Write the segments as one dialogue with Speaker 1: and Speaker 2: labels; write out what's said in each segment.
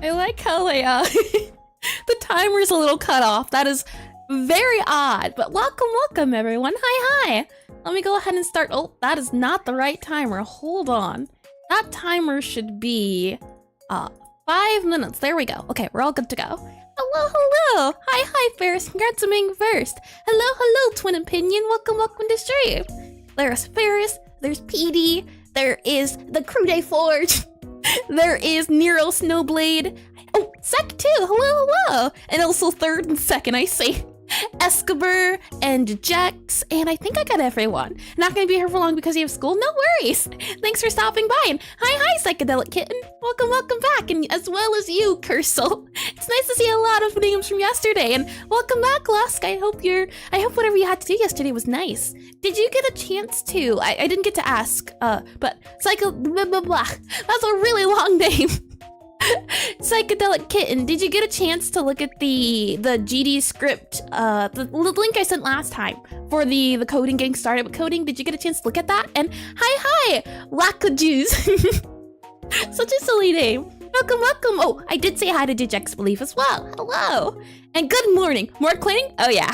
Speaker 1: I like how they, the timer's a little cut off. That is very odd, but welcome everyone. Hi. Let me go ahead and start. Oh, that is not the right timer. Hold on. That timer should be 5 minutes. There we go. Okay, we're all good to go. Hello. Hi, Ferris. Congrats on being first. Hello, Twin Opinion. Welcome to stream. There's Ferris. There's PD. There is the Crew Day Forge. There is Nero Snowblade. Oh, Sec too. Hello. And also third and second, I see Escobar and Jax, and I think I got everyone. Not gonna be here for long because you have school. No worries. Thanks for stopping by. And hi, Psychedelic Kitten. Welcome back, and as well as you, Cursal. It's nice to see a lot of names from yesterday, and welcome back, Lusk. I hope whatever you had to do yesterday was nice. Did you get a chance to? I didn't get to ask. But Psycho blah blah blah. That's a really long name. Psychedelic Kitten, did you get a chance to look at the GDScript, the link I sent last time for the coding getting started with coding? Did you get a chance to look at that? And hi, Lackajuice. Such a silly name. Welcome. Oh, I did say hi to Digex Belief as well. Hello. And good morning. More cleaning? Oh yeah.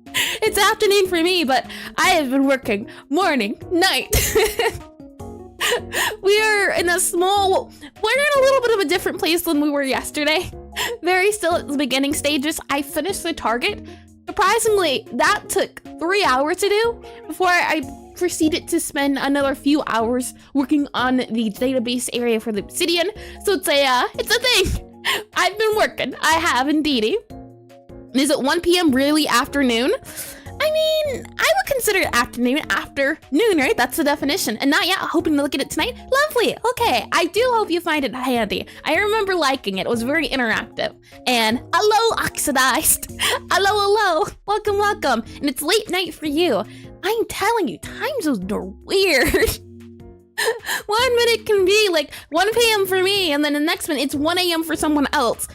Speaker 1: It's afternoon for me, but I have been working morning, night. We're in a little bit of a different place than we were yesterday. Very still at the beginning stages. I finished the target. Surprisingly, that took 3 hours to do before I proceeded to spend another few hours working on the database area for the obsidian. So it's a thing. I've been working. I have indeedy. Is it 1 p.m. really afternoon? I mean, I would consider it afternoon, right? That's the definition. And not yet, hoping to look at it tonight. Lovely. Okay, I do hope you find it handy. I remember liking it. It was very interactive. And hello, Oxidized. Hello. Welcome. And it's late night for you. I'm telling you, time zones are weird. 1 minute can be like 1 p.m. for me, and then the next minute it's 1 a.m. for someone else.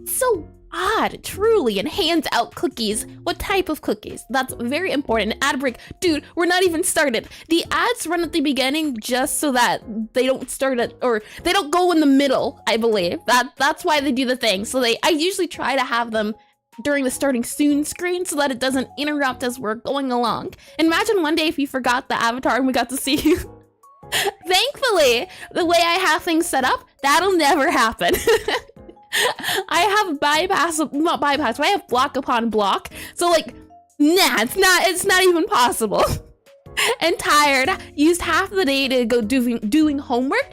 Speaker 1: So odd, truly. And hands out cookies. What type of cookies? That's very important. Ad break. Dude, we're not even started. The ads run at the beginning just so that they don't start at, or they don't go in the middle, I believe. That's why they do the thing. So I usually try to have them during the starting soon screen so that it doesn't interrupt as we're going along. Imagine one day if you forgot the avatar and we got to see you. Thankfully, the way I have things set up, that'll never happen. I have not bypass, but I have block upon block. So like, nah, it's not even possible. And tired, used half the day to go doing homework.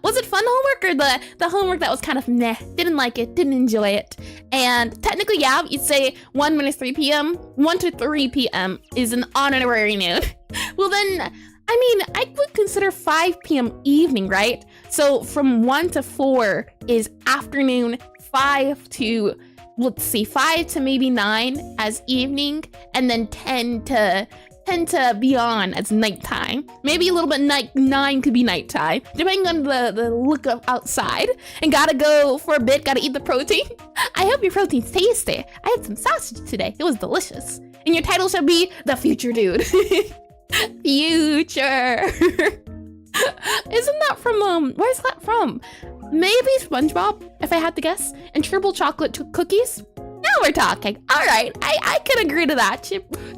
Speaker 1: Was it fun homework or the homework that was kind of meh? Didn't like it, didn't enjoy it. And technically, yeah, you'd say 1 minute 3 p.m. 1 to 3 p.m. is an honorary noon. Well then, I mean, I would consider 5 p.m. evening, right? So from 1 to 4 is afternoon, 5 to maybe 9 as evening, and then 10 to beyond as nighttime. Maybe a little bit 9 could be nighttime, depending on the look of outside. And gotta go for a bit, gotta eat the protein. I hope your protein's tasty. I had some sausage today, it was delicious. And your title should be The Future Dude. Future. Isn't that from, where's that from? Maybe SpongeBob, if I had to guess. And triple chocolate cookies? Now we're talking. All right, I can agree to that.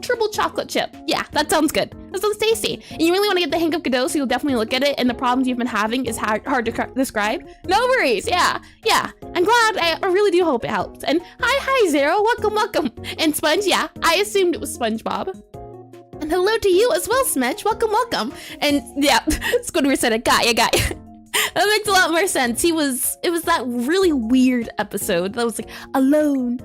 Speaker 1: Triple chocolate chip. Yeah, that sounds good. That sounds tasty. And you really want to get the hang of Godot, so you'll definitely look at it, and the problems you've been having is hard to describe. No worries. Yeah. I'm glad. I really do hope it helps. And hi, Zero. Welcome. And Sponge, yeah, I assumed it was SpongeBob. And hello to you as well, Smedge. Welcome. And yeah, Squidward said it. Got ya. That makes a lot more sense. It was that really weird episode that was like, alone.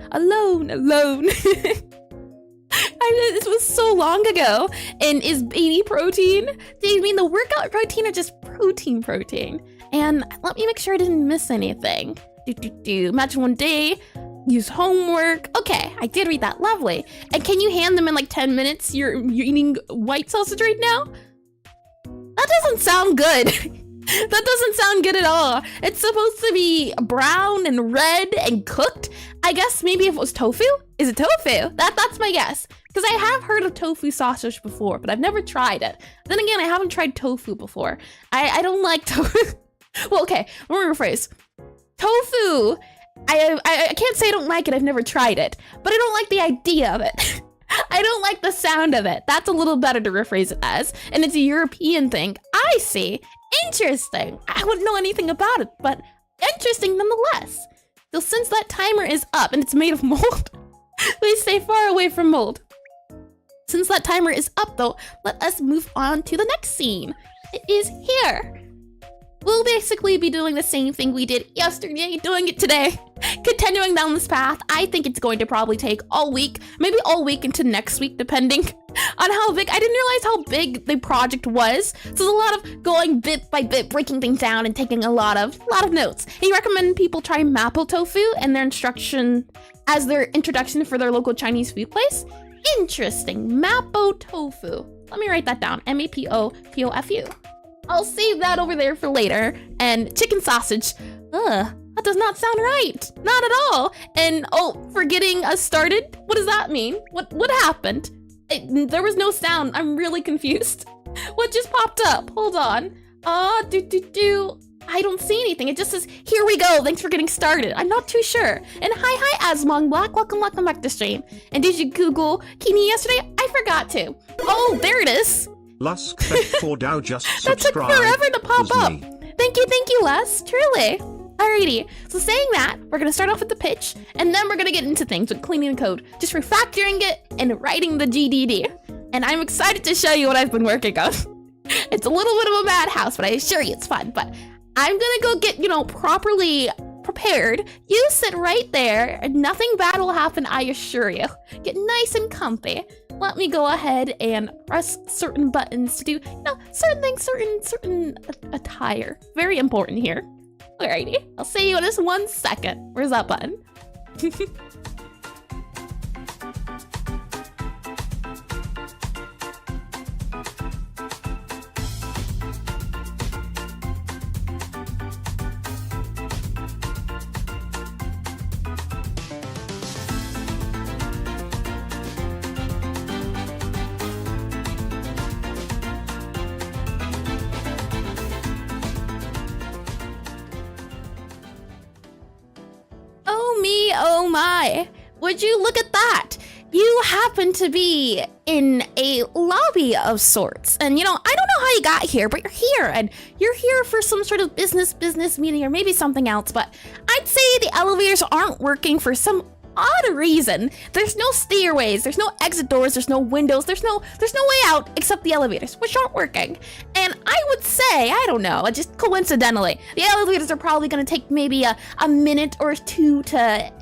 Speaker 1: This was so long ago. And is baby protein? Do you mean the workout protein or just protein? And let me make sure I didn't miss anything. Imagine one day, use homework. Okay, I did read that. Lovely. And can you hand them in like 10 minutes? You're eating white sausage right now? That doesn't sound good. That doesn't sound good at all. It's supposed to be brown and red and cooked. I guess maybe if it was tofu? Is it tofu? That's my guess. Because I have heard of tofu sausage before, but I've never tried it. Then again, I haven't tried tofu before. I don't like tofu. Well, okay, let me rephrase. Tofu, I can't say I don't like it, I've never tried it, but I don't like the idea of it. I don't like the sound of it. That's a little better to rephrase it as, and it's a European thing. I see. Interesting. I wouldn't know anything about it, but interesting nonetheless. So since that timer is up and it's made of mold, please stay far away from mold. Since that timer is up though, let us move on to the next scene. It is here. We'll basically be doing the same thing we did yesterday, doing it today. Continuing down this path, I think it's going to probably take all week, maybe all week into next week, depending on how big. I didn't realize how big the project was. So there's a lot of going bit by bit, breaking things down and taking a lot of notes. And you recommend people try mapo tofu and their instruction as their introduction for their local Chinese food place? Interesting, mapo tofu. Let me write that down, M-A-P-O-T-O-F-U. I'll save that over there for later. And chicken sausage. That does not sound right. Not at all. And for getting us started? What does that mean? What happened? There was no sound. I'm really confused. What just popped up? Hold on. I don't see anything. It just says, here we go. Thanks for getting started. I'm not too sure. And hi, Asmong Black. Welcome back to stream. And did you Google Kini yesterday? I forgot to. Oh, there it is.
Speaker 2: Lusk 4 Dow just
Speaker 1: That took forever to pop up. Thank you, Les. Truly. Alrighty. So saying that, we're gonna start off with the pitch, and then we're gonna get into things with cleaning the code, just refactoring it and writing the GDD. And I'm excited to show you what I've been working on. It's a little bit of a madhouse, but I assure you it's fun. But I'm gonna go get, properly prepared. You sit right there and nothing bad will happen, I assure you. Get nice and comfy. Let me go ahead and press certain buttons to do, certain things, certain attire. Very important here. Alrighty, I'll see you in just 1 second. Where's that button? Oh my, would you look at that? You happen to be in a lobby of sorts. And I don't know how you got here, but you're here. And you're here for some sort of business meeting or maybe something else. But I'd say the elevators aren't working for some odd reason. There's no stairways, there's no exit doors, there's no windows, there's no way out except the elevators, which aren't working. And I would say, I don't know, just coincidentally, the elevators are probably gonna take maybe a minute or two to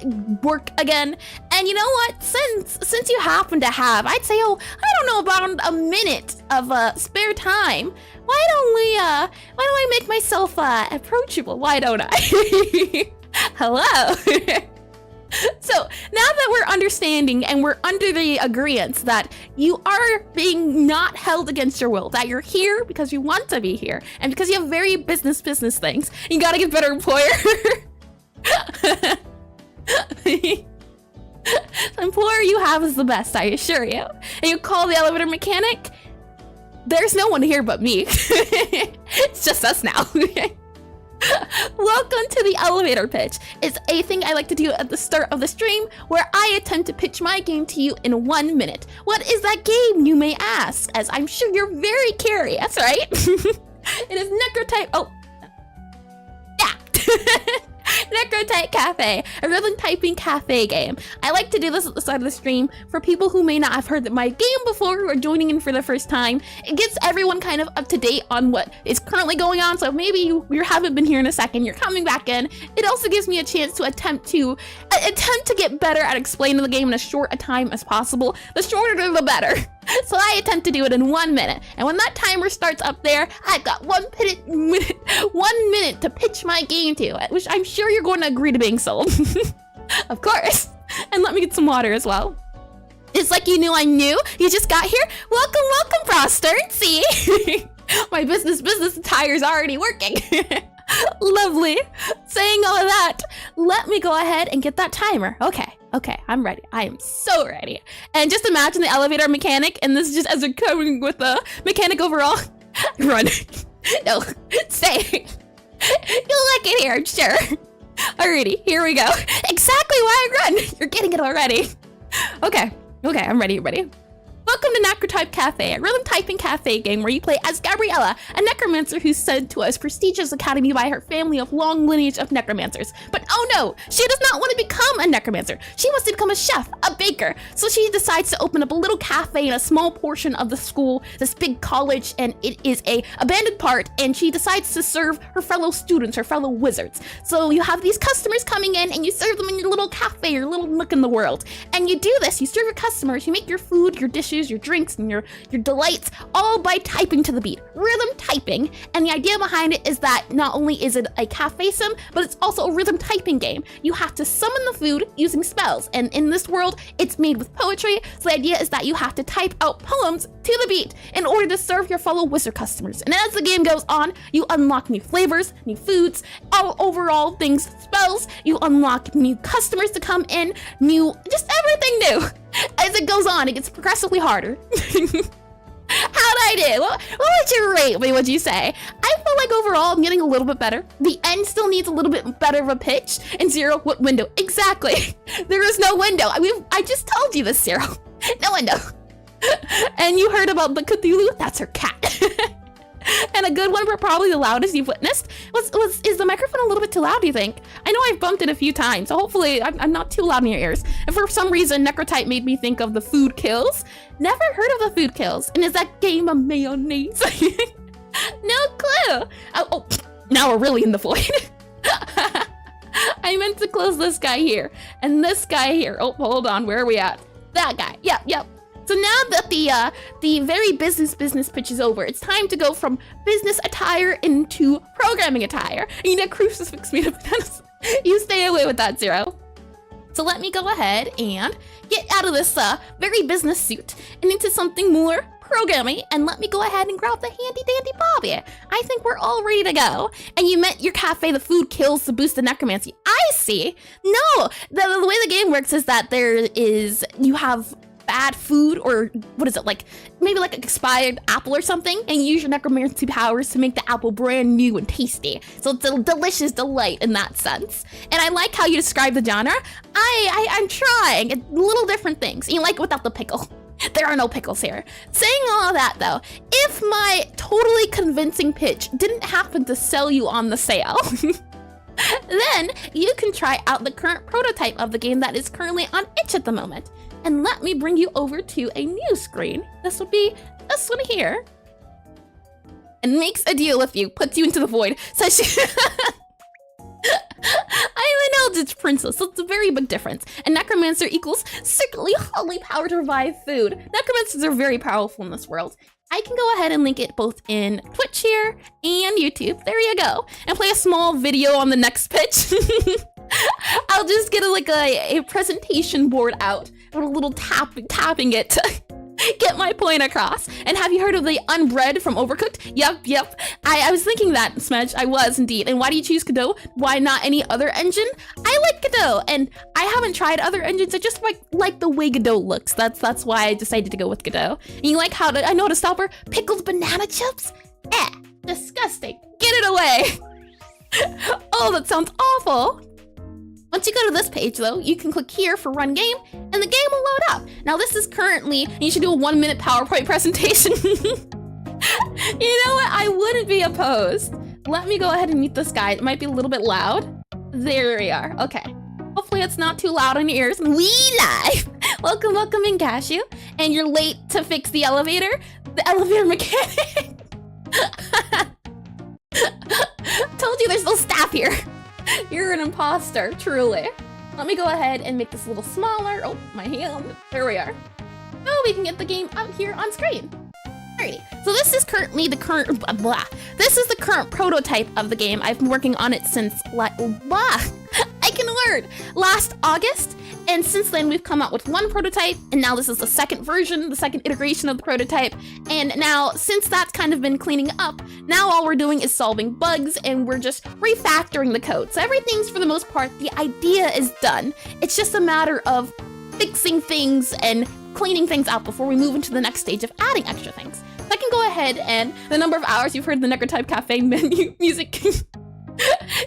Speaker 1: work again. And you know what? Since you happen to have, I'd say, I don't know, about a minute of spare time, why don't I make myself approachable? Why don't I? Hello. So now that we're understanding and we're under the agreement that you are being not held against your will, that you're here because you want to be here and because you have very business things, you gotta get better employer. The employer you have is the best, I assure you. And you call the elevator mechanic, there's no one here but me. It's just us now. Welcome to the elevator pitch. It's a thing I like to do at the start of the stream where I attempt to pitch my game to you in 1 minute. What is that game, you may ask, as I'm sure you're very curious, right? It is Necrotype, Necrotype Cafe, a rhythm typing cafe game. I like to do this at the start of the stream for people who may not have heard my game before, who are joining in for the first time. It gets everyone kind of up to date on what is currently going on, so maybe you haven't been here in a second, you're coming back in. It also gives me a chance to attempt to get better at explaining the game in as short a time as possible. The shorter the better. So I attempt to do it in 1 minute. And when that timer starts up there, I've got 1 minute to pitch my game to it, which I'm sure you're going to agree to being sold. Of course. And let me get some water as well. It's like you knew I knew. You just got here. Welcome, Froster. See? My business attire's already working. Lovely. Saying all of that, let me go ahead and get that timer. Okay, I'm ready. I am so ready. And just imagine the elevator mechanic, and this is just as they're coming with the mechanic overall. Run. No, stay. You'll like it here, I'm sure. Alrighty, here we go. Exactly why I run. You're getting it already. Okay, I'm ready. Welcome to Necrotype Cafe, a rhythm typing cafe game where you play as Gabriella, a necromancer who's sent to a prestigious academy by her family of long lineage of necromancers. But oh no, she does not want to become a necromancer. She wants to become a chef, a baker. So she decides to open up a little cafe in a small portion of the school, this big college, and it is a abandoned part, and she decides to serve her fellow students, her fellow wizards. So you have these customers coming in, and you serve them in your little cafe, your little nook in the world. And you do this, you serve your customers, you make your food, your dishes, your drinks, and your delights, all by typing to the beat. Rhythm typing. And the idea behind it is that not only is it a cafe sim, but it's also a rhythm typing game. You have to summon the food using spells, and in this world, it's made with poetry, so the idea is that you have to type out poems to the beat in order to serve your fellow wizard customers. And as the game goes on, you unlock new flavors, new foods, all overall things, spells, you unlock new customers to come in, just everything new. As it goes on, it gets progressively harder. How'd I do? What would you rate me, would you say? I feel like overall I'm getting a little bit better. The end still needs a little bit better of a pitch. And Zero, what window? Exactly. There is no window. I just told you this, Zero. No window. And you heard about the Cthulhu? That's her cat. And a good one, but probably the loudest you've witnessed. Is the microphone a little bit too loud, do you think? I know I've bumped it a few times, so hopefully I'm not too loud in your ears. And for some reason, Necrotype made me think of the Food Kills. Never heard of the Food Kills. And is that game of mayonnaise? No clue. Oh, now we're really in the void. I meant to close this guy here and this guy here. Oh, hold on. Where are we at? That guy. Yep. So now that the very business pitch is over, it's time to go from business attire into programming attire. You know, crucifix me to bananas. You stay away with that, Zero. So let me go ahead and get out of this very business suit and into something more programming, and let me go ahead and grab the handy dandy Bobby. I think we're all ready to go. And you meant your cafe, the food kills to boost the necromancy. I see. No, the way the game works is that you have bad food, or what is it, like maybe like an expired apple or something, and you use your necromancy powers to make the apple brand new and tasty. So it's a delicious delight in that sense. And I like how you describe the genre. I'm trying little different things. You like it without the pickle. There are no pickles here. Saying all that though, if my totally convincing pitch didn't happen to sell you on the sale, then you can try out the current prototype of the game that is currently on itch at the moment. And let me bring you over to a new screen. This would be this one here. And makes a deal with you, puts you into the void. Says she I'm an eldritch princess, so it's a very big difference. And necromancer equals secretly holy power to revive food. Necromancers are very powerful in this world. I can go ahead and link it both in Twitch here and YouTube. There you go. And play a small video on the next pitch. I'll just get a presentation board out with a little tapping it to get my point across. And have you heard of the unbread from Overcooked? Yep. I was thinking that, Smedge. I was indeed. And why do you choose Godot? Why not any other engine? I like Godot, and I haven't tried other engines. I just like the way Godot looks. That's why I decided to go with Godot. And you like I know how to stop her? Pickled banana chips? Disgusting. Get it away. Oh, that sounds awful. Once you go to this page though, you can click here for run game, and the game will load up. Now this is currently, you should do a 1-minute PowerPoint presentation. You know what, I wouldn't be opposed. Let me go ahead and mute this guy. It might be a little bit loud. There we are, okay. Hopefully it's not too loud in your ears. We live! Welcome in, Cashew. And you're late to fix the elevator? The elevator mechanic. Told you there's no staff here. You're an imposter, truly. Let me go ahead and make this a little smaller. Oh, my hand. There we are. So we can get the game out here on screen. Alrighty. So this is currently the current This is the current prototype of the game. I've been working on it since I can word. Last August. And since then, we've come out with one prototype, and now this is the second version, the second iteration of the prototype. And now, since that's kind of been cleaning up, now all we're doing is solving bugs, and we're just refactoring the code. So everything's, for the most part, the idea is done. It's just a matter of fixing things and cleaning things out before we move into the next stage of adding extra things. So I can go ahead and the number of hours you've heard the Necrotype Cafe menu music.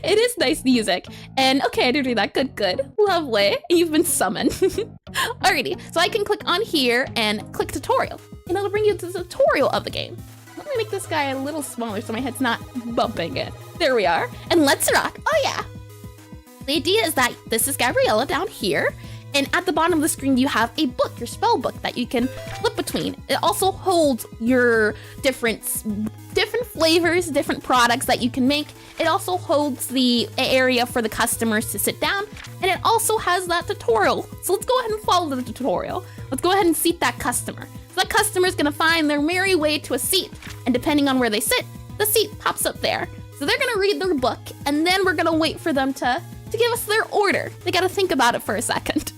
Speaker 1: It is nice music. And okay, I did read that. Good. Lovely. You've been summoned. Alrighty, so I can click on here and click tutorial, and it'll bring you to the tutorial of the game. Let me make this guy a little smaller so my head's not bumping it. There we are. And let's rock. Oh yeah. The idea is that this is Gabriella down here, and at the bottom of the screen you have a book, your spell book, that you can flip between. It also holds your different flavors, different products that you can make. It also holds the area for the customers to sit down, and it also has that tutorial. So let's go ahead and follow the tutorial. Let's go ahead and seat that customer. So that customer is gonna find their merry way to a seat, and depending on where they sit, the seat pops up there. So they're gonna read their book, and then we're gonna wait for them to give us their order. They gotta think about it for a second.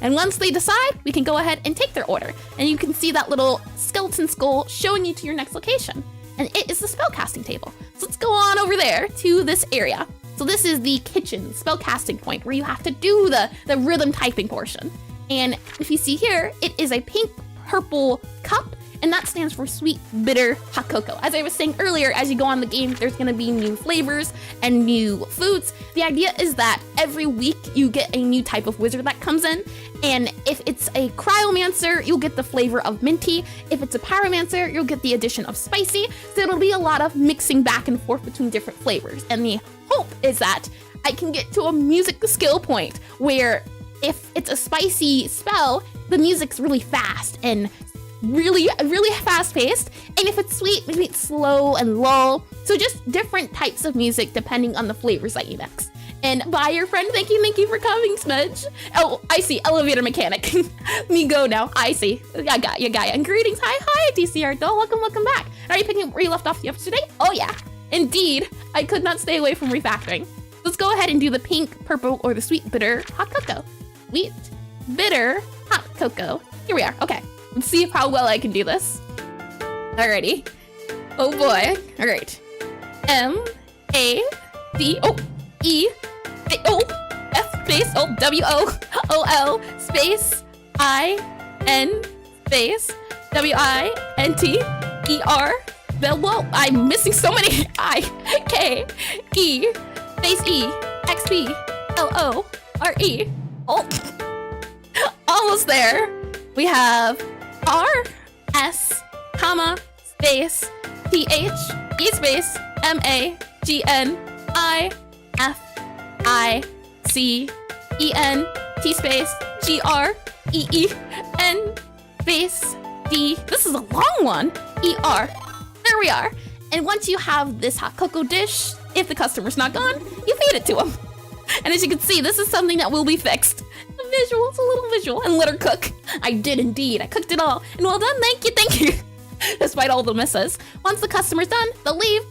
Speaker 1: And once they decide, we can go ahead and take their order. And you can see that little skeleton skull showing you to your next location. And it is the spellcasting table. So let's go on over there to this area. So this is the kitchen spellcasting point where you have to do the rhythm typing portion. And if you see here, it is a pink purple cup, and that stands for sweet, bitter, hot cocoa. As I was saying earlier, as you go on the game, there's gonna be new flavors and new foods. The idea is that every week you get a new type of wizard that comes in, and if it's a cryomancer, you'll get the flavor of minty. If it's a pyromancer, you'll get the addition of spicy. So it'll be a lot of mixing back and forth between different flavors. And the hope is that I can get to a music skill point where if it's a spicy spell, the music's really fast and really fast paced, and if it's sweet, maybe it's slow and low. So just different types of music depending on the flavors that you mix. And bye, your friend. Thank you for coming, Smudge. Oh, I see. Elevator mechanic. Me go now. I see. I got you. And greetings. Hi, DCR doll. Welcome back. Are you picking up where you left off yesterday? Oh, yeah. Indeed. I could not stay away from refactoring. Let's go ahead and do the pink, purple, or the sweet, bitter, hot cocoa. Sweet, bitter, hot cocoa. Here we are. Okay. Let's see how well I can do this. Alrighty. Oh, boy. All right. M-A-D. Oh. E-O F space W-O-O-L space I-N space W-I-N-T-E-R. Whoa, I'm missing so many. I-K-E space E-X-P-L-O-R-E. Oh, almost there. We have R-S, comma, space T-H, E space M-A-G-N-I F-I-C-E-N-T space G-R-E-E-N space D. This is a long one. E-R. There we are. And once you have this hot cocoa dish, if the customer's not gone, you feed it to them. And as you can see, this is something that will be fixed. A visual, it's a little visual. And let her cook. I did indeed. I cooked it all. And well done. Thank you. Despite all the misses. Once the customer's done, they'll leave.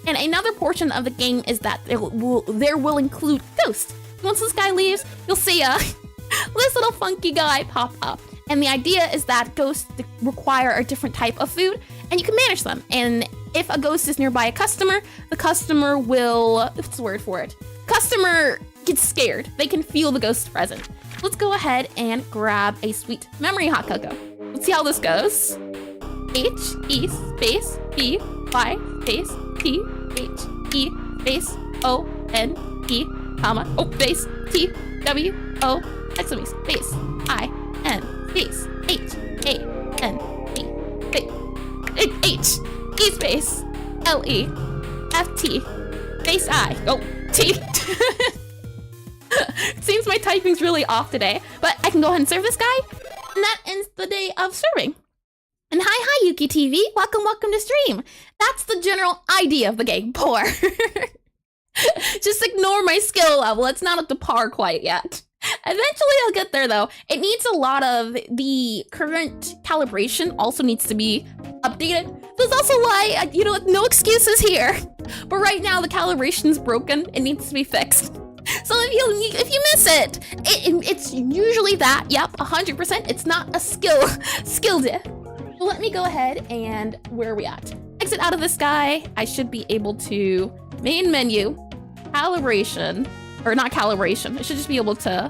Speaker 1: And another portion of the game is that there will include ghosts. Once this guy leaves, you'll see this little funky guy pop up. And the idea is that ghosts require a different type of food, and you can manage them. And if a ghost is nearby a customer, the customer will, what's the word for it? Customer gets scared. They can feel the ghost's presence. Let's go ahead and grab a sweet memory hot cocoa. Let's see how this goes. H-E space B-Y space T-H-E space O-N-E, comma, oh, space T-W-O, exclamation, space I-N, space H-A-N-E, H-E space L-E-F-T, space I, oh, T. Seems my typing's really off today, but I can go ahead and serve this guy, and that ends the day of serving. And hi, Yuki TV. Welcome to stream. That's the general idea of the game. Poor. Just ignore my skill level. It's not up to par quite yet. Eventually I'll get there though. It needs a lot of the current calibration also needs to be updated. That's also why, no excuses here. But right now the calibration's broken. It needs to be fixed. So if you miss it, it's usually that. Yep, 100%. It's not a skill diff. So let me go ahead and where are we at? Exit out of this guy. I should be able to main menu, calibration, or not calibration. I should just be able to,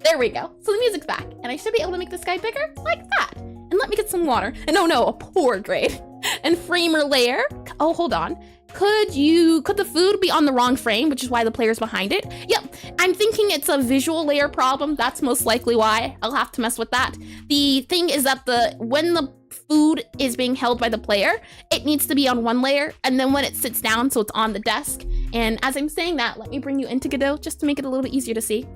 Speaker 1: there we go. So the music's back and I should be able to make this guy bigger like that. And let me get some water. And oh no, a poor grade. And framer layer. Oh, hold on. Could the food be on the wrong frame, which is why the player's behind it? Yep, I'm thinking it's a visual layer problem. That's most likely why. I'll have to mess with that. The thing is that when the food is being held by the player, it needs to be on one layer, and then when it sits down, so it's on the desk. And as I'm saying that, let me bring you into Godot just to make it a little bit easier to see.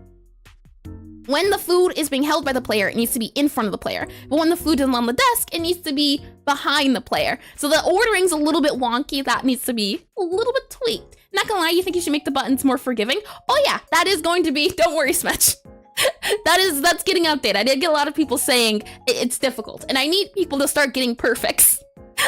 Speaker 1: When the food is being held by the player, it needs to be in front of the player. But when the food is on the desk, it needs to be behind the player. So the ordering's a little bit wonky. That needs to be a little bit tweaked. Not gonna lie, you think you should make the buttons more forgiving? Oh yeah, that is going to be, don't worry, Smetch. That's getting updated. I did get a lot of people saying it's difficult, and I need people to start getting perfects.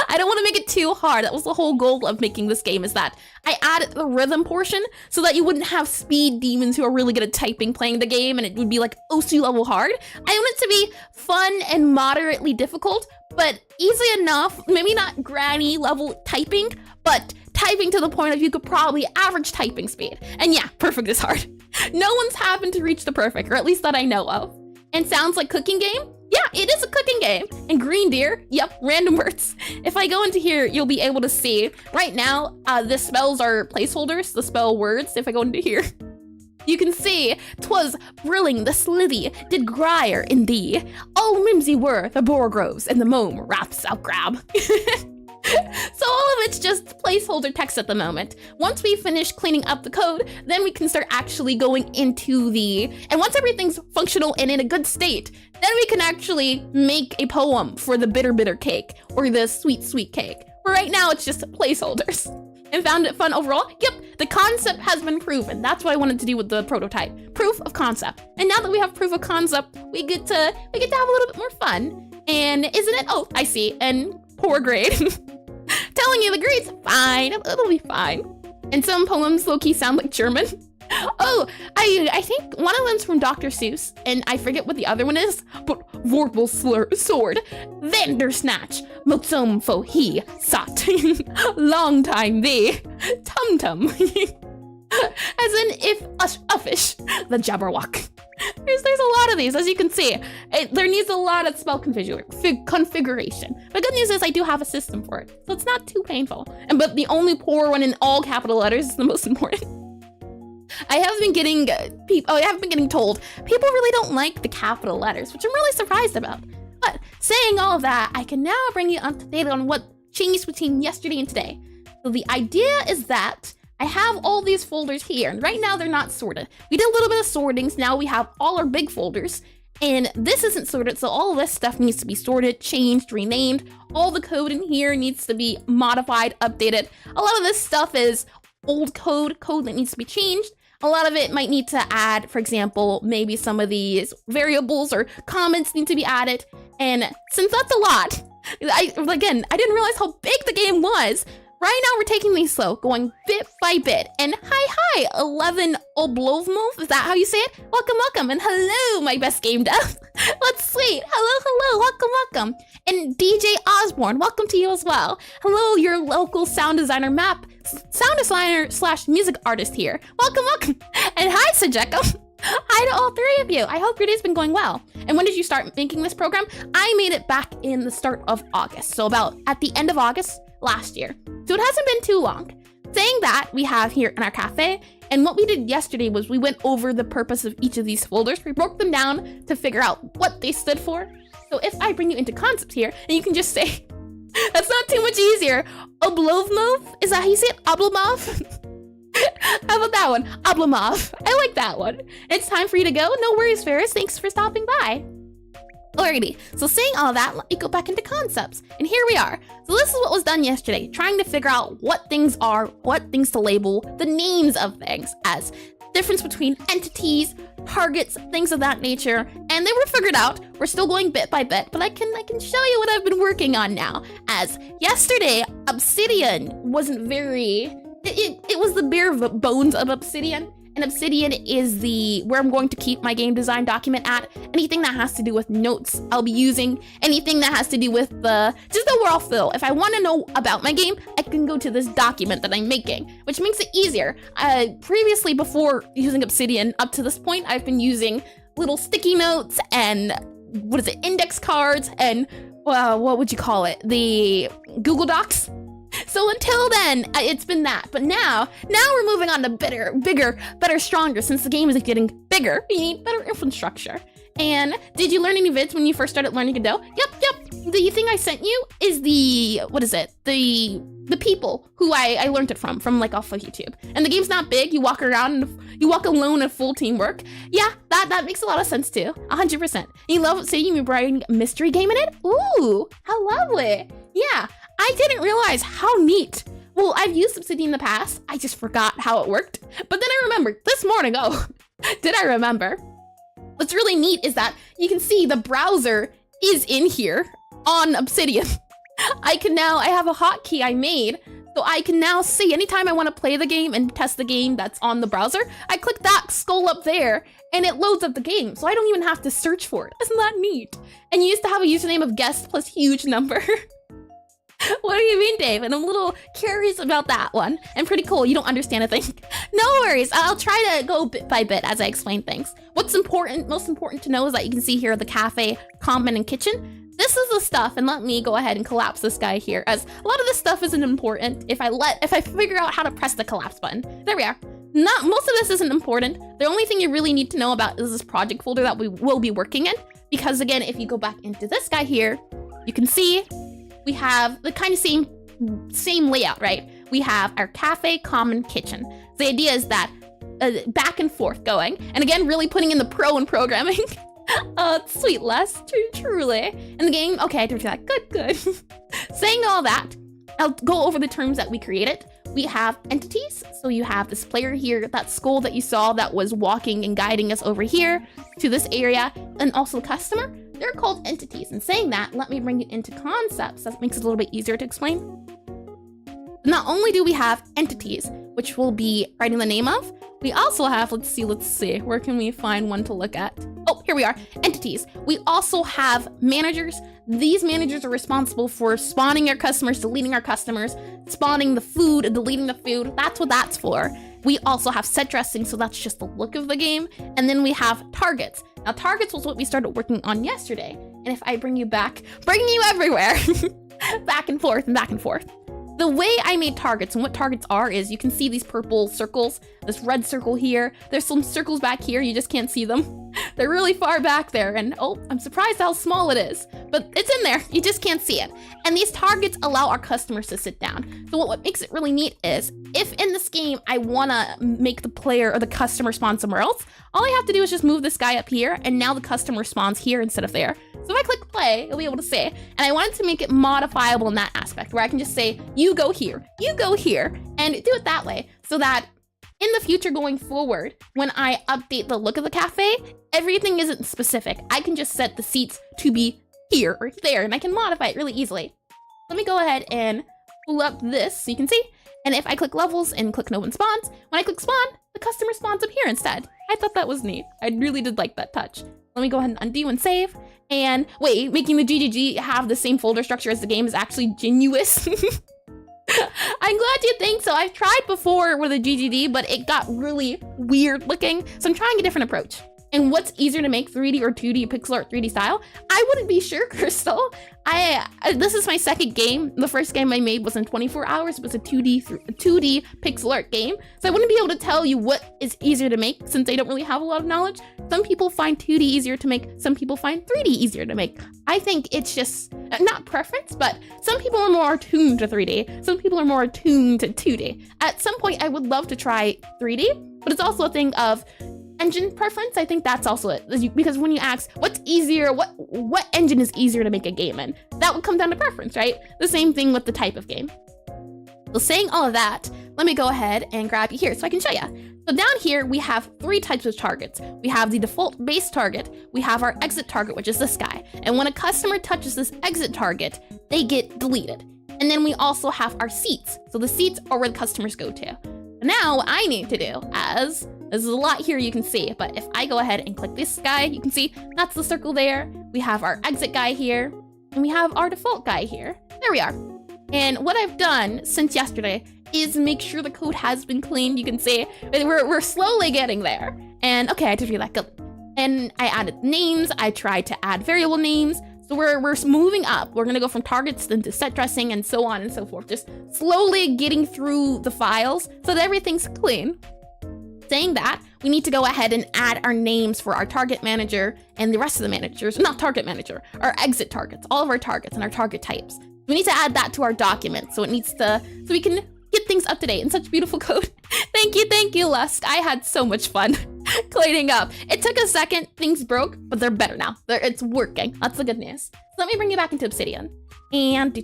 Speaker 1: I don't want to make it too hard. That was the whole goal of making this game, is that I added the rhythm portion so that you wouldn't have speed demons who are really good at typing playing the game, and it would be like OC level hard. I want it to be fun and moderately difficult, but easy enough, maybe not granny level typing, but typing to the point of you could probably average typing speed. And yeah, perfect is hard. No one's happened to reach the perfect, or at least that I know of. And sounds like cooking game? Yeah, it is a cooking game. And green deer, yep, random words. If I go into here, you'll be able to see. Right now, the spells are placeholders, the spell words. If I go into here, you can see 'twas brilling the slithy did grier in thee. All mimsy were the borogroves and the mome wraps out grab. So all of it's just placeholder text at the moment. Once we finish cleaning up the code, then we can start actually going into and once everything's functional and in a good state, then we can actually make a poem for the bitter cake or the sweet cake. But right now it's just placeholders. And found it fun overall? Yep, The concept has been proven. That's what I wanted to do with the prototype. Proof of concept. And now that we have proof of concept, we get to have a little bit more fun. And isn't it? Oh, I see. And poor grade. Telling you the grade's fine. It'll be fine. And some poems low-key sound like German. Oh, I think one of them's from Dr. Seuss, and I forget what the other one is, but Vorpal sword, Vandersnatch, Motsum fo he, sat, long time thee, tum tum. As in, if uffish, the Jabberwock. There's a lot of these, as you can see. There needs a lot of spell configuration. But good news is I do have a system for it, so it's not too painful. But the only poor one in all capital letters is the most important. I have been getting told people really don't like the capital letters, which I'm really surprised about. But saying all of that, I can now bring you up to date on what changed between yesterday and today. So the idea is that I have all these folders here, and right now they're not sorted. We did a little bit of sorting, so now we have all our big folders, and this isn't sorted, so all of this stuff needs to be sorted, changed, renamed. All the code in here needs to be modified, updated. A lot of this stuff is old code that needs to be changed. A lot of it might need to add, for example, maybe some of these variables or comments need to be added. And since that's a lot, I didn't realize how big the game was. Right now we're taking these slow, going bit by bit. And hi, 11 Oblovmov, is that how you say it? Welcome, and hello, my best game dev. That's sweet. Hello, welcome. And DJ Osborne, welcome to you as well. Hello, your local sound designer sound designer / music artist here. Welcome. And hi, Sajeko. Hi to all three of you. I hope your day's been going well. And when did you start making this program? I made it back in the start of August. So about at the end of August last year. So it hasn't been too long. Saying that, we have here in our cafe, and what we did yesterday was we went over the purpose of each of these folders. We broke them down to figure out what they stood for. So if I bring you into concept here, and you can just say, that's not too much easier. Oblovmov? Is that how you say it? Oblomov? How about that one? Oblomov. I like that one. It's time for you to go. No worries, Ferris. Thanks for stopping by. Alrighty, so saying all that, let me go back into concepts. And here we are. So this is what was done yesterday, trying to figure out what things are, what things to label, the names of things as difference between entities, targets, things of that nature. And they were figured out. We're still going bit by bit, but I can show you what I've been working on now. As yesterday, Obsidian wasn't very, it was the bare bones of Obsidian. And Obsidian is where I'm going to keep my game design document at. Anything that has to do with notes I'll be using, anything that has to do with just the overall feel. If I want to know about my game, I can go to this document that I'm making, which makes it easier. Previously, before using Obsidian, up to this point, I've been using little sticky notes and, index cards and, what would you call it? The Google Docs. So until then, it's been that. But now we're moving on to bigger, better, stronger. Since the game is getting bigger, you need better infrastructure. And did you learn any vids when you first started learning Godot? Yep. The thing I sent you is the people who I learned it from like off of YouTube. And the game's not big. You walk around, you walk alone in full teamwork. Yeah, that makes a lot of sense too. 100%. You love seeing me writing a mystery game in it? Ooh, how lovely. Yeah. I didn't realize how neat. Well, I've used Obsidian in the past. I just forgot how it worked. But then I remembered this morning. Oh, did I remember? What's really neat is that you can see the browser is in here on Obsidian. I have a hotkey I made, so I can now see anytime I want to play the game and test the game that's on the browser, I click that skull up there and it loads up the game. So I don't even have to search for it. Isn't that neat? And you used to have a username of guest plus huge number. What do you mean, Dave? And I'm a little curious about that one. And pretty cool. You don't understand a thing. No worries. I'll try to go bit by bit as I explain things. What's most important to know is that you can see here the cafe, common, and kitchen. This is the stuff, and let me go ahead and collapse this guy here, as a lot of this stuff isn't important if I figure out how to press the collapse button. There we are. Most of this isn't important. The only thing you really need to know about is this project folder that we will be working in. Because again, if you go back into this guy here, you can see we have the kind of same layout, right? We have our cafe, common, kitchen. The idea is that back and forth going. And again, really putting in the pro in programming. Sweet, Les, truly. And the game, okay, I did that. Good. Saying all that, I'll go over the terms that we created. we have entities. So you have this player here, that skull that you saw that was walking and guiding us over here to this area, and also the customer. They're called entities. And saying that, let me bring it into concepts. That makes it a little bit easier to explain. Not only do we have entities, which we'll be writing the name of, we also have, let's see, where can we find one to look at? Oh, here we are, entities. We also have managers. These managers are responsible for spawning our customers, deleting our customers, spawning the food, and deleting the food. That's what that's for. We also have set dressing, so that's just the look of the game. And then we have targets. Now, targets was what we started working on yesterday. And if I bring you back, bringing you everywhere, back and forth and back and forth. The way I made targets and what targets are is you can see these purple circles, this red circle here. There's some circles back here, you just can't see them. They're really far back there, and oh, I'm surprised how small it is, but it's in there, you just can't see it. And these targets allow our customers to sit down. So what makes it really neat is, if in this game I wanna make the player or the customer spawn somewhere else, all I have to do is just move this guy up here, and now the customer spawns here instead of there. So if I click play, you'll be able to see it. And I wanted to make it modifiable in that aspect, where I can just say, you go here, and do it that way, so that in the future going forward, when I update the look of the cafe, everything isn't specific. I can just set the seats to be here or there, and I can modify it really easily. Let me go ahead and pull up this so you can see. And if I click levels and click no one spawns, when I click spawn, the customer spawns up here instead. I thought that was neat. I really did like that touch. Let me go ahead and undo and save. And wait, making the GGG have the same folder structure as the game is actually genuous. I'm glad you think so. I've tried before with a GGD, but it got really weird looking. So I'm trying a different approach. And what's easier to make, 3D or 2D, pixel art 3D style? I wouldn't be sure, Crystal. This is my second game. The first game I made was in 24 hours. It was a 2D pixel art game. So I wouldn't be able to tell you what is easier to make since I don't really have a lot of knowledge. Some people find 2D easier to make. Some people find 3D easier to make. I think it's just not preference, but some people are more attuned to 3D. Some people are more attuned to 2D. At some point, I would love to try 3D, but it's also a thing of engine preference. I think that's also it, because when you ask what's easier, what engine is easier to make a game in, that would come down to preference, right? The same thing with the type of game. So saying all of that, let me go ahead and grab you here so I can show you. So down here, we have 3 types of targets. We have the default base target, we have our exit target, which is this guy. And when a customer touches this exit target, they get deleted. And then we also have our seats. So the seats are where the customers go to. Now what I need to do, as there's a lot here you can see, but if I go ahead and click this guy, you can see that's the circle there. We have our exit guy here, and we have our default guy here. There we are. And what I've done since yesterday is make sure the code has been cleaned. You can see we're slowly getting there. And okay, I did read that good. And I added names. I tried to add variable names. So we're moving up. We're gonna go from targets into set dressing and so on and so forth. Just slowly getting through the files so that everything's clean. Saying that, we need to go ahead and add our names for our target manager and the rest of the managers, not target manager, our exit targets, all of our targets and our target types. We need to add that to our document. So it needs to, so we can get things up to date in such beautiful code. Thank you, Lusk. I had so much fun cleaning up. It took a second, things broke, but they're better now. It's working. That's the good news. So let me bring you back into Obsidian. And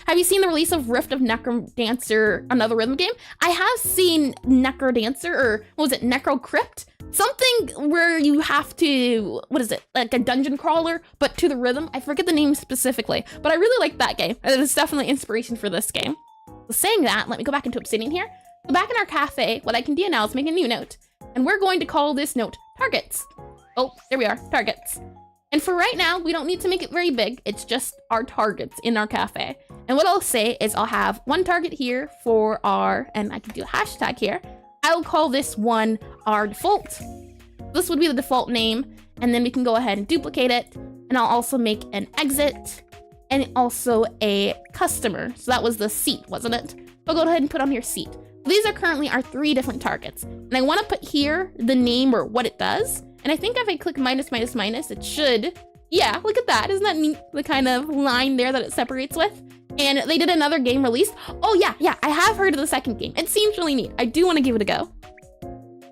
Speaker 1: have you seen the release of Rift of Necromancer, another rhythm game? I have seen Necrodancer, or what was it, Necrotype? Something where you have to, what is it, like a dungeon crawler, but to the rhythm. I forget the name specifically, but I really like that game. It is definitely inspiration for this game. So saying that, let me go back into Obsidian here. So back in our cafe, what I can do now is make a new note. And we're going to call this note targets. Oh, there we are, targets. And for right now, we don't need to make it very big. It's just our targets in our cafe. And what I'll say is I'll have one target here for our, and I can do a hashtag here. I'll call this one our default. This would be the default name. And then we can go ahead and duplicate it. And I'll also make an exit and also a customer. So that was the seat, wasn't it? I'll go ahead and put on here seat. These are currently our 3 different targets. And I want to put here the name or what it does. And I think if I click minus, it should, yeah, look at that. Isn't that neat? The kind of line there that it separates with. And they did another game released. Oh yeah, I have heard of the second game. It seems really neat. I do want to give it a go.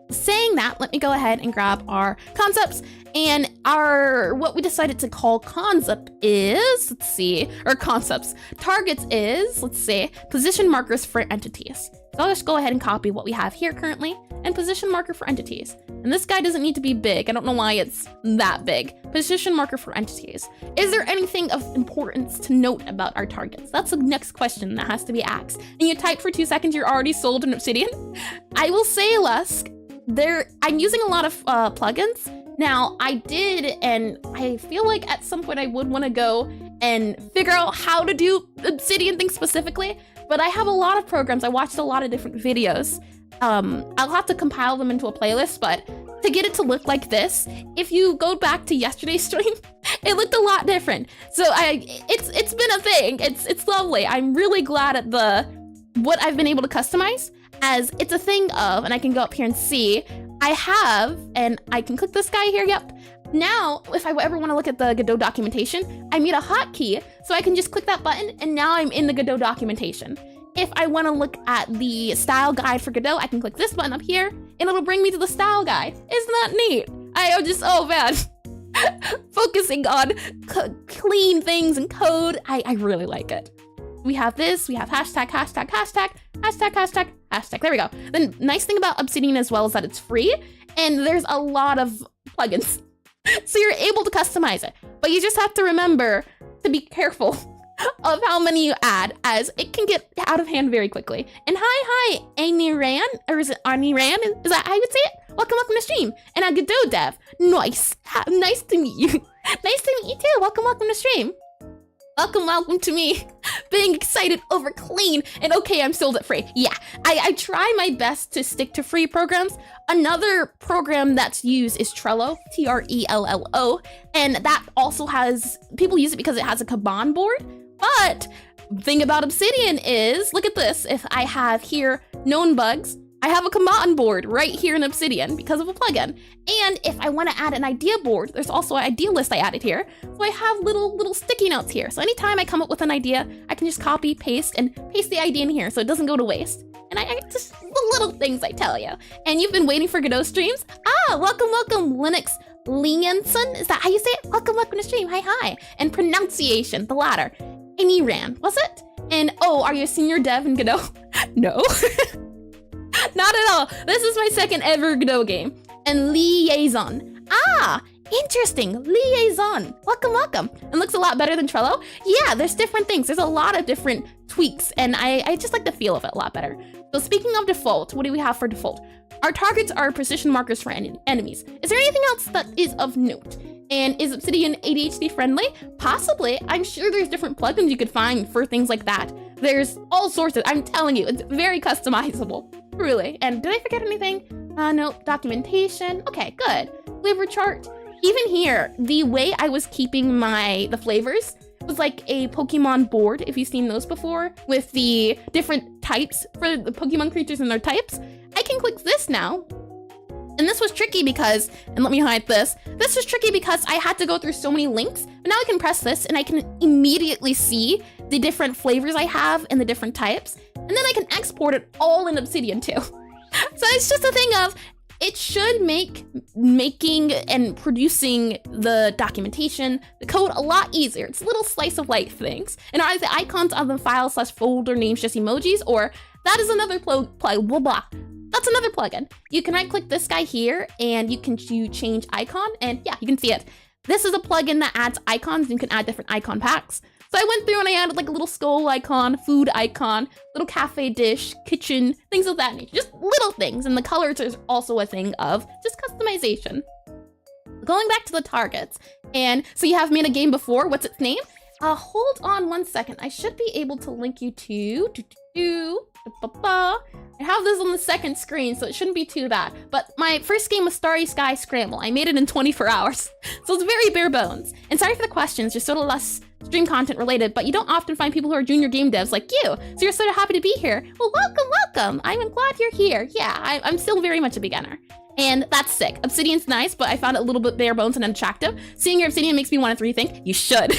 Speaker 1: Saying that, let me go ahead and grab our concepts. And what we decided to call concept is, let's see, or concepts. Targets is, let's see, position markers for entities. So I'll just go ahead and copy what we have here currently and position marker for entities. And this guy doesn't need to be big. I don't know why it's that big. Position marker for entities. Is there anything of importance to note about our targets? That's the next question that has to be asked. And you type for 2 seconds, you're already sold an obsidian. I will say, Lusk, I'm using a lot of plugins. Now, I did, and I feel like at some point I would want to go and figure out how to do obsidian things specifically, but I have a lot of programs. I watched a lot of different videos. I'll have to compile them into a playlist, but to get it to look like this, if you go back to yesterday's stream, it looked a lot different. So it's been a thing. It's lovely. I'm really glad at what I've been able to customize, as it's a thing of, and I can go up here and see, I have, and I can click this guy here, yep. Now, if I ever want to look at the Godot documentation, I need a hotkey, so I can just click that button, and now I'm in the Godot documentation. If I want to look at the style guide for Godot, I can click this button up here, and it'll bring me to the style guide. Isn't that neat? I'm just, oh man. Focusing on clean things and code, I really like it. We have this, we have hashtag, hashtag, hashtag, hashtag, hashtag, hashtag. There we go. The nice thing about Obsidian as well is that it's free, and there's a lot of plugins. So you're able to customize it, but you just have to remember to be careful of how many you add, as it can get out of hand very quickly. And hi, Aniran, or is it Aniran? Is that how you would say it? Welcome to stream. And a Godot dev. Nice. Nice to meet you. Nice to meet you too. Welcome to stream. Welcome to me being excited over clean, and okay, I'm sold at free. Yeah, I try my best to stick to free programs. Another program that's used is Trello, Trello, and that also has, people use it because it has a Kanban board. But thing about Obsidian is, look at this, if I have here known bugs, I have a Kanban board right here in Obsidian because of a plugin. And if I want to add an idea board, there's also an idea list I added here. So I have little sticky notes here. So anytime I come up with an idea, I can just copy, paste, and paste the idea in here so it doesn't go to waste. And I just, the little things I tell you. And you've been waiting for Godot streams? Ah, welcome, Linux Lienson. Is that how you say it? Welcome to stream. Hi. And pronunciation, the latter. Aniran, was it? And oh, are you a senior dev in Godot? No. Not at all. This is my second ever Godot game. And liaison. Ah, interesting. Liaison. Welcome. It looks a lot better than Trello. Yeah, there's different things. There's a lot of different tweaks, and I just like the feel of it a lot better. So speaking of default, what do we have for default? Our targets are position markers for enemies. Is there anything else that is of note? And is Obsidian ADHD friendly? Possibly. I'm sure there's different plugins you could find for things like that. There's all sorts of, I'm telling you, it's very customizable. Really. And did I forget anything? No, documentation. Okay, good. Flavor chart. Even here, the way I was keeping the flavors was like a Pokemon board, if you've seen those before, with the different types for the Pokemon creatures and their types. I can click this now. And this was tricky because, and let me hide this. This was tricky because I had to go through so many links, but now I can press this and I can immediately see the different flavors I have and the different types. And then I can export it all in Obsidian too. So it's just a thing of, it should make making and producing the documentation, the code a lot easier. It's little slice of life things. And are the icons on the file/folder names just emojis, or that is another That's another plugin. You can right click this guy here and you can change icon, and yeah, you can see it. This is a plugin that adds icons. You can add different icon packs. So I went through and I added like a little skull icon, food icon, little cafe dish, kitchen, things of that nature. Just little things. And the colors is also a thing of just customization. Going back to the targets. And so you have made a game before. What's its name? Hold on 1 second. I should be able to link you to I have this on the second screen, so it shouldn't be too bad. But my first game was Starry Sky Scramble. I made it in 24 hours. So it's very bare bones. And sorry for the questions, just sort of less stream content related, but you don't often find people who are junior game devs like you. So you're sort of happy to be here. Well, welcome. I'm glad you're here. Yeah, I'm still very much a beginner. And that's sick. Obsidian's nice, but I found it a little bit bare bones and unattractive. Seeing your Obsidian makes me want to rethink. You should.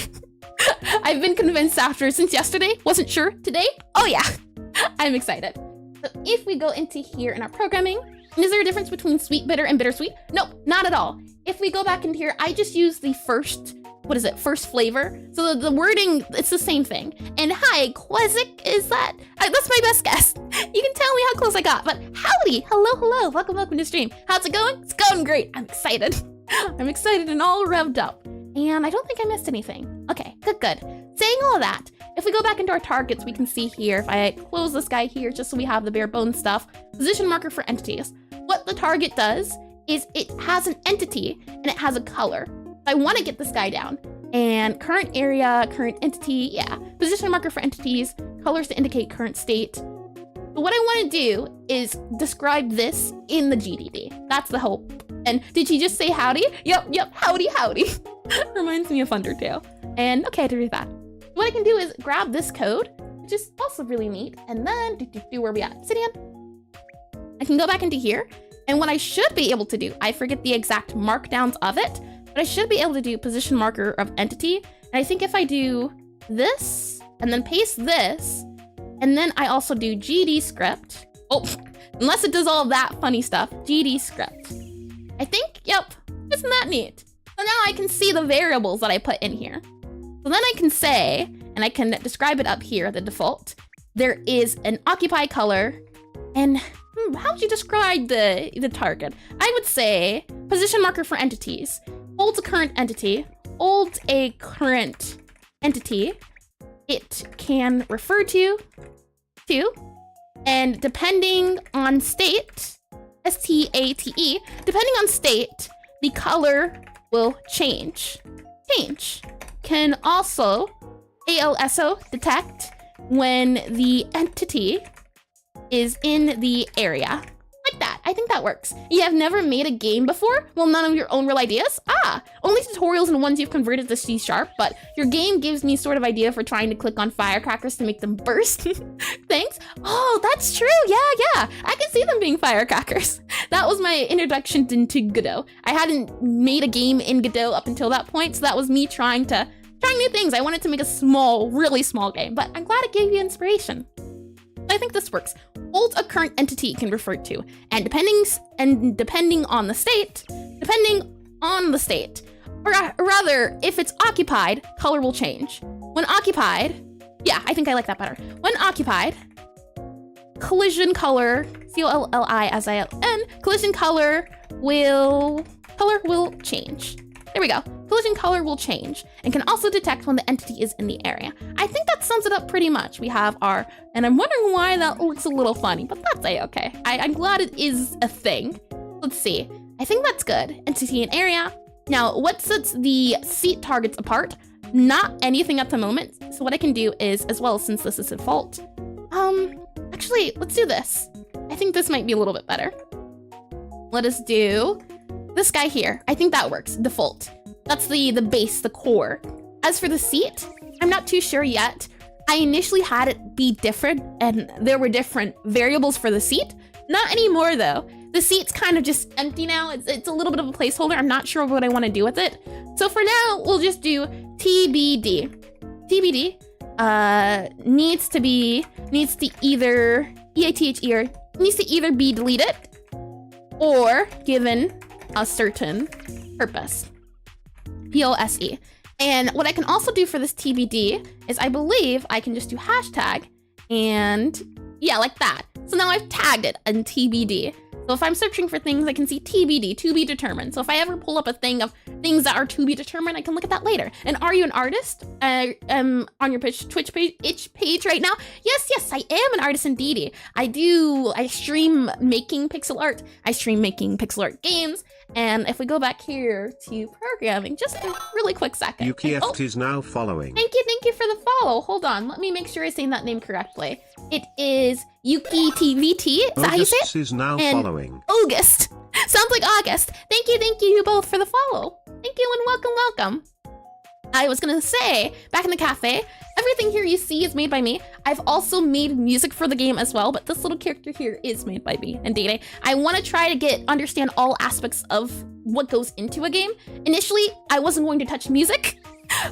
Speaker 1: I've been convinced since yesterday. Wasn't sure. Today? Oh yeah. I'm excited. So if we go into here in our programming, is there a difference between sweet, bitter, and bittersweet? Nope, not at all. If we go back into here, I just use the first flavor. So the wording, it's the same thing. And hi, Quasic, is that? That's my best guess. You can tell me how close I got, but howdy! Hello, welcome to stream. How's it going? It's going great. I'm excited. I'm excited and all revved up. And I don't think I missed anything. Okay, good. Saying all of that, if we go back into our targets, we can see here, if I close this guy here, just so we have the bare bones stuff, position marker for entities. What the target does is it has an entity and it has a color. I want to get this guy down. And current area, current entity, yeah. Position marker for entities, colors to indicate current state. So what I want to do is describe this in the GDD. That's the hope. And did she just say howdy? Yep, howdy. Reminds me of Undertale. And okay, to do that. What I can do is grab this code, which is also really neat, and then where are we at? Obsidian. I can go back into here, and what I should be able to do, I forget the exact markdowns of it, but I should be able to do position marker of entity. And I think if I do this, and then paste this, and then I also do GDScript. Oh, unless it does all that funny stuff, GDScript. I think, yep, isn't that neat? So now I can see the variables that I put in here. So then I can say, and I can describe it up here, the default, there is an occupy color, and how would you describe the target? I would say position marker for entities, holds a current entity, holds a current entity, it can refer to, and depending on state, S-T-A-T-E, depending on state, the color will change. Can also ALSO detect when the entity is in the area. Like that. I think that works. You have never made a game before? Well, none of your own real ideas? Only tutorials and ones you've converted to C#, but your game gives me sort of idea for trying to click on firecrackers to make them burst. Thanks. Oh, that's true. Yeah. I can see them being firecrackers. That was my introduction into Godot. I hadn't made a game in Godot up until that point, so that was me trying new things. I wanted to make a really small game, but I'm glad it gave you inspiration. I think this works. Holds a current entity it can refer to, and depending on the state, or rather, if it's occupied, color will change. When occupied, yeah, I think I like that better. When occupied, collision color, C-O-L-L-I-S-I-N, collision color will change. There we go. Collision color will change and can also detect when the entity is in the area. I think that sums it up pretty much. We have our, and I'm wondering why that looks a little funny, but that's okay. I'm glad it is a thing. Let's see. I think that's good. Entity and area. Now, what sets the seat targets apart? Not anything at the moment. So what I can do is, as well, since this is default, actually, let's do this. I think this might be a little bit better. Let us do this guy here. I think that works. Default. That's the base, the core. As for the seat, I'm not too sure yet. I initially had it be different, and there were different variables for the seat. Not anymore, though. The seat's kind of just empty now. It's a little bit of a placeholder. I'm not sure what I want to do with it. So for now, we'll just do TBD. TBD needs to either E-A-T-H-E-R, needs to either be deleted or given a certain purpose. P-O-S-E. And what I can also do for this TBD is I believe I can just do hashtag and yeah, like that. So now I've tagged it in TBD. So if I'm searching for things, I can see TBD, to be determined. So if I ever pull up a thing of things that are to be determined, I can look at that later. And are you an artist? On your Twitch page right now? Yes, I am an artist indeed. I stream making pixel art. I stream making pixel art games. And if we go back here to programming, just a really quick second.
Speaker 2: Yuki is now following.
Speaker 1: Thank you for the follow. Hold on, let me make sure I'm saying that name correctly. It is Yuki TVT. Is that how you say it?
Speaker 2: Is now following.
Speaker 1: August. Sounds like August. Thank you both for the follow. Thank you and welcome. I was gonna say, back in the cafe, everything here you see is made by me. I've also made music for the game as well, but this little character here is made by me. Indeed, I want to try to understand all aspects of what goes into a game. Initially, I wasn't going to touch music,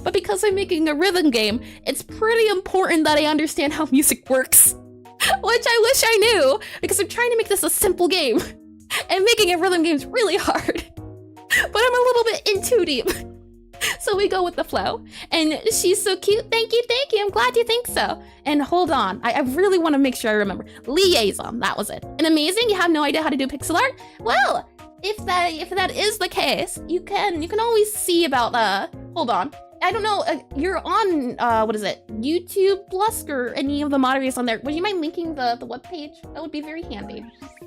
Speaker 1: but because I'm making a rhythm game, it's pretty important that I understand how music works, which I wish I knew, because I'm trying to make this a simple game, and making a rhythm game is really hard, but I'm a little bit in too deep. So we go with the flow. And she's so cute. Thank you. I'm glad you think so. And hold on, I really want to make sure I remember. Liaison, that was it. And amazing, you have no idea how to do pixel art? Well, if that is the case, you can always see about, hold on. I don't know, you're on, what is it? YouTube, Blusk, or any of the moderators on there. Would you mind linking the webpage? That would be very handy.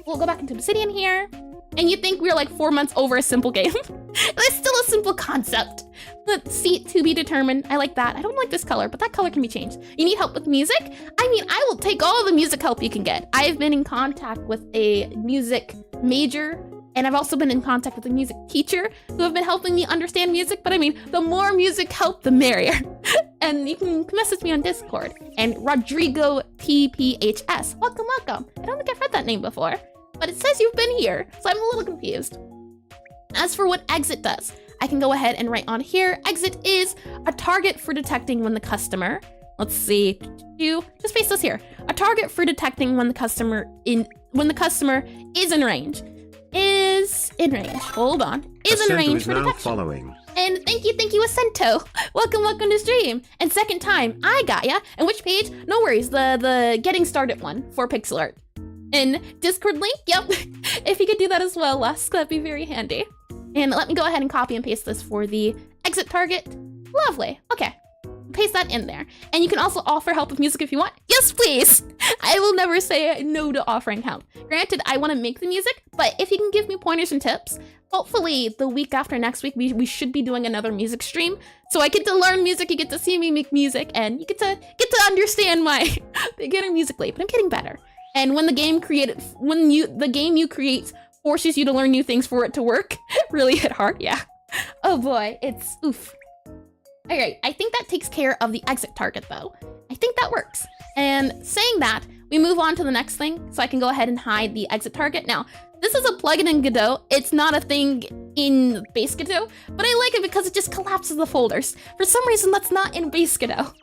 Speaker 1: We'll go back into Obsidian here. And you think we're like 4 months over a simple game. It's still a simple concept. Let's see, to be determined. I like that. I don't like this color, but that color can be changed. You need help with music? I mean, I will take all the music help you can get. I've been in contact with a music major, and I've also been in contact with a music teacher who have been helping me understand music. But I mean, the more music help, the merrier. And you can message me on Discord. And Rodrigo TPHS. Welcome. I don't think I've heard that name before. But it says you've been here, so I'm a little confused. As for what exit does, I can go ahead and write on here. Exit is a target for detecting when the customer, let's see, just paste this here. A target for detecting when the customer is in range. Hold on. Is in range for detection.
Speaker 2: Following.
Speaker 1: And thank you, Asento. Welcome to stream. And second time, I got ya. And which page? No worries, the getting started one for pixel art. And Discord link, yep. If you could do that as well, Lusk, that'd be very handy. And let me go ahead and copy and paste this for the exit target. Lovely, okay. Paste that in there. And you can also offer help with music if you want. Yes, please. I will never say no to offering help. Granted, I want to make the music, but if you can give me pointers and tips, hopefully the week after next week, we should be doing another music stream. So I get to learn music, you get to see me make music, and you get to understand my beginner music late, but I'm getting better. And when the game you create forces you to learn new things for it to work, really hit hard, yeah. Oh boy, it's oof. All right, I think that takes care of the exit target though. I think that works. And saying that, we move on to the next thing, so I can go ahead and hide the exit target. Now, this is a plugin in Godot. It's not a thing in base Godot, but I like it because it just collapses the folders. For some reason, that's not in base Godot.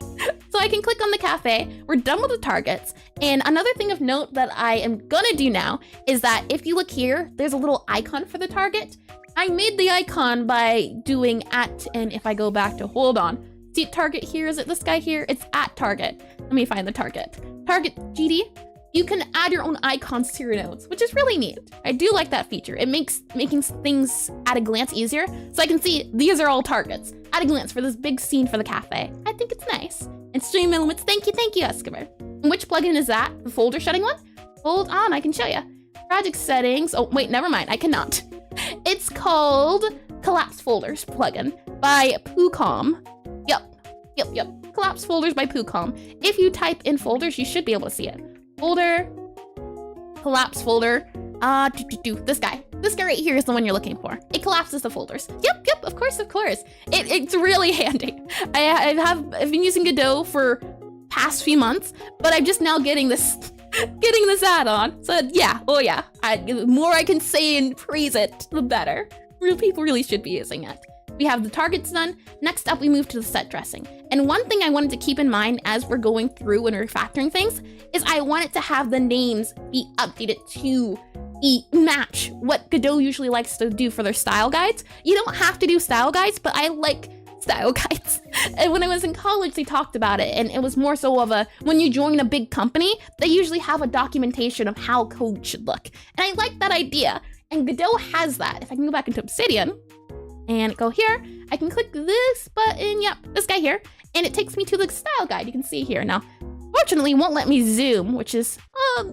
Speaker 1: So I can click on the cafe, we're done with the targets, and another thing of note that I am gonna do now is that if you look here, there's a little icon for the target. I made the icon by doing @ and if I go back to, hold on, see target here, is it this guy here? It's @ target. Let me find the target. Target GD. You can add your own icons to your nodes, which is really neat. I do like that feature. It makes making things at a glance easier. So I can see these are all targets at a glance for this big scene for the cafe. I think it's nice. And stream elements, thank you, Escobar. And which plugin is that? The folder shutting one? Hold on, I can show you. Project settings, oh wait, never mind, I cannot. It's called Collapse Folders plugin by Poohcom. Yep. Collapse Folders by Poohcom. If you type in folders, you should be able to see it. Folder, collapse folder, this guy right here is the one you're looking for. It collapses the folders. Yep, of course. It's really handy. I've been using Godot for past few months, but I'm just now getting this add-on. So yeah, the more I can say and praise it, the better. Real people really should be using it. We have the targets done. Next up, we move to the set dressing. And one thing I wanted to keep in mind as we're going through and refactoring things is I wanted to have the names be updated to match what Godot usually likes to do for their style guides. You don't have to do style guides, but I like style guides. And when I was in college, they talked about it, and it was more so of when you join a big company, they usually have a documentation of how code should look. And I like that idea, and Godot has that. If I can go back into Obsidian and go here, I can click this button, yep, this guy here, and it takes me to the style guide. You can see here. Now, fortunately, it won't let me zoom, which is, I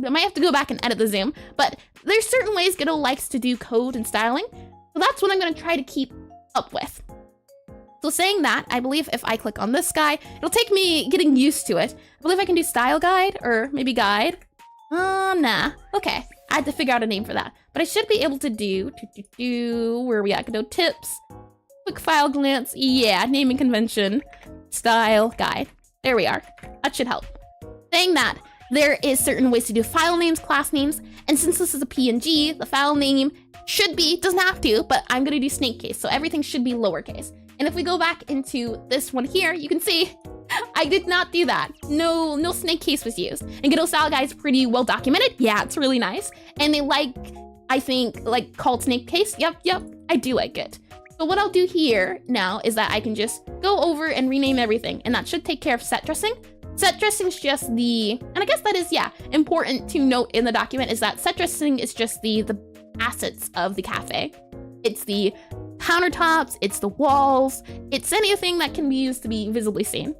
Speaker 1: might have to go back and edit the zoom, but there's certain ways Godot likes to do code and styling, so that's what I'm gonna try to keep up with. So saying that, I believe if I click on this guy, it'll take me getting used to it. I believe I can do style guide, or maybe guide. Nah, okay. I had to figure out a name for that. But I should be able to do, where are we at? Godot tips, quick file glance, yeah, naming convention, style guide. There we are, that should help. Saying that, there is certain ways to do file names, class names, and since this is a PNG, the file name should be, doesn't have to, but I'm gonna do snake case, so everything should be lowercase. And if we go back into this one here, you can see I did not do that. No snake case was used. And Godot style guide is pretty well documented. Yeah, it's really nice. And they like, I think, like called snake case. Yep, I do like it. But what I'll do here now is that I can just go over and rename everything, and that should take care of set dressing. Set dressing is just the, and I guess that is, yeah, important to note in the document is that set dressing is just the assets of the cafe. It's the countertops, it's the walls, it's anything that can be used to be visibly seen.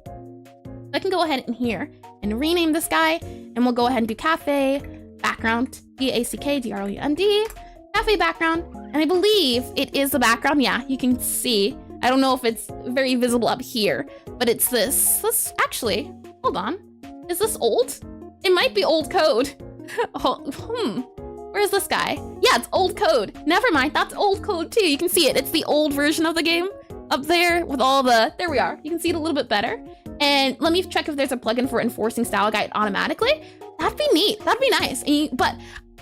Speaker 1: I can go ahead in here and rename this guy, and we'll go ahead and do cafe background, BACKGROUND, cafe background, and I believe it is the background. Yeah, you can see. I don't know if it's very visible up here, but it's this actually, hold on. Is this old? It might be old code. Where's this guy? Yeah, it's old code. Never mind, that's old code too. You can see it. It's the old version of the game up there with all the, there we are. You can see it a little bit better. And let me check if there's a plugin for enforcing style guide automatically. That'd be neat. That'd be nice. But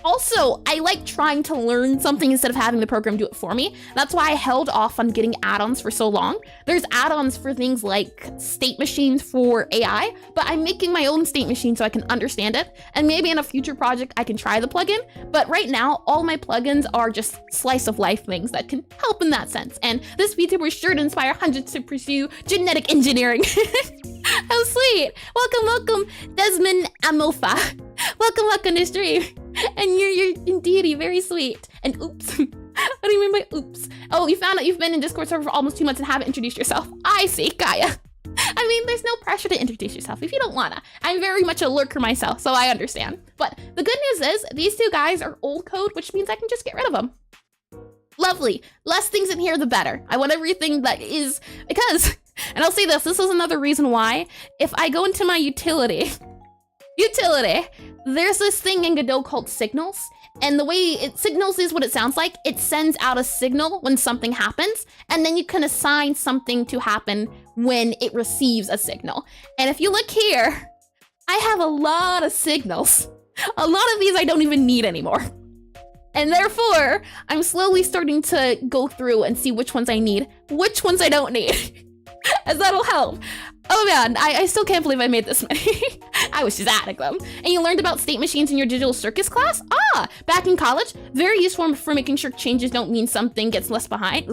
Speaker 1: also, I like trying to learn something instead of having the program do it for me. That's why I held off on getting add-ons for so long. There's add-ons for things like state machines for AI, but I'm making my own state machine so I can understand it. And maybe in a future project, I can try the plugin. But right now, all my plugins are just slice of life things that can help in that sense. And this VTuber is sure to inspire hundreds to pursue genetic engineering. How sweet. Welcome, Desmond Amilfa. Welcome to stream. And you're indeed very sweet. And oops. What do you mean by oops? Oh, you found out you've been in Discord server for almost 2 months and haven't introduced yourself. I see, Gaia. I mean, there's no pressure to introduce yourself if you don't wanna. I'm very much a lurker myself, so I understand. But the good news is, these two guys are old code, which means I can just get rid of them. Lovely. Less things in here, the better. I want everything that is, because, and I'll say this is another reason why, if I go into my utility, there's this thing in Godot called signals, and the way signals is what it sounds like. It sends out a signal when something happens, and then you can assign something to happen when it receives a signal. And if you look here, I have a lot of signals. A lot of these I don't even need anymore. And therefore, I'm slowly starting to go through and see which ones I need, which ones I don't need, as that'll help. Oh man, I still can't believe I made this many. I was just adding them. And you learned about state machines in your digital circus class? Ah, back in college. Very useful for making sure changes don't mean something gets left behind.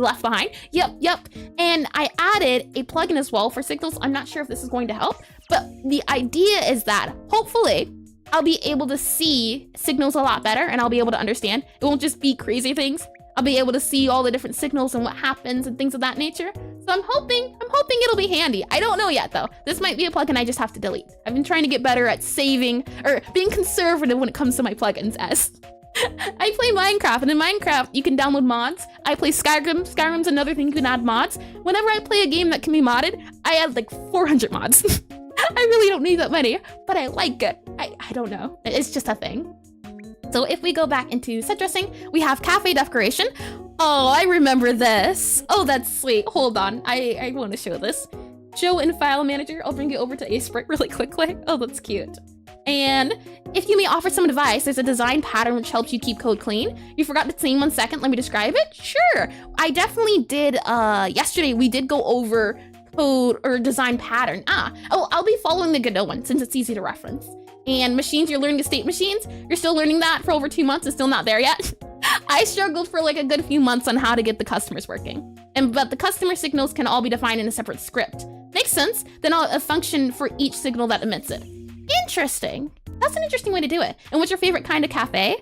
Speaker 1: Yep. And I added a plugin as well for signals. I'm not sure if this is going to help, but the idea is that hopefully I'll be able to see signals a lot better and I'll be able to understand. It won't just be crazy things. I'll be able to see all the different signals and what happens and things of that nature. So I'm hoping it'll be handy. I don't know yet though. This might be a plugin I just have to delete. I've been trying to get better at saving or being conservative when it comes to my plugins as I play Minecraft, and in Minecraft you can download mods. I play Skyrim. Skyrim's another thing you can add mods. Whenever I play a game that can be modded, I add like 400 mods. I really don't need that many, but I like it. I don't know. It's just a thing. So if we go back into set dressing, we have cafe decoration. Oh, I remember this. Oh, that's sweet. Hold on. I want to show this. Show in file manager. I'll bring it over to Sprite really quickly. Oh, that's cute. And if you may offer some advice, there's a design pattern which helps you keep code clean. You forgot to name 1 second. Let me describe it. Sure. I definitely did. Yesterday we did go over code or design pattern. I'll be following the Godot one since it's easy to reference. And machines, you're learning to state machines. You're still learning that for over 2 months. It's still not there yet. I struggled for like a good few months on how to get the customers working. But the customer signals can all be defined in a separate script. Makes sense. Then I'll a function for each signal that emits it. Interesting. That's an interesting way to do it. And what's your favorite kind of cafe?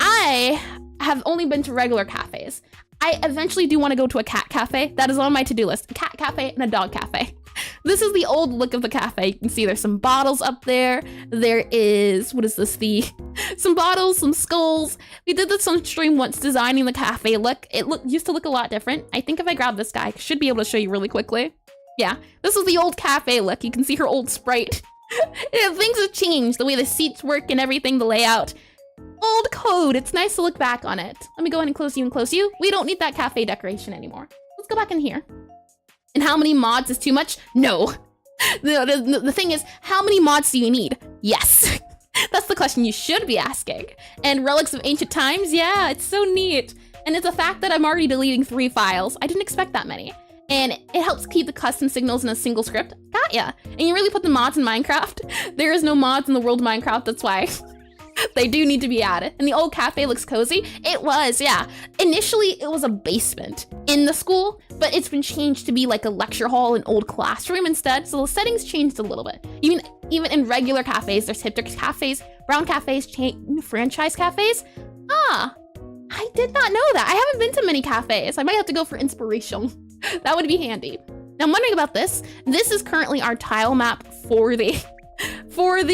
Speaker 1: I have only been to regular cafes. I eventually do want to go to a cat cafe. That is on my to-do list. A cat cafe and a dog cafe. This is the old look of the cafe. You can see there's some bottles up there. There is, what is this? Some bottles, some skulls. We did this on stream once designing the cafe look. It used to look a lot different. I think if I grab this guy, I should be able to show you really quickly. Yeah, this is the old cafe look. You can see her old sprite. Things have changed. The way the seats work and everything, the layout. Old code. It's nice to look back on it. Let me go ahead and close you and close you. We don't need that cafe decoration anymore. Let's go back in here. And how many mods is too much? No. The thing is, how many mods do you need? Yes. That's the question you should be asking. And relics of ancient times? Yeah, it's so neat. And it's a fact that I'm already deleting 3 files. I didn't expect that many. And it helps keep the custom signals in a single script. Got ya. And you really put the mods in Minecraft? There is no mods in the world of Minecraft, that's why. They do need to be added. And the old cafe looks cozy. It was, yeah. Initially, it was a basement. in the school, but it's been changed to be like a lecture hall, an old classroom instead. So the settings changed a little bit. Even in regular cafes, there's hipster cafes, brown cafes, franchise cafes. Ah, I did not know that. I haven't been to many cafes. I might have to go for inspiration. That would be handy. Now I'm wondering about this. This is currently our tile map for the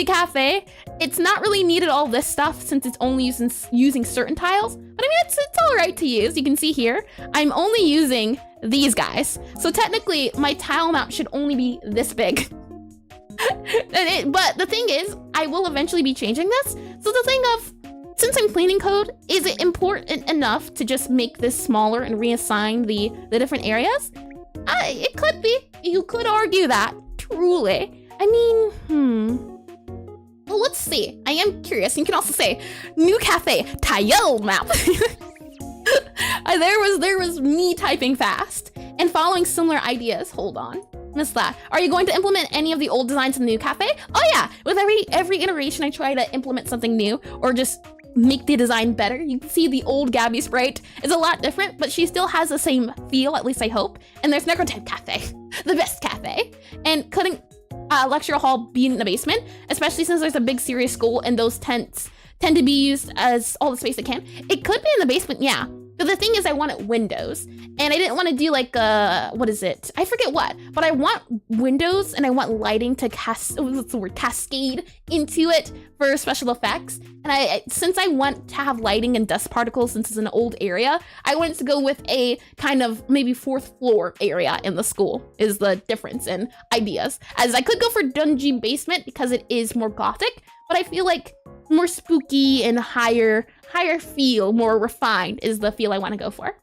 Speaker 1: cafe. It's not really needed all this stuff since it's only using certain tiles. But I mean, it's all right to use. You can see here, I'm only using these guys. So technically, my tile map should only be this big. But the thing is, I will eventually be changing this. So the thing of, since I'm cleaning code, is it important enough to just make this smaller and reassign the different areas? It could be. You could argue that, truly. I mean, well, let's see. I am curious. You can also say, new cafe, tile map. There was me typing fast and following similar ideas. Hold on. Missed that. Are you going to implement any of the old designs in the new cafe? Oh yeah, with every iteration I try to implement something new or just make the design better. You can see the old Gabby sprite is a lot different, but she still has the same feel, at least I hope. And there's Necrotype Cafe, the best cafe. And couldn't lecture hall be in the basement, especially since there's a big serious school and those tents tend to be used as all the space they can. It could be in the basement, yeah. But the thing is, I wanted windows, and I didn't want to do like what is it? I forget what, but I want windows and I want lighting to cascade into it for special effects. And since I want to have lighting and dust particles, since it's an old area, I wanted to go with a kind of maybe 4th floor area in the school is the difference in ideas. As I could go for dungeon basement because it is more gothic, but I feel like more spooky and higher feel, more refined is the feel I want to go for.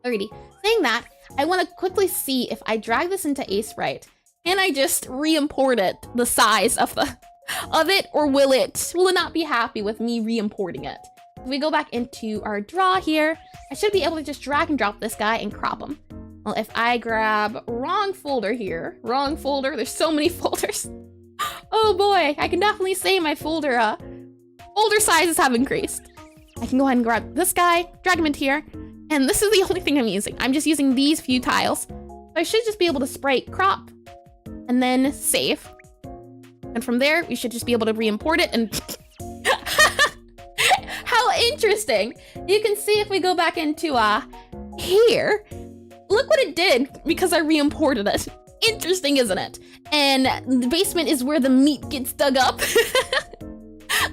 Speaker 1: Alrighty, saying that, I want to quickly see if I drag this into Sprite, can I just re-import it, the size of it, or will it not be happy with me re-importing it? If we go back into our draw here, I should be able to just drag and drop this guy and crop him. Well, if I grab wrong folder here, wrong folder, there's so many folders. Oh boy, I can definitely say my folder sizes have increased. I can go ahead and grab this guy, drag him into here, and this is the only thing I'm using. I'm just using these few tiles. So I should just be able to sprite crop and then save. And from there, we should just be able to re-import it and how interesting. You can see if we go back into here, look what it did because I re-imported it. Interesting, isn't it? And the basement is where the meat gets dug up.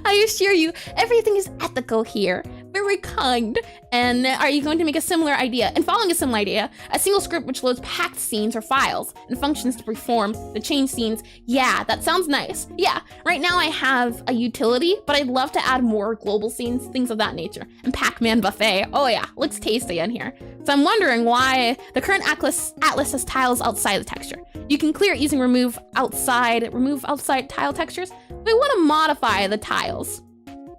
Speaker 1: I assure you, everything is ethical here. Very kind. And are you going to make a similar idea? And following a similar idea, a single script which loads packed scenes or files and functions to perform the change scenes. Yeah, that sounds nice. Yeah, right now I have a utility, but I'd love to add more global scenes, things of that nature. And Pac-Man buffet. Oh yeah, looks tasty in here. So I'm wondering why the current atlas has tiles outside the texture. You can clear it using remove outside tile textures. We want to modify the tiles.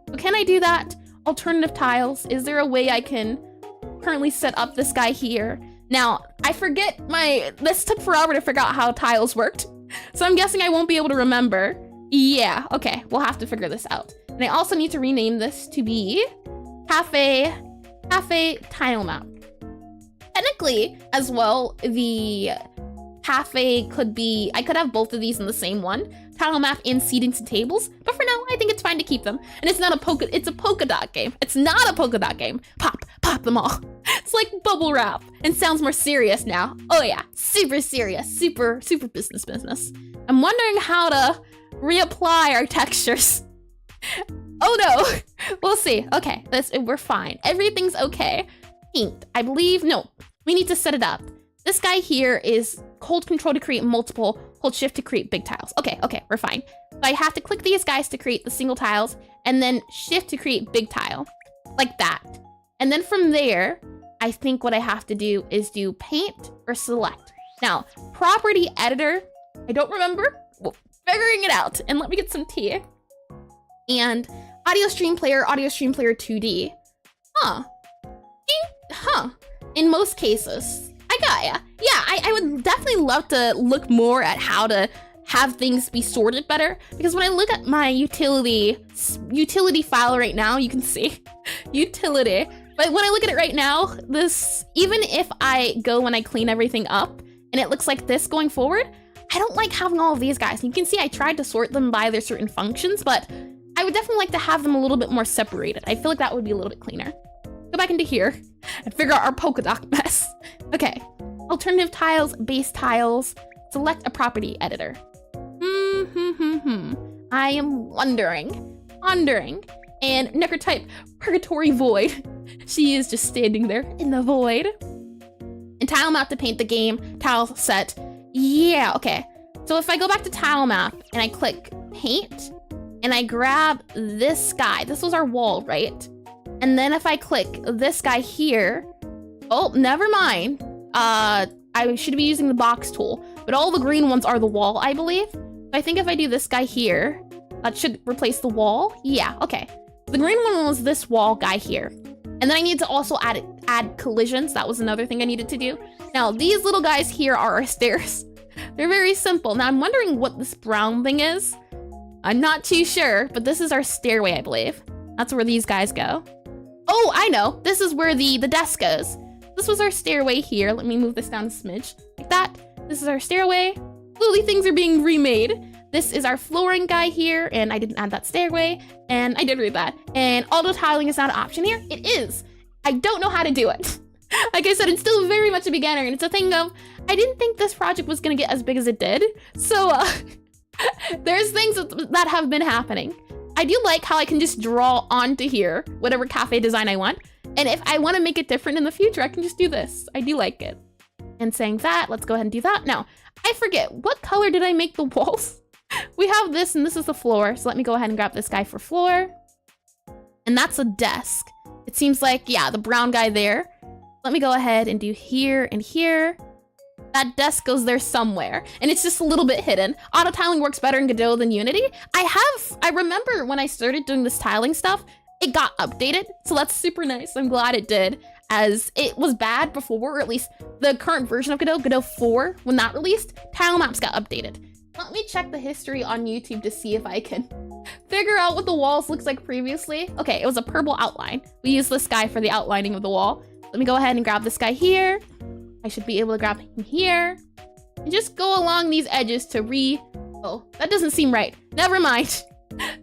Speaker 1: So can I do that? Alternative tiles. Is there a way I can currently set up this guy here? Now, I forget this took forever to figure out how tiles worked. So I'm guessing I won't be able to remember. Yeah, okay, we'll have to figure this out. And I also need to rename this to be Cafe Tile Map. Technically, as well, the cafe could be, I could have both of these in the same one. Tile map and seating to tables, but for now, I think it's fine to keep them. And it's not it's a polka dot game. It's not a polka dot game. Pop them all. It's like bubble wrap and sounds more serious now. Oh yeah, super serious, super business. I'm wondering how to reapply our textures. Oh no, we'll see. Okay, we're fine. Everything's okay. Paint, I believe, no, we need to set it up. This guy here is hold control to create multiple, hold shift to create big tiles. Okay, we're fine. So I have to click these guys to create the single tiles and then shift to create big tile, like that. And then from there, I think what I have to do is do paint or select. Now, property editor, I don't remember. Well, figuring it out. And let me get some tea. And audio stream player 2D. In most cases. I got ya. Yeah, I would definitely love to look more at how to have things be sorted better, because when I look at my utility file right now, you can see utility. But when I look at it right now, this, even if I go and I clean everything up and it looks like this going forward, I don't like having all of these guys. And you can see I tried to sort them by their certain functions, but I would definitely like to have them a little bit more separated. I feel like that would be a little bit cleaner. Go back into here and figure out our polka dot mess. Okay, alternative tiles, base tiles, select a property editor. I am wondering. And Necrotype Purgatory Void. She is just standing there in the void. And tile map to paint the game, tile set. Yeah, okay. So if I go back to tile map and I click paint and I grab this guy, this was our wall, right? And then if I click this guy here, oh, never mind. I should be using the box tool, but all the green ones are the wall, I believe. I think if I do this guy here, that should replace the wall. Yeah, okay. The green one was this wall guy here. And then I need to also add collisions. That was another thing I needed to do. Now, these little guys here are our stairs. They're very simple. Now, I'm wondering what this brown thing is. I'm not too sure, but this is our stairway, I believe. That's where these guys go. Oh, I know. This is where the desk goes. This was our stairway here. Let me move this down a smidge. Like that. This is our stairway. Slowly things are being remade. This is our flooring guy here, and I didn't add that stairway, and I did read that. And auto tiling is not an option here. It is. I don't know how to do it. Like I said, it's still very much a beginner, and it's a thing of, I didn't think this project was gonna get as big as it did. So there's things that have been happening. I do like how I can just draw onto here, whatever cafe design I want. And if I wanna make it different in the future, I can just do this. I do like it. And saying that, let's go ahead and do that. Now, I forget, what color did I make the walls? We have this, and this is the floor. So let me go ahead and grab this guy for floor. And that's a desk. It seems like, yeah, the brown guy there. Let me go ahead and do here and here. That desk goes there somewhere, and it's just a little bit hidden. Auto tiling works better in Godot than Unity. I remember when I started doing this tiling stuff, it got updated. So that's super nice. I'm glad it did, as it was bad before, or at least the current version of Godot, Godot 4, when that released, tile maps got updated. Let me check the history on YouTube to see if I can figure out what the walls looks like previously. Okay, it was a purple outline. We used this guy for the outlining of the wall. Let me go ahead and grab this guy here. I should be able to grab him here. And just go along these edges to oh, that doesn't seem right. Never mind.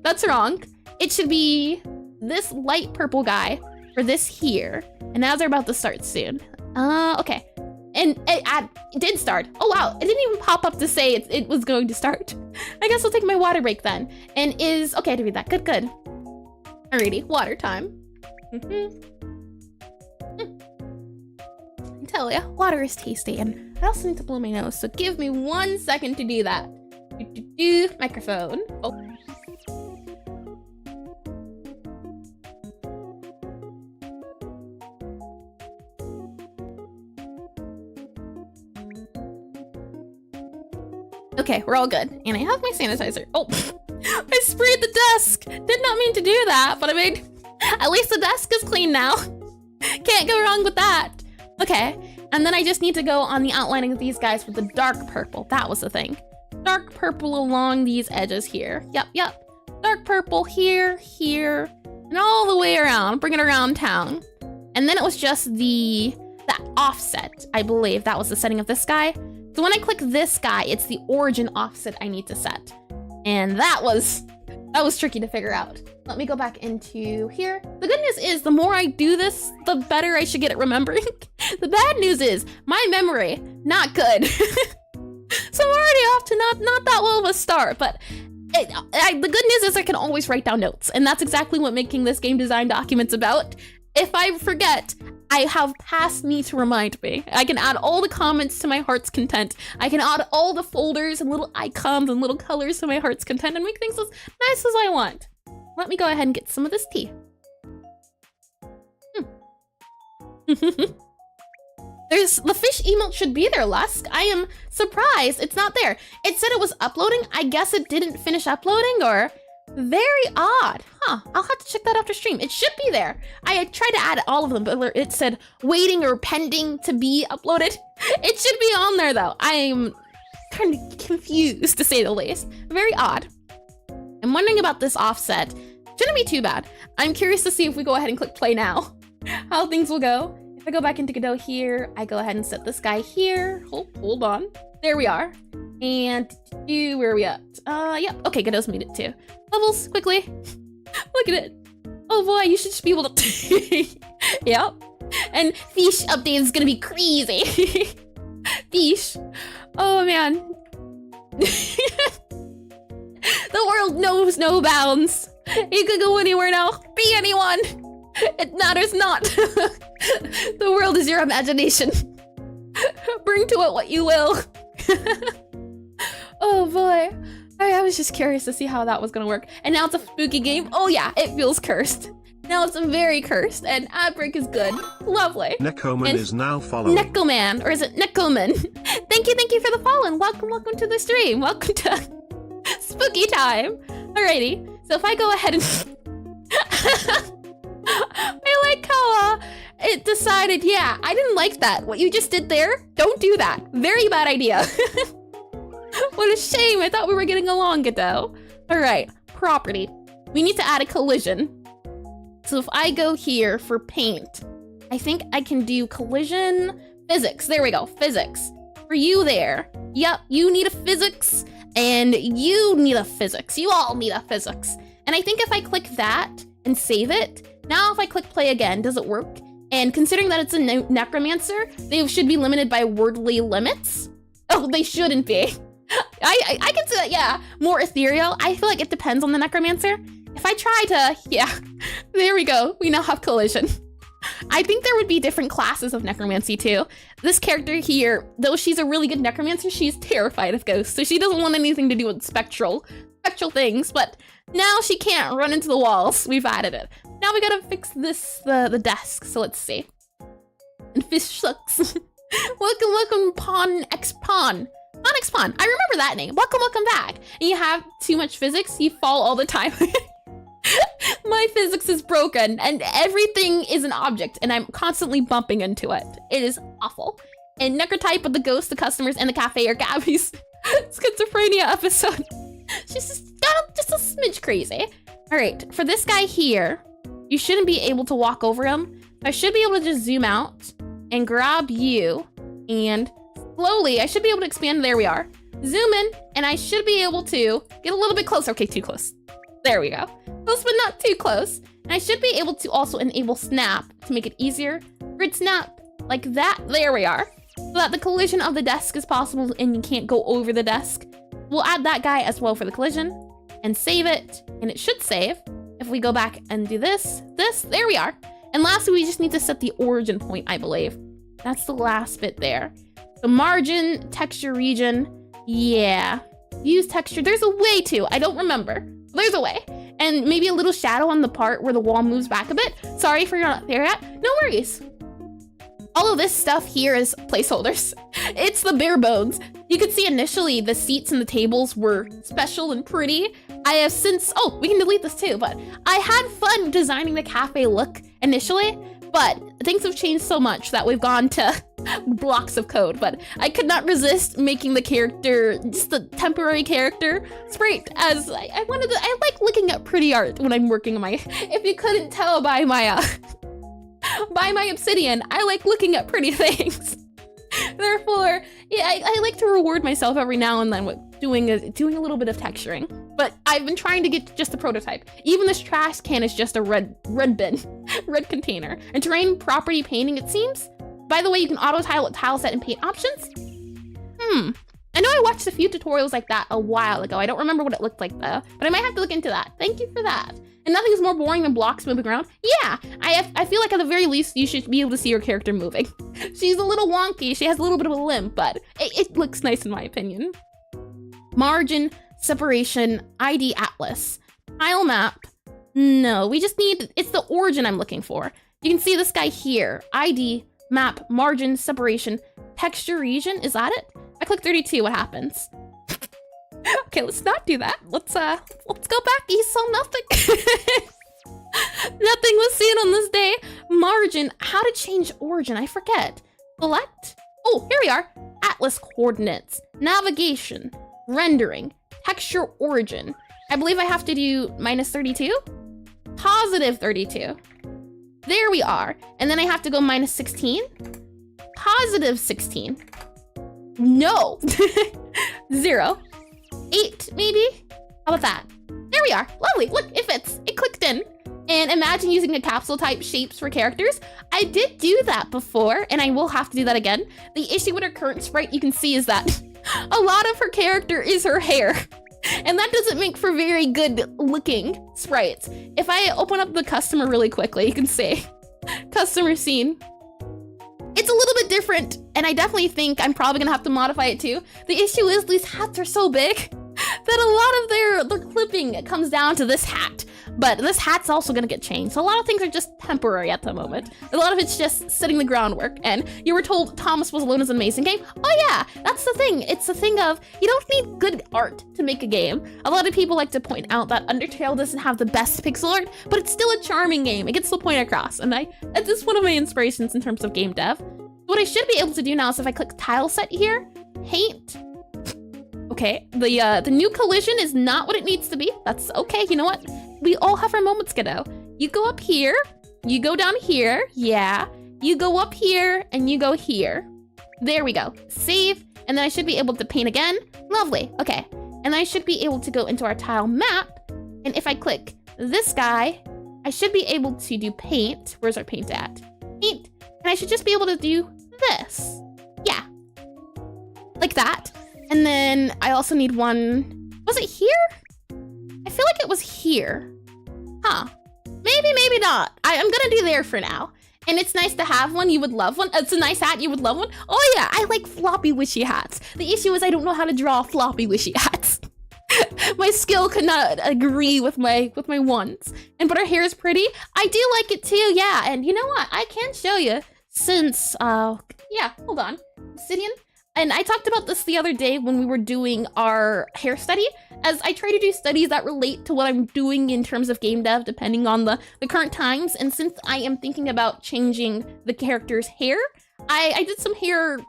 Speaker 1: That's wrong. It should be this light purple guy for this here. And now they're about to start soon. Okay. And it did start. Oh wow, it didn't even pop up to say it was going to start. I guess I'll take my water break then. And okay to read that, good. Alrighty, water time. I tell ya, water is tasty, and I also need to blow my nose, so give me 1 second to do that. Microphone. Oh. Okay, we're all good. And I have my sanitizer. Oh, I sprayed the desk. Did not mean to do that, but I mean, at least the desk is clean now. Can't go wrong with that. Okay, and then I just need to go on the outlining of these guys with the dark purple. That was the thing. Dark purple along these edges here. Yep. Dark purple here, and all the way around. Bring it around town. And then it was just that offset, I believe. That was the setting of this guy. So when I click this guy, it's the origin offset I need to set. And that was tricky to figure out. Let me go back into here. The good news is the more I do this, the better I should get at remembering. The bad news is my memory, not good. So I'm already off to not that well of a start, but the good news is I can always write down notes. And that's exactly what making this game design document's about. If I forget, I have past me to remind me. I can add all the comments to my heart's content. I can add all the folders and little icons and little colors to my heart's content and make things as nice as I want. Let me go ahead and get some of this tea. The fish emote should be there, Lusk. I am surprised it's not there. It said it was uploading. I guess it didn't finish uploading, or very odd. Huh, I'll have to check that after stream. It should be there. I tried to add all of them, but it said waiting or pending to be uploaded. It should be on there though. I'm kind of confused, to say the least. Very odd. I'm wondering about this offset. Shouldn't be too bad. I'm curious to see if we go ahead and click play now. how things will go. If I go back into Godot here, I go ahead and set this guy here. Hold on. There we are. And where are we at? Yep. Okay, Godot's made it too. Levels, quickly. Look at it. Oh boy, you should just be able to. Yep. And Fish update is gonna be crazy. Fish. Oh man. The world knows no bounds. You could go anywhere now. Be anyone. It matters not. The world is your imagination. Bring to it what you will. Oh boy. I was just curious to see how that was gonna work. And now it's a spooky game. Oh yeah, it feels cursed. Now it's very cursed, and ad break is good. Lovely.
Speaker 2: Necroman is now following.
Speaker 1: Necroman, or is it Necroman? Thank you for the follow, and welcome to the stream. Welcome to spooky time. Alrighty, so if I go ahead and I like how it decided, yeah, I didn't like that. What you just did there, don't do that. Very bad idea. What a shame, I thought we were getting along, Godot. Alright, property. We need to add a collision. So if I go here for paint, I think I can do collision, physics. There we go, physics. For you there. Yep, you need a physics, and you need a physics. You all need a physics. And I think if I click that and save it, now if I click play again, does it work? And considering that it's a necromancer, they should be limited by wordly limits. Oh, they shouldn't be. I can see that, yeah, more ethereal. I feel like it depends on the necromancer. If I try to, yeah, there we go. We now have collision. I think there would be different classes of necromancy too. This character here, though she's a really good necromancer, she's terrified of ghosts. So she doesn't want anything to do with spectral things, but now she can't run into the walls. We've added it. Now we gotta fix this, the desk. So let's see. And fish sucks. welcome, Pawn X Pawn. Pawn X Pawn. I remember that name. Welcome back. And you have too much physics, you fall all the time. My physics is broken and everything is an object and I'm constantly bumping into it. It is awful. And Necrotype with the ghosts, the customers, and the cafe are Gabby's schizophrenia episode. She's just a smidge crazy. All right, for this guy here, you shouldn't be able to walk over him. I should be able to just zoom out and grab you and slowly, I should be able to expand. There we are. Zoom in and I should be able to get a little bit closer. Okay, too close. There we go. Close but not too close. And I should be able to also enable snap to make it easier. Grid snap, like that. There we are. So that the collision of the desk is possible and you can't go over the desk. We'll add that guy as well for the collision and save it. And it should save. If we go back and do this, there we are. And lastly, we just need to set the origin point, I believe. That's the last bit there. So margin, texture region, yeah. Use texture, there's a way to, I don't remember. There's a way. And maybe a little shadow on the part where the wall moves back a bit. Sorry if you're not there yet. No worries. All of this stuff here is placeholders. It's the bare bones. You could see initially the seats and the tables were special and pretty. I have since, oh, we can delete this too, but I had fun designing the cafe look initially, but things have changed so much that we've gone to blocks of code, but I could not resist making the character, just the temporary character, sprite as I like looking at pretty art when I'm working on my, if you couldn't tell by my obsidian, I like looking at pretty things. Therefore, yeah, I like to reward myself every now and then with doing a little bit of texturing. But I've been trying to get just a prototype. Even this trash can is just a red bin, red container. And terrain property painting, it seems. By the way, you can auto tile with tile set and paint options. I know I watched a few tutorials like that a while ago. I don't remember what it looked like though, but I might have to look into that. Thank you for that. And nothing is more boring than blocks moving around. Yeah, I feel like at the very least you should be able to see your character moving. She's a little wonky, she has a little bit of a limp, but it looks nice in my opinion. Margin, separation, ID atlas, tile map. No, we just need, it's the origin I'm looking for. You can see this guy here, ID, map, margin, separation, texture region, is that it? I click 32, what happens? Okay, let's not do that. Let's go back. You saw nothing. Nothing was seen on this day. Margin, how to change origin, I forget. Select, oh, here we are. Atlas coordinates, navigation, rendering, texture origin. I believe I have to do -32, +32. There we are. And then I have to go minus 16. Positive 16. No. 0. 8, maybe? How about that? There we are. Lovely. Look, it fits. It clicked in. And imagine using a capsule type shapes for characters. I did do that before, and I will have to do that again. The issue with her current sprite, you can see, is that a lot of her character is her hair. And that doesn't make for very good looking sprites. If I open up the customer really quickly, you can see customer scene. It's a little bit different, and I definitely think I'm probably gonna have to modify it too. The issue is these hats are so big that a lot of their clipping comes down to this hat. But this hat's also gonna get changed. So a lot of things are just temporary at the moment. A lot of it's just setting the groundwork. And you were told Thomas Was Alone is an amazing game. Oh yeah, that's the thing. It's the thing of, you don't need good art to make a game. A lot of people like to point out that Undertale doesn't have the best pixel art, but it's still a charming game. It gets the point across. And it's just one of my inspirations in terms of game dev. What I should be able to do now is if I click tile set here, paint. Okay, the new collision is not what it needs to be. That's okay, you know what? We all have our moments, Godot. You go up here, you go down here, yeah. You go up here, and you go here. There we go. Save, and then I should be able to paint again. Lovely, okay. And I should be able to go into our tile map, and if I click this guy, I should be able to do paint. Where's our paint at? Paint, and I should just be able to do this. Yeah, like that. And then I also need one, was it here? I feel like it was here. Huh. Maybe, maybe not. I'm gonna do there for now. And it's nice to have one. You would love one. It's a nice hat. You would love one. Oh yeah, I like floppy wishy hats. The issue is I don't know how to draw floppy wishy hats. My skill could not agree with my ones. But her hair is pretty. I do like it too, yeah. And you know what? I can show you since, yeah, hold on. Obsidian. And I talked about this the other day when we were doing our hair study, as I try to do studies that relate to what I'm doing in terms of game dev, depending on the current times. And since I am thinking about changing the character's hair, I did some hair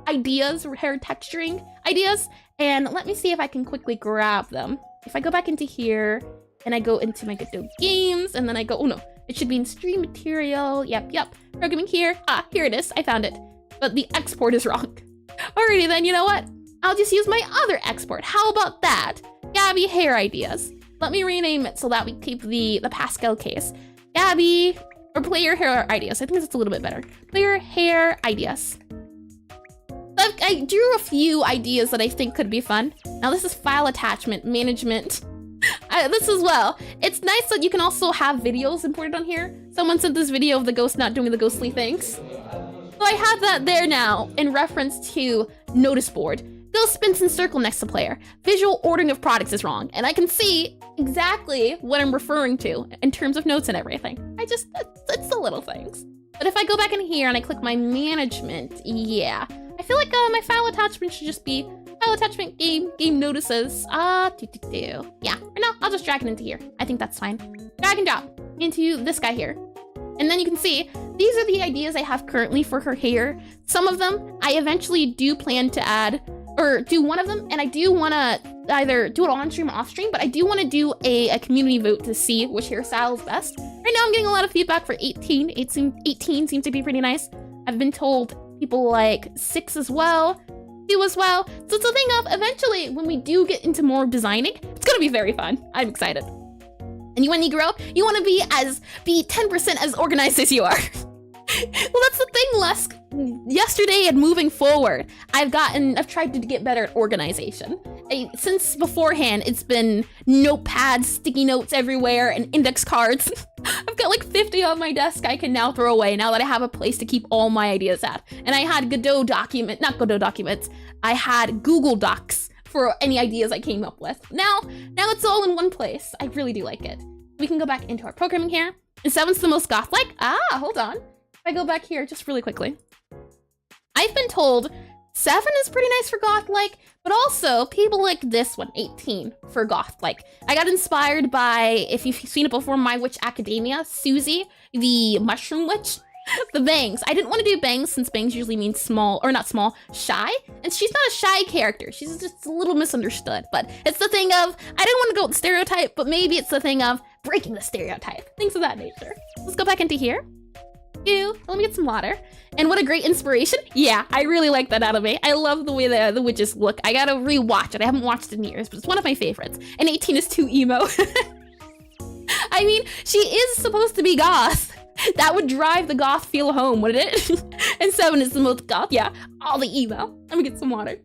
Speaker 1: ideas, or hair texturing ideas. And let me see if I can quickly grab them. If I go back into here, and I go into my Godot games, and then I go, oh no, it should be in stream material. Yep. Programming here. Ah, here it is. I found it. But the export is wrong. Alrighty then, you know what? I'll just use my other export. How about that? Gabby hair ideas. Let me rename it so that we keep the Pascal case. Gabby, or player hair ideas. I think that's a little bit better. Player hair ideas. I drew a few ideas that I think could be fun. Now this is file attachment management. This as well. It's nice that you can also have videos imported on here. Someone sent this video of the ghost not doing the ghostly things. So I have that there now in reference to notice board. Ghost spins in circle next to player. Visual ordering of products is wrong. And I can see exactly what I'm referring to in terms of notes and everything. It's the little things. But if I go back in here and I click my management, yeah. I feel like my file attachment should just be file attachment game notices. Yeah, for now, I'll just drag it into here. I think that's fine. Drag and drop into this guy here. And then you can see, these are the ideas I have currently for her hair. Some of them, I eventually do plan to add, or do one of them, and I do want to either do it on stream or off stream, but I do want to do a community vote to see which hairstyle is best. Right now I'm getting a lot of feedback for 18. 18 seems to be pretty nice. I've been told people like 6 as well, 2 as well. So it's a thing of, eventually, when we do get into more designing, it's going to be very fun. I'm excited. And when you grow up, you want to be 10% as organized as you are. Well, that's the thing, Lusk. Yesterday and moving forward, I've tried to get better at organization. Since beforehand, it's been notepads, sticky notes everywhere, and index cards. I've got like 50 on my desk I can now throw away now that I have a place to keep all my ideas at. And I had not Godot documents, I had Google Docs for any ideas I came up with. Now it's all in one place. I really do like it. We can go back into our programming here. And 7's the most goth-like. Hold on. If I go back here just really quickly. I've been told 7 is pretty nice for goth-like, but also people like this one, 18, for goth-like. I got inspired by, if you've seen it before, My Witch Academia, Susie, the mushroom witch. The bangs. I didn't want to do bangs since bangs usually means small, or not small, shy. And she's not a shy character. She's just a little misunderstood. But it's the thing of, I didn't want to go with stereotype, but maybe it's the thing of breaking the stereotype. Things of that nature. Let's go back into here. Ew, let me get some water. And what a great inspiration. Yeah, I really like that anime. I love the way the witches look. I gotta rewatch it. I haven't watched it in years, but it's one of my favorites. And 18 is too emo. I mean, she is supposed to be goth. That would drive the goth feel home, wouldn't it? And 7 is the most goth. Yeah, all the emo. Let me get some water.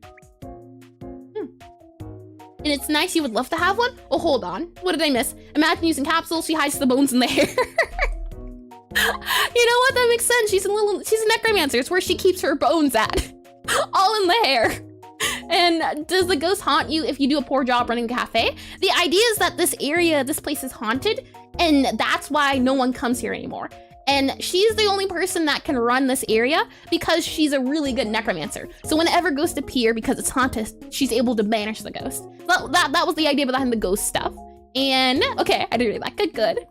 Speaker 1: And it's nice, you would love to have one? Oh, hold on. What did I miss? Imagine using capsules, she hides the bones in the hair. You know what? That makes sense. She's a necromancer. It's where she keeps her bones at. All in the hair. And does the ghost haunt you if you do a poor job running the cafe? The idea is that this place is haunted, and that's why no one comes here anymore. And she's the only person that can run this area because she's a really good necromancer. So whenever ghosts appear, because it's haunted, she's able to banish the ghost. That was the idea behind the ghost stuff. And okay, I did really like it. Good.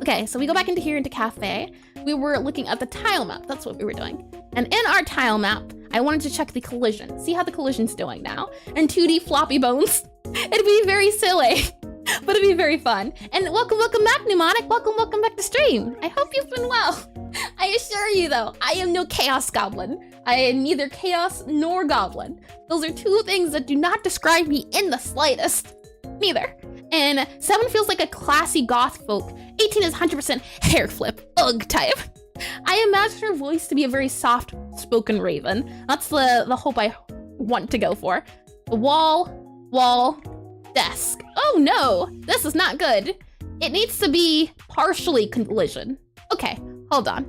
Speaker 1: Okay, so we go back into here into cafe. We were looking at the tile map. That's what we were doing. And in our tile map, I wanted to check the collision. See how the collision's doing now. And 2D floppy bones. It'd be very silly. But it'd be very fun. And welcome back, Mnemonic. Welcome back to stream. I hope you've been well. I assure you though, I am no chaos goblin. I am neither chaos nor goblin. Those are two things that do not describe me in the slightest. Neither. And 7 feels like a classy goth folk. 18 is 100% hair flip, ugh type. I imagine her voice to be a very soft-spoken raven. That's the hope I want to go for. The wall, desk. Oh no, this is not good. It needs to be partially collision. Okay, hold on.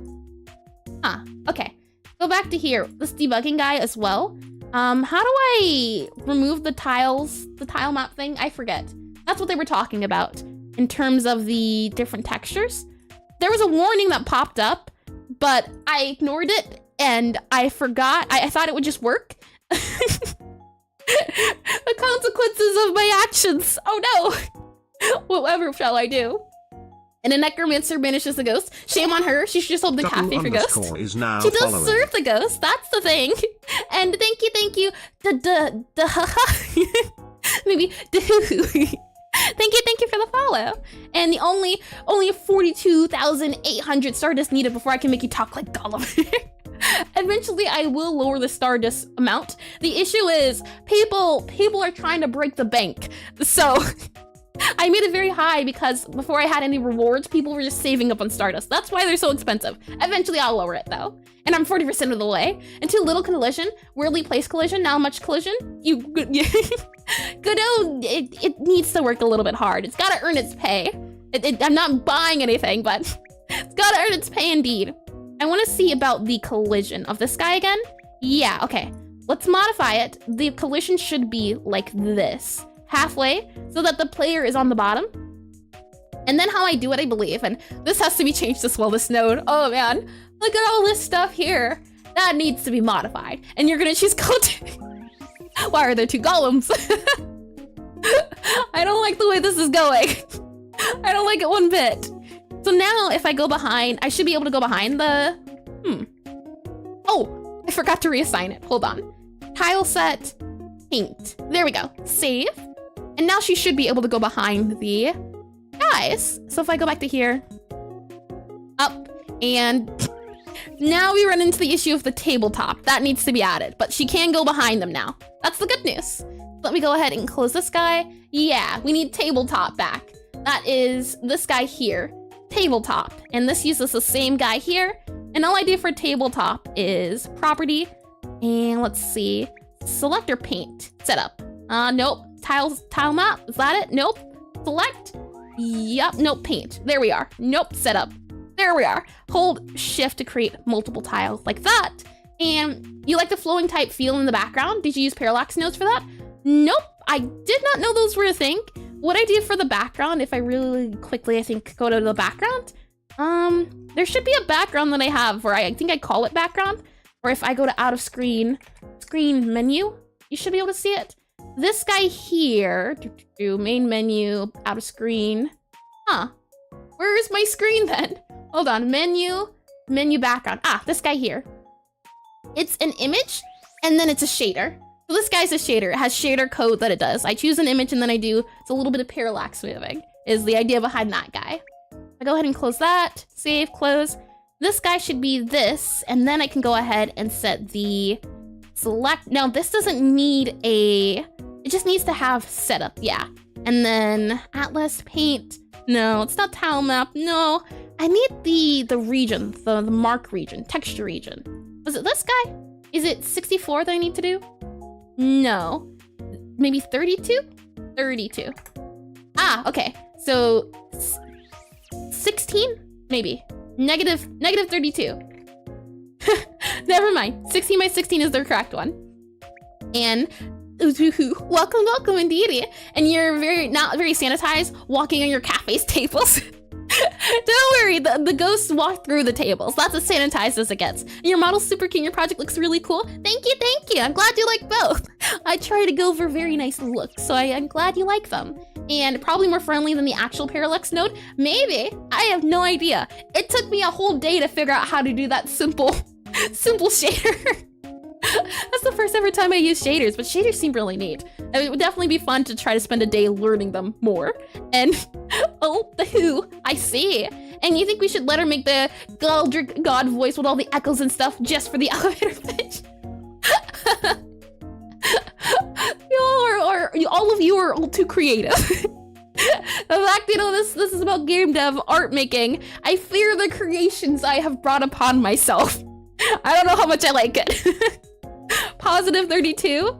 Speaker 1: Okay. Go back to here, this debugging guy as well. How do I remove the tile map thing? I forget. That's what they were talking about in terms of the different textures. There was a warning that popped up, but I ignored it and I forgot. I thought it would just work. The consequences of my actions. Oh no. Whatever shall I do? And a necromancer banishes the ghost. Shame on her. She should just hold the cafe for ghosts.
Speaker 2: Is now
Speaker 1: she does
Speaker 2: following.
Speaker 1: serve the ghost. That's the thing. And thank you. Maybe. Thank you for the follow. And the only 42,800 Stardust needed before I can make you talk like Gollum. Eventually, I will lower the Stardust amount. The issue is people are trying to break the bank. So I made it very high because before I had any rewards, people were just saving up on Stardust. That's why they're so expensive. Eventually, I'll lower it though. And I'm 40% of the way. And too little collision, weirdly placed collision, now much collision. Godot, it needs to work a little bit hard. It's gotta earn its pay. I'm not buying anything, but it's gotta earn its pay indeed. I wanna see about the collision of this guy again. Yeah, okay. Let's modify it. The collision should be like this. Halfway, so that the player is on the bottom. And then how I do it, I believe, and this has to be changed as well, this node. Oh man, look at all this stuff here. That needs to be modified. And you're gonna choose Godot. Why are there two golems? I don't like the way this is going. I don't like it one bit. So now if I go behind, I should be able to go behind the, Oh, I forgot to reassign it, hold on. Tile set, paint, there we go, save. And now she should be able to go behind the guys. So if I go back to here, up, and now we run into the issue of the tabletop. That needs to be added, but she can go behind them now. That's the good news. Let me go ahead and close this guy. Yeah, we need tabletop back. That is this guy here, tabletop. And this uses the same guy here. And all I do for tabletop is property, and let's see, select or paint, setup. Nope. Tile map, is that it? Nope. Select. Yup, nope, paint. There we are. Nope, setup. There we are. Hold shift to create multiple tiles like that. And you like the flowing type feel in the background? Did you use parallax nodes for that? Nope, I did not know those were a thing. What I do for the background, if I really quickly, I think, go to the background, there should be a background that I have where I think I call it background, or if I go to out of screen menu, you should be able to see it. This guy here, main menu, out of screen. Where is my screen then? Hold on, menu background. This guy here. It's an image, and then it's a shader. So this guy's a shader. It has shader code that it does. I choose an image, and then it's a little bit of parallax moving, is the idea behind that guy. I go ahead and close that, save, close. this guy should be this, and then I can go ahead and set the select. Now this doesn't need it just needs to have setup, yeah. And then Atlas paint, no, it's not tile map, no. I need the region, the mark region, texture region. Was it this guy? Is it 64 that I need to do? No, maybe 32? 32. Ah, okay, so 16, maybe. Negative 32. Never mind, 16 by 16 is the correct one. And welcome indeed. And you're not very sanitized, walking on your cafe's tables. Don't worry, the ghosts walk through the tables. That's as sanitized as it gets. And your model's super cute, your project looks really cool. Thank you. I'm glad you like both. I try to go for very nice looks, so I'm glad you like them. And probably more friendly than the actual parallax node. Maybe, I have no idea. It took me a whole day to figure out how to do that simple shader. That's the first ever time I used shaders, but shaders seem really neat. It would definitely be fun to try to spend a day learning them more. And, oh, the who, I see. And you think we should let her make the Galdric God voice with all the echoes and stuff just for the elevator pitch? All of you are all too creative. The fact, this is about game dev, art making. I fear the creations I have brought upon myself. I don't know how much I like it. Positive 32?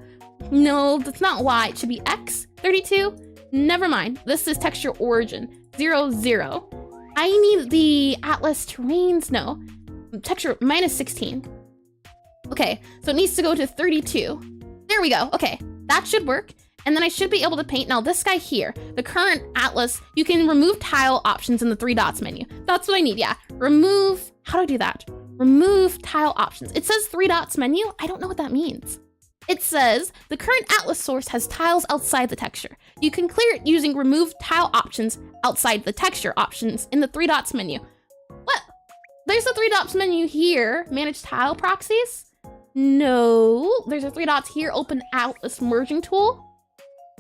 Speaker 1: No, that's not Y. It should be X 32. Never mind. This is texture origin 0, 0. I need the Atlas terrains. No, texture minus 16. Okay, so it needs to go to 32. There we go. Okay, that should work. And then I should be able to paint. Now this guy here, the current Atlas, you can remove tile options in the 3 dots menu. That's what I need, yeah. Remove, how do I do that? Remove tile options. It says 3 dots menu. I don't know what that means. It says the current Atlas source has tiles outside the texture. You can clear it using remove tile options outside the texture options in the 3 dots menu. What? There's a 3 dots menu here. Manage tile proxies? No, there's a 3 dots here. Open Atlas merging tool.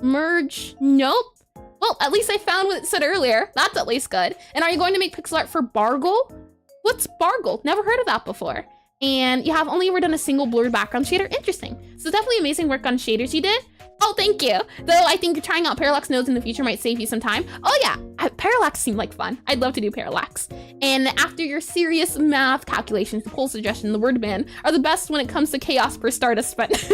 Speaker 1: Merge, nope. Well, at least I found what it said earlier. That's at least good. And are you going to make pixel art for Bargle? What's Bargle? Never heard of that before. And you have only ever done a single blurred background shader. Interesting. So definitely amazing work on shaders you did. Oh, thank you. Though I think trying out parallax nodes in the future might save you some time. Oh yeah, parallax seemed like fun. I'd love to do parallax. And after your serious math calculations, the poll suggestion, the word ban are the best when it comes to chaos per stardust spent.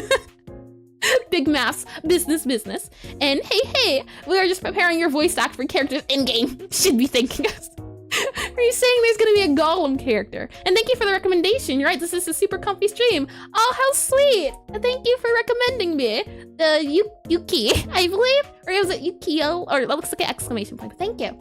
Speaker 1: Big maths, business. And hey, we are just preparing your voice act for characters in-game. Should be thanking us. Are you saying there's gonna be a golem character? And thank you for the recommendation. You're right, this is a super comfy stream. Oh, how sweet. Thank you for recommending me. Yuki, I believe? Or was it Yukio? Or that looks like an exclamation point, but thank you.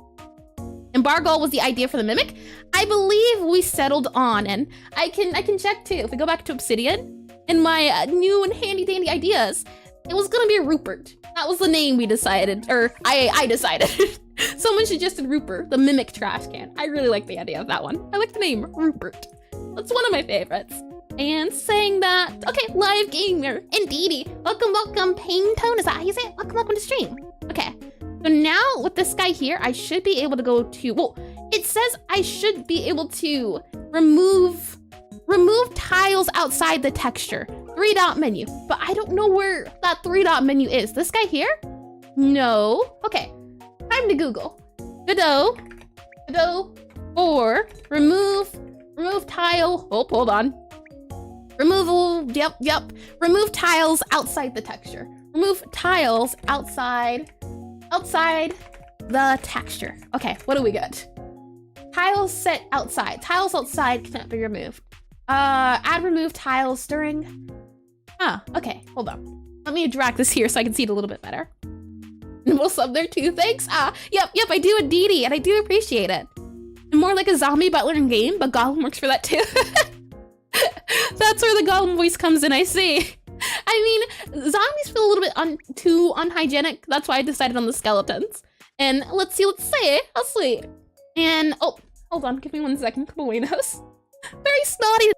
Speaker 1: And Bargol was the idea for the mimic. I believe we settled on, and I can check too. If we go back to Obsidian, and my new and handy dandy ideas, it was gonna be Rupert. That was the name we decided, or I decided. Someone suggested Rupert, the mimic trash can. I really like the idea of that one. I like the name Rupert. That's one of my favorites. And saying that, okay, live gamer, indeedy. Welcome, Pain Tone, is that how you say it? Welcome to stream. Okay, so now with this guy here, I should be able to go to, well, it says I should be able to remove tiles outside the texture. 3-dot menu, but I don't know where that 3-dot menu is. This guy here? No. Okay, time to Google. Godot, or remove tile. Oh, hold on. Removal, yep. Remove tiles outside the texture. Remove tiles outside the texture. Okay, what do we get? Tiles set outside. Tiles outside cannot be removed. Add remove tiles during. Okay, hold on. Let me drag this here so I can see it a little bit better. And we'll sub there too, thanks. Yep, I do indeedy, and I do appreciate it. I'm more like a zombie butler in game, but Gollum works for that too. That's where the Gollum voice comes in, I see. I mean, zombies feel a little bit too unhygienic. That's why I decided on the skeletons. And let's see, how sweet. And, oh, hold on, give me 1 second, Buenos. Very snotty.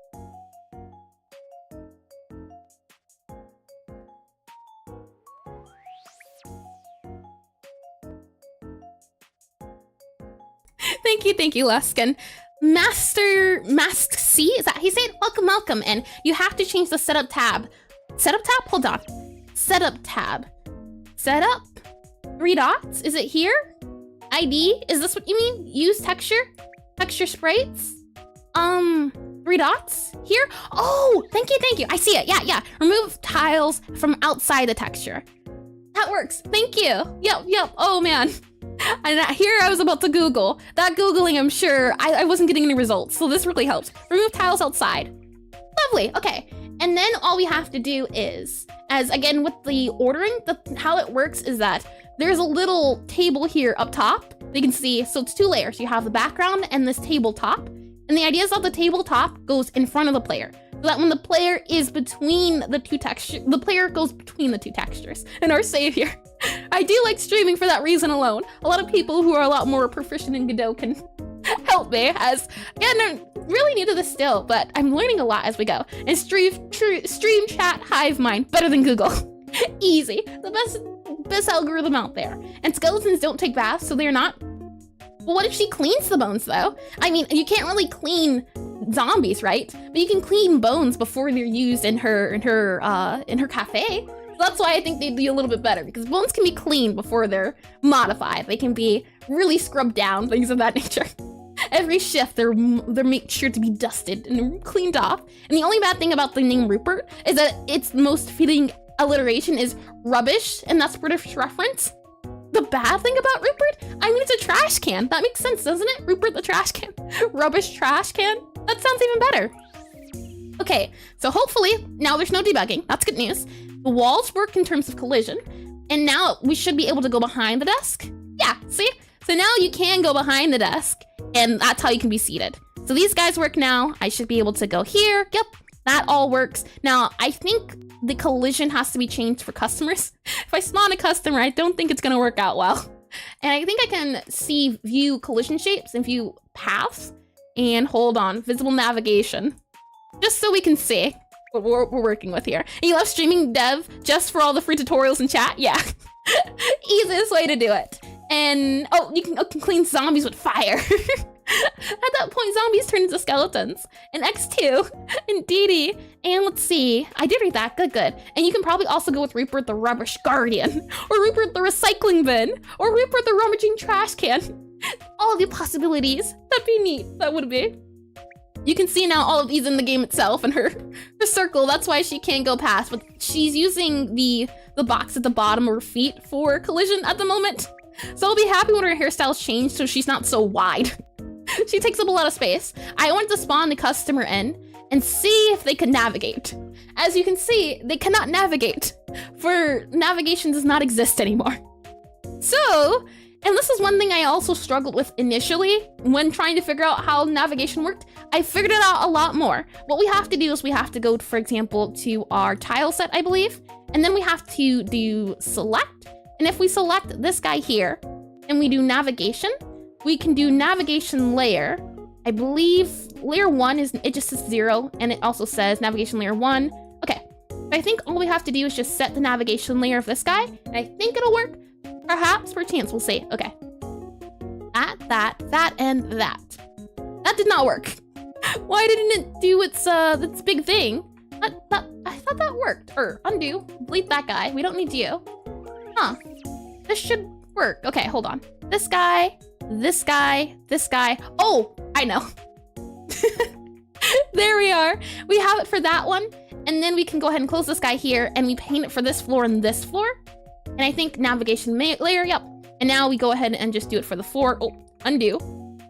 Speaker 1: Thank you, Luskin. Mask C, is that how you say it? Welcome. And you have to change the setup tab. Setup tab? Hold on. Setup tab. Setup? 3 dots? Is it here? ID? Is this what you mean? Use texture? Texture sprites? 3 dots? Here? Oh, thank you. I see it. Yeah. Remove tiles from outside the texture. That works. Thank you. Yep. Oh, man. And here I was about to Google. That Googling, I'm sure, I wasn't getting any results. So this really helps. Remove tiles outside. Lovely. Okay. And then all we have to do is, as again with the ordering, how it works is that there's a little table here up top. You can see, so it's 2 layers. You have the background and this tabletop. And the idea is that the tabletop goes in front of the player. So that when the player is between the 2 textures, the player goes between the 2 textures. And our savior. I do like streaming for that reason alone. A lot of people who are a lot more proficient in Godot can help me, as, again, I'm really new to this still, but I'm learning a lot as we go. And stream chat hive mind, better than Google. Easy. The best algorithm out there. And skeletons don't take baths, so they're not. Well, what if she cleans the bones, though? I mean, you can't really clean zombies, right? But you can clean bones before they're used in her cafe. So that's why I think they'd be a little bit better, because bones can be cleaned before they're modified. They can be really scrubbed down, things of that nature. Every shift, they're made sure to be dusted and cleaned off. And the only bad thing about the name Rupert is that its most fitting alliteration is rubbish, and that's British reference. The bad thing about Rupert? I mean, it's a trash can. That makes sense, doesn't it? Rupert the trash can. Rubbish trash can? That sounds even better. Okay, so hopefully, now there's no debugging. That's good news. The walls work in terms of collision. And now we should be able to go behind the desk. Yeah, see? So now you can go behind the desk, and that's how you can be seated. So these guys work now. I should be able to go here. Yep, that all works. Now, I think the collision has to be changed for customers. If I spawn a customer, I don't think it's gonna work out well. And I think I can see view collision shapes and view paths. And hold on, visible navigation. Just so we can see what we're working with here. And you love streaming dev just for all the free tutorials in chat? Yeah. Easiest way to do it. And, oh, you can clean zombies with fire. At that point, zombies turn into skeletons. And X2, and DD, and let's see. I did read that, good. And you can probably also go with Rupert the Rubbish Guardian, or Rupert the Recycling Bin, or Rupert the Rummaging Trash Can. All the possibilities. That'd be neat, that would be. You can see now all of these in the game itself, and her circle, that's why she can't go past, but she's using the box at the bottom of her feet for collision at the moment. So I'll be happy when her hairstyle's changed so she's not so wide. She takes up a lot of space. I wanted to spawn the customer in and see if they could navigate. As you can see, they cannot navigate, for navigation does not exist anymore. So, and this is one thing I also struggled with initially when trying to figure out how navigation worked. I figured it out a lot more. What we have to do is we have to go, for example, to our tile set, I believe, and then we have to do select. And if we select this guy here and we do navigation, we can do navigation layer. I believe layer 1 it just says 0, and it also says navigation layer 1. Okay, I think all we have to do is just set the navigation layer of this guy, and I think it'll work. Perhaps, perchance, we'll see. Okay. That, and that. That did not work. Why didn't it do its big thing? I thought that worked. Or undo, delete that guy. We don't need you. Huh. This should work. Okay, hold on. This guy. Oh, I know. There we are. We have it for that one. And then we can go ahead and close this guy here, and we paint it for this floor and this floor. And I think navigation layer, yep. And now we go ahead and just do it for the floor. Oh, undo.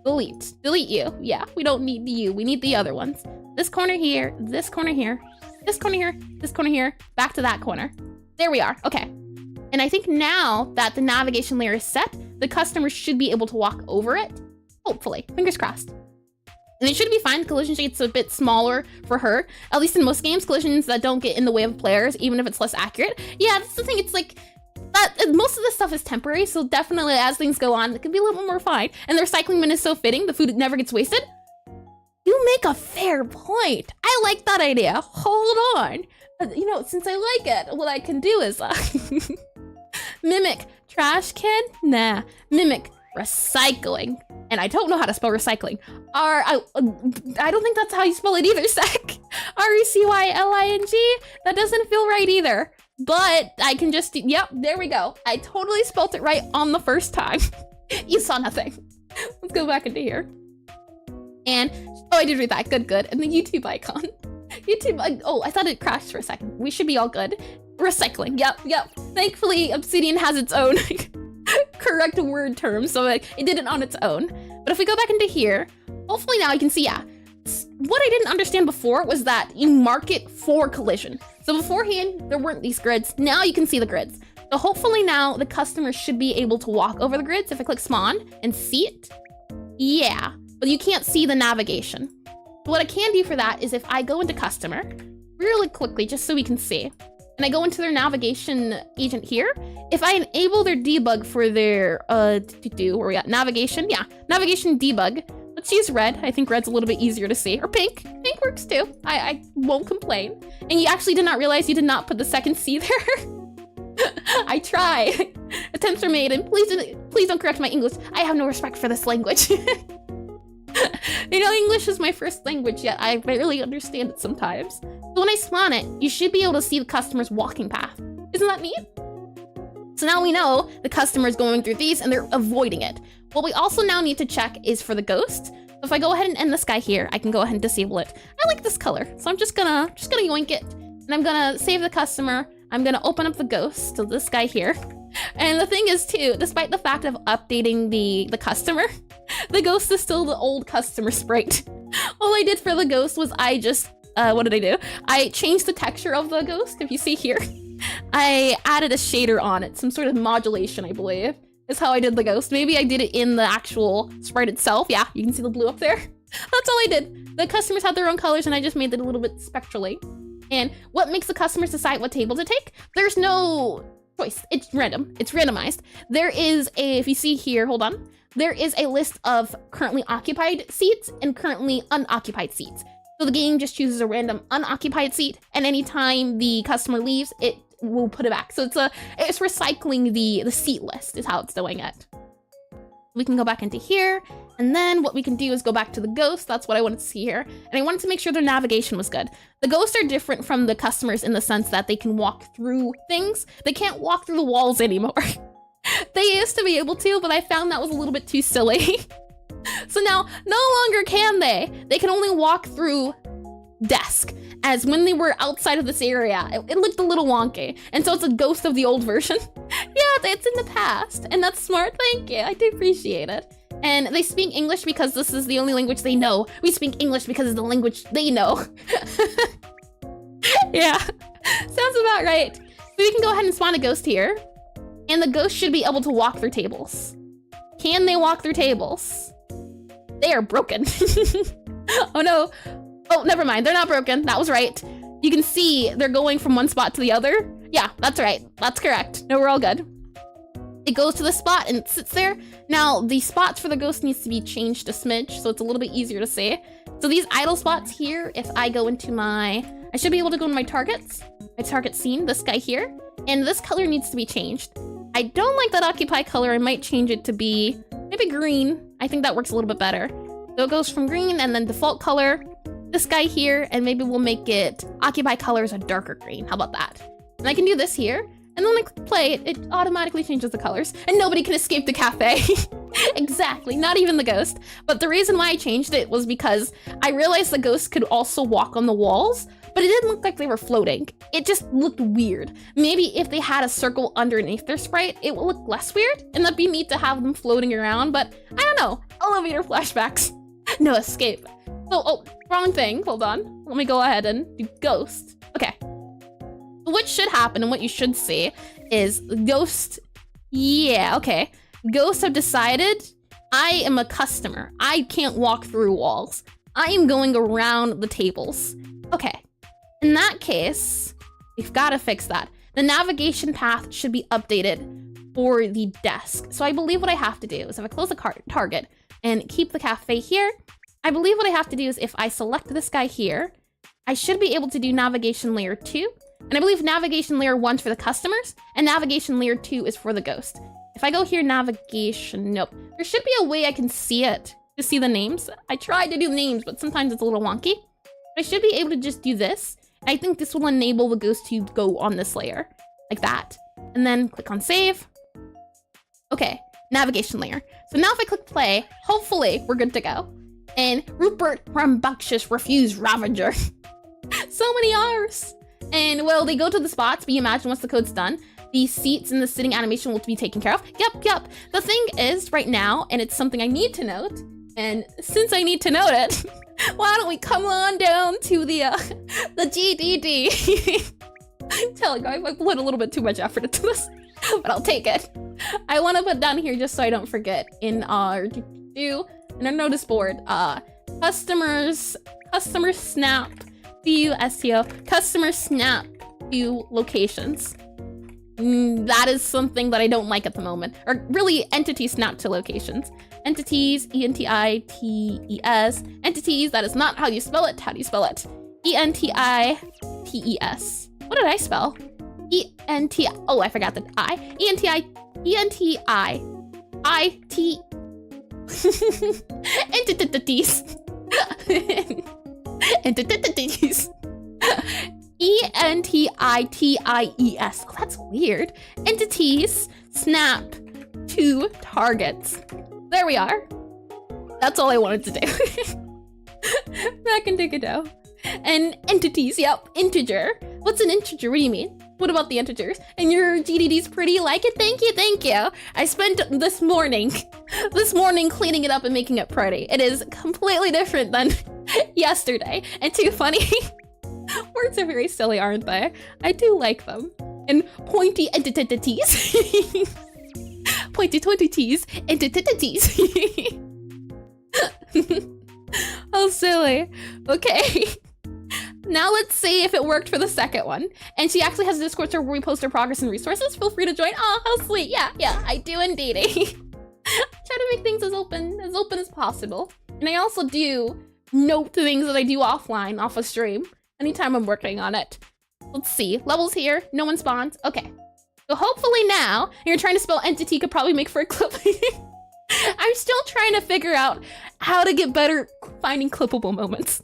Speaker 1: Delete you. Yeah, we don't need you. We need the other ones. This corner here, this corner here, this corner here, this corner here, back to that corner. There we are. Okay. And I think now that the navigation layer is set, the customer should be able to walk over it. Hopefully. Fingers crossed. And it should be fine. Collision shade's a bit smaller for her. At least in most games, collisions that don't get in the way of players, even if it's less accurate. Yeah, that's the thing. It's like, that most of this stuff is temporary, so definitely as things go on, it can be a little bit more fine. And the recycling bin is so fitting, the food never gets wasted. You make a fair point. I like that idea. Hold on. You know, since I like it, what I can do is mimic trash can? Nah, mimic recycling. and I don't know how to spell recycling. I don't think that's how you spell it either, Sec. R-E-C-Y-L-I-N-G? That doesn't feel right either. But I can just, yep, there we go. I totally spelt it right on the first time. You saw nothing. Let's go back into here. And, oh, I did read that, good. And the YouTube icon. YouTube, oh, I thought it crashed for a second. We should be all good. Recycling, yep. Thankfully, Obsidian has its own correct word term, so it did it on its own. But if we go back into here, hopefully now you can see, yeah. What I didn't understand before was that you mark it for collision. So beforehand, there weren't these grids. Now you can see the grids. So hopefully now the customer should be able to walk over the grids if I click spawn and see it. Yeah, but you can't see the navigation. What I can do for that is if I go into customer really quickly, just so we can see, and I go into their navigation agent here, if I enable their debug for their, where we at? Navigation, yeah, navigation debug. Let's use red. I think red's a little bit easier to see. Or pink. Pink works too. I won't complain. And you actually did not realize you did not put the second C there. I try. Attempts are made, and please don't correct my English. I have no respect for this language. You know, English is my first language, yet I barely understand it sometimes. So when I spawn it, you should be able to see the customer's walking path. Isn't that neat? So now we know the customer is going through these and they're avoiding it. What we also now need to check is for the ghost. So if I go ahead and end this guy here, I can go ahead and disable it. I like this color, so I'm just gonna yoink it. And I'm gonna save the customer. I'm gonna open up the ghost, so this guy here. And the thing is too, despite the fact of updating the customer, the ghost is still the old customer sprite. All I did for the ghost was I just, what did I do? I changed the texture of the ghost, if you see here. I added a shader on it, some sort of modulation, I believe, is how I did the ghost. Maybe I did it in the actual sprite itself. Yeah, you can see the blue up there. That's all I did. The customers had their own colors and I just made it a little bit spectrally. And what makes the customers decide what table to take? There's no choice. It's random. It's randomized. There is a, if you see here, hold on. There is a list of currently occupied seats and currently unoccupied seats. So the game just chooses a random unoccupied seat, and anytime the customer leaves, it will put it back. So it's recycling the seat list is how it's doing it. We can go back into here, and then what we can do is go back to the ghost. That's what I wanted to see here. And I wanted to make sure their navigation was good. The ghosts are different from the customers in the sense that they can walk through things. They can't walk through the walls anymore. They used to be able to, but I found that was a little bit too silly. So now, no longer can they. They can only walk through desk, as when they were outside of this area, it looked a little wonky. And so it's a ghost of the old version. Yeah, it's in the past, and that's smart, thank you. I do appreciate it. And they speak English because this is the only language they know. We speak English because it's the language they know. Yeah, sounds about right. So we can go ahead and spawn a ghost here. And the ghost should be able to walk through tables. Can they walk through tables? They are broken. Oh no. Oh, never mind. They're not broken. That was right. You can see they're going from one spot to the other. Yeah, that's right. That's correct. No, we're all good. It goes to the spot and it sits there. Now, the spots for the ghost needs to be changed a smidge, so it's a little bit easier to see. So these idle spots here, if I go into I should be able to go into my targets. My target scene, this guy here. And this color needs to be changed. I don't like that occupy color. I might change it to be maybe green. I think that works a little bit better. So it goes from green and then default color, this guy here, and maybe we'll make it occupy color is a darker green. How about that? And I can do this here, and then when I click play, it automatically changes the colors, and nobody can escape the cafe. Exactly, not even the ghost. But the reason why I changed it was because I realized the ghost could also walk on the walls, but it didn't look like they were floating. It just looked weird. Maybe if they had a circle underneath their sprite, it would look less weird, and that'd be neat to have them floating around, but I don't know. Elevator flashbacks. No escape. So, oh, wrong thing. Hold on. Let me go ahead and do ghost. Okay. What should happen and what you should see is ghost. Yeah, okay. Ghosts have decided I am a customer. I can't walk through walls. I am going around the tables. Okay. In that case, we've got to fix that. The navigation path should be updated for the desk. So I believe what I have to do is if I close the target and keep the cafe here, I believe what I have to do is if I select this guy here, I should be able to do navigation layer 2. And I believe navigation layer 1 is for the customers and navigation layer 2 is for the ghost. If If I go here, navigation, nope. There should be a way I can see it, to see the names. I tried to do names, but sometimes it's a little wonky. I should be able to just do this. I think this will enable the ghost to go on this layer, like that. And then click on save. Okay, navigation layer. So now if I click play, hopefully we're good to go. And Rupert Rambunctious refused Ravager. So many R's. And well, they go to the spots, but you imagine once the code's done, the seats and the sitting animation will be taken care of. Yep. The thing is right now, and it's something I need to note, and since I need to note it, why don't we come on down to the GDD. I'm telling you, I put a little bit too much effort into this, but I'll take it. I want to put down here just so I don't forget in our notice board, customer snap view SEO, customer snap view locations. That is something that I don't like at the moment, or really entity snap to locations. Entities, E-N-T-I-T-E-S. Entities, that is not how you spell it. How do you spell it? E-N-T-I-T-E-S. What did I spell? E-N-T, oh, I forgot the I. E-N-T-I-I-T. Entities. Entities. E-N-T-I-T-I-E-S. Oh, that's weird. Entities snap to targets. There we are. That's all I wanted to do. Back into Godot. And entities, yep, integer. What's an integer? What do you mean? What about the integers? And your GDD's pretty, you like it? Thank you. I spent this morning cleaning it up and making it pretty. It is completely different than yesterday. And too funny. Words are very silly, aren't they? I do like them. And pointy entities. Pointy 20T's entities. Oh, silly. Okay. Now let's see if it worked for the second one. And she actually has a Discord server where we post our progress and resources. Feel free to join. Oh, how sweet. Yeah, I do indeed. Try to make things as open as possible. And I also do note the things that I do offline, off a stream, anytime I'm working on it. Let's see. Levels here. No one spawns. Okay. So hopefully now, you're trying to spell entity could probably make for a clip. I'm still trying to figure out how to get better finding clippable moments.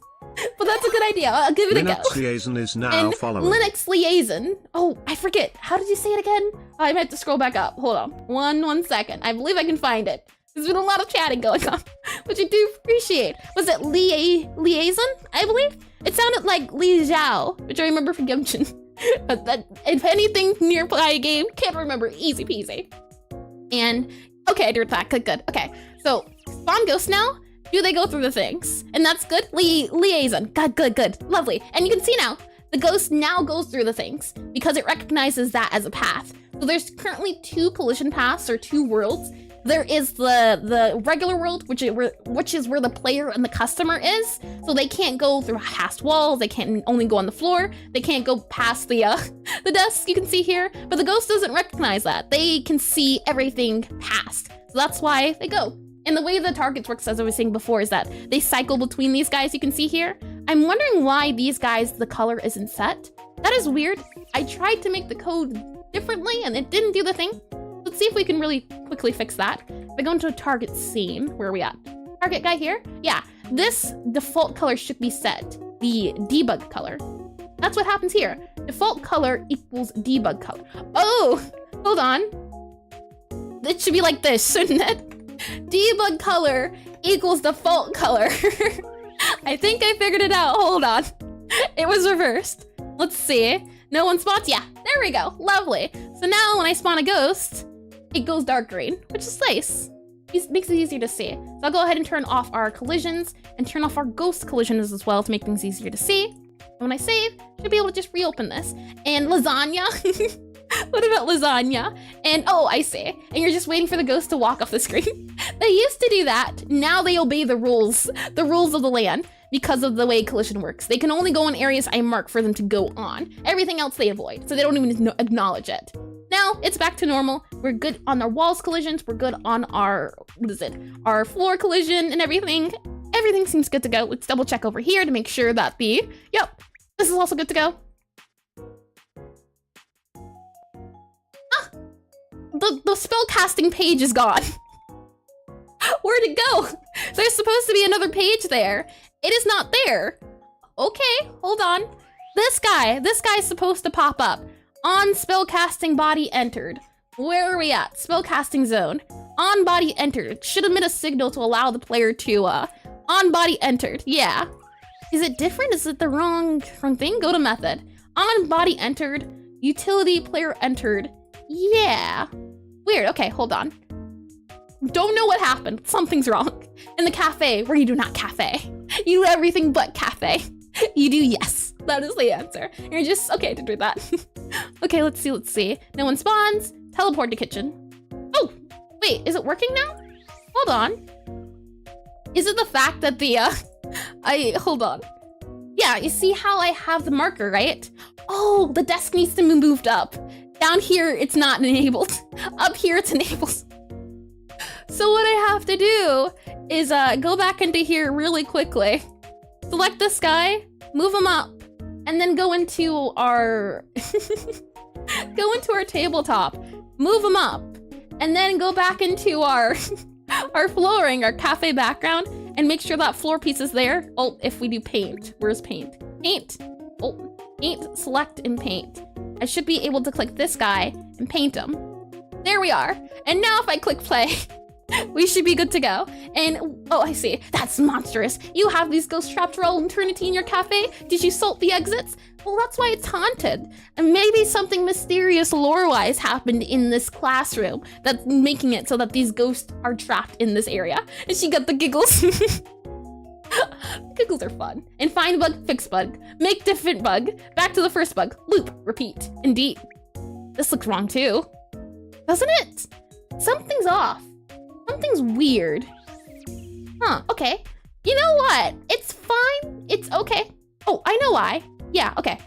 Speaker 1: But that's a good idea. I'll give it a go.
Speaker 2: Linux liaison is now following.
Speaker 1: Linux liaison. Oh, I forget. How did you say it again? I meant to scroll back up. Hold on. One second. I believe I can find it. There's been a lot of chatting going on, which I do appreciate. Was it liaison? I believe it sounded like Li Zhao, which I remember from Gimchin. But that, if anything nearby a game, can't remember. Easy peasy. And okay, I did that. Good. Okay, so spawn ghosts now. Do they go through the things? And that's good. Liaison. Good. Lovely. And you can see now, the ghost now goes through the things because it recognizes that as a path. So there's currently 2 collision paths or 2 worlds. There is the regular world, which is where the player and the customer is. So they can't go through past walls. They can't only go on the floor. They can't go past the desk you can see here. But the ghost doesn't recognize that. They can see everything past. So that's why they go. And the way the targets works, as I was saying before, is that they cycle between these guys you can see here. I'm wondering why these guys, the color isn't set. That is weird. I tried to make the code differently and it didn't do the thing. Let's see if we can really quickly fix that. If I go into a target scene, where are we at? Target guy here? Yeah, this default color should be set. The debug color. That's what happens here. Default color equals debug color. Oh, hold on. It should be like this, shouldn't it? Debug color equals default color. I think I figured it out. Hold on. It was reversed. Let's see. No one spots? Yeah, there we go. Lovely. So now when I spawn a ghost, it goes dark green, which is nice. It makes it easier to see. So I'll go ahead and turn off our collisions and turn off our ghost collisions as well to make things easier to see. And when I save, I should be able to just reopen this. And lasagna. What about lasagna? And oh, I see. And you're just waiting for the ghost to walk off the screen. They used to do that. Now they obey the rules of the land because of the way collision works. They can only go in areas I mark for them to go on. Everything else they avoid, so they don't even acknowledge it. Now it's back to normal. We're good on our walls collisions. We're good on our, our floor collision and everything. Everything seems good to go. Let's double check over here to make sure that yep, this is also good to go. the spellcasting page is gone. Where'd it go? There's supposed to be another page there. It is not there. Okay, hold on. This guy's supposed to pop up. On spellcasting body entered. Where are we at? Spellcasting zone. On body entered. Should emit a signal to allow the player to, on body entered. Yeah. Is it different? Is it the wrong thing? Go to method. On body entered. Utility player entered. Yeah. Weird. Okay, hold on. Don't know what happened. Something's wrong. In the cafe, where you do not cafe. You do everything but cafe. You do yes. That is the answer. You're just, okay to do that. Okay, let's see. No one spawns. Teleport to kitchen. Oh, wait, is it working now? Hold on. Is it the fact that the, hold on. Yeah, you see how I have the marker, right? Oh, the desk needs to be moved up. Down here, it's not enabled. Up here, it's enabled. So what I have to do is go back into here really quickly. Select this guy, move him up, and then go into our tabletop. Move him up, and then go back into our our flooring, our cafe background, and make sure that floor piece is there. Oh, if we do paint, where's paint? Paint. Oh, paint, select and paint. I should be able to click this guy and paint him. There we are. And now if I click play, we should be good to go. And, oh, I see. That's monstrous. You have these ghost traps for all eternity in your cafe? Did you salt the exits? Well, that's why it's haunted. And maybe something mysterious lore-wise happened in this classroom that's making it so that these ghosts are trapped in this area. And she got the giggles. Giggles are fun. And find bug, fix bug. Make different bug. Back to the first bug. Loop, repeat. Indeed. This looks wrong too. Doesn't it? Something's off. Something's weird. Huh, okay. You know what? It's fine. It's okay. Oh, I know why. Yeah, okay.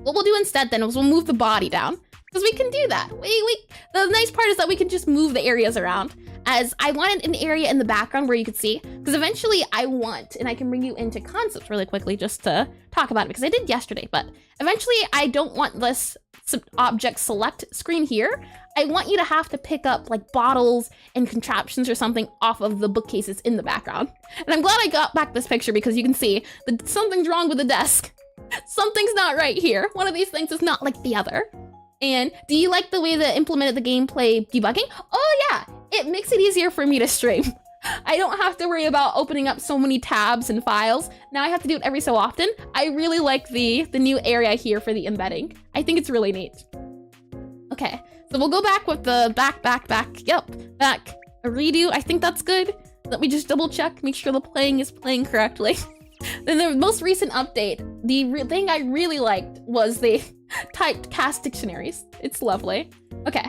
Speaker 1: What we'll do instead then is we'll move the body down. Because we can do that. The nice part is that we can just move the areas around. As I wanted an area in the background where you could see. Because eventually I want, and I can bring you into concepts really quickly just to talk about it. Because I did yesterday. But eventually I don't want this object select screen here. I want you to have to pick up like bottles and contraptions or something off of the bookcases in the background. And I'm glad I got back this picture because you can see that something's wrong with the desk. Something's not right here. One of these things is not like the other. And do you like the way that implemented the gameplay debugging? Oh yeah, it makes it easier for me to stream. I don't have to worry about opening up so many tabs and files. Now I have to do it every so often. I really like the new area here for the embedding. I think it's really neat. Okay, so we'll go back with the back. Yep, back. A redo, I think that's good. Let me just double check, make sure the playing is playing correctly. Then the most recent update, the thing I really liked was the typed cast dictionaries. It's lovely. Okay,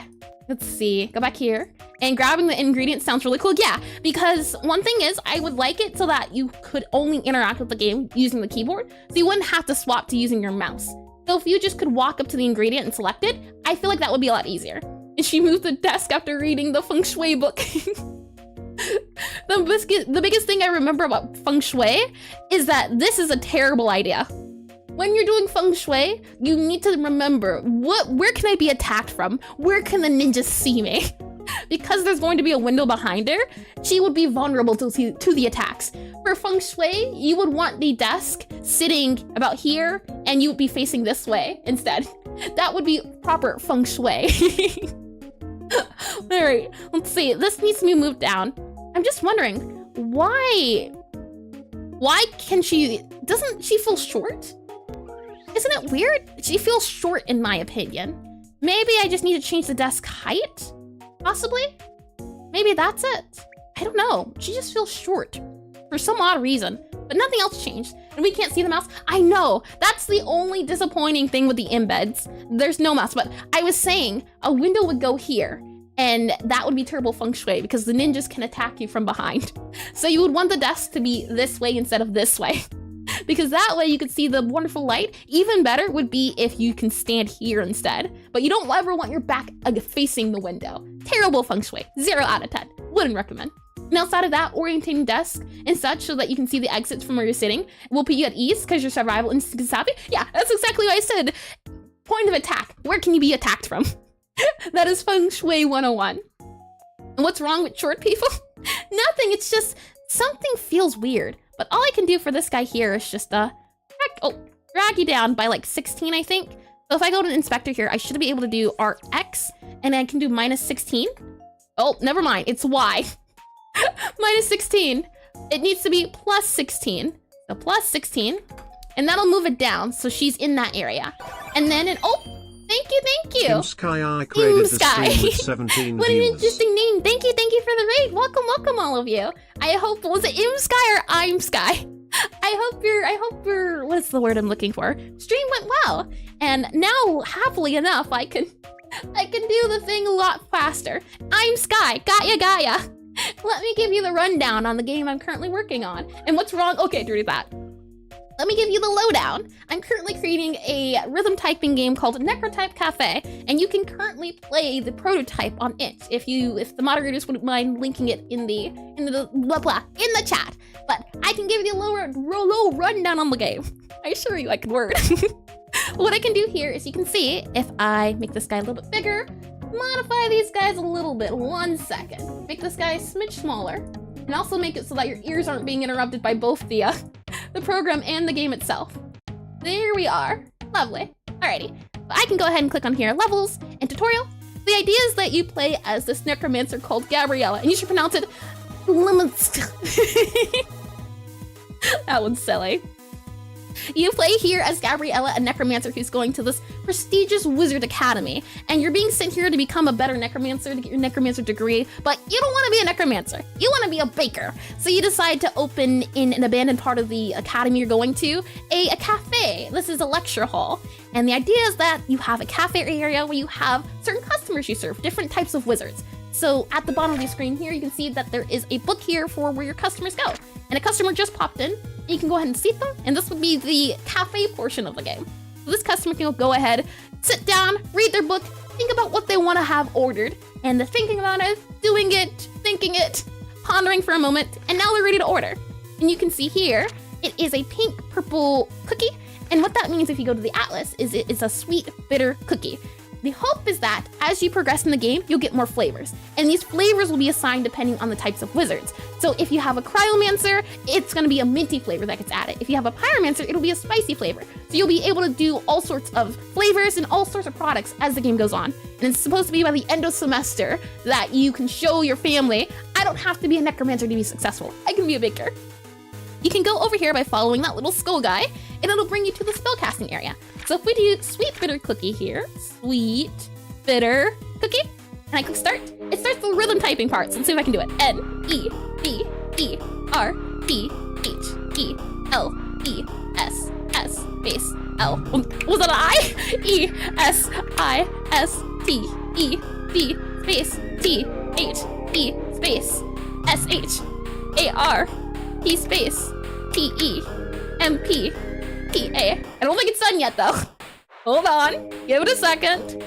Speaker 1: let's see, go back here. And grabbing the ingredients sounds really cool. Yeah, because one thing is I would like it so that you could only interact with the game using the keyboard. So you wouldn't have to swap to using your mouse. So if you just could walk up to the ingredient and select it, I feel like that would be a lot easier. And she moved the desk after reading the feng shui book. The biggest thing I remember about feng shui is that this is a terrible idea. When you're doing feng shui, you need to remember where can I be attacked from? Where can the ninjas see me? Because there's going to be a window behind her, she would be vulnerable to the attacks. For feng shui, you would want the desk sitting about here and you would be facing this way instead. That would be proper feng shui. All right, let's see. This needs to be moved down. I'm just wondering, why doesn't she feel short? Isn't it weird? She feels short in my opinion. Maybe I just need to change the desk height? Possibly? Maybe that's it. I don't know. She just feels short for some odd reason, but nothing else changed. And we can't see the mouse. I know, that's the only disappointing thing with the embeds. There's no mouse, but I was saying a window would go here and that would be terrible feng shui because the ninjas can attack you from behind. So you would want the desk to be this way instead of this way. Because that way you could see the wonderful light. Even better would be if you can stand here instead. But you don't ever want your back facing the window. Terrible feng shui. 0 out of 10. Wouldn't recommend. And outside of that, orientating desk and such so that you can see the exits from where you're sitting will put you at ease because your survival instinct is happy. Yeah, that's exactly what I said. Point of attack. Where can you be attacked from? That is Feng Shui 101. And what's wrong with short people? Nothing, it's just something feels weird. But all I can do for this guy here is just drag you down by like 16, I think. So if I go to inspector here, I should be able to do RX, and I can do minus 16. Oh, never mind, it's Y. Minus 16. It needs to be plus 16. So plus 16. And that'll move it down, so she's in that area. And then, thank you.
Speaker 2: Imsky, I created the stream with 17
Speaker 1: What an
Speaker 2: views.
Speaker 1: interesting name. Thank you for the raid. Welcome all of you. I hope, was it Imsky or I'm Sky? I hope your, what is the word I'm looking for? Stream went well. And now, happily enough, I can do the thing a lot faster. I'm Sky, got ya. Let me give you the rundown on the game I'm currently working on. And what's wrong? Okay, do that. Let me give you the lowdown. I'm currently creating a rhythm typing game called Necrotype Cafe, and you can currently play the prototype on it if the moderators wouldn't mind linking it in the chat. But I can give you a low rundown on the game. I assure you I can word. What I can do here is you can see if I make this guy a little bit bigger, modify these guys a little bit, 1 second. Make this guy a smidge smaller, and also make it so that your ears aren't being interrupted by both the program and the game itself. There we are. Lovely. Alrighty. I can go ahead and click on here, levels and tutorial. The idea is that you play as this necromancer called Gabriella, and you should pronounce it lemons. That one's silly. You play here as Gabriella, a necromancer who's going to this prestigious wizard academy, and you're being sent here to become a better necromancer, to get your necromancer degree, but you don't want to be a necromancer. You want to be a baker. So you decide to open in an abandoned part of the academy you're going to, a cafe. This is a lecture hall. And the idea is that you have a cafe area where you have certain customers you serve, different types of wizards. So at the bottom of the screen here, you can see that there is a book here for where your customers go. And a customer just popped in. You can go ahead and seat them, and this would be the cafe portion of the game. So this customer can go ahead, sit down, read their book, think about what they want to have ordered, and they're thinking about it, doing it, thinking it, pondering for a moment, and now they're ready to order. And you can see here, it is a pink purple cookie, and what that means if you go to the atlas is it is a sweet, bitter cookie. The hope is that as you progress in the game, you'll get more flavors, and these flavors will be assigned depending on the types of wizards. So if you have a cryomancer, it's going to be a minty flavor that gets added. If you have a pyromancer, it'll be a spicy flavor. So you'll be able to do all sorts of flavors and all sorts of products as the game goes on. And it's supposed to be by the end of semester that you can show your family, I don't have to be a necromancer to be successful. I can be a baker. You can go over here by following that little skull guy, and it'll bring you to the spellcasting area. So if we do sweet bitter cookie here, sweet bitter cookie, and I click start, it starts the rhythm typing parts. Let's see if I can do it. N-E-B-E-R-P-H-E-L-E-S-S space L. Was that an I? E-S-I-S-T-E-B space T-H-E space S-H-A-R-P space T-E-M-P-P-A. I don't think it's done yet, though. Hold on. Give it a second.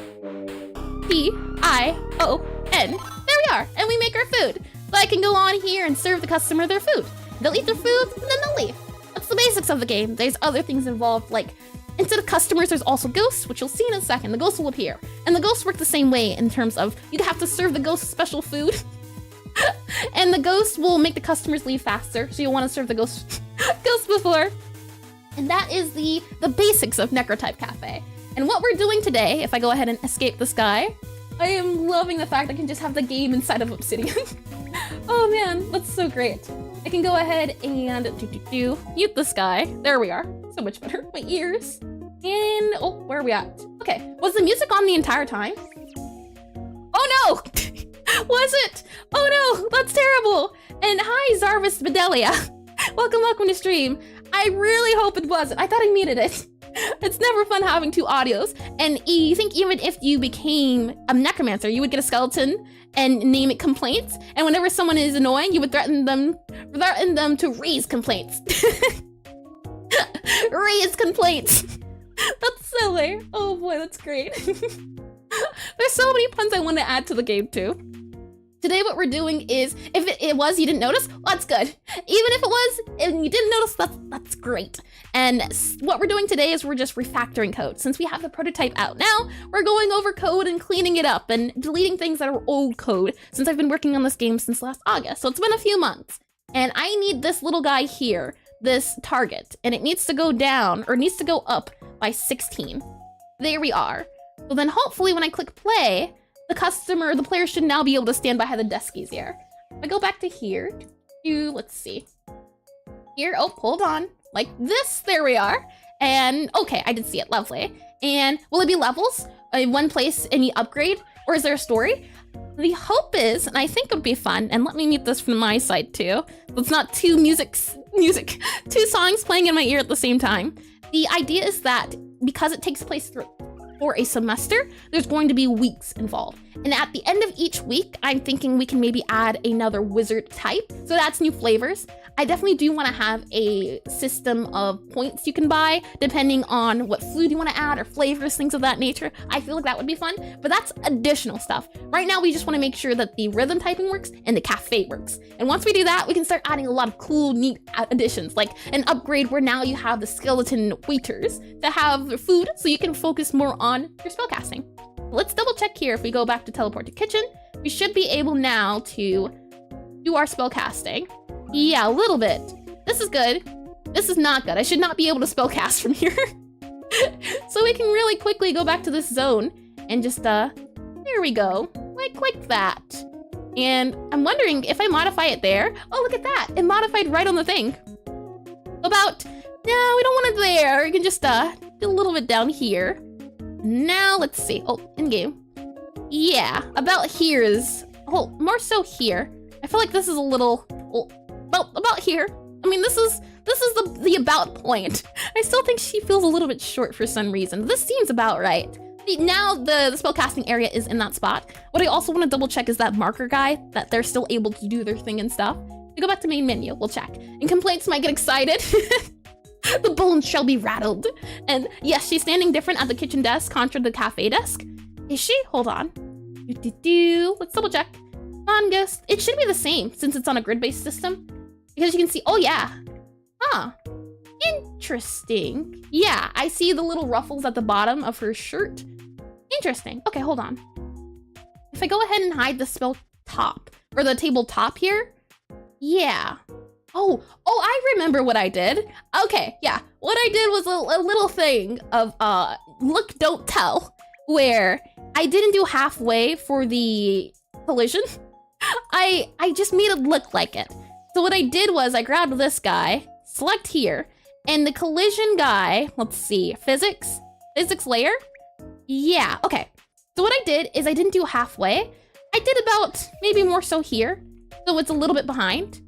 Speaker 1: P-I-O-N. There we are. And we make our food. So I can go on here and serve the customer their food. They'll eat their food, and then they'll leave. That's the basics of the game. There's other things involved, like instead of customers, there's also ghosts, which you'll see in a second. The ghosts will appear. And the ghosts work the same way in terms of you have to serve the ghosts special food. And the ghost will make the customers leave faster, so you'll want to serve the ghost before. And that is the basics of Necrotype Cafe. And what we're doing today, if I go ahead and escape this guy, I am loving the fact I can just have the game inside of Obsidian. Oh man, that's so great. I can go ahead and mute this guy. There we are. So much better. My ears. And oh, where are we at? Okay, was the music on the entire time? Oh no! Was it? Oh no, that's terrible. And hi, Zarvis Bedelia. Welcome to stream. I really hope it wasn't. I thought I muted it. It's never fun having two audios. And you think even if you became a necromancer, you would get a skeleton and name it complaints. And whenever someone is annoying, you would threaten them to raise complaints. Raise complaints. That's silly. Oh boy, that's great. There's so many puns I want to add to the game too. Today what we're doing is, if it it was, you didn't notice? Well, that's good. Even if it was, and you didn't notice, that's great. And what we're doing today is we're just refactoring code. Since we have the prototype out now, we're going over code and cleaning it up and deleting things that are old code, since I've been working on this game since last August. So it's been a few months. And I need this little guy here, this target, and it needs to go down, or needs to go up by 16. There we are. So then hopefully when I click play, the player should now be able to stand behind the desk easier. If I go back to here, let's see. Here, oh, hold on. Like this, there we are. And okay, I did see it, lovely. And will it be levels? In one place, any upgrade? Or is there a story? The hope is, and I think it would be fun, and let me mute this from my side too. It's not two two songs playing in my ear at the same time. The idea is that because it takes place for a semester, there's going to be weeks involved. And at the end of each week, I'm thinking we can maybe add another wizard type. So that's new flavors. I definitely do want to have a system of points you can buy depending on what food you want to add or flavors, things of that nature. I feel like that would be fun, but that's additional stuff. Right now, we just want to make sure that the rhythm typing works and the cafe works. And once we do that, we can start adding a lot of cool, neat additions, like an upgrade where now you have the skeleton waiters to have the food so you can focus more on your spellcasting. Let's double check here. If we go back to teleport to kitchen, we should be able now to do our spellcasting. Yeah, a little bit. This is good. This is not good. I should not be able to spellcast from here. So we can really quickly go back to this zone and just, there we go. Like that. And I'm wondering if I modify it there. Oh, look at that. It modified right on the thing. No, we don't want it there. You can just, do a little bit down here. Now, let's see. Oh, in-game. Yeah, about here is... Oh, more so here. I feel like this is a little... Well, about here. I mean, this is the about point. I still think she feels a little bit short for some reason. This seems about right. Now the spellcasting area is in that spot. What I also want to double check is that marker guy, that they're still able to do their thing and stuff. We go back to main menu, we'll check. And complaints might get excited. The bones shall be rattled. And yes, she's standing different at the kitchen desk contra the cafe desk. Is she? Hold on. Let's double check. On, Ghost. It should be the same since it's on a grid-based system. Because you can see, oh yeah. Huh. Interesting. Yeah, I see the little ruffles at the bottom of her shirt. Interesting. Okay, hold on. If I go ahead and hide the spell top, or the table top here. Yeah. Oh, I remember what I did. Okay, yeah. What I did was a little thing of, look, don't tell, where I didn't do halfway for the collision. I just made it look like it. So what I did was I grabbed this guy, select here, and the collision guy, let's see, physics layer? Yeah, okay. So what I did is I didn't do halfway. I did about maybe more so here, so it's a little bit behind.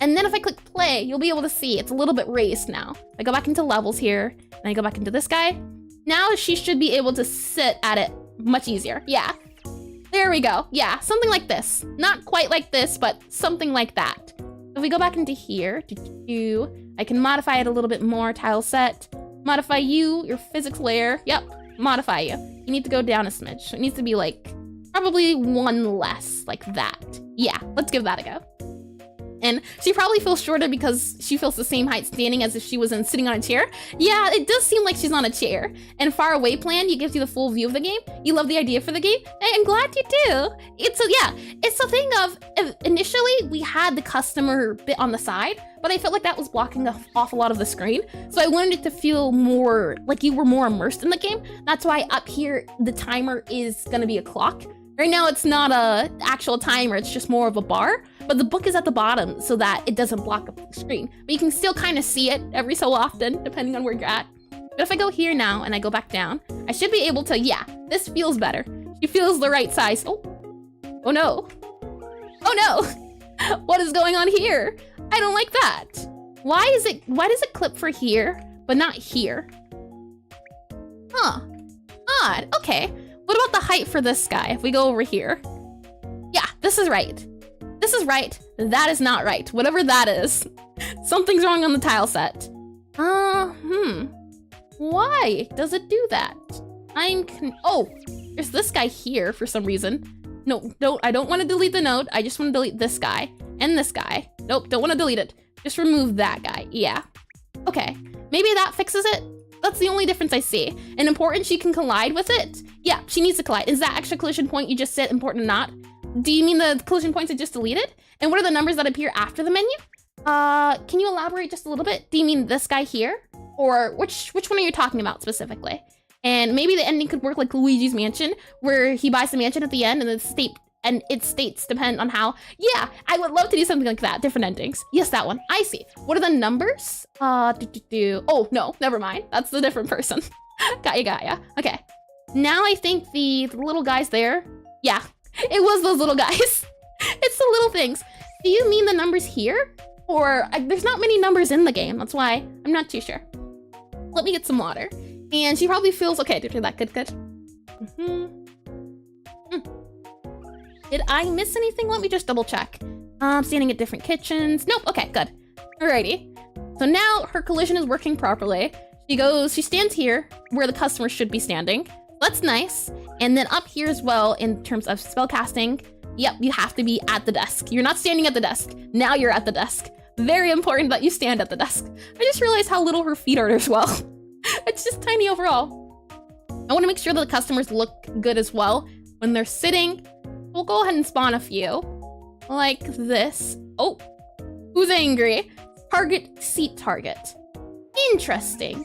Speaker 1: And then if I click play, you'll be able to see it's a little bit raised now. I go back into levels here, and I go back into this guy. Now she should be able to sit at it much easier. Yeah, there we go. Yeah, something like this. Not quite like this, but something like that. If we go back into here, I can modify it a little bit more. Tile set, modify you, your physics layer. Yep, modify you. You need to go down a smidge. It needs to be like, probably one less, like that. Yeah, let's give that a go. And she probably feels shorter because she feels the same height standing as if she was sitting on a chair. Yeah, it does seem like she's on a chair. And far away plan, it gives you the full view of the game. You love the idea for the game. I'm glad you do. It's a thing of, initially we had the customer bit on the side, but I felt like that was blocking off a lot of the screen. So I wanted it to feel more like you were more immersed in the game. That's why up here, the timer is gonna be a clock. Right now, it's not a actual timer, it's just more of a bar, but the book is at the bottom so that it doesn't block up the screen. But you can still kind of see it every so often, depending on where you're at. But if I go here now and I go back down, I should be able to, yeah, this feels better. She feels the right size. Oh no. Oh no, what is going on here? I don't like that. Why does it clip for here, but not here? Huh, odd, okay. What about the height for this guy? If we go over here. Yeah, this is right. This is right. That is not right. Whatever that is. Something's wrong on the tile set. Why does it do that? Oh, there's this guy here for some reason. No, I don't want to delete the node. I just want to delete this guy. And this guy. Nope, don't want to delete it. Just remove that guy. Yeah. Okay, maybe that fixes it. That's the only difference I see. And important, she can collide with it. Yeah, she needs to collide. Is that extra collision point you just said important or not? Do you mean the collision points are just deleted? And what are the numbers that appear after the menu? Can you elaborate just a little bit? Do you mean this guy here? Or which one are you talking about specifically? And maybe the ending could work like Luigi's Mansion, where he buys the mansion at the end and its states depend on how. Yeah, I would love to do something like that. Different endings. Yes, that one. I see. What are the numbers? Oh, no, never mind. That's the different person. Got ya. Okay. Now I think the little guys there. Yeah, it was those little guys. It's the little things. Do you mean the numbers here? Or there's not many numbers in the game. That's why I'm not too sure. Let me get some water. And she probably feels okay to do that. Good. Did I miss anything? Let me just double check. Standing at different kitchens. Nope, okay, good. Alrighty. So now her collision is working properly. She stands here where the customer should be standing. That's nice. And then up here as well, in terms of spellcasting, yep, you have to be at the desk. You're not standing at the desk. Now you're at the desk. Very important that you stand at the desk. I just realized how little her feet are as well. It's just tiny overall. I want to make sure that the customers look good as well when they're sitting. We'll go ahead and spawn a few like this. Oh, who's angry? Target, seat target. Interesting.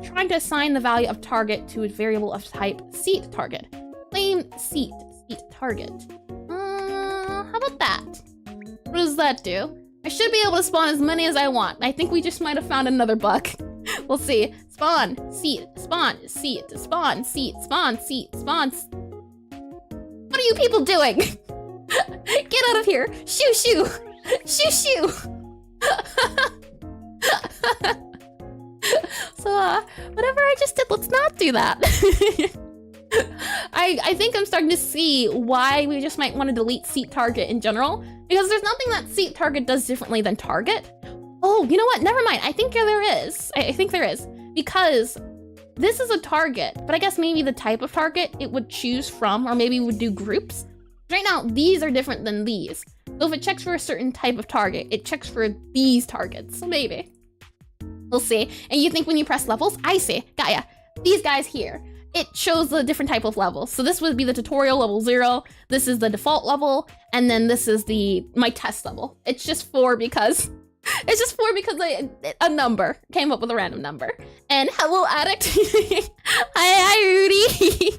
Speaker 1: Trying to assign the value of target to a variable of type seat target. Claim seat target. How about that? What does that do? I should be able to spawn as many as I want. I think we just might have found another bug. We'll see. Spawn, seat, spawn, seat, spawn, seat, spawn, seat, spawn. What are you people doing? Get out of here. Shoo, shoo. Shoo, shoo. So, whatever I just did, let's not do that. I think I'm starting to see why we just might want to delete seat target in general, because there's nothing that seat target does differently than target. Oh, you know what? Never mind. I think there is. I think there is, because this is a target, but I guess maybe the type of target it would choose from, or maybe would do groups. Right now, these are different than these. So if it checks for a certain type of target, it checks for these targets. So maybe. We'll see. And you think when you press levels, I see. Got ya. These guys here, it shows the different type of levels. So this would be the tutorial level 0. This is the default level. And then this is my test level. It's just 4 because a number came up with a random number. And hello, addict. Hi, Rudy.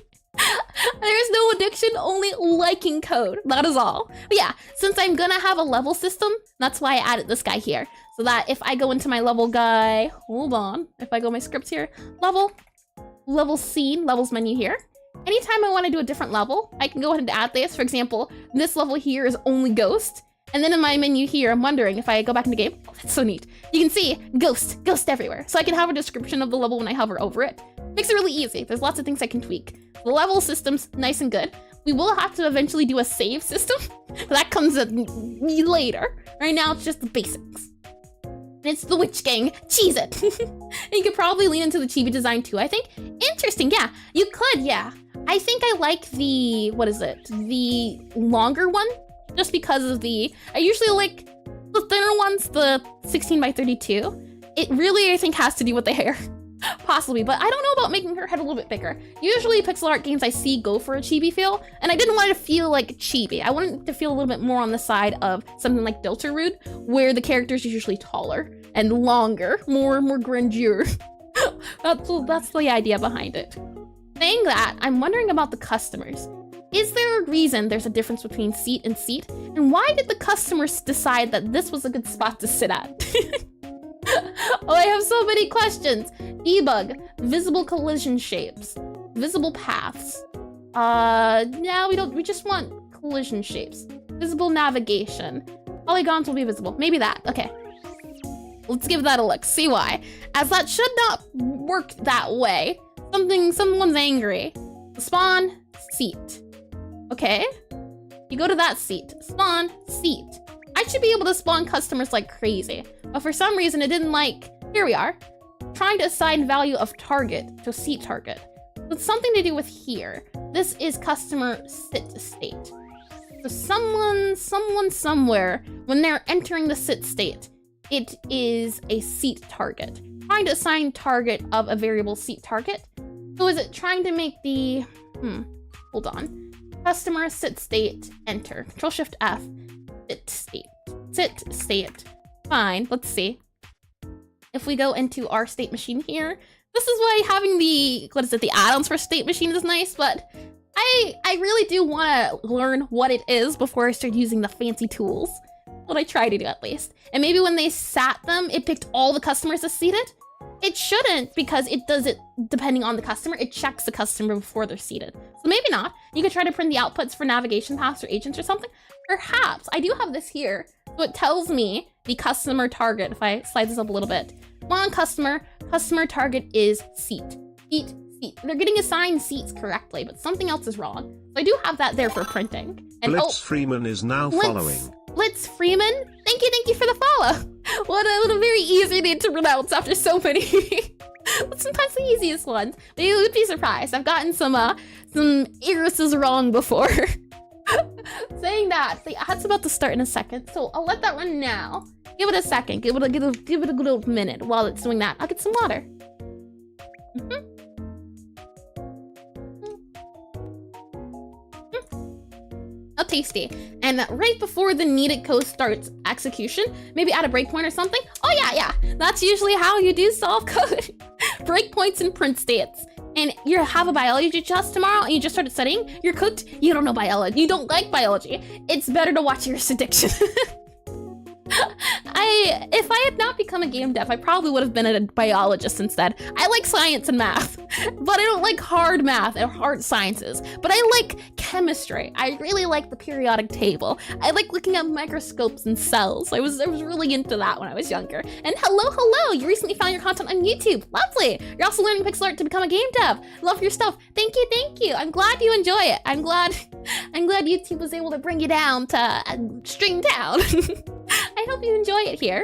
Speaker 1: There's no addiction, only liking code. That is all. But yeah, since I'm gonna have a level system, that's why I added this guy here. So that if I go into my level guy, hold on. If I go my scripts here, level scene, levels menu here. Anytime I want to do a different level, I can go ahead and add this. For example, this level here is only ghost. And then in my menu here, I'm wondering if I go back into game. Oh, that's so neat. You can see ghost everywhere. So I can have a description of the level when I hover over it. Makes it really easy. There's lots of things I can tweak. The level system's nice and good. We will have to eventually do a save system. That comes later. Right now, it's just the basics. And it's the Witch Gang. Cheese it. And you could probably lean into the chibi design too, I think. Interesting, yeah. You could, yeah. I think I like the, the longer one. Just because of I usually like the thinner ones, the 16 by 32. It really, I think, has to do with the hair. Possibly, but I don't know about making her head a little bit bigger. Usually pixel art games I see go for a chibi feel, and I didn't want it to feel like chibi. I wanted it to feel a little bit more on the side of something like Deltarune, where the characters are usually taller and longer, more grandeur. That's the idea behind it. Saying that, I'm wondering about the customers. Is there a reason there's a difference between seat and seat? And why did the customers decide that this was a good spot to sit at? Oh, I have so many questions. Debug, visible collision shapes, visible paths. Yeah, we just want collision shapes. Visible navigation. Polygons will be visible. Maybe that, okay. Let's give that a look, see why. As that should not work that way. Someone's angry. Spawn, seat. Okay, you go to that seat, spawn, seat. I should be able to spawn customers like crazy, but for some reason it didn't like, here we are, trying to assign value of target to seat target. It's something to do with here. This is customer sit state. So someone somewhere, when they're entering the sit state, it is a seat target. Trying to assign target of a variable seat target. So is it trying to make the, hold on. Customer sit state, enter. Control Shift F, sit state. Fine, let's see. If we go into our state machine here, this is why having the, the add-ons for state machine is nice, but I really do want to learn what it is before I start using the fancy tools. What I try to do at least. And maybe when they sat them, it picked all the customers as seated? It shouldn't, because it does it depending on the customer. It checks the customer before they're seated. So maybe not. You could try to print the outputs for navigation paths or agents or something. Perhaps. I do have this here. So it tells me the customer target. If I slide this up a little bit. Come on, customer target is seat. Seat. They're getting assigned seats correctly, but something else is wrong. So I do have that there for printing. And
Speaker 2: Blitz Freeman is now following.
Speaker 1: Blitz Freeman, thank you for the follow. What a very easy name to pronounce after so many. Sometimes the easiest ones. But you would be surprised. I've gotten some irises wrong before. Saying that, the ad's about to start in a second, so I'll let that run now. Give it a second. Give it a good old minute while it's doing that. I'll get some water. How tasty. And right before the needed code starts execution, maybe add a breakpoint or something. Oh yeah. That's usually how you do solve code. Breakpoints and print states. And you have a biology test tomorrow and you just started studying, you're cooked, you don't know biology, you don't like biology. It's better to watch your addiction. If I had not become a game dev, I probably would have been a biologist instead. I like science and math, but I don't like hard math or hard sciences. But I like chemistry. I really like the periodic table. I like looking at microscopes and cells. I was really into that when I was younger. And hello, you recently found your content on YouTube. Lovely. You're also learning pixel art to become a game dev. Love your stuff. Thank you. I'm glad you enjoy it. I'm glad YouTube was able to bring you down to String Town. I hope you enjoy it here.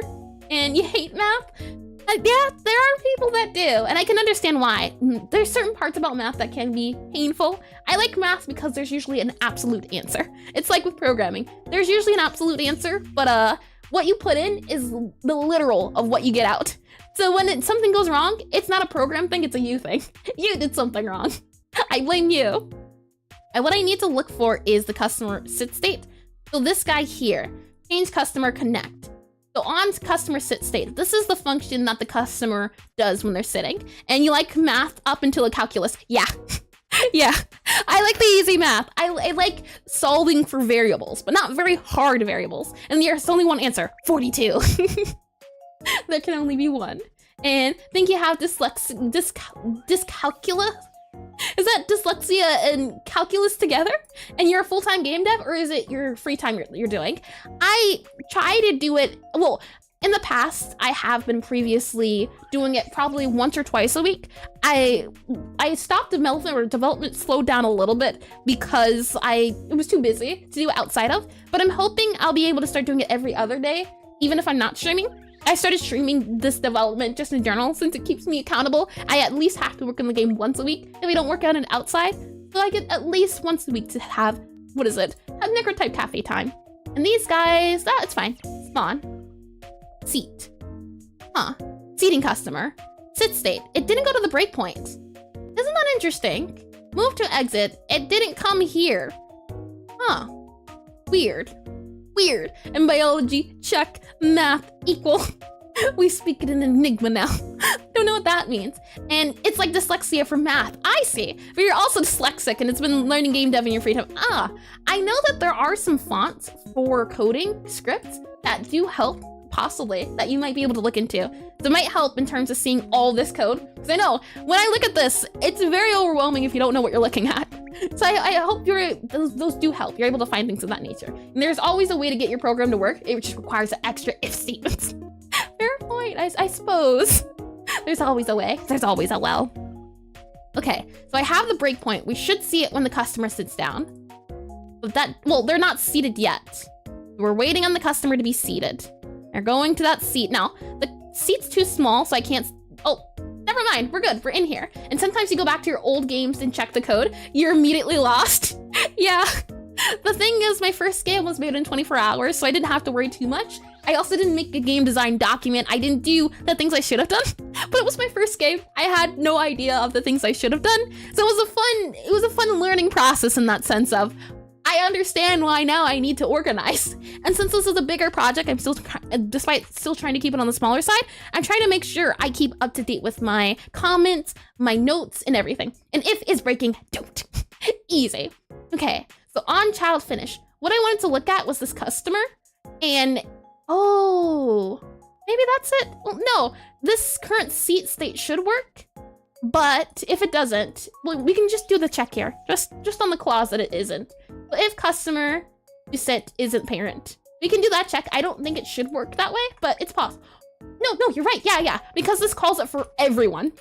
Speaker 1: And you hate math? Yeah, there are people that do, and I can understand why. There's certain parts about math that can be painful. I like math because there's usually an absolute answer. It's like with programming. There's usually an absolute answer, but what you put in is the literal of what you get out. So when something goes wrong, it's not a program thing, it's a you thing. You did something wrong. I blame you. And what I need to look for is the customer sit state. So this guy here, change customer connect. So on customer sit state, this is the function that the customer does when they're sitting. And you like math up until a calculus. Yeah. Yeah. I like the easy math. I like solving for variables, but not very hard variables. And there's only one answer, 42. There can only be one. And I think you have dyscalculus. Is that dyslexia and calculus together? And you're a full-time game dev, or is it your free time you're doing? I try to do it, well, in the past, I have been previously doing it probably once or twice a week. I stopped development slowed down a little bit because it was too busy to do outside of, but I'm hoping I'll be able to start doing it every other day, even if I'm not streaming. I started streaming this development just in general since it keeps me accountable. I at least have to work on the game once a week if I don't work on it outside. So I get at least once a week to have, have Necrotype Cafe time. And these guys, it's fine. Spawn. Seat. Seating customer. Sit state. It didn't go to the breakpoint. Isn't that interesting? Move to exit. It didn't come here. Weird. And biology, check. Math, equal. We speak it in Enigma now. Don't know what that means. And it's like dyslexia for math. I see. But you're also dyslexic and it's been learning game dev in your free time. I know that there are some fonts for coding scripts that do help, possibly, that you might be able to look into. So it might help in terms of seeing all this code. Because I know, when I look at this, it's very overwhelming if you don't know what you're looking at. So I hope those do help. You're able to find things of that nature. And there's always a way to get your program to work. It just requires extra if statements. Fair point, I suppose. There's always a way. There's always a well. Okay, so I have the breakpoint. We should see it when the customer sits down. But they're not seated yet. We're waiting on the customer to be seated. They're going to that seat. Now, the seat's too small, so I can't... Oh, never mind. We're good. We're in here. And sometimes you go back to your old games and check the code. You're immediately lost. Yeah. The thing is, my first game was made in 24 hours, so I didn't have to worry too much. I also didn't make a game design document. I didn't do the things I should have done, but it was my first game. I had no idea of the things I should have done. So it was a fun learning process in that sense of, I understand why now I need to organize. And since this is a bigger project, I'm still, despite still trying to keep it on the smaller side, I'm trying to make sure I keep up to date with my comments, my notes, and everything. And if is breaking, don't. Easy. Okay, so on child finish, what I wanted to look at was this customer, and oh, maybe that's it. Well, no, this current seat state should work, but if it doesn't, well, we can just do the check here, just on the clause that it isn't. But if customer to set isn't parent, we can do that check. I don't think it should work that way, but it's possible. No, you're right. Yeah, because this calls it for everyone.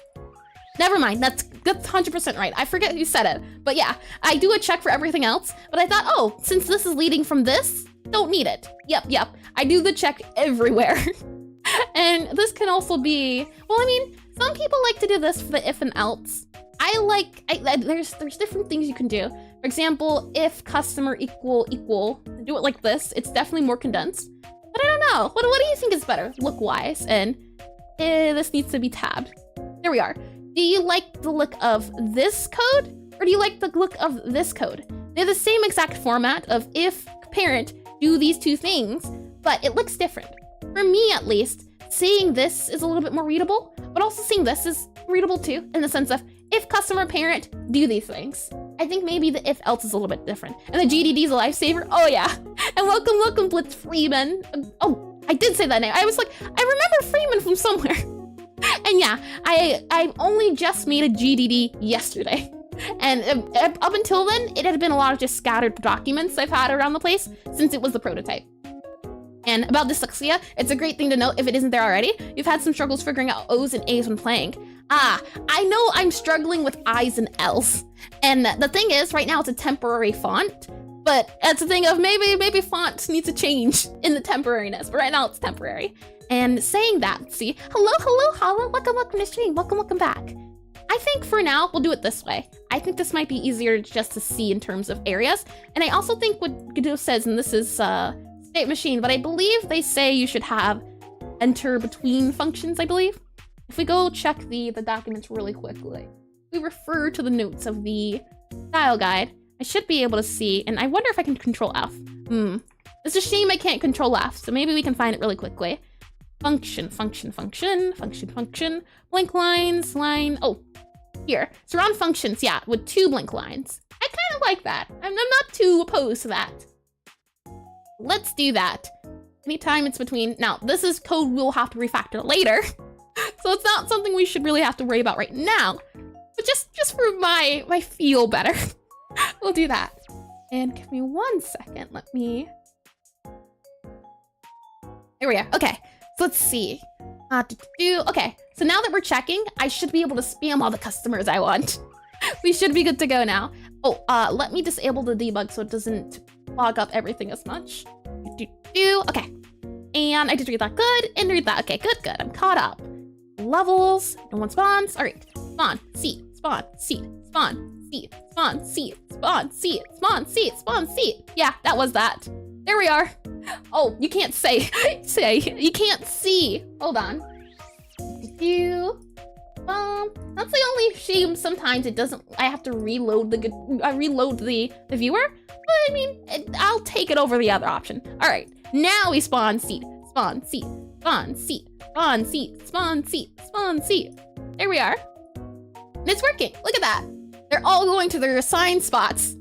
Speaker 1: Never mind, that's 100% right. I forget who said it, but yeah, I do a check for everything else, but I thought, oh, since this is leading from this, don't need it. Yep, I do the check everywhere. And this can also be, well, I mean, some people like to do this for the if and else. There's different things you can do. For example, if customer equal, do it like this, it's definitely more condensed. But I don't know, what do you think is better look-wise? And this needs to be tabbed. There we are. Do you like the look of this code, or do you like the look of this code? They're the same exact format of if parent do these two things, but it looks different. For me, at least, seeing this is a little bit more readable, but also seeing this is readable too, in the sense of if customer parent do these things. I think maybe the if else is a little bit different. And the GDD is a lifesaver. Oh yeah. And welcome Blitz Freeman. Oh, I did say that name. I was like, I remember Freeman from somewhere. And yeah, I only just made a GDD yesterday. And up until then, it had been a lot of just scattered documents I've had around the place since it was the prototype. And about dyslexia, it's a great thing to note if it isn't there already. You've had some struggles figuring out O's and A's when playing. I know I'm struggling with I's and L's. And the thing is, right now it's a temporary font, but it's a thing of maybe font needs to change in the temporariness, but right now it's temporary. And saying that, see, hello, welcome to stream, welcome back. I think for now, we'll do it this way. I think this might be easier just to see in terms of areas. And I also think what Godot says, and this is state machine, but I believe they say you should have enter between functions, I believe. If we go check the documents really quickly, we refer to the notes of the style guide, I should be able to see, and I wonder if I can control F. It's a shame I can't control F, so maybe we can find it really quickly. Function, blank lines, line, oh, here. Surround functions, yeah, with 2 blank lines. I kind of like that. I'm not too opposed to that. Let's do that. Anytime it's between, now this is code we'll have to refactor later. So it's not something we should really have to worry about right now. But just for my feel better, we'll do that. And give me 1 second, let me, there we are, okay. So let's see. Okay, so now that we're checking, I should be able to spam all the customers I want. We should be good to go now. Oh, let me disable the debug so it doesn't clog up everything as much. Okay, and I did read that good, and read that. Okay, good, I'm caught up. Levels, no one spawns. All right, spawn, seat, spawn, seat, spawn, seat, spawn, seat, spawn, seat, spawn, seat, spawn, seat. Yeah, that was that. There we are. Oh, you can't say, you can't see. Hold on. That's the only shame. Sometimes it doesn't, I have to reload the viewer. But I mean, I'll take it over the other option. All right, now we spawn seat, spawn seat, spawn seat, spawn seat, spawn seat, spawn seat. There we are. And it's working, look at that. They're all going to their assigned spots.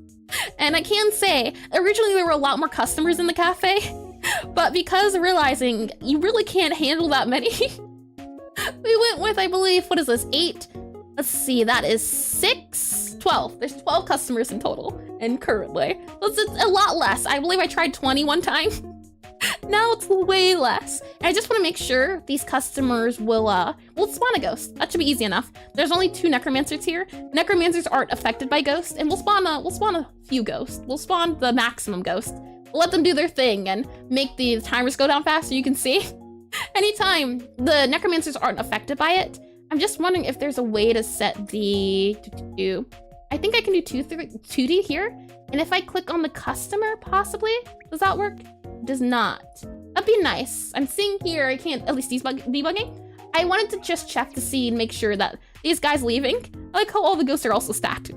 Speaker 1: And I can say, originally there were a lot more customers in the cafe, but because realizing you really can't handle that many, we went with, I believe, what is this, 8? Let's see, that is 12. There's 12 customers in total, and currently. It's a lot less. I believe I tried 20 one time. Now it's way less. And I just want to make sure these customers will spawn a ghost. That should be easy enough. There's only 2 necromancers here. Necromancers aren't affected by ghosts, and we'll spawn a few ghosts. We'll spawn the maximum ghost. We'll let them do their thing and make the timers go down fast so you can see. Anytime the necromancers aren't affected by it, I'm just wondering if there's a way to set the I think I can do 2D here. And if I click on the customer, possibly, does that work? It does not. That'd be nice. I'm seeing here, I can't, at least debugging. I wanted to just check to see and make sure that these guys leaving, I like how all the ghosts are also stacked.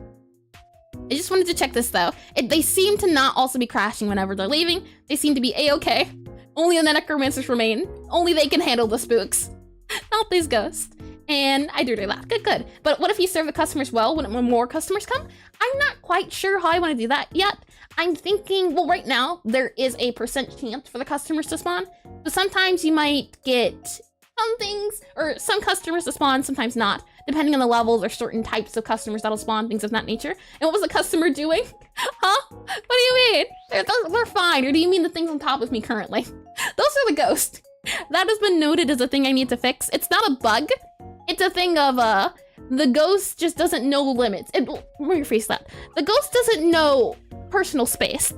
Speaker 1: I just wanted to check this though. They seem to not also be crashing whenever they're leaving. They seem to be a-okay. Only the necromancers remain. Only they can handle the spooks. Not these ghosts. And I do that. Good. But what if you serve the customers well when more customers come? I'm not quite sure how I want to do that yet. I'm thinking, well, right now, there is a % chance for the customers to spawn. So sometimes you might get some things, or some customers to spawn, sometimes not, depending on the levels or certain types of customers that'll spawn, things of that nature. And what was the customer doing? Huh? What do you mean? They're fine. Or do you mean the things on top of me currently? Those are the ghosts. That has been noted as a thing I need to fix. It's not a bug. It's a thing of, the ghost just doesn't know limits. Let me rephrase that. The ghost doesn't know personal space.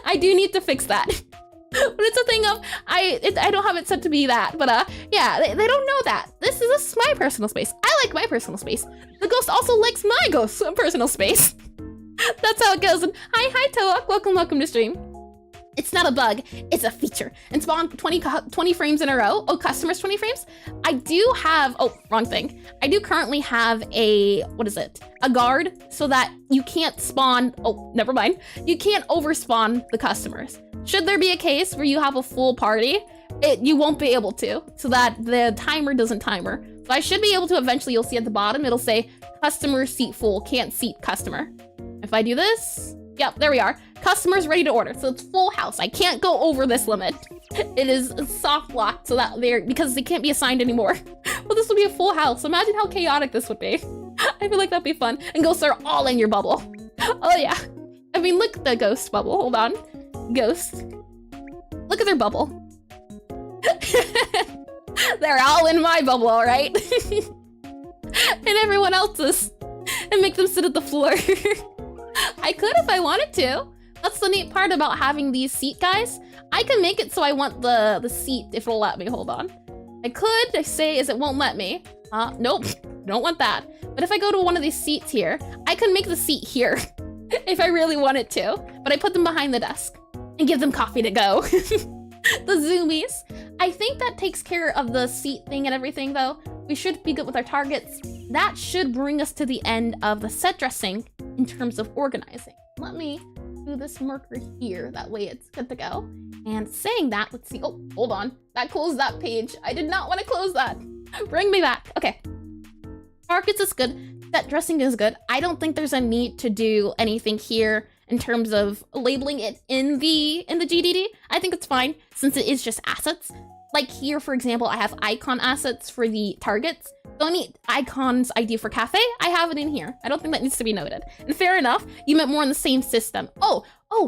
Speaker 1: I do need to fix that. But it's a thing of, I don't have it set to be that, but yeah, they don't know that. This is my personal space. I like my personal space. The ghost also likes my ghost's personal space. That's how it goes. And hi Toak, welcome to stream. It's not a bug, it's a feature. And spawn 20 frames in a row. Oh, customers 20 frames? I do have, oh, wrong thing. I do currently have a, what is it? A guard so that you can't spawn, oh, never mind. You can't overspawn the customers. Should there be a case where you have a full party, you won't be able to, so that the timer doesn't timer. So I should be able to eventually, you'll see at the bottom, it'll say customer seat full, can't seat customer. If I do this, yep, there we are. Customers ready to order, so it's full house. I can't go over this limit. It is soft locked so that because they can't be assigned anymore. Well, this will be a full house. Imagine how chaotic this would be. I feel like that'd be fun. And ghosts are all in your bubble. Oh yeah. I mean, look at the ghost bubble. Hold on. Ghosts. Look at their bubble. They're all in my bubble, all right? And everyone else's. And make them sit at the floor. I could if I wanted to. That's the neat part about having these seat guys. I can make it so I want the seat if it'll let me. Hold on. I say is it won't let me. Nope, don't want that. But if I go to one of these seats here, I can make the seat here if I really wanted to. But I put them behind the desk and give them coffee to go. The zoomies. I think that takes care of the seat thing and everything though. We should be good with our targets. That should bring us to the end of the set dressing in terms of organizing. Let me do this marker here. That way it's good to go. And saying that, let's see. Oh, hold on. That closed that page. I did not want to close that. Bring me back. Okay. Targets is good. Set dressing is good. I don't think there's a need to do anything here in terms of labeling it in the GDD. I think it's fine since it is just assets. Like here, for example, I have icon assets for the targets. Don't need icons ID for cafe. I have it in here. I don't think that needs to be noted. And fair enough, you meant more in the same system. Oh,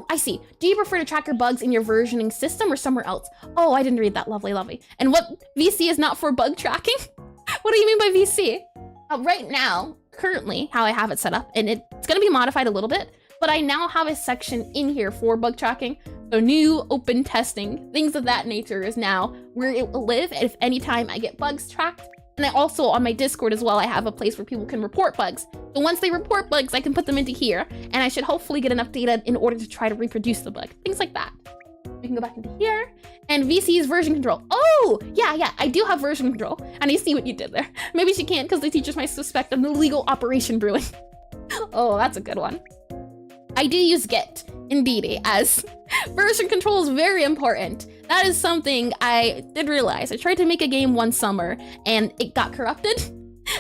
Speaker 1: I see. Do you prefer to track your bugs in your versioning system or somewhere else? Oh, I didn't read that. Lovely. And what VC is not for bug tracking? What do you mean by VC? Right now, currently, how I have it set up, and it's gonna be modified a little bit, but I now have a section in here for bug tracking. So new open testing, things of that nature is now where it will live if anytime I get bugs tracked. And I also, on my Discord as well, I have a place where people can report bugs. So once they report bugs, I can put them into here, and I should hopefully get enough data in order to try to reproduce the bug. Things like that. We can go back into here, and VC's version control. Oh, yeah, I do have version control, and I see what you did there. Maybe she can't because the teachers might suspect an illegal operation brewing. Oh, that's a good one. I do use Git, indeed, as version control is very important. That is something I did realize. I tried to make a game one summer and it got corrupted.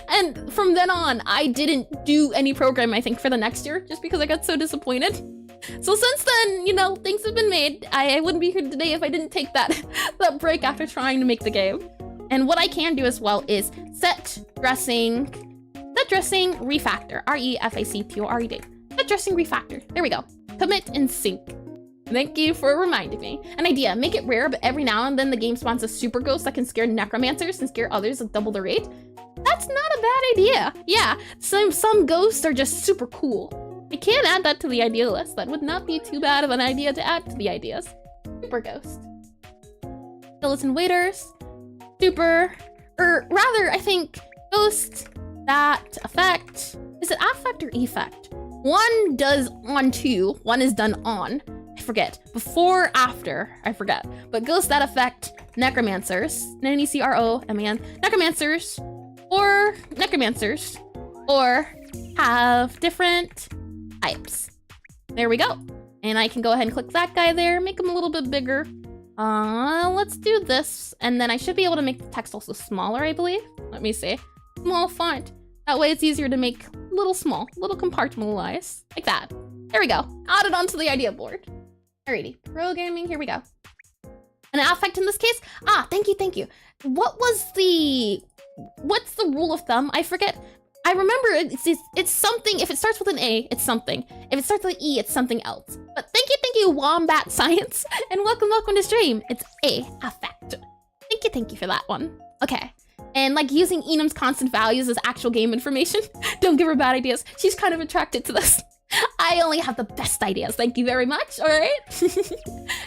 Speaker 1: And from then on, I didn't do any program, I think, for the next year, just because I got so disappointed. So since then, you know, things have been made. I wouldn't be here today if I didn't take that break after trying to make the game. And what I can do as well is Setdressing refactor, refactor. Setdressing refactor. There we go. Commit and sync. Thank you for reminding me. An idea, make it rare, but every now and then the game spawns a super ghost that can scare necromancers and scare others at double the rate. That's not a bad idea. Yeah, some ghosts are just super cool. I can add that to the idea list. That would not be too bad of an idea to add to the ideas. Super ghost. Skeleton waiters. Super, or rather, I think ghost, that, effect. Is it affect or effect? One does on to, one is done on. I forget. Before, after, I forget. But ghosts that affect necromancers, Necroman, necromancers, or have different types. There we go. And I can go ahead and click that guy there, make him a little bit bigger. Let's do this. And then I should be able to make the text also smaller, I believe. Let me see. Small font. That way it's easier to make little small, little compartmentalized, like that. There we go. Add it onto the idea board. Alrighty, programming, here we go. An affect in this case? Ah, thank you. What's the rule of thumb? I forget. I remember it's something, if it starts with an A, it's something. If it starts with an E, it's something else. But thank you, Wombat Science, and welcome to stream. It's A, affect. Thank you for that one. Okay. And like using Enum's constant values as actual game information. Don't give her bad ideas. She's kind of attracted to this. I only have the best ideas. Thank you very much. All right.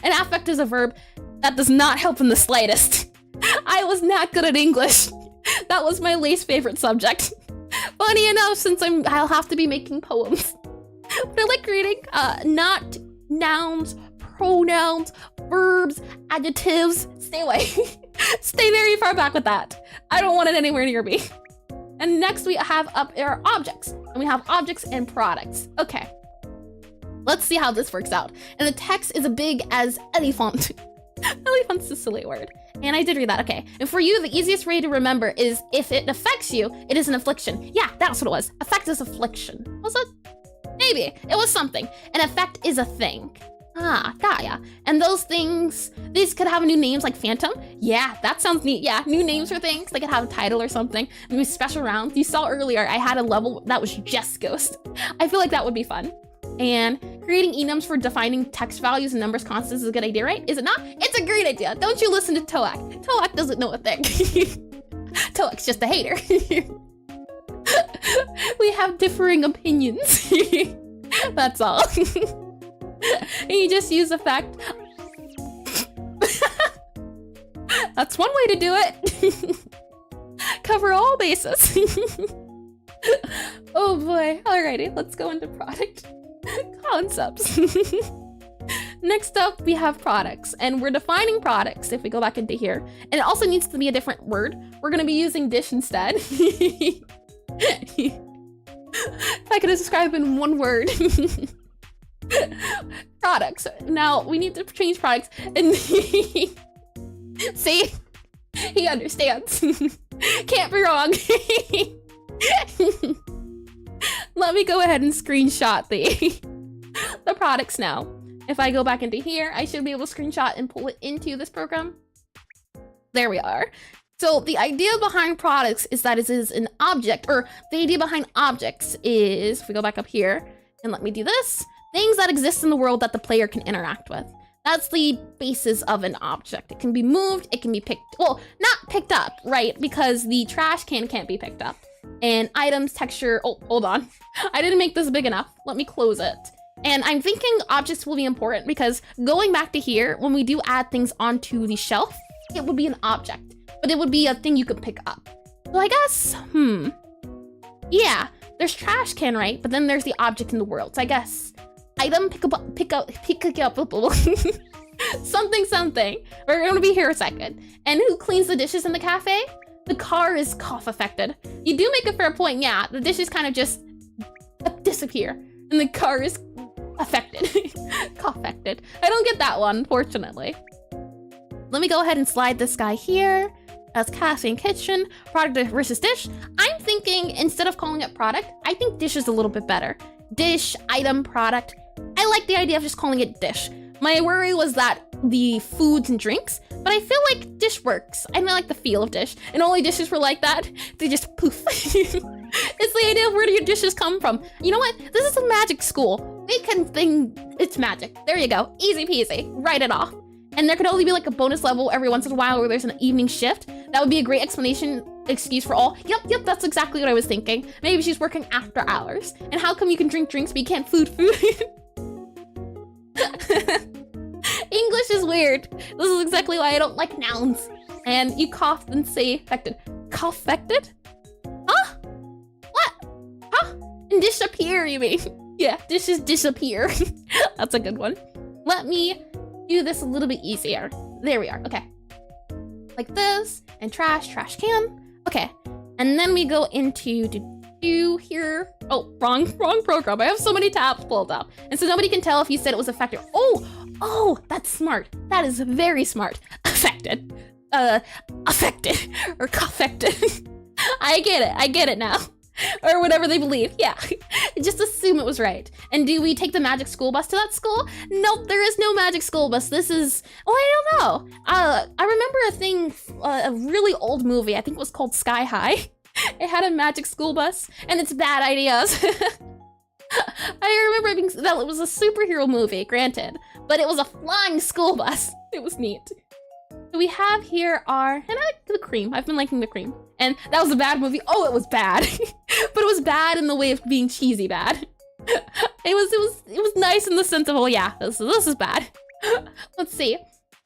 Speaker 1: An affect is a verb that does not help in the slightest. I was not good at English. That was my least favorite subject. Funny enough, since I'll have to be making poems. But I like reading not nouns, pronouns, verbs, adjectives. Stay away. Stay very far back with that. I don't want it anywhere near me. And next we have up our objects. And we have objects and products. Okay. Let's see how this works out. And the text is as big as elephant. Elephant's a silly word. And I did read that, okay. And for you, the easiest way to remember is if it affects you, it is an affliction. Yeah, that's what it was. Affect is affliction. Was it? Maybe. It was something. An effect is a thing. Ah, yeah. And those things, these could have new names like Phantom. Yeah, that sounds neat. Yeah, new names for things. They could have a title or something. Maybe special rounds. You saw earlier, I had a level that was just Ghost. I feel like that would be fun. And creating enums for defining text values and numbers constants is a good idea, right? Is it not? It's a great idea. Don't you listen to Toak. Toak doesn't know a thing. Toak's just a hater. We have differing opinions. That's all. And you just use effect. That's one way to do it. Cover all bases. Oh boy. Alrighty, let's go into product concepts. Next up, we have products, and we're defining products if we go back into here. And it also needs to be a different word. We're gonna be using dish instead. If I could describe in one word. Products. Now we need to change products, and see, he understands. Can't be wrong. Let me go ahead and screenshot the products now. If I go back into here, I should be able to screenshot and pull it into this program. There we are. So the idea behind products is that it is an object, or the idea behind objects is, if we go back up here and let me do this, things that exist in the world that the player can interact with. That's the basis of an object. It can be moved, it can be picked, well, not picked up, right? Because the trash can can't be picked up. And items, texture, oh, hold on. I didn't make this big enough. Let me close it. And I'm thinking objects will be important because going back to here, when we do add things onto the shelf, it would be an object, but it would be a thing you could pick up. So I guess, yeah, there's trash can, right? But then there's the object in the world. So I guess item, pick up, something. We're gonna be here a second. And who cleans the dishes in the cafe? The car is cough affected. You do make a fair point, yeah. The dishes kind of just disappear, and the car is affected. Cough affected. I don't get that one, unfortunately. Let me go ahead and slide this guy here. As cafe and kitchen, product versus dish. I'm thinking instead of calling it product, I think dish is a little bit better. Dish, item, product. I like the idea of just calling it dish. My worry was that the foods and drinks, but I feel like dish works. I like the feel of dish, and only dishes were like that. They just poof. It's the idea of where do your dishes come from. You know what? This is a magic school. We can think it's magic. There you go. Easy peasy. Write it off. And there could only be like a bonus level every once in a while where there's an evening shift. That would be a great excuse for all. Yep, that's exactly what I was thinking. Maybe she's working after hours. And how come you can drink drinks but you can't food? English is weird. This is exactly why I don't like nouns. And you coughed and say affected. Cough affected? Huh? What? Huh? And disappear, you mean? Yeah, dishes disappear. That's a good one. Let me do this a little bit easier. There we are. Okay. Like this, and trash can. Okay. And then we go into do here. Oh, wrong program. I have so many tabs pulled up. And so nobody can tell if you said it was affected. Oh, that's smart. That is very smart. Affected. Affected. Or affected. I get it now. Or whatever they believe. Yeah. Just assume it was right. And do we take the magic school bus to that school? Nope, there is no magic school bus. This is, I don't know. I remember a thing, a really old movie, I think it was called Sky High. It had a magic school bus, and it's bad ideas. I remember that it was a superhero movie, granted, but it was a flying school bus. It was neat. So we have here and I like the cream. I've been liking the cream. And that was a bad movie. Oh, it was bad. But it was bad in the way of being cheesy bad. It was nice in the sense of, oh yeah, this is bad. Let's see.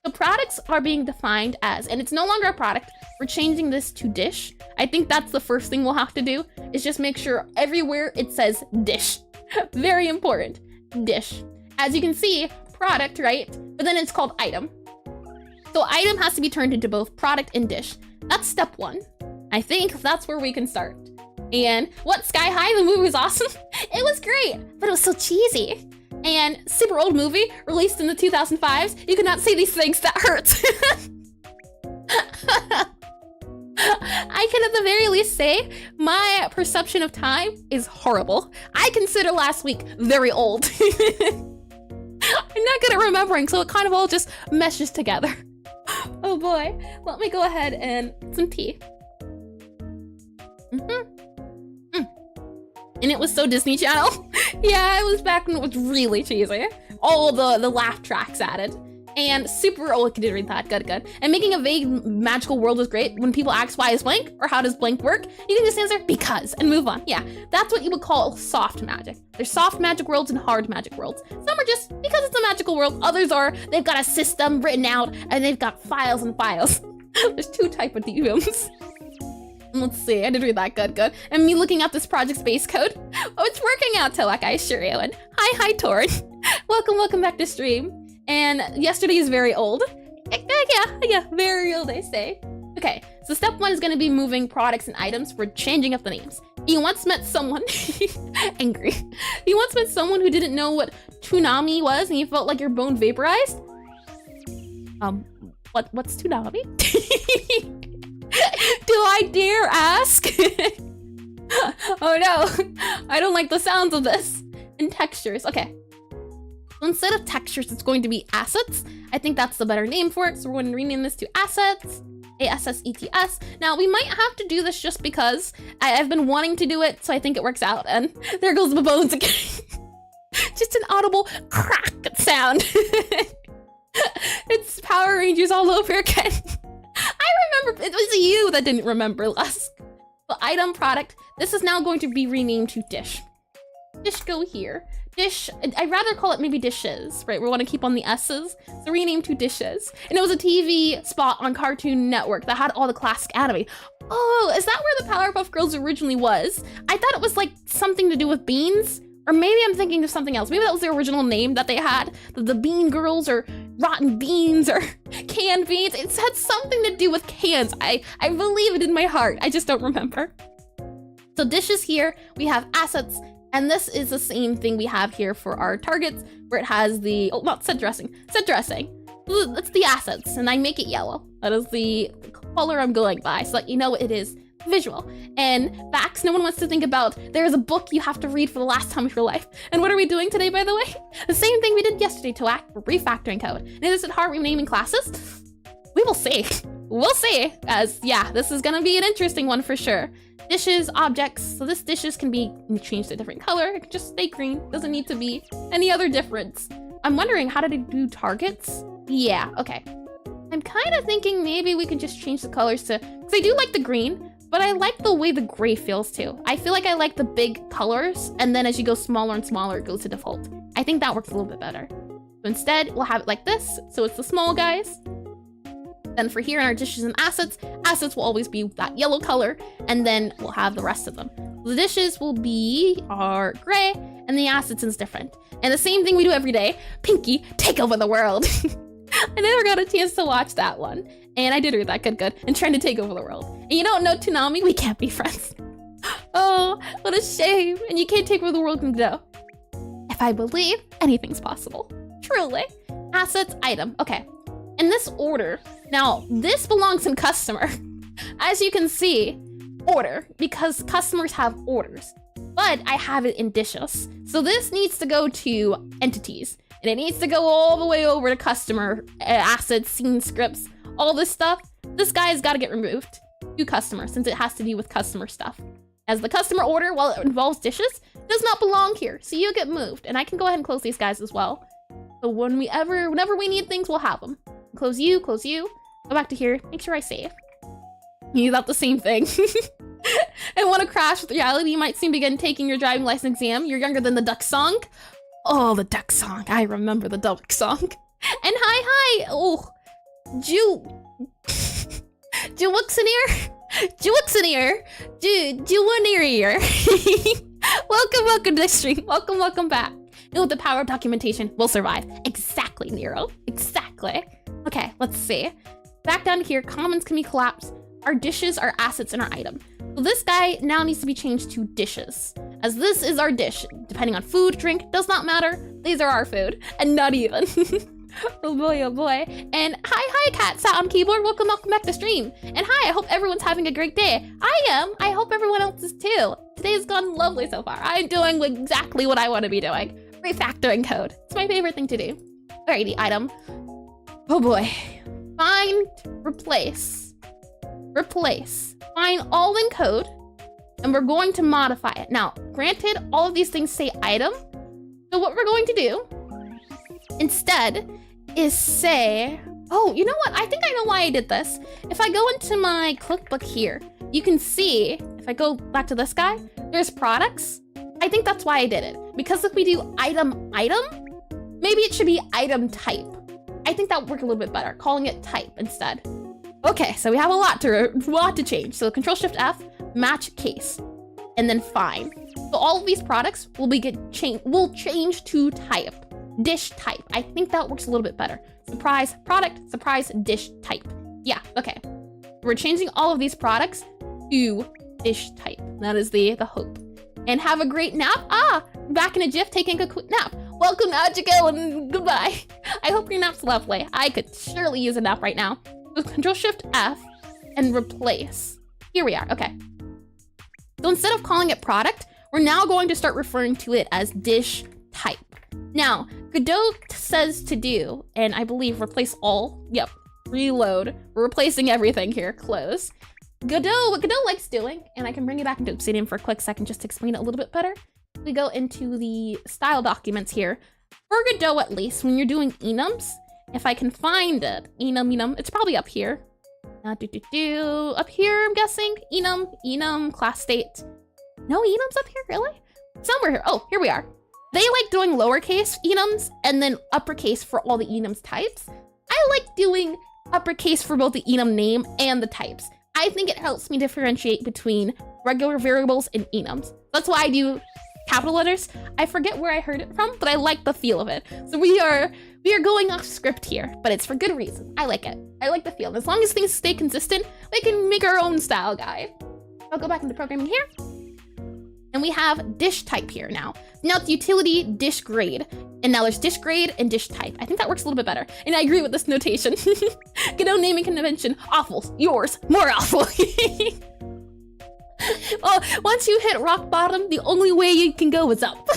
Speaker 1: The products are being defined as, and it's no longer a product. We're changing this to dish. I think that's the first thing we'll have to do, is just make sure everywhere it says dish. Very important. Dish. As you can see, product, right? But then it's called item. So item has to be turned into both product and dish. That's step one. I think that's where we can start. And what, Sky High? The movie was awesome. It was great, but it was so cheesy. And super old movie, released in the 2005s. You cannot say these things, that hurts. I can at the very least say my perception of time is horrible. I consider last week very old. I'm not good at remembering, so it kind of all just meshes together. Oh boy, let me go ahead and get some tea. And it was so Disney Channel. Yeah, it was back when it was really cheesy. All the laugh tracks added. And super, oh, I did read that, good. And making a vague magical world is great. When people ask why is blank, or how does blank work, you can just answer because, and move on. Yeah, that's what you would call soft magic. There's soft magic worlds and hard magic worlds. Some are just because it's a magical world. Others are, they've got a system written out, and they've got files and files. There's two types of DMs. Let's see, I did read that, good. And me looking at this project's base code. Oh, it's working out, Tilak, I assure you. And hi, Torn. Welcome back to stream. And yesterday is very old. Yeah, very old, I say. Okay, so step one is gonna be moving products and items. We're changing up the names. You once met someone, angry. You once met someone who didn't know what tsunami was and you felt like your bone vaporized? What's tsunami? Do I dare ask? Oh no, I don't like the sounds of this. And textures, okay. So instead of textures, it's going to be assets. I think that's the better name for it. So we're going to rename this to assets, A-S-S-E-T-S. Now we might have to do this just because I've been wanting to do it, so I think it works out. And there goes my bones again. Just an audible crack sound. It's Power Rangers all over again. I remember, it was you that didn't remember last. But item product, this is now going to be renamed to dish. Dish go here. Dish, I'd rather call it maybe dishes, right? We want to keep on the S's, so rename to dishes. And it was a TV spot on Cartoon Network that had all the classic anime. Oh, is that where the Powerpuff Girls originally was? I thought it was like something to do with beans, or maybe I'm thinking of something else. Maybe that was the original name that they had, the Bean Girls, or Rotten Beans, or Canned Beans. It had something to do with cans. I believe it in my heart. I just don't remember. So dishes here, we have assets. And this is the same thing we have here for our targets, where it has the, oh, not set dressing. That's the assets, and I make it yellow. That is the color I'm going by, so that you know it is visual. And facts, no one wants to think about, there is a book you have to read for the last time of your life. And what are we doing today, by the way? The same thing we did yesterday to act, we're refactoring code. And is it hard renaming classes? We will see. We'll see, as yeah, this is gonna be an interesting one for sure. Dishes, objects, so this dishes can be changed to a different color. It can just stay green, doesn't need to be any other difference. I'm wondering, how did it do targets? Yeah, okay. I'm kind of thinking maybe we can just change the colors to, because I do like the green, but I like the way the gray feels too. I feel like I like the big colors, and then as you go smaller and smaller, it goes to default. I think that works a little bit better. So instead, we'll have it like this, so it's the small guys. Then for here in our dishes and assets, assets will always be that yellow color, and then we'll have the rest of them. The dishes will be our gray, and the assets is different. And the same thing we do every day, Pinky, take over the world. I never got a chance to watch that one. And I did read that, good. And trying to take over the world. And you don't know Toonami, we can't be friends. Oh, what a shame. And you can't take over the world from Godot. If I believe, anything's possible. Truly. Assets, item, okay. In this order, now this belongs in customer. As you can see, order, because customers have orders. But I have it in dishes. So this needs to go to entities. And it needs to go all the way over to customer, assets, scene scripts, all this stuff. This guy has got to get removed to customer since it has to do with customer stuff. As the customer order, while it involves dishes, does not belong here. So you get moved. And I can go ahead and close these guys as well. So whenever we need things, we'll have them. Close you, go back to here, make sure I save. You thought the same thing. And want to crash with reality, you might soon begin taking your driving license exam. You're younger than the duck song. Oh, the duck song. I remember the duck song. And hi. Oh, Welcome to the stream. Welcome back. And with the power of documentation, we'll survive. Exactly, Nero. Exactly. Okay, let's see. Back down here, commons can be collapsed. Our dishes, our assets, and our item. So this guy now needs to be changed to dishes, as this is our dish. Depending on food, drink, does not matter. These are our food, and not even. Oh boy. And hi, Cat sat on keyboard. Welcome back to stream. And hi, I hope everyone's having a great day. I am. I hope everyone else is too. Today's gone lovely so far. I'm doing exactly what I want to be doing. Refactoring code. It's my favorite thing to do. Alrighty, item. Oh boy. Find, replace. Find all in code, and we're going to modify it. Now, granted, all of these things say item. So what we're going to do instead is say, oh, you know what? I think I know why I did this. If I go into my cookbook here, you can see, if I go back to this guy, there's products. I think that's why I did it. Because if we do item, maybe it should be item type. I think that would work a little bit better, calling it type instead. Okay, so we have a lot to change. So Control-Shift-F, match case, and then find. So all of these products will change to type, dish type. I think that works a little bit better. Surprise product, surprise dish type. Yeah, okay. We're changing all of these products to dish type. That is the hope. And have a great nap. Back in a jiff, taking a quick nap. Welcome, Ajiko, and goodbye. I hope your nap's lovely. I could surely use a nap right now. Control-Shift-F and replace. Here we are, okay. So instead of calling it product, we're now going to start referring to it as dish type. Now, Godot says to do, and I believe replace all, yep, reload. We're replacing everything here, close. What Godot likes doing, and I can bring you back into Obsidian for a quick second just to explain it a little bit better. We go into the style documents here. For Godot at least, when you're doing enums, if I can find it, enum, it's probably up here. Up here, I'm guessing. Enum, class state. No enums up here, really? Somewhere here. Oh, here we are. They like doing lowercase enums and then uppercase for all the enums types. I like doing uppercase for both the enum name and the types. I think it helps me differentiate between regular variables and enums. That's why I do capital letters. I forget where I heard it from, but I like the feel of it. So we are going off script here, but it's for good reason. I like it. I like the feel. As long as things stay consistent, we can make our own style guide. I'll go back into programming here. And we have dish type here now. Now it's utility dish grade. And now there's dish grade and dish type. I think that works a little bit better. And I agree with this notation. Godot naming convention. Awful. Yours. More awful. Well, once you hit rock bottom, the only way you can go is up.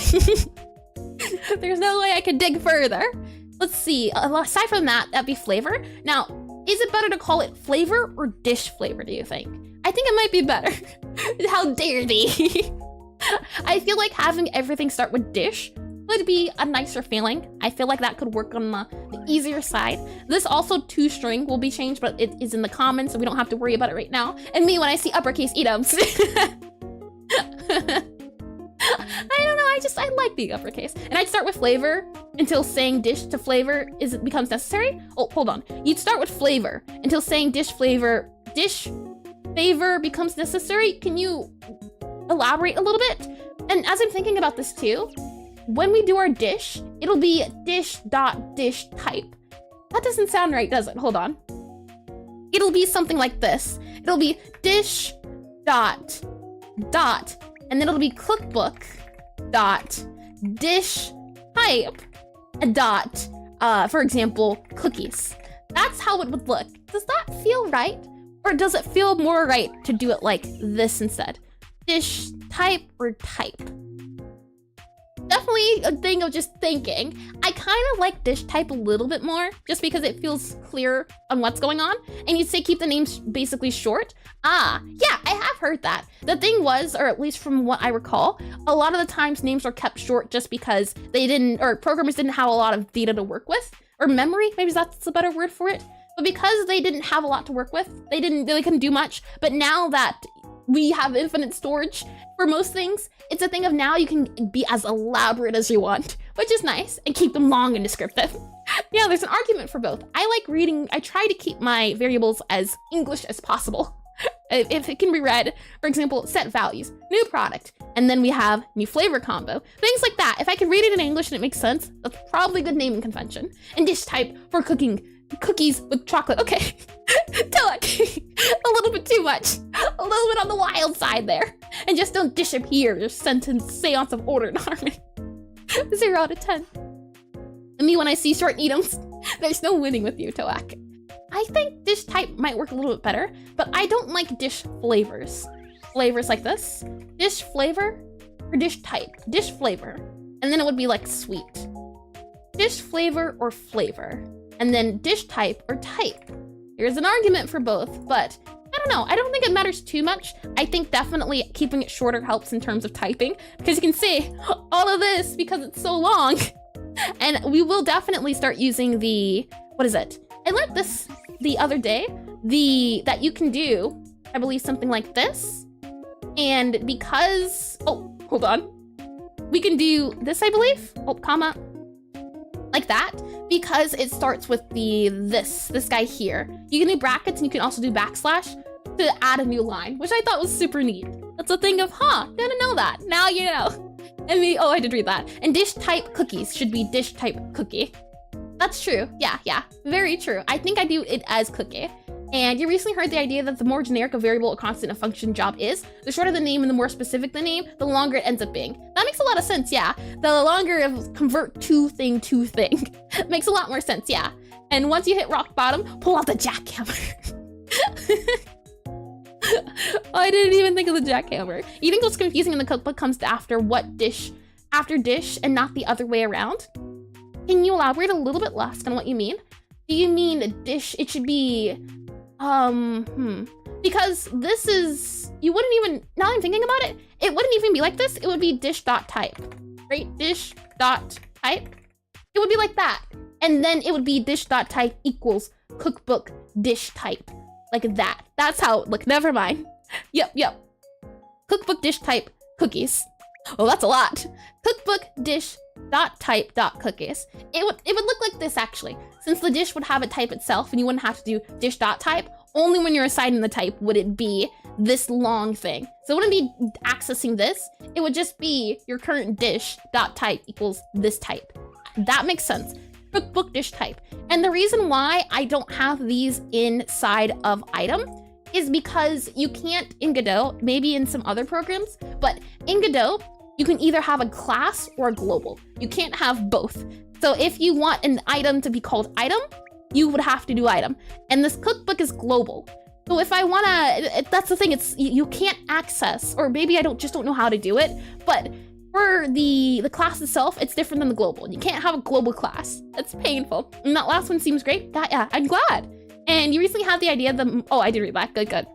Speaker 1: There's no way I can dig further. Let's see. Aside from that, that'd be flavor. Now, is it better to call it flavor or dish flavor, do you think? I think it might be better. How dare thee? I feel like having everything start with dish would be a nicer feeling. I feel like that could work on the easier side. This also toString will be changed, but it is in the commons, so we don't have to worry about it right now. And me when I see uppercase enums. I don't know, I like the uppercase. And I'd start with flavor until saying dish to flavor becomes necessary. Oh, hold on. You'd start with flavor until saying dish flavor becomes necessary. Can you elaborate a little bit? And as I'm thinking about this too, when we do our dish, it'll be dish.dish type. That doesn't sound right, does it? Hold on. It'll be something like this. It'll be dish dot, and then it'll be cookbook dot dish type dot, for example, cookies. That's how it would look. Does that feel right? Or does it feel more right to do it like this instead? Dish type or type? Definitely a thing of just thinking. I kind of like dish type a little bit more, just because it feels clear on what's going on. And you'd say keep the names basically short. Ah, yeah, I have heard that. The thing was, or at least from what I recall, a lot of the times names were kept short just because they didn't, or programmers didn't have a lot of data to work with, or memory, maybe that's a better word for it. But because they didn't have a lot to work with, they couldn't do much. But now that we have infinite storage for most things, it's a thing of now you can be as elaborate as you want, which is nice, and keep them long and descriptive. Yeah, there's an argument for both. I like reading, I try to keep my variables as English as possible. If it can be read, for example, set values, new product, and then we have new flavor combo. Things like that. If I can read it in English and it makes sense, that's probably good naming convention. And dish type for cooking cookies with chocolate. Okay, Tilak, a little bit too much. A little bit on the wild side there. And just don't disappear your sentence seance of order and harmony. 0 out of 10. And me when I see short items, there's no winning with you, Toak. I think dish type might work a little bit better, but I don't like dish flavors. Flavors like this. Dish flavor or dish type. Dish flavor. And then it would be like sweet. Dish flavor or flavor. And then dish type or type. There's an argument for both, but I don't know. I don't think it matters too much. I think definitely keeping it shorter helps in terms of typing, because you can see all of this because it's so long. And we will definitely start using the, what is it? I learned this the other day, that you can do, I believe, something like this. And because, oh, hold on. We can do this, I believe. Oh, comma. Like that, because it starts with this guy here. You can do brackets and you can also do backslash to add a new line, which I thought was super neat. That's a thing of, didn't know that. Now you know. And oh, I did read that. And dish type cookies should be dish type cookie. That's true. Yeah, very true. I think I do it as cookie. And you recently heard the idea that the more generic a variable, a constant, a function job is, the shorter the name and the more specific the name, the longer it ends up being. That makes a lot of sense, yeah. The longer of convert to thing makes a lot more sense, yeah. And once you hit rock bottom, pull out the jackhammer. Oh, I didn't even think of the jackhammer. You think what's confusing in the cookbook comes after what dish, after dish, and not the other way around? Can you elaborate a little bit less on what you mean? Do you mean a dish, it should be, because this is, you wouldn't even, now I'm thinking about it, it wouldn't even be like this, it would be dish.type, right? Dish.type, it would be like that. And then it would be dish.type equals cookbook dish type, like that. That's how, look, never mind. Yep. Cookbook dish type cookies. Oh, that's a lot. Cookbook dish dot type dot cookies. It would look like this actually, since the dish would have a type itself and you wouldn't have to do dish dot type. Only when you're assigning the type would it be this long thing. So it wouldn't be accessing this. It would just be your current dish dot type equals this type. That makes sense. Cookbook dish type. And the reason why I don't have these inside of item is because you can't in Godot, maybe in some other programs, but in Godot, you can either have a class or a global. You can't have both. So if you want an item to be called item, you would have to do item. And this cookbook is global. So if I wanna, that's the thing, it's you can't access, or maybe I just don't know how to do it, but for the class itself, it's different than the global. You can't have a global class. That's painful. And that last one seems great. Yeah, I'm glad. And you recently had the idea that, oh, I did read that, good.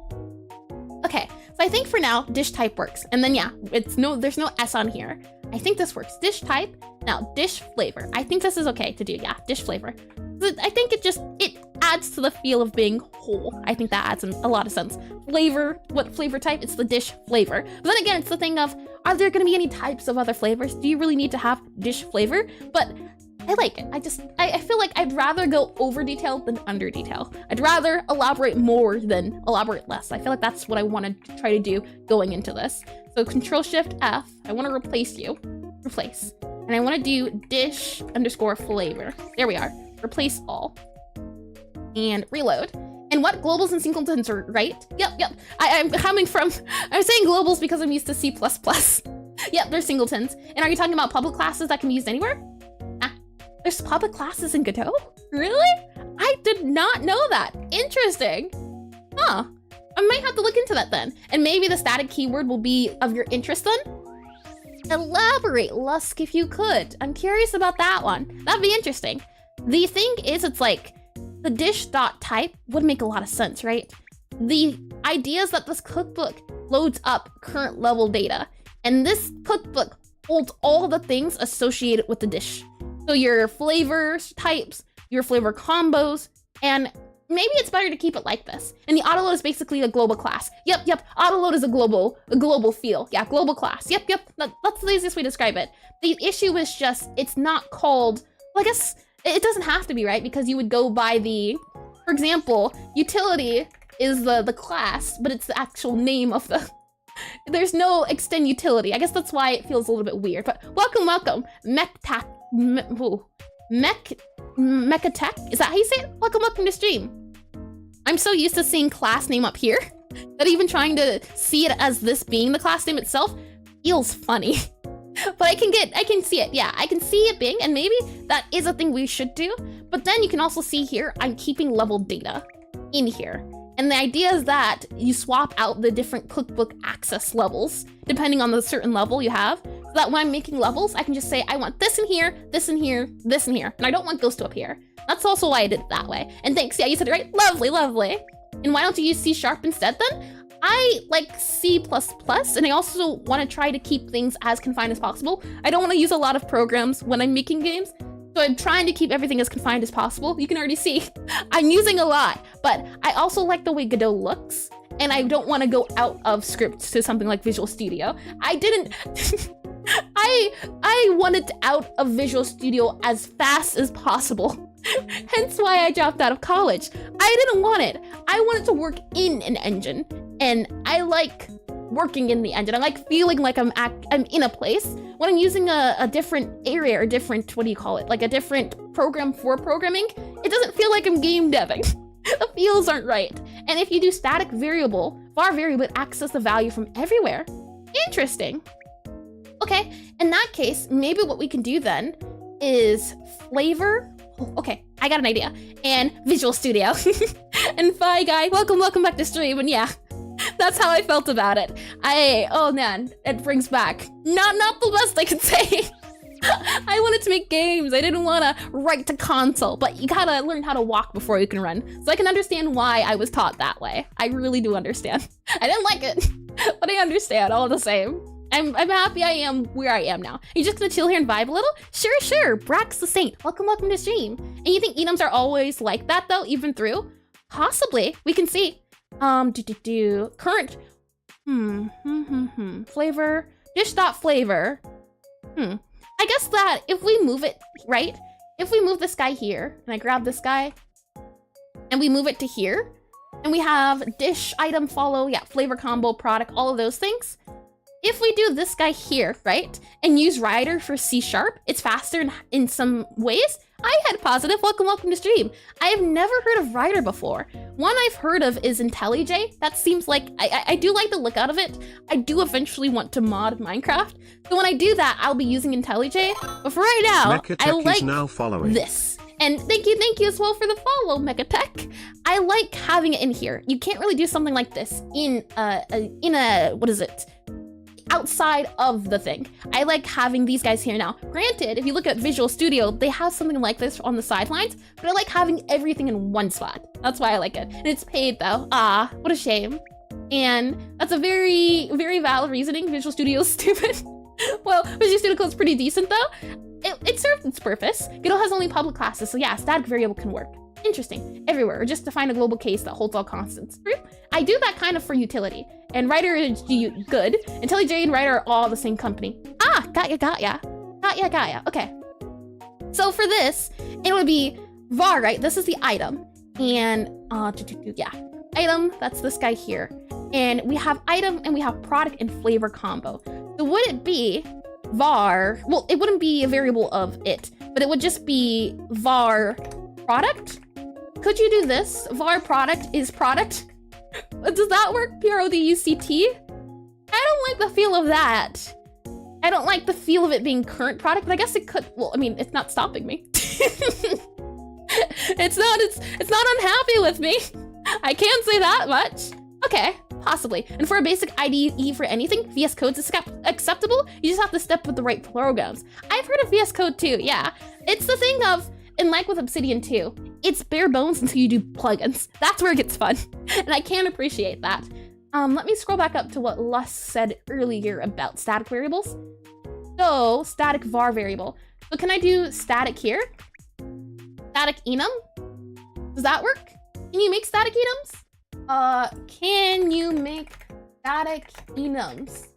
Speaker 1: Okay, so I think for now, dish type works. And then yeah, there's no S on here. I think this works, dish type. Now, dish flavor. I think this is okay to do, yeah, dish flavor. I think it adds to the feel of being whole. I think that adds a lot of sense. Flavor, what flavor type? It's the dish flavor. But then again, it's the thing of, are there gonna be any types of other flavors? Do you really need to have dish flavor? But I like it. I feel like I'd rather go over detail than under detail. I'd rather elaborate more than elaborate less. I feel like that's what I want to try to do going into this. So Control Shift F, I want to replace you. Replace. And I want to do dish underscore flavor. There we are. Replace all. And reload. And what? Globals and singletons are right? Yep. I'm saying globals because I'm used to C++. Yep, they're singletons. And are you talking about public classes that can be used anywhere? There's public classes in Godot? Really? I did not know that. Interesting. Huh. I might have to look into that then. And maybe the static keyword will be of your interest then? Elaborate, Lusk, if you could. I'm curious about that one. That'd be interesting. The thing is, it's like, the dish.type would make a lot of sense, right? The idea is that this cookbook loads up current level data, and this cookbook holds all the things associated with the dish. So your flavors, types, your flavor combos, and maybe it's better to keep it like this. And the autoload is basically a global class. Yep, autoload is a global feel. Yeah, global class. Yep, that's the easiest way to describe it. The issue is just, it's not called, well, I guess it doesn't have to be, right? Because you would go by the, for example, utility is the class, but it's the actual name of the, there's no extend utility. I guess that's why it feels a little bit weird, but welcome. Necrotype, is that how you say it? Welcome to stream. I'm so used to seeing class name up here that even trying to see it as this being the class name itself feels funny. But I can see it. Yeah, I can see it being, and maybe that is a thing we should do. But then you can also see here, I'm keeping level data in here. And the idea is that you swap out the different cookbook access levels, depending on the certain level you have. So that when I'm making levels, I can just say, I want this in here, this in here, this in here. And I don't want those two up here. That's also why I did it that way. And thanks, yeah, you said it right. Lovely. And why don't you use C# instead then? I like C++, and I also want to try to keep things as confined as possible. I don't want to use a lot of programs when I'm making games, so I'm trying to keep everything as confined as possible. You can already see I'm using a lot, but I also like the way Godot looks, and I don't want to go out of script to something like Visual Studio. I didn't... I wanted out of Visual Studio as fast as possible. Hence why I dropped out of college. I didn't want it. I wanted to work in an engine, and I like working in the engine. I like feeling like I'm in a place. When I'm using a different area or different, what do you call it? Like a different program for programming, it doesn't feel like I'm game deving. The feels aren't right. And if you do static variable, var variable access the value from everywhere. Interesting. Okay, in that case, maybe what we can do then is flavor. Oh, okay, I got an idea. And Visual Studio. And Fi Guy, welcome back to stream. And yeah, that's how I felt about it. Oh man, it brings back not the best I could say. I wanted to make games. I didn't want to write to console, but you gotta learn how to walk before you can run. So I can understand why I was taught that way. I really do understand. I didn't like it, but I understand all the same. I'm happy I am where I am now. You just gonna chill here and vibe a little? Sure. Brax the Saint, welcome to stream. And you think enums are always like that though, even through? Possibly, we can see. Current, flavor, dish.flavor. I guess that if we move it, right? If we move this guy here, and I grab this guy, and we move it to here, and we have dish, item, follow, yeah, flavor combo, product, all of those things. If we do this guy here, right, and use Rider for C#, it's faster in some ways. I had positive, welcome to stream. I have never heard of Rider before. One I've heard of is IntelliJ. That seems like, I do like the look out of it. I do eventually want to mod Minecraft. So when I do that, I'll be using IntelliJ. But for right now, I like
Speaker 2: now following
Speaker 1: this. And thank you as well for the follow, Megatech. I like having it in here. You can't really do something like this in a what is it? Outside of the thing. I like having these guys here now. Granted, if you look at Visual Studio, they have something like this on the sidelines, but I like having everything in one spot. That's why I like it. And it's paid though. Ah, what a shame. And that's a very, very valid reasoning. Visual Studio is stupid. Well, Visual Studio Code's pretty decent though. It served its purpose. Godot has only public classes, so yeah, static variable can work. Interesting. Everywhere, or just define a global case that holds all constants. I do that kind of for utility. And Rider is good. IntelliJ and Rider are all the same company. Ah, got ya. Okay. So for this, it would be var, right? This is the item. And, yeah. Item, that's this guy here. And we have item and we have product and flavor combo. So would it be var, well, it wouldn't be a variable of it, but it would just be var product. Could you do this? Var product is product. Does that work? Product? I don't like the feel of that. I don't like the feel of it being current product, but I guess it could, well, I mean, it's not stopping me. It's not unhappy with me. I can't say that much. Okay, possibly. And for a basic IDE for anything, VS Code is acceptable. You just have to step with the right programs. I've heard of VS Code too, yeah. It's the thing of, and like with Obsidian too, it's bare bones until you do plugins. That's where it gets fun. And I can appreciate that. Let me scroll back up to what Lus said earlier about static variables. So, static var variable. So can I do static here? Static enum? Does that work? Can you make static enums? Can you make static enums?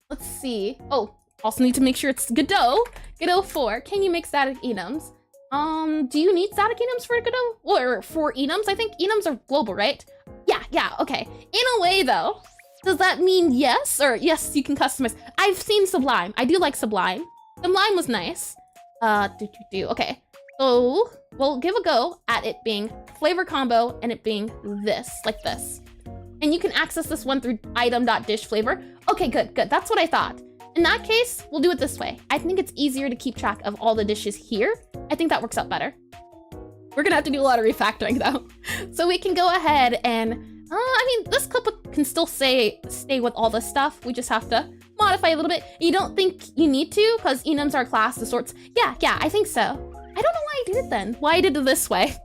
Speaker 1: Let's see. Oh, also need to make sure it's Godot. Godot 4. Can you make static enums? Do you need static enums for Godot? Or for enums? I think enums are global, right? Yeah, okay. In a way though, does that mean yes? Or yes, you can customize. I've seen Sublime. I do like Sublime. Sublime was nice. Okay. So we'll give a go at it being flavor combo and it being this, like this. And you can access this one through item.dish flavor. Okay, good. That's what I thought. In that case, we'll do it this way. I think it's easier to keep track of all the dishes here. I think that works out better. We're gonna have to do a lot of refactoring though. So we can go ahead and, I mean, this cookbook can still stay with all this stuff. We just have to modify a little bit. You don't think you need to, because enums are class of sorts. Yeah, I think so. I don't know why I did it then. Why I did it this way.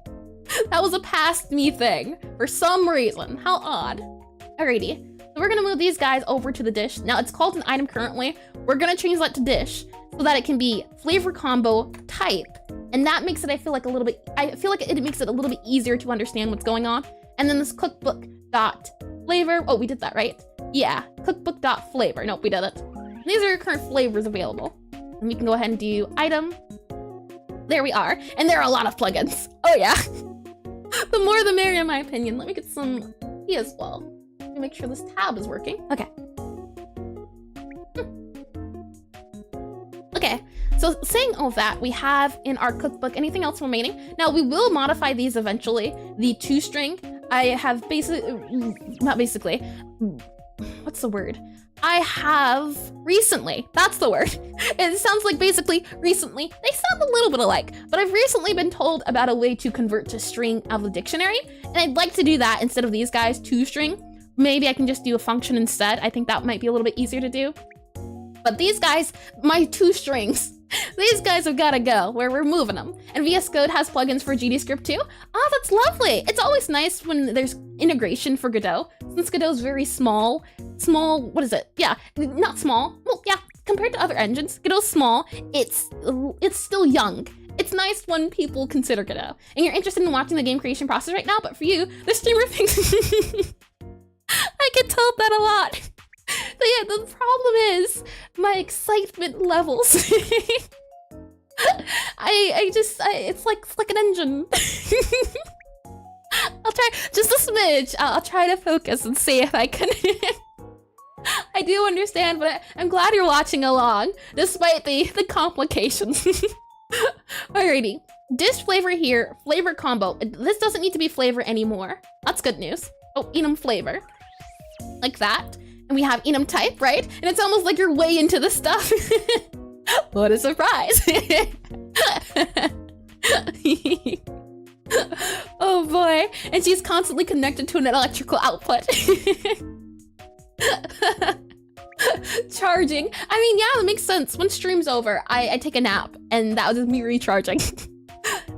Speaker 1: That was a past me thing for some reason. How odd. Alrighty. So we're gonna move these guys over to the dish. Now it's called an item currently. We're gonna change that to dish so that it can be flavor combo type. And that makes it, I feel like it makes it a little bit easier to understand what's going on. And then this cookbook dot flavor. Oh, we did that, right? Yeah, cookbook dot flavor. Nope, we did it. And these are your current flavors available. And we can go ahead and do item. There we are. And there are a lot of plugins. Oh yeah. The more the merrier in my opinion. Let me get some tea as well. Let me make sure this tab is working. Okay. Okay, so saying all that, we have in our cookbook anything else remaining. Now we will modify these eventually. The 2-string, I have not basically, what's the word? I have recently, that's the word. It sounds like basically recently, they sound a little bit alike, but I've recently been told about a way to convert to string out of the dictionary. And I'd like to do that instead of these guys, 2-string. Maybe I can just do a function instead. I think that might be a little bit easier to do. But these guys, my 2 strings, these guys have got to go where we're moving them. And VS Code has plugins for GDScript too. Oh, that's lovely. It's always nice when there's integration for Godot. Since Godot is very small, what is it? Yeah, not small. Well, yeah, compared to other engines, Godot's small. It's still young. It's nice when people consider Godot. And you're interested in watching the game creation process right now, but for you, the streamer thinks... I get told that a lot. But yeah, the problem is my excitement levels. It's like an engine. I'll try just a smidge. I'll try to focus and see if I can. I do understand, but I'm glad you're watching along, despite the complications. Alrighty, dish flavor here, flavor combo. This doesn't need to be flavor anymore. That's good news. Oh, enum flavor, like that. And we have enum type, right? And it's almost like you're way into the stuff. What a surprise. Oh boy. And she's constantly connected to an electrical output. Charging. I mean, yeah, that makes sense. When stream's over, I take a nap, and that was me recharging.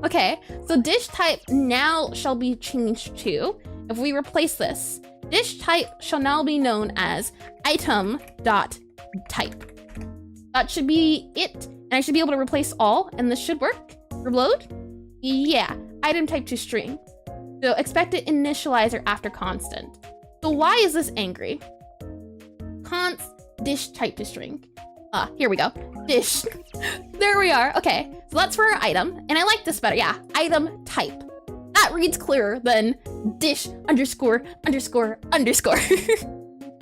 Speaker 1: Okay, so dish type now shall be changed to, if we replace this, dish type shall now be known as item.type. That should be it. And I should be able to replace all, and this should work. Reload? Yeah, item type to string. So expect it initializer after constant. So why is this angry? Const dish type to string. Here we go. Dish. There we are. Okay, so that's for our item. And I like this better. Yeah, item type. That reads clearer than dish underscore underscore underscore.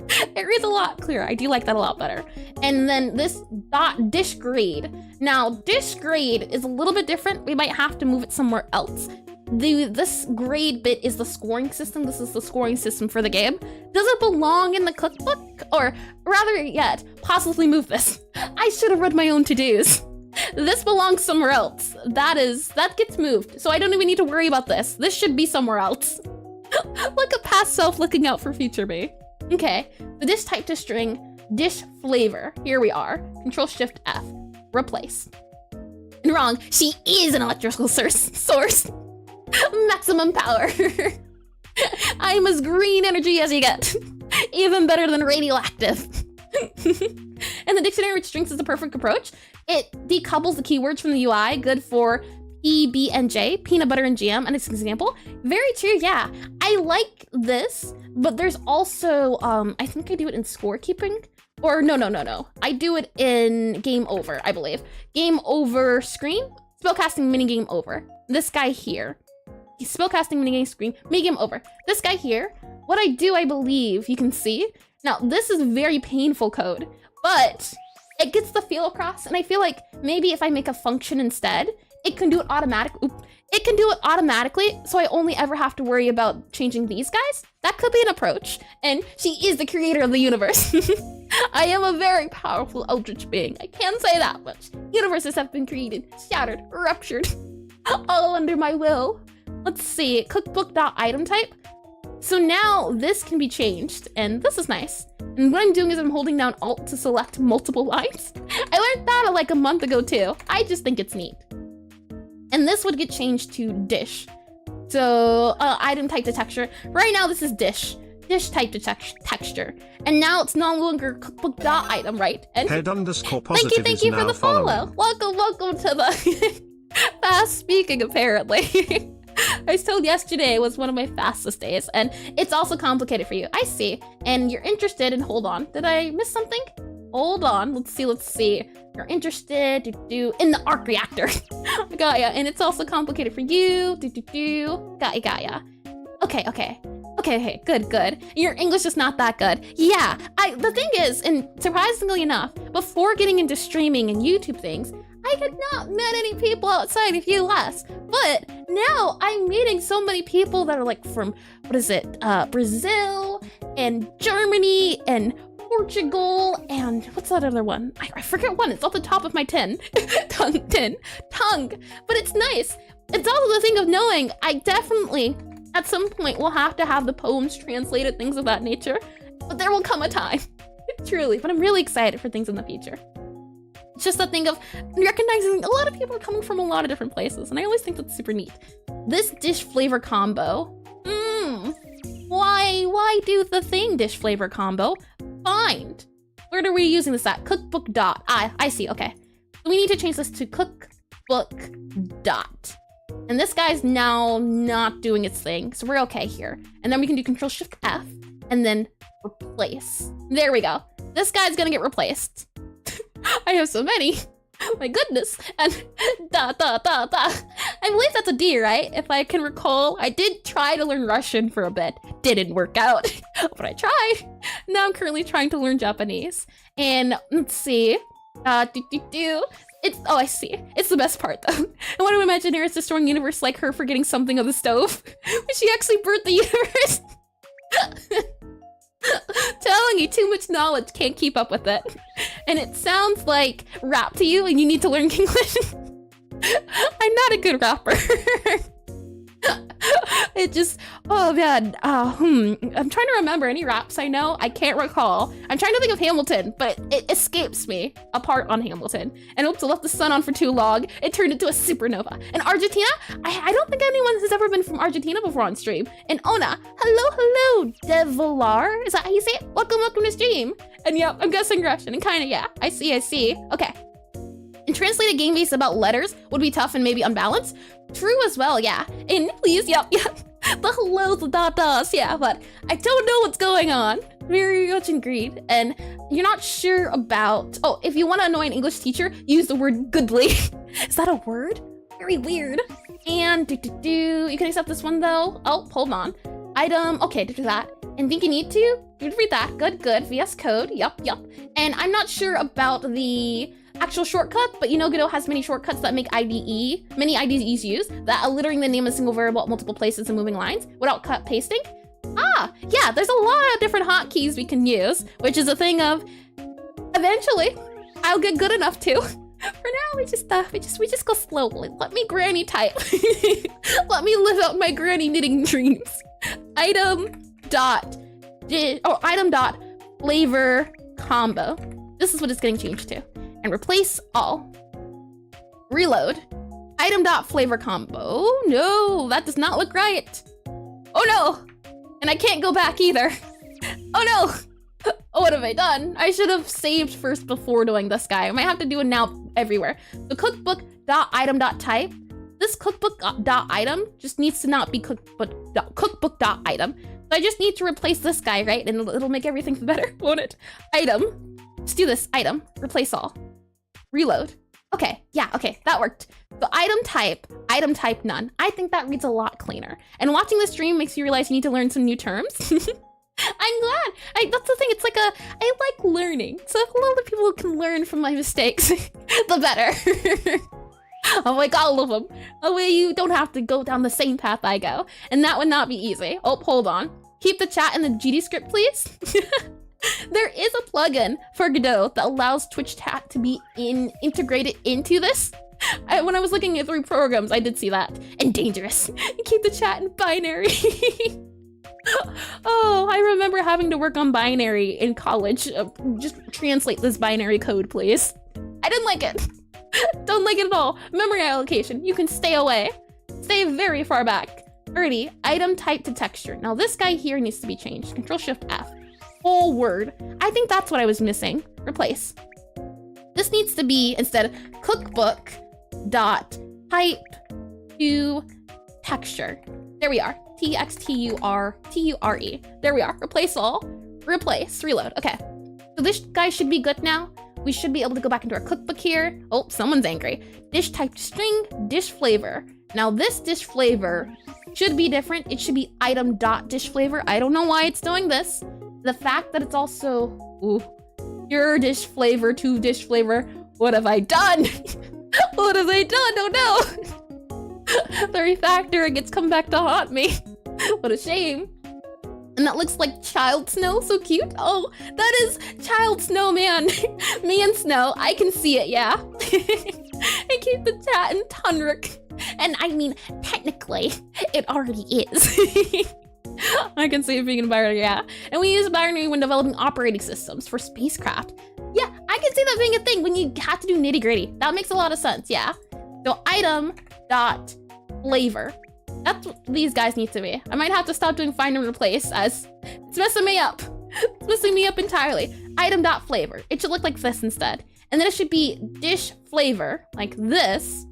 Speaker 1: It reads a lot clearer. I do like that a lot better. And then this dot dish grade. Now, dish grade is a little bit different. We might have to move it somewhere else. This grade bit is the scoring system. This is the scoring system for the game. Does it belong in the cookbook? Or rather yet, possibly move this. I should have read my own to-dos. This belongs somewhere else. That gets moved. So I don't even need to worry about this. This should be somewhere else. Look at past self looking out for future me. Okay, the dish type to string, dish flavor. Here we are. Control Shift F. Replace. And wrong. She is an electrical source. Maximum power. I'm as green energy as you get. Even better than radioactive. And the dictionary with strings is the perfect approach. It decouples the keywords from the UI. Good for P, B, and J. Peanut butter and jam, and it's an example. Very true, yeah. I like this, but there's also, I think I do it in scorekeeping. Or no. I do it in game over, I believe. Game over screen, spellcasting minigame over. This guy here. Spellcasting minigame screen, minigame over. This guy here, what I do, I believe, you can see. Now, this is very painful code, but it gets the feel across, and I feel like maybe if I make a function instead, it can do it It can do it automatically, so I only ever have to worry about changing these guys. That could be an approach, and she is the creator of the universe. I am a very powerful eldritch being. I can say that much. Universes have been created, shattered, ruptured, all under my will. Let's see, cookbook.item type. So now this can be changed, and this is nice. And what I'm doing is I'm holding down Alt to select multiple lines. I learned that like a month ago too. I just think it's neat. And this would get changed to dish. So item type to texture. Right now this is dish. Dish type to texture. And now it's no longer cookbook.item, right? And
Speaker 2: head underscore positive
Speaker 1: thank you for the
Speaker 2: following.
Speaker 1: follow. Welcome to the fast speaking apparently. I was told yesterday was one of my fastest days, and it's also complicated for you. I see. And you're interested in, hold on, did I miss something? Hold on, let's see. You're interested in the arc reactor. Got ya. And it's also complicated for you. Got ya. Okay, good. Your English is not that good. Yeah, the thing is, and surprisingly enough, before getting into streaming and YouTube things, I had not met any people outside of US, but now I'm meeting so many people that are like from, Brazil and Germany and Portugal and what's that other one? I forget one. It's off the top of my tongue. But it's nice. It's also the thing of knowing I definitely at some point will have to have the poems translated, things of that nature. But there will come a time, truly. But I'm really excited for things in the future. It's just a thing of recognizing a lot of people are coming from a lot of different places, and I always think that's super neat. This dish flavor combo. Why do the thing dish flavor combo? Find. Where are we using this at? Cookbook dot. I see, okay. So we need to change this to cookbook dot. And this guy's now not doing its thing, so we're okay here. And then we can do Control Shift F and then replace. There we go. This guy's gonna get replaced. I have so many. My goodness. And da. I believe that's a D, right? If I can recall. I did try to learn Russian for a bit. Didn't work out, but I tried. Now I'm currently trying to learn Japanese. And let's see. Oh, I see. It's the best part, though. And what do Imagineer is destroying universe like her forgetting something on the stove? When she actually burnt the universe? Telling you, too much knowledge, can't keep up with it. And it sounds like rap to you and you need to learn English. I'm not a good rapper. It just, oh man, I'm trying to remember any raps I know. I can't recall. I'm trying to think of Hamilton, but it escapes me. A part on Hamilton. And oops, I left the sun on for too long. It turned into a supernova. And Argentina? I don't think anyone has ever been from Argentina before on stream. And Ona, hello, Devilar? Is that how you say it? Welcome to stream. And yep, I'm guessing Russian. And kinda, yeah, I see. Okay. And translate a game based about letters would be tough and maybe unbalanced. True as well, yeah. And please, yep. The hellos, the da-das, yeah, but I don't know what's going on. Very much agreed. And you're not sure about, oh, if you want to annoy an English teacher, use the word goodly. Is that a word? Very weird. And you can accept this one though. Oh, hold on. item, okay, do that. And think you need to read that. Good, good. VS Code. Yup. And I'm not sure about the actual shortcut, but you know Godot has many shortcuts that make many IDEs use that alliterating the name of a single variable at multiple places and moving lines without pasting. Ah, yeah, there's a lot of different hotkeys we can use, which is a thing of eventually I'll get good enough to. For now, we just go slowly. Let me granny type. Let me live out my granny knitting dreams. Item dot flavor combo. This is what it's getting changed to. And replace all. Reload. Item dot flavor combo. No, that does not look right. Oh no! And I can't go back either. Oh no! Oh, what have I done? I should have saved first before doing this guy. I might have to do it now everywhere. The cookbook.item.type. This cookbook.item just needs to not be cookbook.item. So I just need to replace this guy, right? And it'll make everything better, won't it? Item. Let's do this. Item. Replace all. Reload. Okay, yeah, okay, that worked. So item type none. I think that reads a lot cleaner. And watching this stream makes you realize you need to learn some new terms. I'm glad. That's the thing, it's like I like learning. So if a lot of people can learn from my mistakes, the better. I'm like all of them. That way you don't have to go down the same path I go. And that would not be easy. Oh, hold on. Keep the chat in the GDScript, please. There is a plugin for Godot that allows Twitch chat to be integrated into this. When I was looking at 3 programs, I did see that. And dangerous. Keep the chat in binary. Oh, I remember having to work on binary in college. Just translate this binary code, please. I didn't like it. Don't like it at all. Memory allocation. You can stay away. Stay very far back. 30. Item type to texture. Now this guy here needs to be changed. Control-Shift-F. Whole word. I think that's what I was missing. Replace. This needs to be instead cookbook dot type to texture. There we are. TXTURE. There we are. Replace all. Replace. Reload. Okay. So this guy should be good now. We should be able to go back into our cookbook here. Oh, someone's angry. Dish type to string. Dish flavor. Now this dish flavor should be different. It should be item dot dish flavor. I don't know why it's doing this. The fact that it's also pure dish flavor to dish flavor. What have I done? What have I done? Oh no! The refactor gets come back to haunt me. What a shame. And that looks like child snow, so cute. Oh, that is child snow, man. Man snow, I can see it, yeah. I keep the chat in Tunric. And I mean, technically, it already is. I can see it being in binary, yeah. And we use binary when developing operating systems for spacecraft. Yeah, I can see that being a thing when you have to do nitty gritty. That makes a lot of sense, yeah. So item dot flavor. That's what these guys need to be. I might have to stop doing find and replace as it's messing me up. It's messing me up entirely. Item dot flavor. It should look like this instead. And then it should be dish flavor, like this.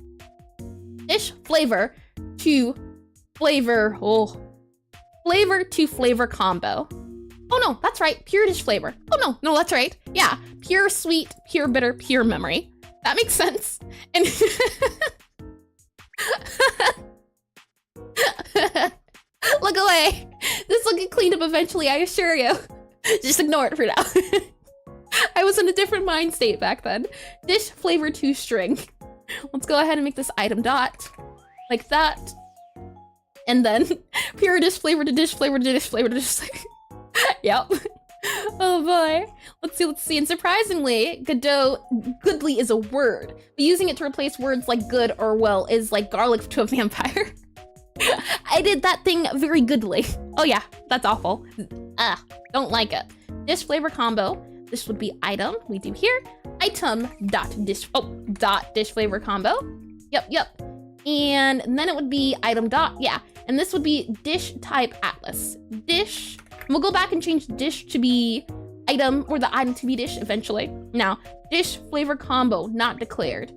Speaker 1: Dish flavor to flavor. Oh. Flavor to flavor combo. Oh no, that's right. Pure dish flavor. Oh no, that's right. Yeah, pure sweet, pure bitter, pure memory. That makes sense. And look away. This will get cleaned up eventually, I assure you. Just ignore it for now. I was in a different mind state back then. Dish flavor to string. Let's go ahead and make this item dot. Like that. And then pure dish flavor to dish flavor to dish flavor to dish flavor. Yep. Oh boy. Let's see. And surprisingly, Godot, goodly is a word. But using it to replace words like good or well is like garlic to a vampire. I did that thing very goodly. Oh yeah, that's awful. Don't like it. Dish flavor combo. This would be item. We do here. Item dot dish flavor combo. Yep. And then it would be item dot, yeah. And this would be dish type atlas. Dish, we'll go back and change dish to be item, or the item to be dish eventually. Now, dish flavor combo, not declared.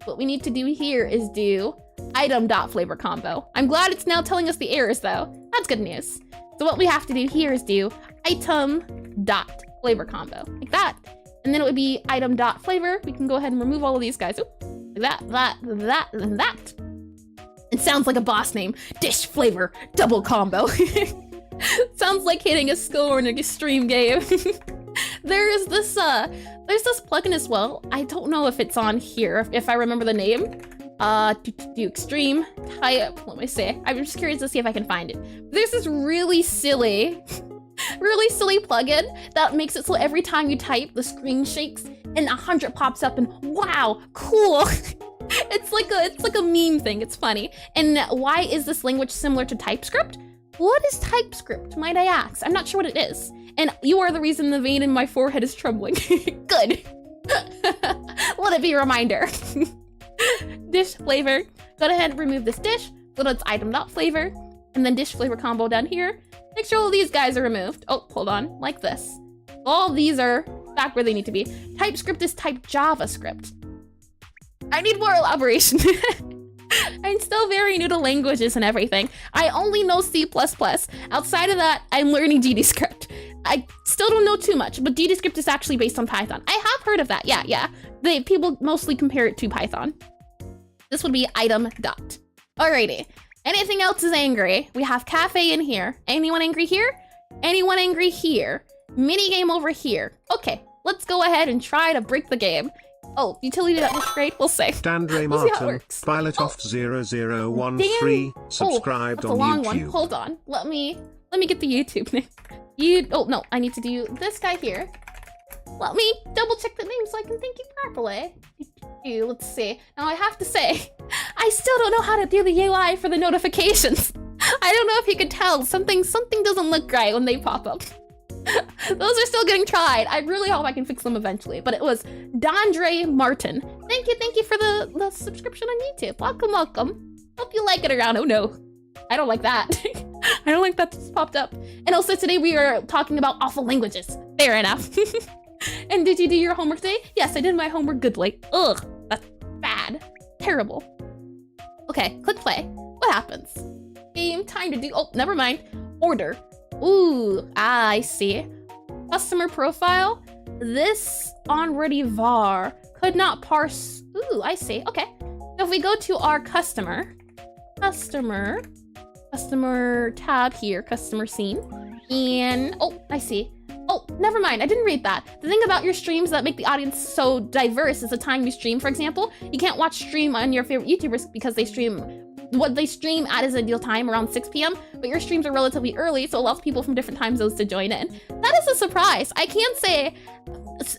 Speaker 1: What we need to do here is do item dot flavor combo. I'm glad it's now telling us the errors though. That's good news. So what we have to do here is do item dot flavor combo, like that. And then it would be item dot flavor. We can go ahead and remove all of these guys. Oop. Like that. It sounds like a boss name. Dish flavor double combo. Sounds like hitting a score in an extreme game. There's this plugin as well. I don't know if it's on here, if I remember the name. Do extreme type. Let me see. I'm just curious to see if I can find it. There's this really silly plugin that makes it so every time you type, the screen shakes and 100 pops up and wow, cool. It's like a meme thing. It's funny. And why is this language similar to TypeScript? What is TypeScript, might I ask? I'm not sure what it is. And you are the reason the vein in my forehead is trembling. Good. Let it be a reminder. Dish flavor. Go ahead and remove this dish. Go to its item.flavor. And then dish flavor combo down here. Make sure all these guys are removed. Oh, hold on. Like this. All these are back where they need to be. TypeScript is type JavaScript. I need more elaboration. I'm still very new to languages and everything. I only know C++. Outside of that, I'm learning GDScript. I still don't know too much, but GDScript is actually based on Python. I have heard of that, yeah. People mostly compare it to Python. This would be item dot. Alrighty, anything else is angry? We have cafe in here. Anyone angry here? Anyone angry here? Mini game over here. Okay, let's go ahead and try to break the game. Oh, utility that was great. We'll see.
Speaker 2: Dandre
Speaker 1: We'll see how it
Speaker 2: Martin,
Speaker 1: works.
Speaker 2: Pilot0013, subscribed
Speaker 1: that's
Speaker 2: on
Speaker 1: a long
Speaker 2: YouTube.
Speaker 1: one. Hold on. Let me get the YouTube name. Oh no, I need to do this guy here. Let me double check the name so I can thank you properly. Let's see. Now I have to say, I still don't know how to do the UI for the notifications. I don't know if you could tell. Something doesn't look right when they pop up. Those are still getting tried. I really hope I can fix them eventually. But it was Dandre Martin. Thank you for the subscription on YouTube. Welcome. Hope you like it around. Oh no, I don't like that. I don't like that just popped up. And also today we are talking about awful languages. Fair enough. And did you do your homework today? Yes, I did my homework goodly. Ugh, that's bad. Terrible. Okay, click play. What happens? Game time to do, oh, never mind. Order. Ooh, I see. Customer profile. This already var could not parse. Ooh, I see. Okay. So if we go to our customer tab here, customer scene, and oh, I see. Oh, never mind. I didn't read that. The thing about your streams that make the audience so diverse is the time you stream. For example, you can't watch stream on your favorite YouTubers because they stream. What they stream at is ideal time around 6 p.m., but your streams are relatively early, so it allows people from different time zones to join in. That is a surprise. I can't say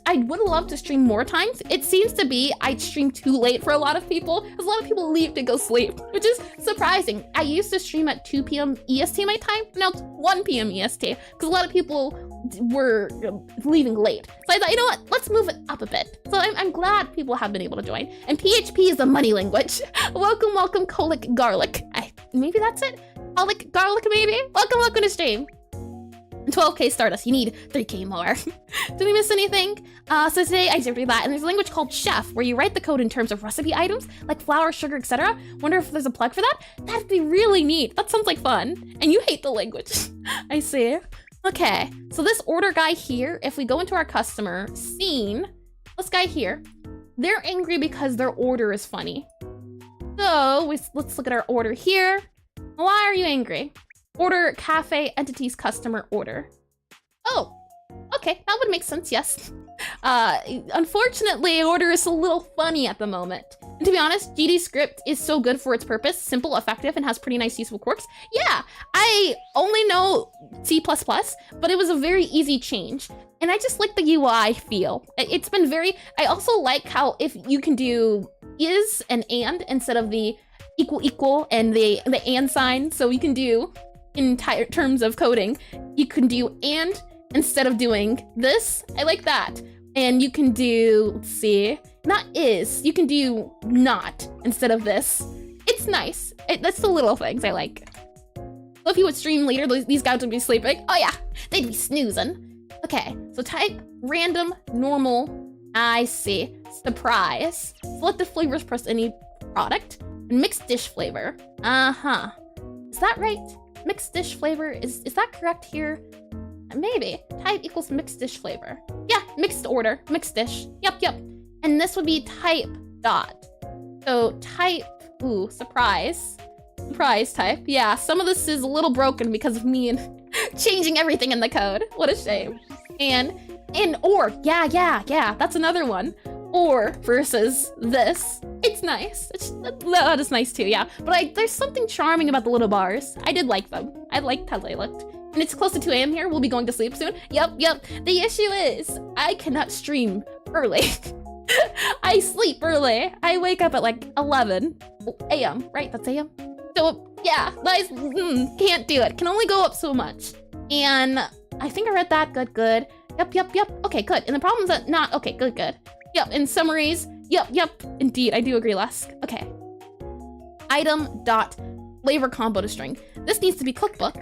Speaker 1: I would love to stream more times. It seems to be I stream too late for a lot of people, because a lot of people leave to go sleep, which is surprising. I used to stream at 2 p.m. EST my time, now it's 1 p.m. EST, because a lot of people were leaving late. So I thought, you know what, let's move it up a bit. So I'm glad people have been able to join. And PHP is a money language. Welcome, Colic Garlic. Maybe that's it? Colic Garlic, maybe? Welcome to stream. 12k Stardust, you need 3k more. Did we miss anything? So today I did read that, and there's a language called Chef, where you write the code in terms of recipe items, like flour, sugar, etc. Wonder if there's a plug for that? That'd be really neat. That sounds like fun. And you hate the language. I see. Okay, so this order guy here, if we go into our customer scene, this guy here, they're angry because their order is funny. So let's look at our order here. Why are you angry? Order cafe entities customer order. Oh, okay, that would make sense, yes. Unfortunately, order is a little funny at the moment. And to be honest, GDScript is so good for its purpose, simple, effective, and has pretty nice useful quirks. Yeah, I only know C++, but it was a very easy change. And I just like the UI feel. It's been very, I also like how if you can do is and instead of the equal and the and sign, so you can do, in terms of coding, you can do and instead of doing this. I like that. And you can do, let's see, not is, you can do not instead of this. It's nice. That's the little things I like. So if you would stream later, these guys would be sleeping. Oh yeah, they'd be snoozing. Okay, so type random, normal, I see, surprise. Select the flavors plus any product, and mixed dish flavor. Uh-huh. Is that right? Mixed dish flavor, is that correct here? Maybe. Type equals mixed dish flavor. Yeah, mixed order, mixed dish. Yep. And this would be type dot. So type, ooh, surprise. Surprise type. Yeah, some of this is a little broken because of me and changing everything in the code. What a shame. And or. Yeah. That's another one. Or versus this. It's nice. That is nice too, yeah. But there's something charming about the little bars. I did like them. I liked how they looked. And it's close to 2 a.m. here. We'll be going to sleep soon. Yep. The issue is I cannot stream early. I sleep early. I wake up at like 11 a.m. Right? That's a.m. So yeah, can't do it. Can only go up so much. And I think I read that. Good. Yep. Okay, good. And the problem's that not okay. Good. Yep. In summaries. Yep. Indeed, I do agree, Lesk. Okay. Item dot flavor combo to string. This needs to be cookbook.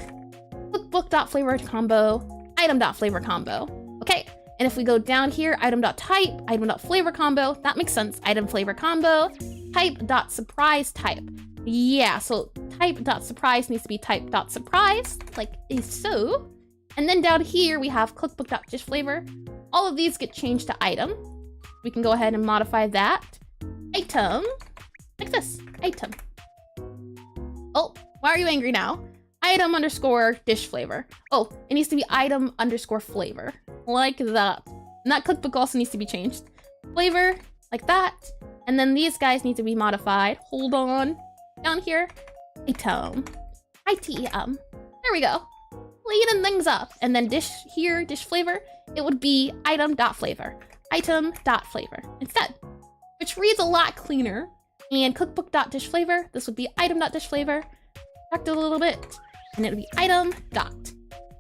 Speaker 1: Cookbook dot flavor combo. Item dot flavor combo. Okay. And if we go down here, item dot type, item dot flavor combo. That makes sense. Item flavor combo. Type dot surprise type. Yeah. So type dot surprise needs to be type dot surprise, like so. And then down here we have cookbook dot dish flavor. All of these get changed to item. We can go ahead and modify that. Item, like this, item. Oh, why are you angry now? Item underscore dish flavor. Oh, it needs to be item underscore flavor, like that. And that cookbook also needs to be changed. Flavor, like that. And then these guys need to be modified. Hold on, down here, item, ITEM. There we go. Cleaning things up. And then dish here, dish flavor, it would be item dot flavor. Item dot flavor instead, which reads a lot cleaner. And cookbook dot dish flavor, this would be item dot dish flavor. Back a little bit, and it would be item dot.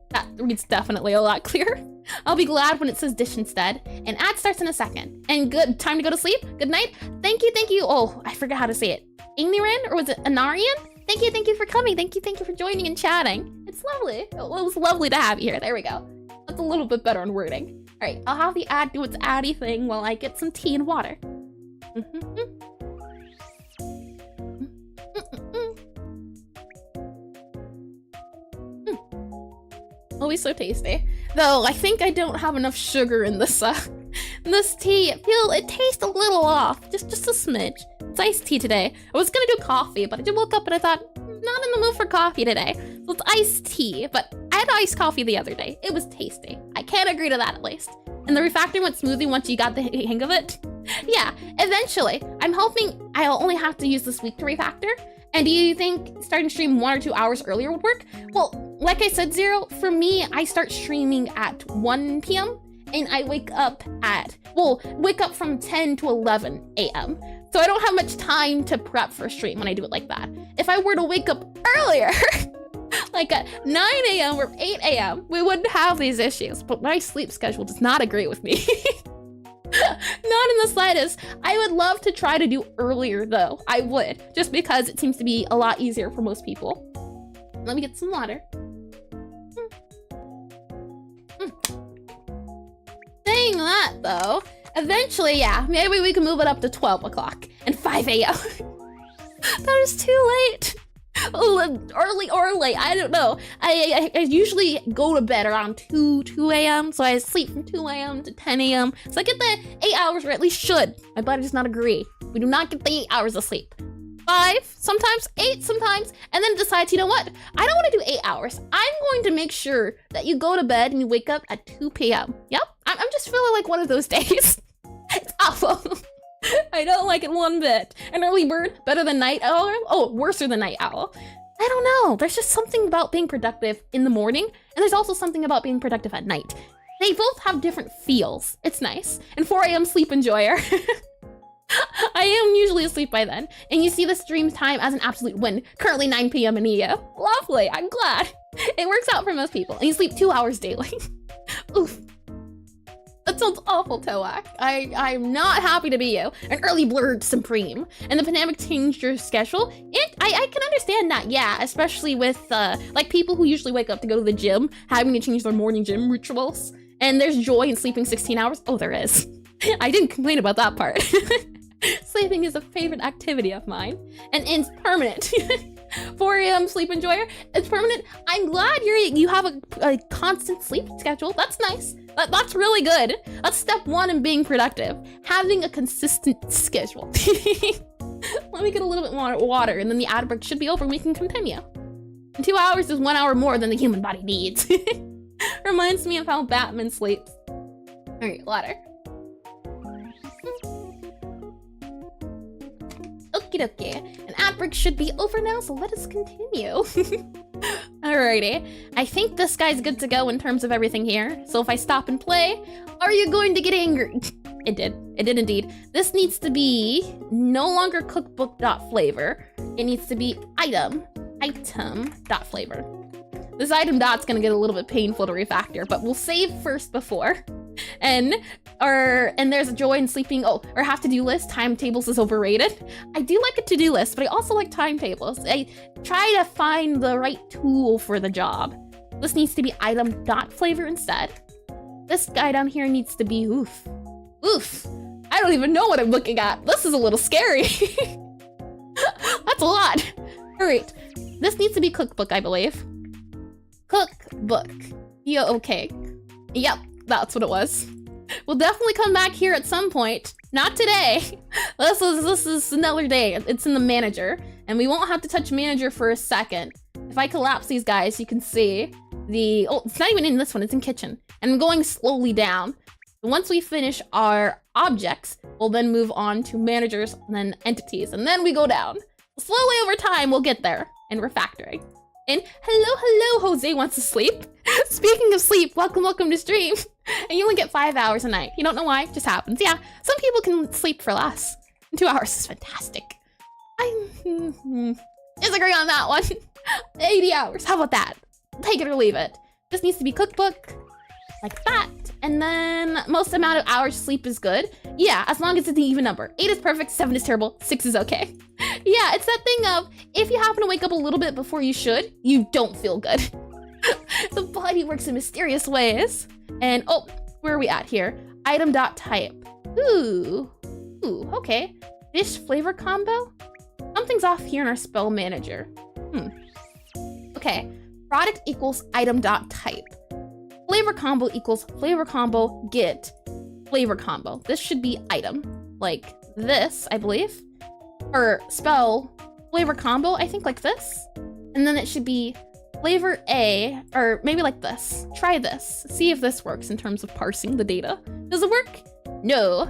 Speaker 1: That reads definitely a lot clearer. I'll be glad when it says dish instead. And ad starts in a second. And good time to go to sleep. Good night. Thank you. Oh, I forgot how to say it. Ingniran, or was it Anarian? Thank you for coming. Thank you for joining and chatting. It's lovely. It was lovely to have you here. There we go. That's a little bit better on wording. All right, I'll have the ad do its addy thing while I get some tea and water. Always so tasty. Though I think I don't have enough sugar in this this tea. It tastes a little off, just a smidge. It's iced tea today. I was gonna do coffee, but I just woke up and I thought, not in the mood for coffee today. So it's iced tea, but I had iced coffee the other day. It was tasty. I can't agree to that at least. And the refactor went smoothly once you got the hang of it. Yeah, eventually. I'm hoping I'll only have to use this week to refactor. And do you think starting stream 1 or 2 hours earlier would work? Well, like I said, Zero, for me, I start streaming at 1 p.m. and I wake up from 10 to 11 a.m. So I don't have much time to prep for a stream when I do it like that. If I were to wake up earlier, like at 9 a.m. or 8 a.m., we wouldn't have these issues. But my sleep schedule does not agree with me. Not in the slightest. I would love to try to do earlier though. I would, just because it seems to be a lot easier for most people. Let me get some water. Saying that though, eventually, yeah, maybe we can move it up to 12 o'clock and 5 a.m. That is too late. Early or late, I don't know. I usually go to bed around 2 a.m. So I sleep from 2 a.m. to 10 a.m. So I get the 8 hours, or at least should. My body does not agree. We do not get the 8 hours of sleep. 5, sometimes 8, sometimes, and then decides, you know what? I don't want to do 8 hours. I'm going to make sure that you go to bed and you wake up at 2 p.m. Yep, I'm just feeling like one of those days. It's awful. I don't like it one bit. An early bird, better than night owl? Oh, worse than night owl. I don't know. There's just something about being productive in the morning, and there's also something about being productive at night. They both have different feels. It's nice. And 4 a.m. sleep enjoyer. I am usually asleep by then, and you see the stream time as an absolute win. Currently 9 p.m. in EU. Lovely. I'm glad. It works out for most people, and you sleep 2 hours daily. Oof. That sounds awful, Toak. I'm not happy to be you. An early bird supreme. And the pandemic changed your schedule? I can understand that, yeah. Especially with, like, people who usually wake up to go to the gym, having to change their morning gym rituals. And there's joy in sleeping 16 hours. Oh, there is. I didn't complain about that part. Sleeping is a favorite activity of mine. And it's permanent. 4 a.m. sleep enjoyer. It's permanent. I'm glad you have a constant sleep schedule. That's nice. That's really good. That's step 1 in being productive. Having a consistent schedule. Let me get a little bit more water, and then the ad break should be over and we can continue. And 2 hours is 1 hour more than the human body needs. Reminds me of how Batman sleeps. Alright, water. Okie dokie. An ad break should be over now, so let us continue. Alrighty. I think this guy's good to go in terms of everything here. So if I stop and play, are you going to get angry? It did. It did indeed. This needs to be no longer cookbook.flavor. It needs to be item.flavor. This item dot's gonna get a little bit painful to refactor, but we'll save first before. And there's a joy in sleeping. Oh, our have to-do list. Timetables is overrated. I do like a to-do list, but I also like timetables. I try to find the right tool for the job. This needs to be item.flavor instead. This guy down here needs to be oof. Oof. I don't even know what I'm looking at. This is a little scary. That's a lot. All right. This needs to be cookbook, I believe. Cookbook. Yeah, okay. Yep, that's what it was. We'll definitely come back here at some point. Not today. This is another day. It's in the manager, and we won't have to touch manager for a second. If I collapse these guys, you can see it's not even in this one, it's in kitchen. And I'm going slowly down. Once we finish our objects, we'll then move on to managers and then entities, and then we go down. Slowly over time, we'll get there, and we're factoring. And hello, Jose wants to sleep. Speaking of sleep, welcome to stream. And you only get 5 hours a night. You don't know why, it just happens. Yeah, some people can sleep for less. 2 hours is fantastic. I disagree on that one. 80 hours, how about that? Take it or leave it. This needs to be cookbook, like that. And then most amount of hours sleep is good. Yeah, as long as it's an even number. 8 is perfect, 7 is terrible, 6 is okay. Yeah, it's that thing of, if you happen to wake up a little bit before you should, you don't feel good. The body works in mysterious ways. And, oh, where are we at here? Item.type. Ooh, okay. Dish flavor combo? Something's off here in our spell manager. Okay, product equals item.type. Flavor combo equals flavor combo get flavor combo. This should be item, like this, I believe. Or spell flavor combo, I think like this. And then it should be flavor A, or maybe like this. Try this. See if this works in terms of parsing the data. Does it work? No.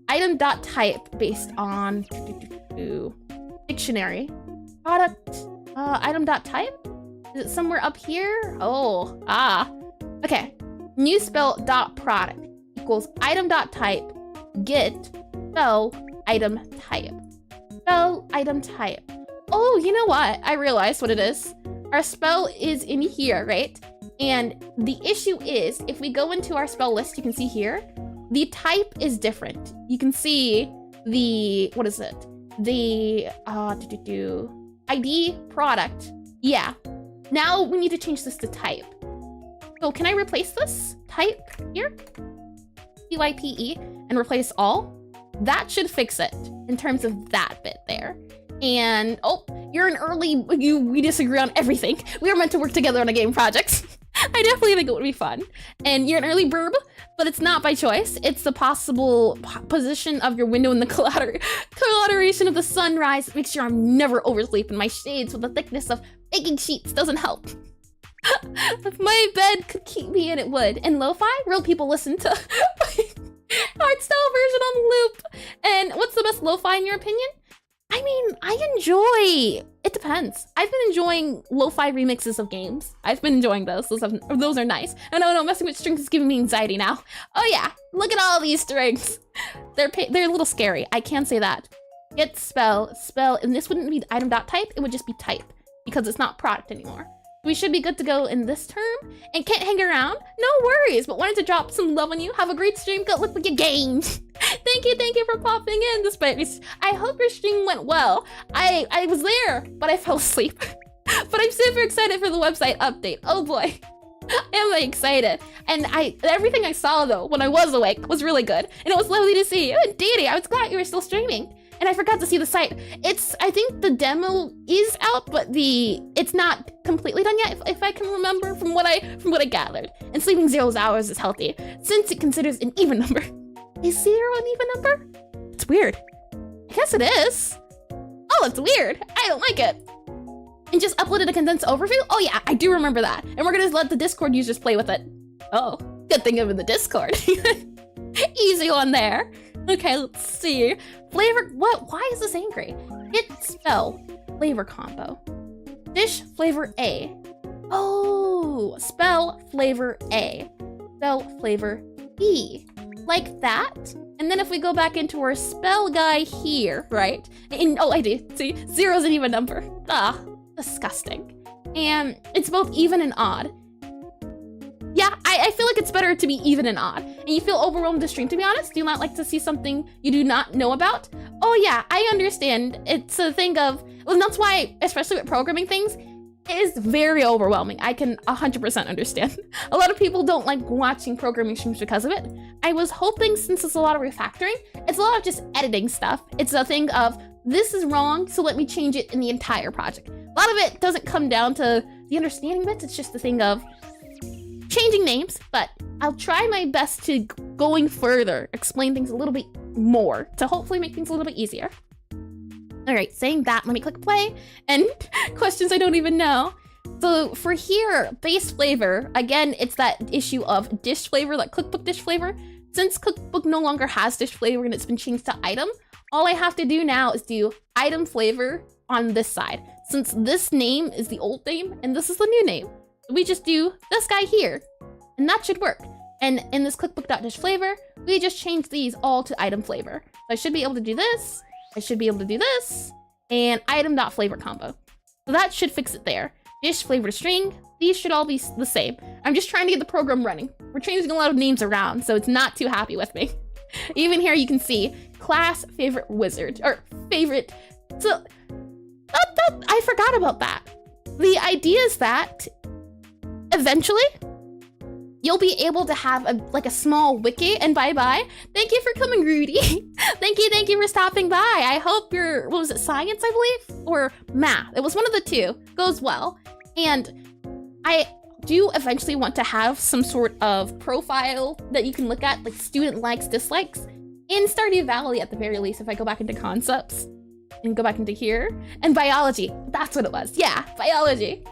Speaker 1: Item.type based on dictionary. Product item.type? Is it somewhere up here? Oh, okay. New spell dot product equals item.type get spell item type. Spell item type. Oh, you know what? I realized what it is. Our spell is in here, right? And the issue is, if we go into our spell list, you can see here, the type is different. You can see the, what is it? The, ID product. Yeah. Now we need to change this to type. So can I replace this type here? TYPE and replace all? That should fix it in terms of that bit there. And, oh, you're an early, we disagree on everything. We were meant to work together on a game project. I definitely think it would be fun. And you're an early burb, but it's not by choice. It's the possible position of your window in the collateration of the sunrise that makes sure I'm never oversleep, and my shades with the thickness of baking sheets doesn't help. If my bed could keep me in, it would. And lo-fi, real people listen to hardstyle version on loop. And what's the best lo-fi in your opinion? I mean, I enjoy, it depends. I've been enjoying lo-fi remixes of games. I've been enjoying those. Those are nice. Oh no, messing with strings is giving me anxiety now. Oh yeah, look at all these strings. They're a little scary, I can say that. Get spell, and this wouldn't be item.type, it would just be type, because it's not product anymore. We should be good to go in this term, and can't hang around? No worries, but wanted to drop some love on you. Have a great stream, good luck with your games. Thank you for popping in despite me. I hope your stream went well. I was there, but I fell asleep. But I'm super excited for the website update. Oh boy, am I excited. And everything I saw though, when I was awake, was really good. And it was lovely to see you. And Didi, I was glad you were still streaming. And I forgot to see the site. I think the demo is out, but it's not completely done yet, if I can remember from what I gathered. And sleeping 0 hours is healthy, since it considers an even number. Is 0 an even number? It's weird. I guess it is. spell. It's weird. I don't like it. And just uploaded a condensed overview? Oh yeah, I do remember that. And we're gonna let the Discord users play with it. Oh, good thing I'm in the Discord. Easy one there. Okay, let's see. Flavor, what? Why is this angry? Hit spell, flavor combo. Dish flavor A. Oh, spell flavor A. Spell flavor B. Like that. And then if we go back into our spell guy here, right? And, oh, I do. See, 0 is an even number. Ah, disgusting. And it's both even and odd. Yeah, I feel like it's better to be even and odd. And you feel overwhelmed to stream, to be honest? Do you not like to see something you do not know about? Oh yeah, I understand. It's a thing of, well, that's why, especially with programming things, it is very overwhelming. I can 100% understand. A lot of people don't like watching programming streams because of it. I was hoping, since it's a lot of refactoring, it's a lot of just editing stuff. It's a thing of, this is wrong, so let me change it in the entire project. A lot of it doesn't come down to the understanding bits, it's just the thing of changing names, but I'll try my best to, going further, explain things a little bit more to hopefully make things a little bit easier. All right, saying that, let me click play, and questions I don't even know. So for here, base flavor, again, it's that issue of dish flavor, like cookbook dish flavor. Since cookbook no longer has dish flavor and it's been changed to item, all I have to do now is do item flavor on this side. Since this name is the old name and this is the new name, we just do this guy here, and that should work. And in this cookbook.dish flavor, we just change these all to item flavor. So I should be able to do this, I should be able to do this, and item.flavor combo. So that should fix it there. Dish flavor to string, these should all be the same. I'm just trying to get the program running. We're changing a lot of names around, so it's not too happy with me. Even here you can see class favorite wizard, or favorite, so I forgot about that. The idea is that eventually you'll be able to have a small wiki, and bye-bye. Thank you for coming, Rudy. Thank you for stopping by. I hope your, what was it, science, I believe? Or math, it was one of the two, goes well. And I do eventually want to have some sort of profile that you can look at, like student likes, dislikes, in Stardew Valley at the very least, if I go back into concepts, and go back into here. And biology, that's what it was, yeah, biology.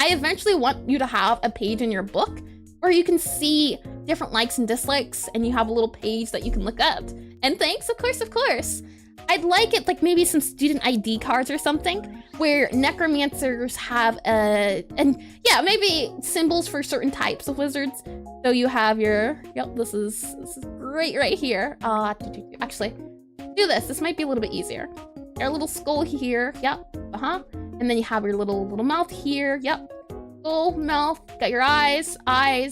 Speaker 1: I eventually want you to have a page in your book where you can see different likes and dislikes, and you have a little page that you can look at. And thanks, of course. I'd like it like maybe some student ID cards or something, where necromancers have and yeah, maybe symbols for certain types of wizards. So you have your, yep, this is great right here. Actually, do this. This might be a little bit easier. Your little skull here, yep, and then you have your little mouth here, yep. Skull, mouth, got your eyes,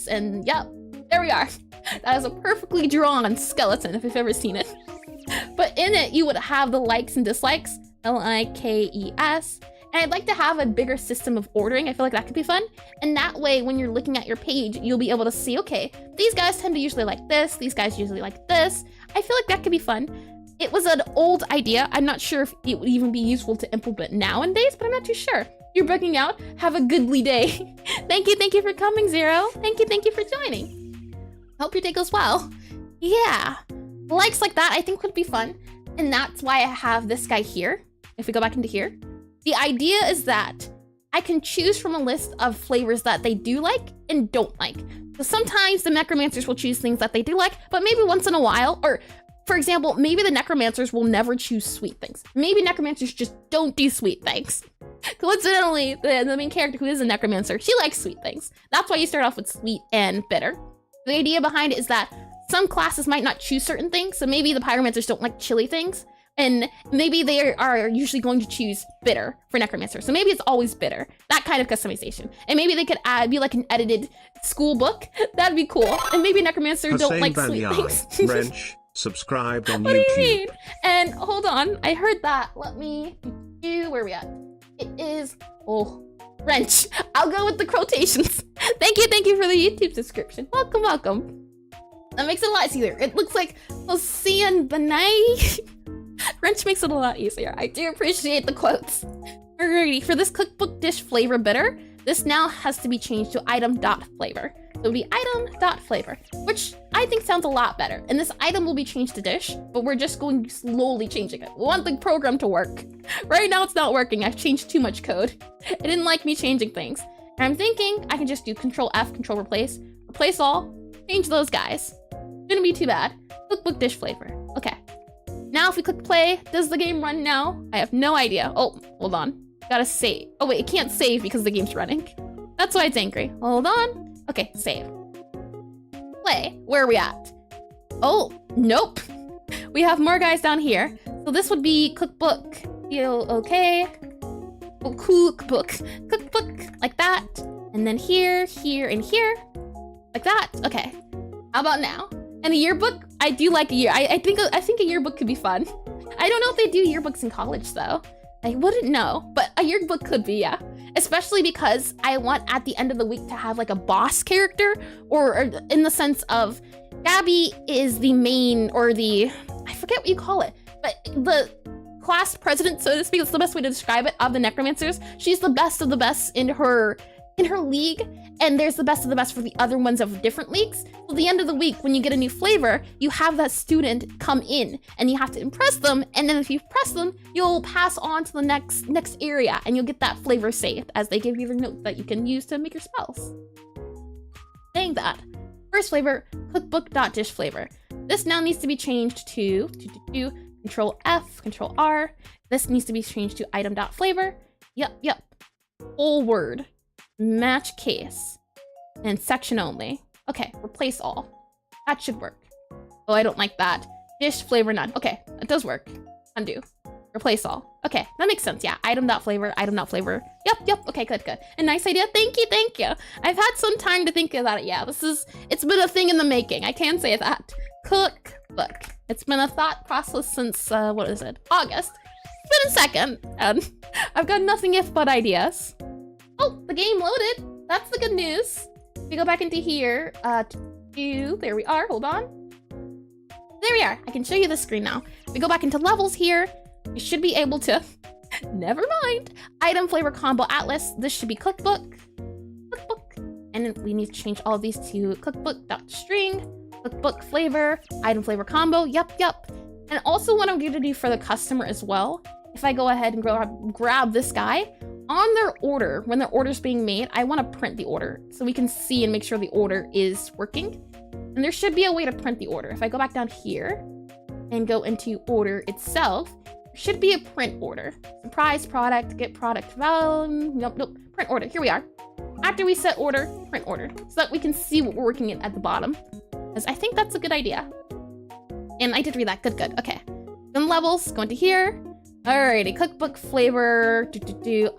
Speaker 1: and yep, there we are. That is a perfectly drawn skeleton if you've ever seen it. But in it, you would have the likes and dislikes, L-I-K-E-S. And I'd like to have a bigger system of ordering. I feel like that could be fun. And that way, when you're looking at your page, you'll be able to see, okay, these guys tend to usually like this, these guys usually like this. I feel like that could be fun. It was an old idea. I'm not sure if it would even be useful to implement nowadays, but I'm not too sure. You're bugging out. Have a goodly day. Thank you for coming, Zero. Thank you for joining. Hope your day goes well. Yeah, likes like that I think would be fun. And that's why I have this guy here. If we go back into here, the idea is that I can choose from a list of flavors that they do like and don't like. So sometimes the necromancers will choose things that they do like, but maybe once in a while, or for example, maybe the necromancers will never choose sweet things. Maybe necromancers just don't do sweet things. Coincidentally, the main character who is a necromancer, she likes sweet things. That's why you start off with sweet and bitter. The idea behind it is that some classes might not choose certain things, so maybe the pyromancers don't like chili things, and maybe they are usually going to choose bitter for necromancer. So maybe it's always bitter, that kind of customization. And maybe they could be like an edited school book. That'd be cool. And maybe necromancer don't like sweet things.
Speaker 2: Wrench, subscribed on
Speaker 1: What
Speaker 2: YouTube.
Speaker 1: do you mean? And hold on, I heard that. Let me do, where are we at? It is, oh, wrench. I'll go with the quotations. Thank you for the YouTube subscription. Welcome. That makes it a lot easier. It looks like we'll see you in the night. Wrench makes it a lot easier. I do appreciate the quotes. Alrighty, for this cookbook dish flavor bitter, this now has to be changed to item.flavor. So it'll be item.flavor, which I think sounds a lot better. And this item will be changed to dish, but we're just going to slowly changing it. We want the program to work. Right now it's not working. I've changed too much code. It didn't like me changing things. And I'm thinking I can just do Control F, Control Replace, replace all, change those guys. Shouldn't be too bad. Cookbook dish flavor. Okay. Now if we click play, does the game run now? I have no idea. Oh, hold on. Gotta save. Oh wait, it can't save because the game's running. That's why it's angry. Hold on. Okay, save. Play. Where are we at? Oh, nope. We have more guys down here. So this would be cookbook. Feel okay. Oh, cookbook. Cookbook, like that. And then here, here, and here. Like that. Okay. How about now? And a yearbook? I do like a year. I think a yearbook could be fun. I don't know if they do yearbooks in college though. I wouldn't know, but a yearbook could be, yeah. Especially because I want at the end of the week to have like a boss character, or in the sense of Gabby is the main, or the, I forget what you call it, but the class president, so to speak, that's the best way to describe it, of the necromancers. She's the best of the best in her league, and there's the best of the best for the other ones of different leagues. So at the end of the week, when you get a new flavor, you have that student come in and you have to impress them, and then if you impress them, you'll pass on to the next area and you'll get that flavor saved as they give you the note that you can use to make your spells. Saying that, first flavor, cookbook.dish flavor. This now needs to be changed to Control F, Control R. This needs to be changed to item.flavor. Yep. Whole word. Match case. And section only. Okay, replace all. That should work. Oh, I don't like that. Dish flavor none. Okay, that does work. Undo. Replace all. Okay, that makes sense. Yeah, item.flavor, item.flavor. Yep. Okay, good. A nice idea. Thank you. I've had some time to think about it. Yeah, it's been a thing in the making. I can say that. Cookbook. It's been a thought process since, what is it? August. It's been a second, and I've got nothing if but ideas. Oh, the game loaded. That's the good news. We go back into here, there we are, hold on. There we are, I can show you the screen now. We go back into levels here. You should be able to, never mind. Item flavor combo atlas, this should be cookbook. And then we need to change all of these to cookbook.string, cookbook flavor, item flavor combo, yep. And also what I'm going to do for the customer as well, if I go ahead and grab this guy, on their order, when their order's being made, I want to print the order so we can see and make sure the order is working. And there should be a way to print the order. If I go back down here and go into order itself, there should be a print order. Surprise product, get product value, nope, print order, here we are. After we set order, print order, so that we can see what we're working at the bottom. Because I think that's a good idea. And I did read that, good, okay. Then levels, go into here. Alrighty, cookbook flavor,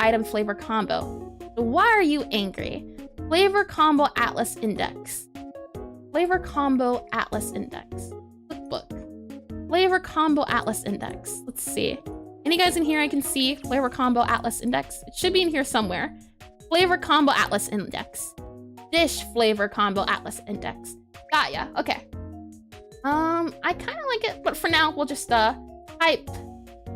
Speaker 1: item flavor combo. So why are you angry? Flavor combo atlas index. Flavor combo atlas index. Cookbook. Flavor combo atlas index. Let's see. Any guys in here I can see? Flavor combo atlas index. It should be in here somewhere. Flavor combo atlas index. Dish flavor combo atlas index. Got ya. Okay. I kind of like it, but for now we'll just type.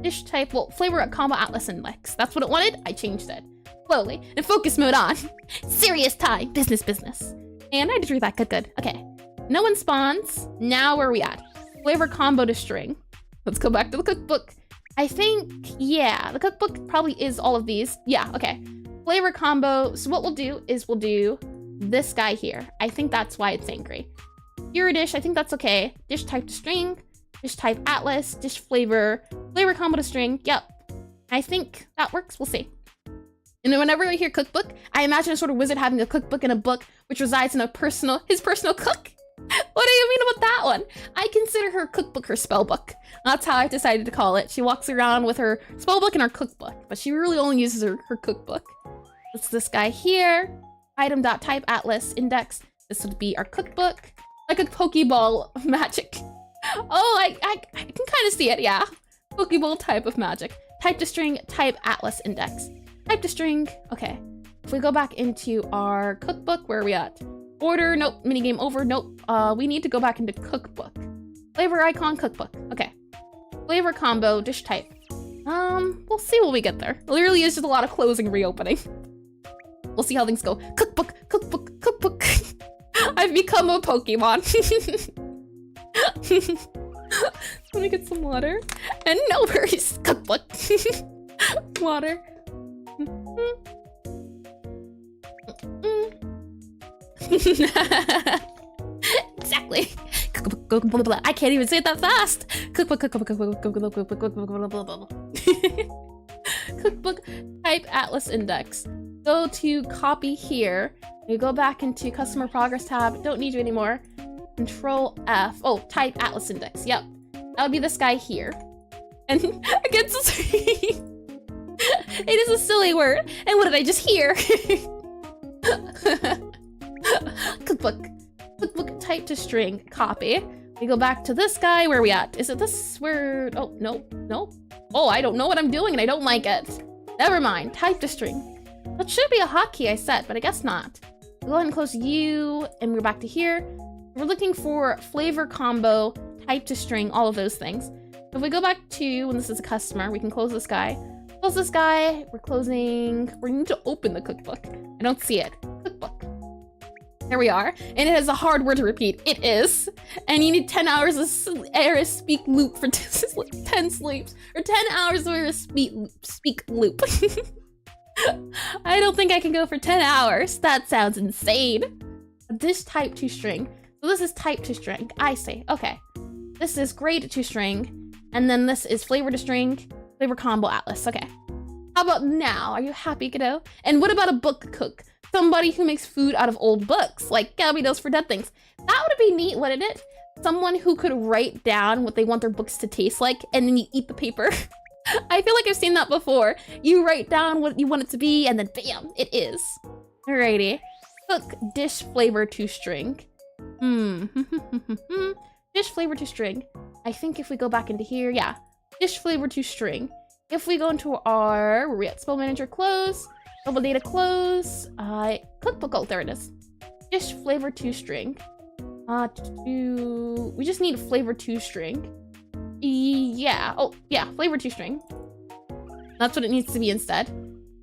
Speaker 1: Dish type, well, flavor combo atlas index. That's what it wanted. I changed it. Slowly. And focus mode on. Serious time. Business. And I did read that. Good. Okay. No one spawns. Now where are we at? Flavor combo to string. Let's go back to the cookbook. I think, yeah, the cookbook probably is all of these. Yeah, okay. Flavor combo. So what we'll do is we'll do this guy here. I think that's why it's angry. Your dish, I think that's okay. Dish type to string. Dish type atlas, dish flavor combo to string, yep. I think that works, we'll see. And then whenever I hear cookbook, I imagine a sort of wizard having a cookbook in a book which resides in his personal cook. What do you mean about that one? I consider her cookbook her spell book. That's how I've decided to call it. She walks around with her spell book and her cookbook, but she really only uses her cookbook. It's this guy here, item.type atlas index. This would be our cookbook, like a Pokeball of magic. Oh, I can kind of see it, yeah. Pokeball type of magic. Type to string, type atlas index. Type to string, okay. If we go back into our cookbook, where are we at? Order, nope. Minigame over, nope. We need to go back into cookbook. Flavor icon, cookbook, okay. Flavor combo, dish type. We'll see when we get there. It literally is just a lot of closing and reopening. We'll see how things go. Cookbook. I I've become a Pokemon. Let me get some water. And no worries, cookbook. Water. Exactly. I can't even say it that fast. Cookbook. Cookbook type atlas index. Go to copy here. You go back into customer progress tab. Don't need you anymore. Control F. Oh, type atlas index. Yep. That would be this guy here. And against it is a silly word. And what did I just hear? Cookbook. Cookbook type to string. Copy. We go back to this guy. Where are we at? Is it this word? Oh, no. Oh, I don't know what I'm doing and I don't like it. Never mind. Type to string. That should be a hotkey I set, but I guess not. We'll go ahead and close U and we're back to here. We're looking for flavor combo, type to string, all of those things. So if we go back to when this is a customer, we can close this guy. Close this guy. We're closing. We need to open the cookbook. I don't see it. Cookbook. There we are. And it has a hard word to repeat. It is. And you need 10 hours of speak loop for 10 sleeps. Or 10 hours of speak loop. I don't think I can go for 10 hours. That sounds insane. This type to string. So this is type to string. I see. Okay. This is grade to string. And then this is flavor to string. Flavor combo atlas. Okay. How about now? Are you happy, Godot? And what about a book cook? Somebody who makes food out of old books, like Gabby does for Dead Things. That would be neat, wouldn't it? Someone who could write down what they want their books to taste like, and then you eat the paper. I feel like I've seen that before. You write down what you want it to be, and then bam, it is. Alrighty. Cook dish flavor to string. Dish flavor to string. I think if we go back into here, yeah. Dish flavor to string. If we go into our, where are we at? Spell manager close. Global data close. Cookbook, oh, there it is. Dish flavor to string. We just need flavor to string. Yeah, oh, yeah, flavor to string. That's what it needs to be instead.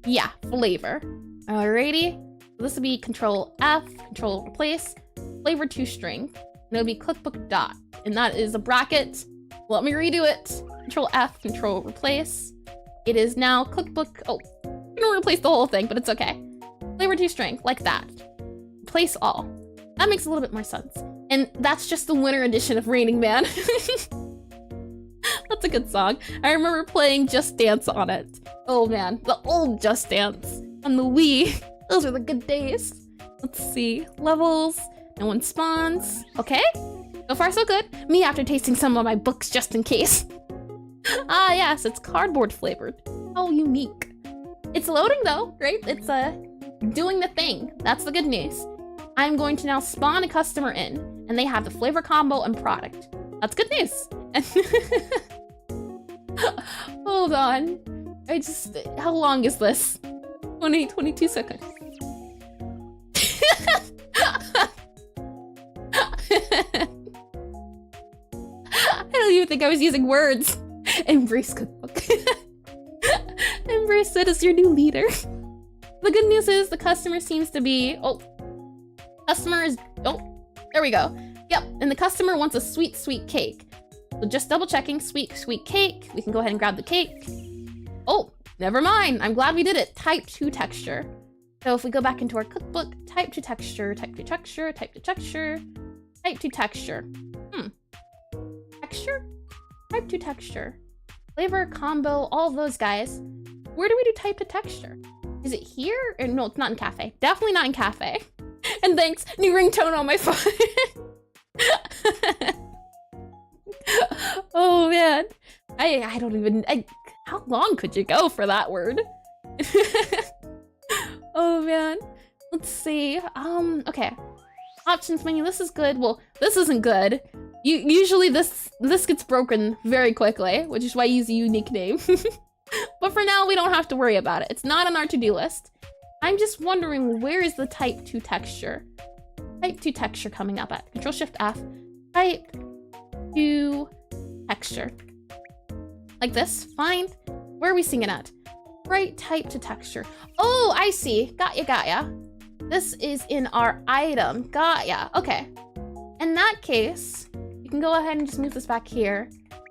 Speaker 1: Yeah, flavor. Alrighty. So this would be control F, control replace, flavor to string. And it would be cookbook dot. And that is a bracket. Let me redo it. Control F, control replace. It is now cookbook, oh. I'm gonna replace the whole thing, but it's okay. Flavor to string, like that. Replace all. That makes a little bit more sense. And that's just the winter edition of Raining Man. That's a good song. I remember playing Just Dance on it. Oh man, the old Just Dance on the Wii. Those are the good days. Let's see. Levels. No one spawns. Okay. So far so good. Me after tasting some of my books just in case. Ah yes, it's cardboard flavored. How unique. It's loading though, right? It's doing the thing. That's the good news. I'm going to now spawn a customer in, and they have the flavor combo and product. That's good news. Hold on. How long is this? 22 seconds. I don't even think I was using words. Embrace cookbook. Embrace it as your new leader. The good news is the customer seems to be, there we go. Yep, and the customer wants a sweet, sweet cake. So just double checking, sweet, sweet cake. We can go ahead and grab the cake. Oh, never mind. I'm glad we did it. Type to texture. So if we go back into our cookbook, type to texture, type to texture, type to texture, type to texture. Texture? Type to texture. Flavor, combo, all of those guys. Where do we do type to texture? Is it here? Or no, it's not in cafe. Definitely not in cafe. And thanks, new ringtone on my phone. Oh man. I don't even, how long could you go for that word? Oh man. Let's see. Okay. Options menu, this is good. Well, this isn't good. Usually this gets broken very quickly, which is why I use a unique name. But for now, we don't have to worry about it. It's not on our to-do list. I'm just wondering, where is the type to texture? Type to texture coming up at Control Shift F. Type to texture. Like this, fine. Where are we seeing it at? Right type to texture. Oh, I see. Got ya. This is in our item. Got ya. Okay. In that case, you can go ahead and just move this back here.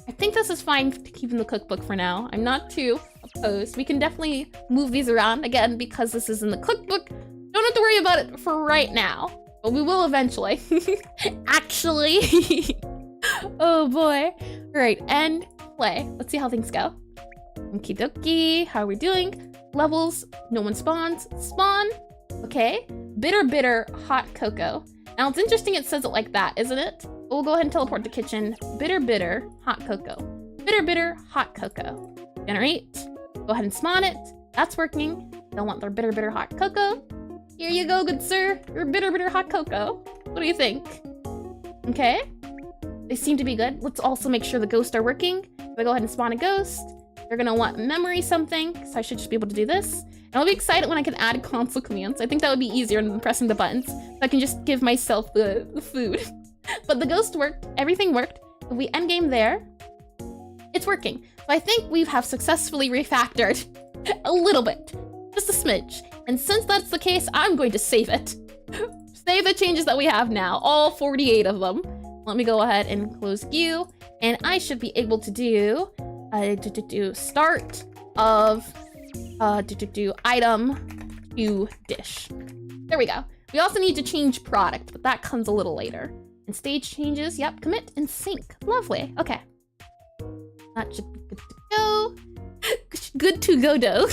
Speaker 1: I think this is fine to keep in the cookbook for now. I'm not too opposed. We can definitely move these around again because this is in the cookbook. Don't have to worry about it for right now, but we will eventually. Actually. Oh boy. All right, end play. Let's see how things go. Okie dokie. How are we doing? Levels. No one spawns. Spawn. Okay. Bitter, hot cocoa. Now it's interesting it says it like that, isn't it? We'll go ahead and teleport to kitchen. Bitter, hot cocoa. Bitter, hot cocoa. Generate. Go ahead and spawn it. That's working. Don't want their bitter, hot cocoa. Here you go, good sir. Your bitter, hot cocoa. What do you think? Okay. They seem to be good. Let's also make sure the ghosts are working. If I go ahead and spawn a ghost, they're gonna want memory something, so I should just be able to do this. And I'll be excited when I can add console commands. I think that would be easier than pressing the buttons. So I can just give myself the food. But the ghost worked, everything worked. If we endgame there, it's working. So I think we have successfully refactored a little bit, just a smidge. And since that's the case, I'm going to save it. Save the changes that we have now, all 48 of them. Let me go ahead and close GUI, and I should be able to do start of item to dish. There we go. We also need to change product, but that comes a little later. And stage changes, yep, commit and sync. Lovely, okay. That should be good to go. Good to go, Godot.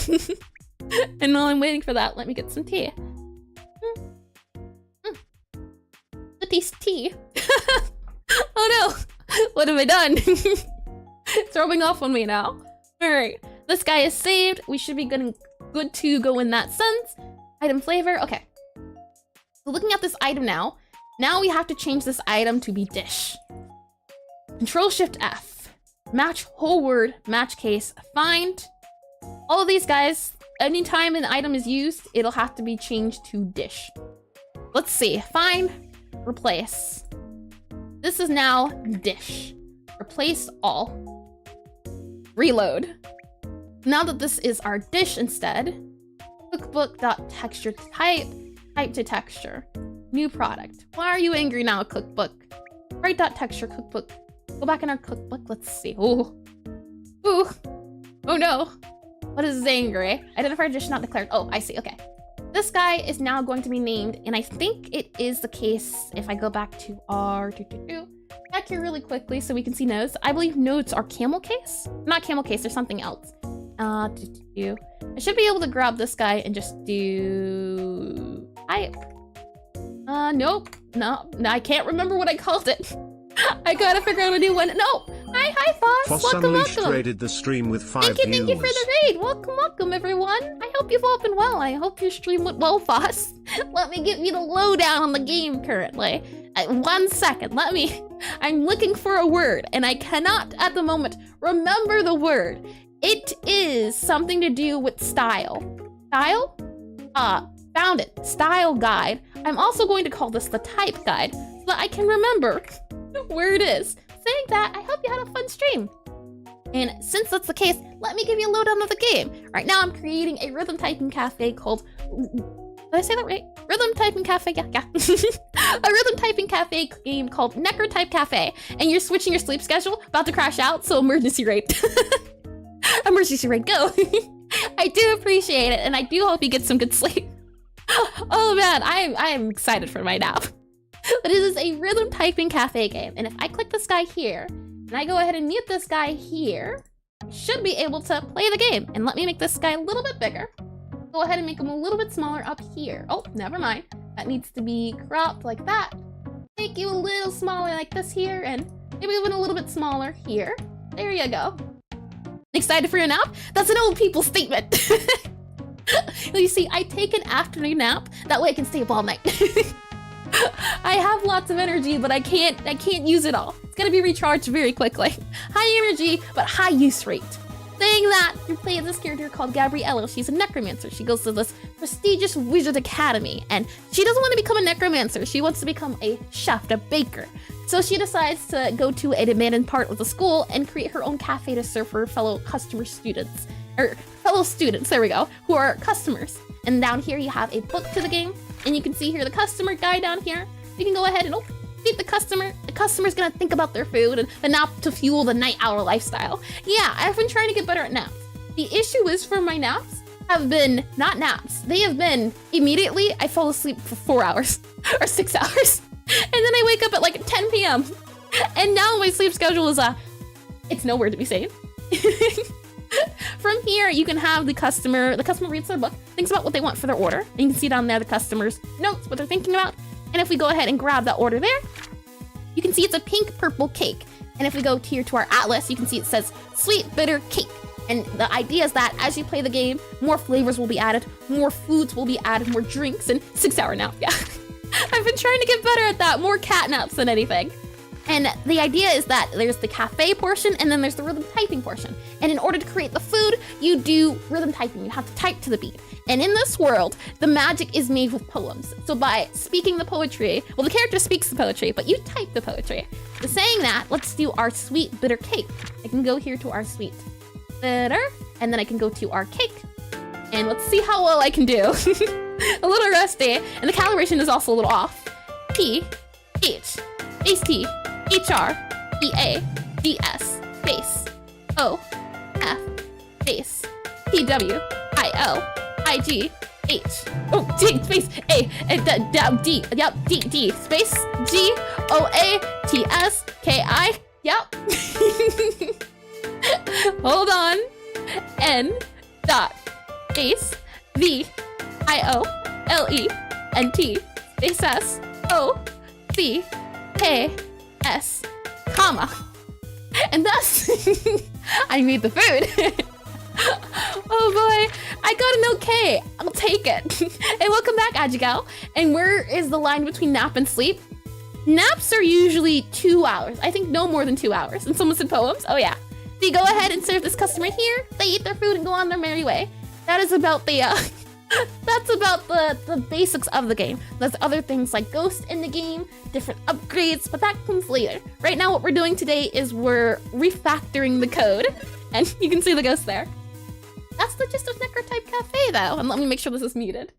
Speaker 1: And while I'm waiting for that, let me get some tea. What is tea? Oh no, what have I done? It's rubbing off on me now. All right, this guy is saved. We should be good to go in that sense. Item flavor, okay. So looking at this item now we have to change this item to be dish. Control-Shift-F. Match whole word, match case, find. All of these guys, anytime an item is used, it'll have to be changed to dish. Let's see, find, replace. This is now dish. Replace all. Reload. Now that this is our dish instead, cookbook.texture type to texture. New product. Why are you angry now, cookbook? Right.texture cookbook. Go back in our cookbook. Let's see. Ooh. Ooh. Oh no. What is angry? Identifier dish not declared. Oh, I see. Okay. This guy is now going to be named, and I think it is the case if I go back to our back here really quickly so we can see notes. I believe notes are camel case. Not camel case, there's something else. I should be able to grab this guy and just do type. Nope. No, I can't remember what I called it. I gotta figure out a new one. No! Hi, Foss! Welcome.
Speaker 2: Raided the stream with 5
Speaker 1: Thank you for the raid! Welcome, everyone! I hope you've all been well. I hope your stream went well, Foss. Let me give you the lowdown on the game currently. 1 second, I'm looking for a word, and I cannot, at the moment, remember the word. It is something to do with style. Style? Found it. Style guide. I'm also going to call this the type guide, so that I can remember where it is. Saying that, I hope you had a fun stream. And since that's the case, let me give you a lowdown of the game. Right now, I'm creating a rhythm typing cafe called... Did I say that right? Rhythm typing cafe, yeah. A rhythm typing cafe game called Necrotype Cafe. And you're switching your sleep schedule, about to crash out, so emergency raid. Emergency raid, go. I do appreciate it, and I do hope you get some good sleep. Oh man, I am excited for my nap. But it is a rhythm typing cafe game, and if I click this guy here, and I go ahead and mute this guy here, I should be able to play the game. And let me make this guy a little bit bigger. Go ahead and make him a little bit smaller up here. Oh, never mind. That needs to be cropped like that. Make you a little smaller like this here, and maybe even a little bit smaller here. There you go. Excited for your nap? That's an old people statement. You see, I take an afternoon nap. That way I can stay up all night. I have lots of energy, but I can't use it all. It's gonna be recharged very quickly. High energy, but high use rate. Saying that, you play this character called Gabriella. She's a necromancer. She goes to this prestigious wizard academy, and she doesn't want to become a necromancer. She wants to become a chef, a baker. So she decides to go to an abandoned part of the school and create her own cafe to serve her fellow students, there we go, who are customers. And down here you have a book to the game. And you can see here the customer guy down here. You can go ahead and feed the customer. The customer's gonna think about their food and the nap to fuel the night owl lifestyle. Yeah, I've been trying to get better at naps. The issue is for my naps have been not naps. They have been immediately I fall asleep for 4 hours or 6 hours. And then I wake up at like 10 p.m. And now my sleep schedule is it's nowhere to be seen. From here, you can have the customer reads their book, thinks about what they want for their order. And you can see down there the customer's notes, what they're thinking about. And if we go ahead and grab that order there, you can see it's a pink purple cake. And if we go here to our atlas, you can see it says sweet bitter cake. And the idea is that as you play the game, more flavors will be added, more foods will be added, more drinks, and 6-hour nap. Yeah, I've been trying to get better at that, more cat naps than anything. And the idea is that there's the cafe portion and then there's the rhythm typing portion. And in order to create the food, you do rhythm typing. You have to type to the beat. And in this world, the magic is made with poems. So by speaking the poetry, well, the character speaks the poetry, but you type the poetry. So saying that, let's do our sweet bitter cake. I can go here to our sweet bitter, and then I can go to our cake. And let's see how well I can do. A little rusty, and the calibration is also a little off. P, H, space T, HR, EA, DS, space, O, F, space, PW, IO, IG, H, oh, D, space, A, and D, yep, D, space, G, OA, TS, KI, yep. Hold on. N, dot, space, V, IO, LE, NT, space S, O, C, K, S, comma. And thus, I made the food. Oh boy, I got an okay. I'll take it. And welcome back, Ajigal. And where is the line between nap and sleep? Naps are usually 2 hours. I think no more than 2 hours. And someone said poems? Oh yeah. So you go ahead and serve this customer here. They eat their food and go on their merry way. That is about the, that's about the basics of the game. There's other things like ghosts in the game, different upgrades, but that comes later. Right now what we're doing today is we're refactoring the code. And you can see the ghost there. That's the gist of Necrotype Cafe though. And let me make sure this is muted.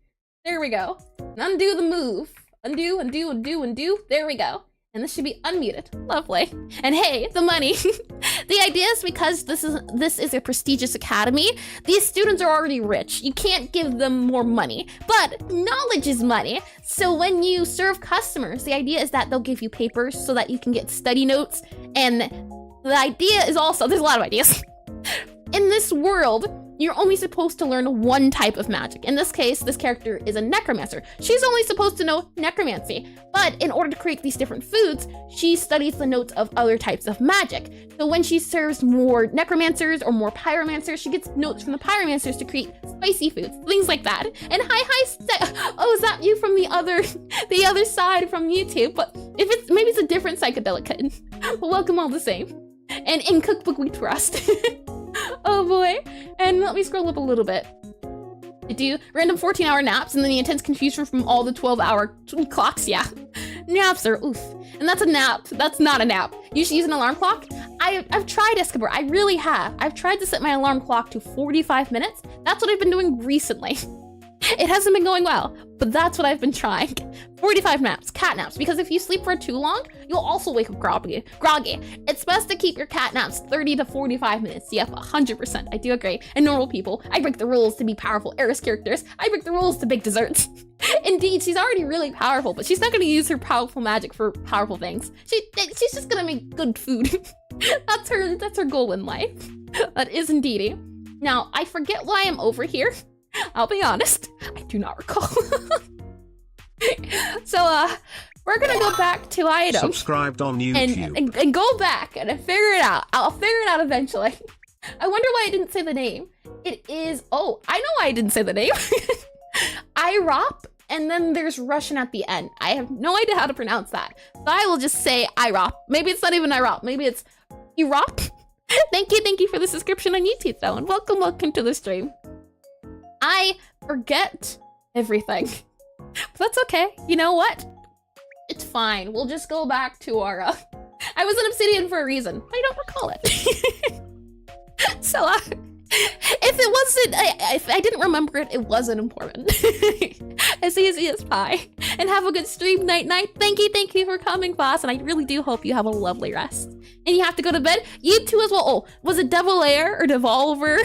Speaker 1: There we go. And undo the move. Undo, undo, undo, undo. There we go. And this should be unmuted. Lovely. And hey, the money. The idea is because this is a prestigious academy, these students are already rich. You can't give them more money, but knowledge is money. So when you serve customers, the idea is that they'll give you papers so that you can get study notes. And the idea is also, there's a lot of ideas. In this world, you're only supposed to learn one type of magic. In this case, this character is a necromancer. She's only supposed to know necromancy. But in order to create these different foods, she studies the notes of other types of magic. So when she serves more necromancers or more pyromancers, she gets notes from the pyromancers to create spicy foods, things like that. And oh, is that you from the other side from YouTube? But if it's, maybe it's a different psychedelic kitten. But welcome all the same. And in Cookbook we trust. Oh boy. And let me scroll up a little bit. To do random 14-hour naps and then the intense confusion from all the 12-hour clocks. Yeah. Naps are oof. And that's a nap. That's not a nap. You should use an alarm clock. I've tried Escobar. I really have. I've tried to set my alarm clock to 45 minutes. That's what I've been doing recently. It hasn't been going well, but that's what I've been trying. 45 naps, cat naps, because if you sleep for too long, you'll also wake up groggy. It's best to keep your cat naps 30 to 45 minutes. Yep, 100%, I do agree. And normal people, I break the rules to be powerful Eris characters. I break the rules to bake desserts. Indeed, she's already really powerful, but she's not gonna use her powerful magic for powerful things. She's just gonna make good food. That's her goal in life. That is indeedy. Now, I forget why I'm over here. I'll be honest, I do not recall. So, we're gonna go back to items.
Speaker 2: Subscribed on YouTube.
Speaker 1: And go back and figure it out. I'll figure it out eventually. I wonder why I didn't say the name. It is, oh, I know why I didn't say the name. Irop, and then there's Russian at the end. I have no idea how to pronounce that. So I will just say Irop. Maybe it's not even Irop, maybe it's Irop. Thank you for the subscription on YouTube though, and welcome to the stream. I forget everything. But that's okay. You know what? It's fine. We'll just go back to our... I was an obsidian for a reason. I don't recall it. So, If it wasn't, if I didn't remember it, it wasn't important. As easy as pie. And have a good stream, night. Thank you for coming, boss. And I really do hope you have a lovely rest. And you have to go to bed. You too as well. Oh, was it Devil Air or Devolver?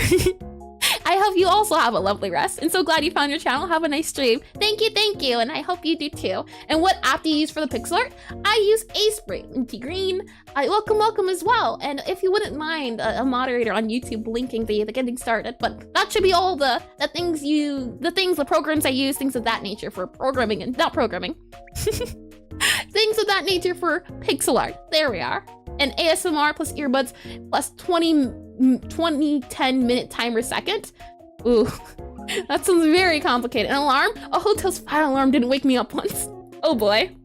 Speaker 1: I hope you also have a lovely rest. And so glad you found your channel. Have a nice stream. Thank you. And I hope you do too. And what app do you use for the pixel art? I use Aspray, Minty Green. I welcome as well. And if you wouldn't mind a moderator on YouTube linking the getting started, but that should be all the programs I use, things of that nature for programming and not programming. Things of that nature for pixel art. There we are. And ASMR plus earbuds plus 10-minute timer second. Ooh, that sounds very complicated. An alarm? A hotel's fire alarm didn't wake me up once. Oh boy.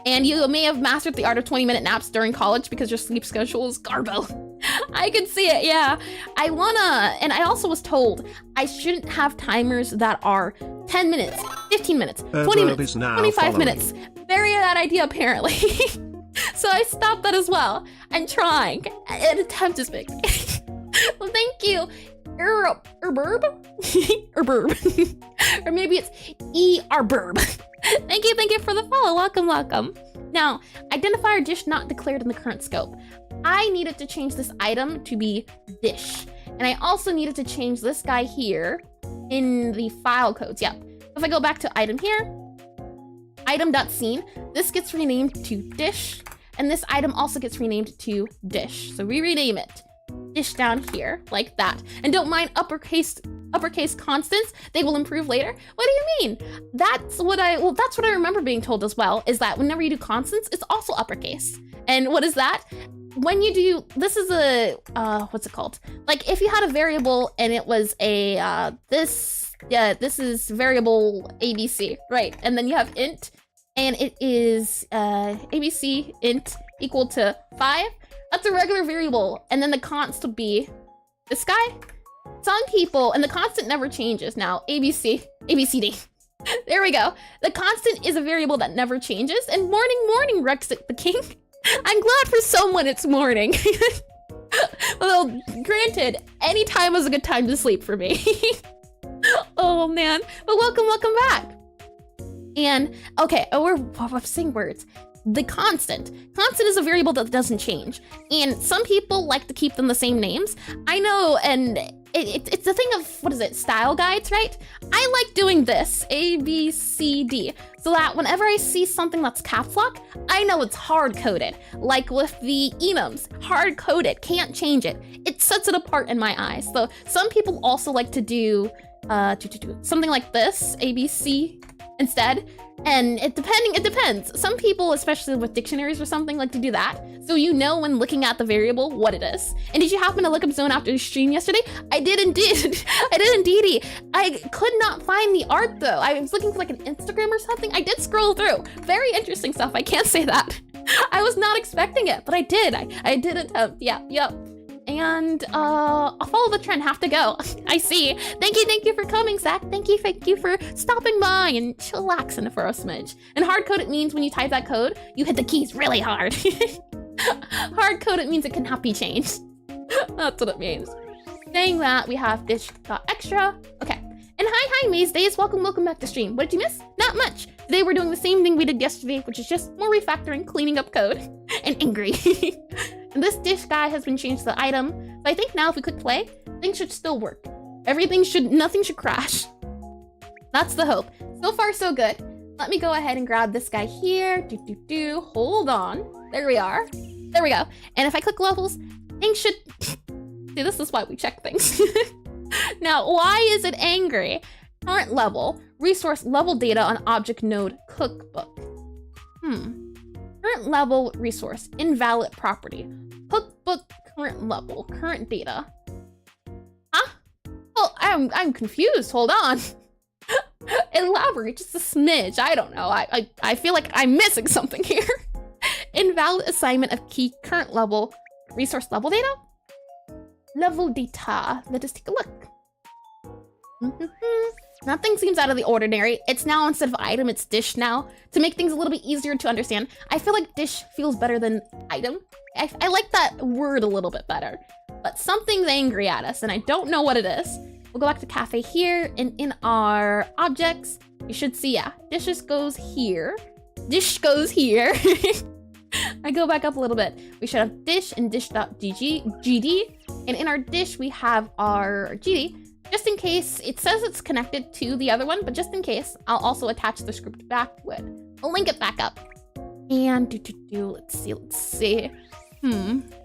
Speaker 1: And you may have mastered the art of 20-minute naps during college because your sleep schedule is garbo. I can see it, yeah. And I also was told I shouldn't have timers that are 10 minutes, 15 minutes, 20 minutes, 25 minutes. Very bad idea, apparently. So I stopped that as well. I'm trying. An attempt is big. Well, thank you. Erburb? Erburb. Or maybe it's Erburb. Thank you for the follow. Welcome. Now, identifier dish not declared in the current scope. I needed to change this item to be dish. And I also needed to change this guy here in the file codes. Yep. If I go back to item here, item.scene, this gets renamed to dish. And this item also gets renamed to dish. So we rename it dish down here like that. And don't mind uppercase constants, they will improve later. What do you mean? That's what I remember being told as well, is that whenever you do constants, it's also uppercase. And what is that? When you do, this is a, what's it called? Like if you had a variable and it was a, this is variable ABC, right? And then you have int, and it is ABC int equal to 5. That's a regular variable. And then the const would be this guy. Some people, and the constant never changes now, ABCD. There we go. The constant is a variable that never changes. And morning, Rexit the King. I'm glad for someone it's morning. Although, granted, any time is a good time to sleep for me. Oh man, but welcome back. And okay, I'm saying words. The constant is a variable that doesn't change. And some people like to keep them the same names. I know, and it's the thing of, what is it, style guides, right? I like doing this, A, B, C, D, so that whenever I see something that's caps lock, I know it's hard-coded. Like with the enums, hard-coded, can't change it. It sets it apart in my eyes. So some people also like to do something like this, A, B, C instead. And it depends. Some people, especially with dictionaries or something, like to do that. So you know when looking at the variable what it is. And did you happen to look up zone after the stream yesterday? I did indeed. I did indeedy. I could not find the art though. I was looking for like an Instagram or something. I did scroll through. Very interesting stuff. I can't say that. I was not expecting it, but I did. I did attempt. Yeah, yep. And I'll follow the trend, have to go. I see. Thank you for coming, Zach. Thank you for stopping by and chillaxing for a smidge. And hard code, it means when you type that code, you hit the keys really hard. Hard code, it means it cannot be changed. That's what it means. Saying that, we have dish.extra. Okay. And hi, Maze Days. Welcome back to stream. What did you miss? Not much. Today we're doing the same thing we did yesterday, which is just more refactoring, cleaning up code, and angry. And this dish guy has been changed to the item. So I think now if we click play, things should still work. Nothing should crash. That's the hope. So far, so good. Let me go ahead and grab this guy here. Hold on. There we are. There we go. And if I click levels, things should... See, this is why we check things. Now, why is it angry? Current level, resource level data on object node cookbook. Current level resource, invalid property. Cookbook current level, current data. Huh? Well, I'm confused. Hold on. Elaborate just a smidge. I don't know. I feel like I'm missing something here. Invalid assignment of key current level resource level data. Level data. Let us take a look. Nothing seems out of the ordinary. It's now, instead of item, it's dish now. To make things a little bit easier to understand, I feel like dish feels better than item. I like that word a little bit better. but something's angry at us and I don't know what it is. We'll go back to cafe here, and in our objects, you should see, yeah, dishes goes here. Dish goes here. I go back up a little bit. We should have dish and dish.gd, and in our dish we have our GD. Just in case, it says it's connected to the other one, but just in case, I'll also attach the script back to it. I'll link it back up. And let's see.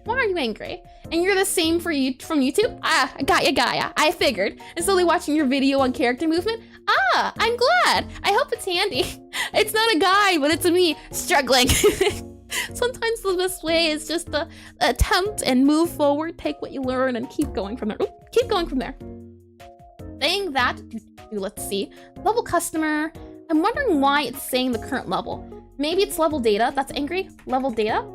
Speaker 1: Why are you angry? And you're the same for you from YouTube? Ah, I got ya. I figured. And slowly watching your video on character movement. Ah, I'm glad. I hope it's handy. It's not a guide, but it's me struggling. Sometimes the best way is just to attempt and move forward, take what you learn, and keep going from there. Keep going from there. Saying that, let's see. Level customer. I'm wondering why it's saying the current level. Maybe it's level data that's angry. Level data.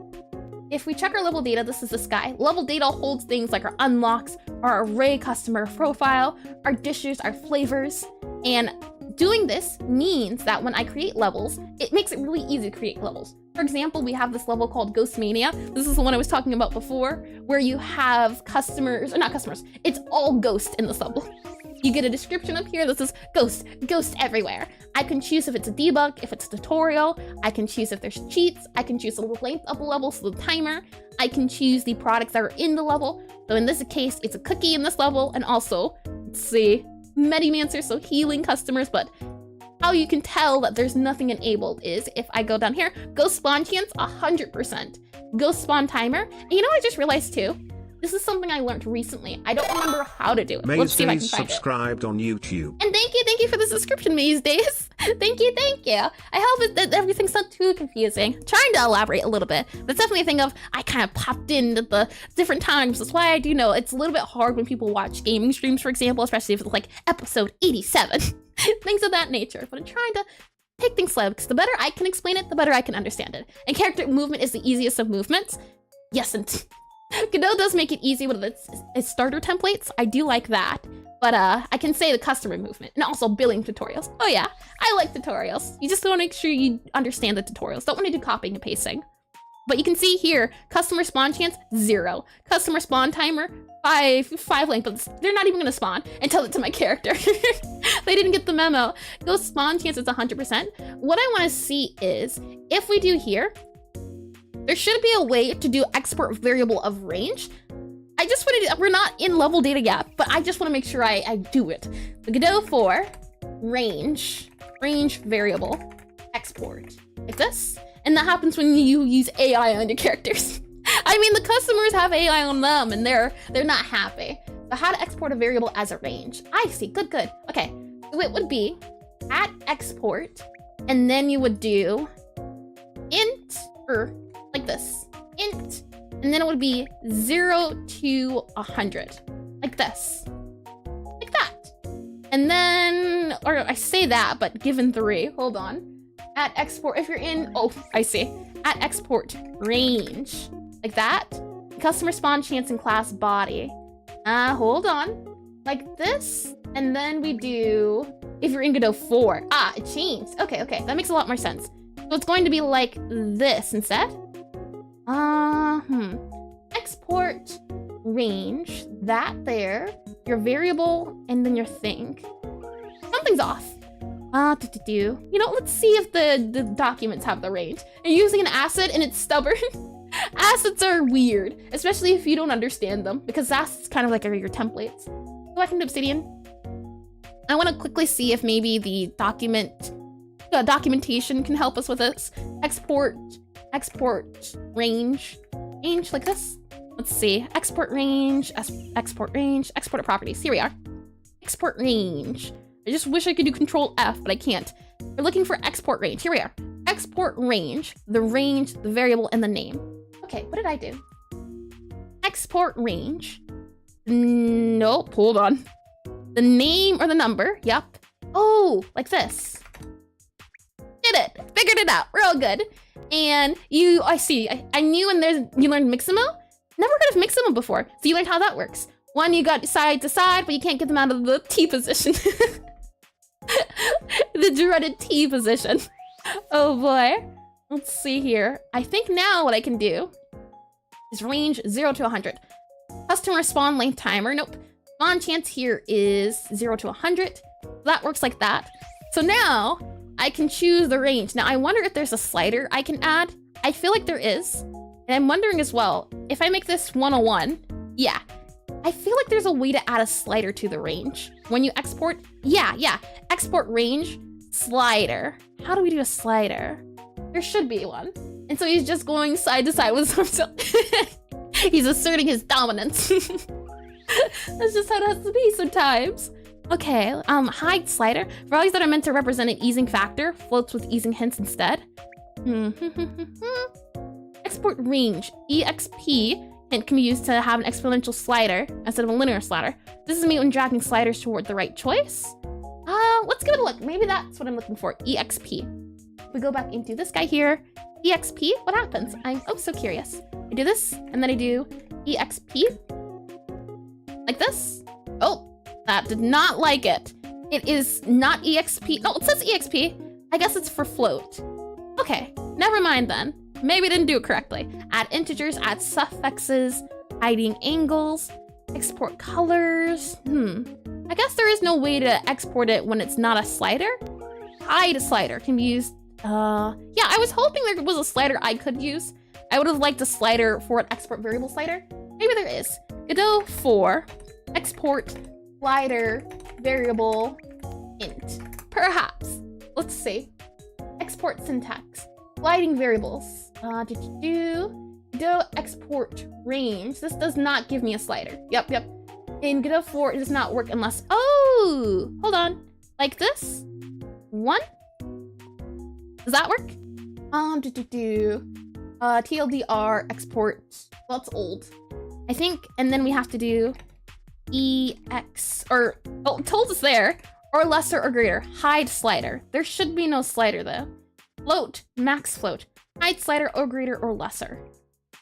Speaker 1: If we check our level data, this is this guy. Level data holds things like our unlocks, our array customer profile, our dishes, our flavors. And doing this means that when I create levels, it makes it really easy to create levels. For example, we have this level called Ghost Mania. This is the one I was talking about before, where you have customers, or not customers, it's all ghost in this level. You get a description up here. This is ghost everywhere. I can choose if it's a debug, if it's a tutorial. I can choose if there's cheats. I can choose the length of the level, so the timer. I can choose the products that are in the level. So in this case, it's a cookie in this level, and also, let's see, Necromancer, so healing customers, but how you can tell that there's nothing enabled is if I go down here, ghost spawn chance, 100%. Ghost spawn timer. And you know what I just realized too? This is something I learned recently. I don't remember how to do it. Let's see if I can find
Speaker 2: subscribed on YouTube.
Speaker 1: And thank you for the subscription, Maze Days. Thank you. I hope that everything's not too confusing. Trying to elaborate a little bit. That's definitely a thing of, I kind of popped in at the different times. That's why I do know it's a little bit hard when people watch gaming streams, for example, especially if it's like episode 87. Things of that nature. But I'm trying to take things slow, because the better I can explain it, the better I can understand it. And character movement is the easiest of movements. Yes, and Godot does make it easy with its starter templates. I do like that. But I can say the customer movement and also billing tutorials. Oh yeah, I like tutorials. You just want to make sure you understand the tutorials. Don't want to do copying and pasting. But you can see here, customer spawn chance, 0. Customer spawn timer, 5 length, but they're not even gonna spawn and tell it to my character. They didn't get the memo. Ghost spawn chance is 100%. What I wanna see is, if we do here, there should be a way to do export variable of range. I just want to, we're not in level data yet, but I just want to make sure I do it. The Godot for range variable export, like this. And that happens when you use AI on your characters. I mean, the customers have AI on them and they're not happy. So how to export a variable as a range. I see, good. Okay, so it would be at export, and then you would do int, or like this, int, and then it would be 0 to 100, like this, like that. And then, or I say that, but given 3, hold on. At export, if you're in, oh, I see. At export range, like that. Customer spawn chance and class body. Hold on, like this. And then we do, if you're in Godot 4, it changed. Okay, that makes a lot more sense. So it's going to be like this instead. Export range, that there, your variable, and then your thing. Something's off. You know, let's see if the documents have the range. You're using an asset and it's stubborn. Assets are weird, especially if you don't understand them, because assets kind of like are your templates. Go back into Obsidian. I want to quickly see if maybe the documentation can help us with this. Export range like this. Let's see, export range, export properties. Here we are. Export range. I just wish I could do Control F, but I can't. We're looking for export range. Here we are. Export range, the variable, and the name. Okay, what did I do? Export range. Nope, hold on. The name or the number, yep. Oh, like this. Did it, figured it out, real good. And I see, I knew you learned Mixamo. Never heard of Mixamo before, so you learned how that works. One, you got side to side, but you can't get them out of the T position. The dreaded T position. Oh boy. Let's see here. I think now what I can do is range 0 to 100. Custom respawn length timer. Nope. Spawn chance here is 0 to 100. That works like that. So now I can choose the range. Now I wonder if there's a slider I can add. I feel like there is. And I'm wondering as well, if I make this 101, yeah. I feel like there's a way to add a slider to the range. When you export, yeah. Export range, slider. How do we do a slider? There should be one. And so he's just going side to side with himself. He's asserting his dominance. That's just how it has to be sometimes. Okay, hide slider. Values that are meant to represent an easing factor floats with easing hints instead. Export range. EXP hint can be used to have an exponential slider instead of a linear slider. This is me when dragging sliders toward the right choice. Let's give it a look. Maybe that's what I'm looking for. EXP. If we go back into this guy here, EXP, what happens? I'm so curious. I do this, and then I do EXP. Like this. Oh, that did not like it. It is not EXP. No, it says EXP. I guess it's for float. Okay, never mind then. Maybe I didn't do it correctly. Add integers, add suffixes, hiding angles, export colors. I guess there is no way to export it when it's not a slider. Hide slider can be used. Yeah, I was hoping there was a slider I could use. I would have liked a slider for an export variable slider. Maybe there is. Godot 4, export slider variable int. Perhaps. Let's see. Export syntax. Sliding variables. Godot export range. This does not give me a slider. Yep. In Godot 4, it does not work unless, oh, hold on. Like this? 1? Does that work? TLDR export, well, that's old. I think, and then we have to do EX, or, oh, told us there, or lesser or greater. Hide slider. There should be no slider though. Float, max float. Hide slider or greater or lesser.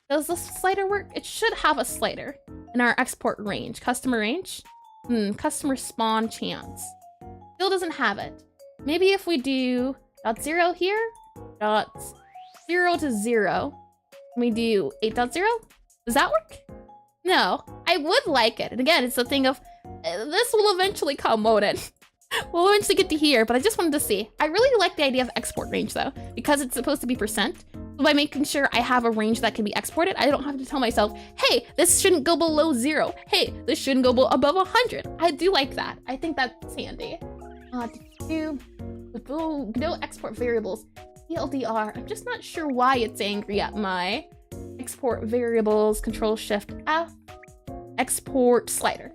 Speaker 1: Does this slider work? It should have a slider in our export range. Customer range? Customer spawn chance. Still doesn't have it. Maybe if we do .0 here, .0 to 0, we do 8.0. Does that work? No, I would like it. And again, it's the thing of, this will eventually come, won't it? We'll eventually get to here, but I just wanted to see. I really like the idea of export range though, because it's supposed to be percent. So by making sure I have a range that can be exported, I don't have to tell myself, hey, this shouldn't go below 0. Hey, this shouldn't go above 100. I do like that. I think that's handy. Godot export variables. TLDR. I'm just not sure why it's angry at my export variables. Control Shift F. Export slider.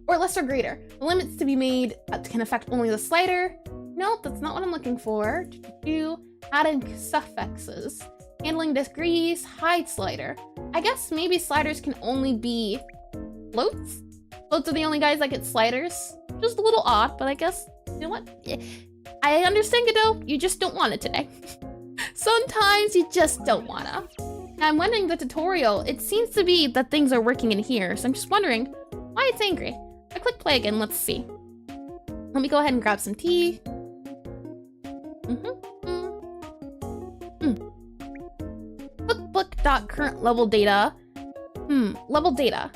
Speaker 1: Or less or greater. The limits to be made can affect only the slider. Nope, that's not what I'm looking for. Adding suffixes. Handling degrees. Hide slider. I guess maybe sliders can only be floats. Floats are the only guys that get sliders. Just a little odd, but I guess, you know what? I understand, Godot. You just don't want it today. Sometimes you just don't wanna. Now I'm wondering the tutorial, it seems to be that things are working in here, so I'm just wondering why it's angry. I click play again, let's see. Let me go ahead and grab some tea. Cookbook.current level data. Level data.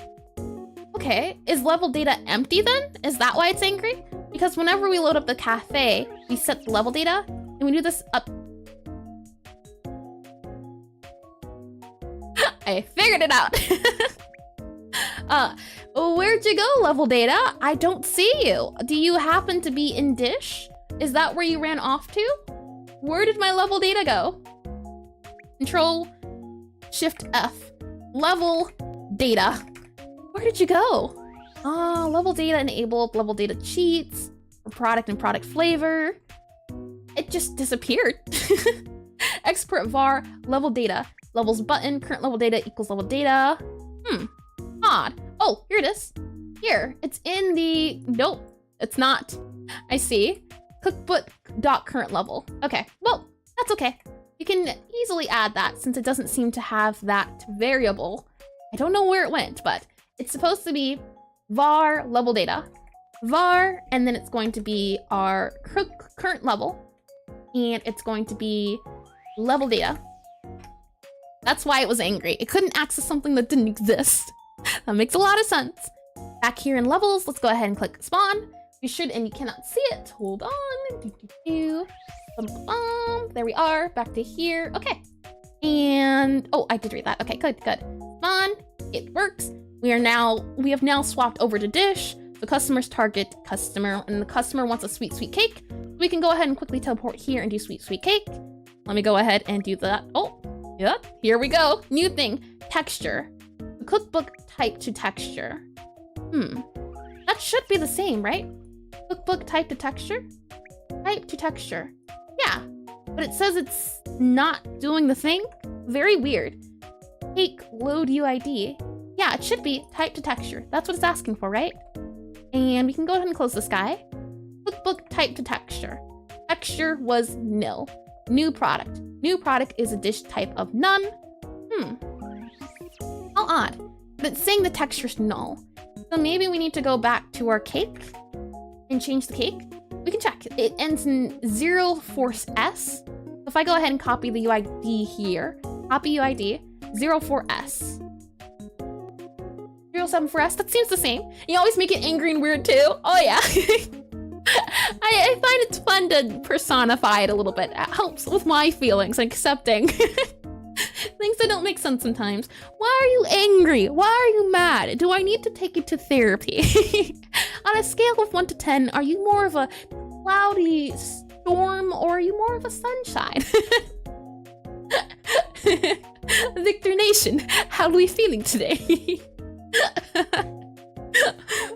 Speaker 1: Okay, is level data empty then? Is that why it's angry? Because whenever we load up the cafe, we set the level data, and we do this up. I figured it out. Where'd you go, level data? I don't see you. Do you happen to be in dish? Is that where you ran off to? Where did my level data go? Control Shift F. Level data. Where did you go? Level data enabled, level data cheats, for product and product flavor. It just disappeared. Export var, level data, levels button, current level data equals level data. Odd. Oh, here it is. Here, it's in the, nope, it's not. I see. Cookbook.current level. Okay, well, that's okay. You can easily add that since it doesn't seem to have that variable. I don't know where it went, but it's supposed to be var level data, var, and then it's going to be our current level, and it's going to be level data. That's why it was angry. It couldn't access something that didn't exist. That makes a lot of sense. Back here in levels, let's go ahead and click spawn. You should, and you cannot see it. Hold on. There we are. Back to here. Okay. And oh, I did read that. Okay, good. Spawn. It works. We have now swapped over to dish. The customer's target customer, and the customer wants a sweet cake. We can go ahead and quickly teleport here and do sweet cake. Let me go ahead and do that. Oh, yep. Here we go. New thing. Texture. The cookbook type to texture. That should be the same, right? Cookbook type to texture? Type to texture. Yeah, but it says it's not doing the thing. Very weird. Cake load UID. Yeah, it should be type to texture. That's what it's asking for, right? And we can go ahead and close this guy. Cookbook type to texture. Texture was nil. New product. New product is a dish type of none. How odd. But it's saying the texture's null. So maybe we need to go back to our cake and change the cake. We can check. It ends in 04S. So if I go ahead and copy the UID here, copy UID 04S. 074S, that seems the same. You always make it angry and weird too. Oh yeah. I find it's fun to personify it a little bit. It helps with my feelings and accepting things that don't make sense sometimes. Why are you angry? Why are you mad? Do I need to take you to therapy? On a scale of 1 to 10, are you more of a cloudy storm or are you more of a sunshine? Victor Nation, how are we feeling today?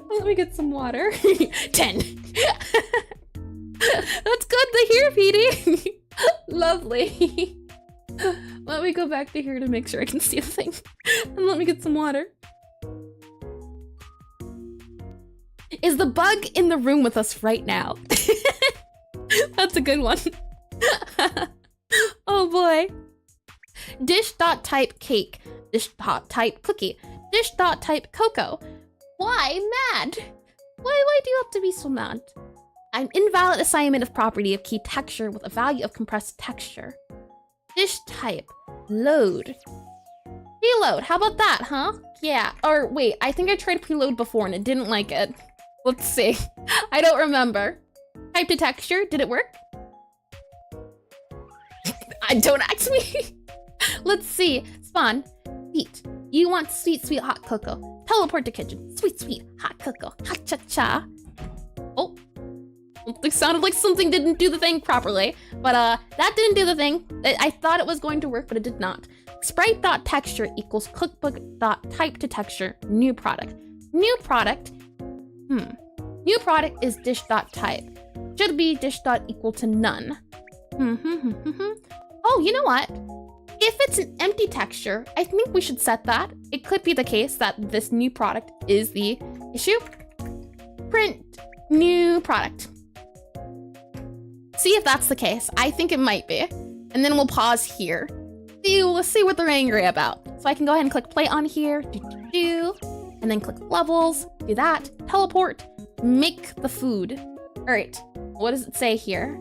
Speaker 1: Let me get some water. 10. That's good to hear, Petey. Lovely. Let me go back to here to make sure I can see the thing. And let me get some water. Is the bug in the room with us right now? That's a good one. Oh boy. Dish.type cake. Dish.type cookie. Dish.type cocoa. Why mad? Why do you have to be so mad? An invalid assignment of property of key texture with a value of compressed texture. Dish type. Load. Preload. How about that, huh? Yeah. Or wait, I think I tried preload before and it didn't like it. Let's see. I don't remember. Type to texture. Did it work? Don't ask me. Let's see. Spawn. Sweet. You want sweet hot cocoa. Teleport to kitchen. Sweet hot cocoa. Ha cha cha. Oh. It sounded like something didn't do the thing properly, but that didn't do the thing. I thought it was going to work, but it did not. Sprite.texture equals cookbook.type to texture new product. New product. New product is dish.type. Should be dish.equal to none. Oh, you know what? If it's an empty texture, I think we should set that. It could be the case that this new product is the issue. Print new product. See if that's the case. I think it might be. And then we'll pause here. We'll see what they're angry about. So I can go ahead and click play on here. And then click levels. Do that. Teleport. Make the food. All right. What does it say here?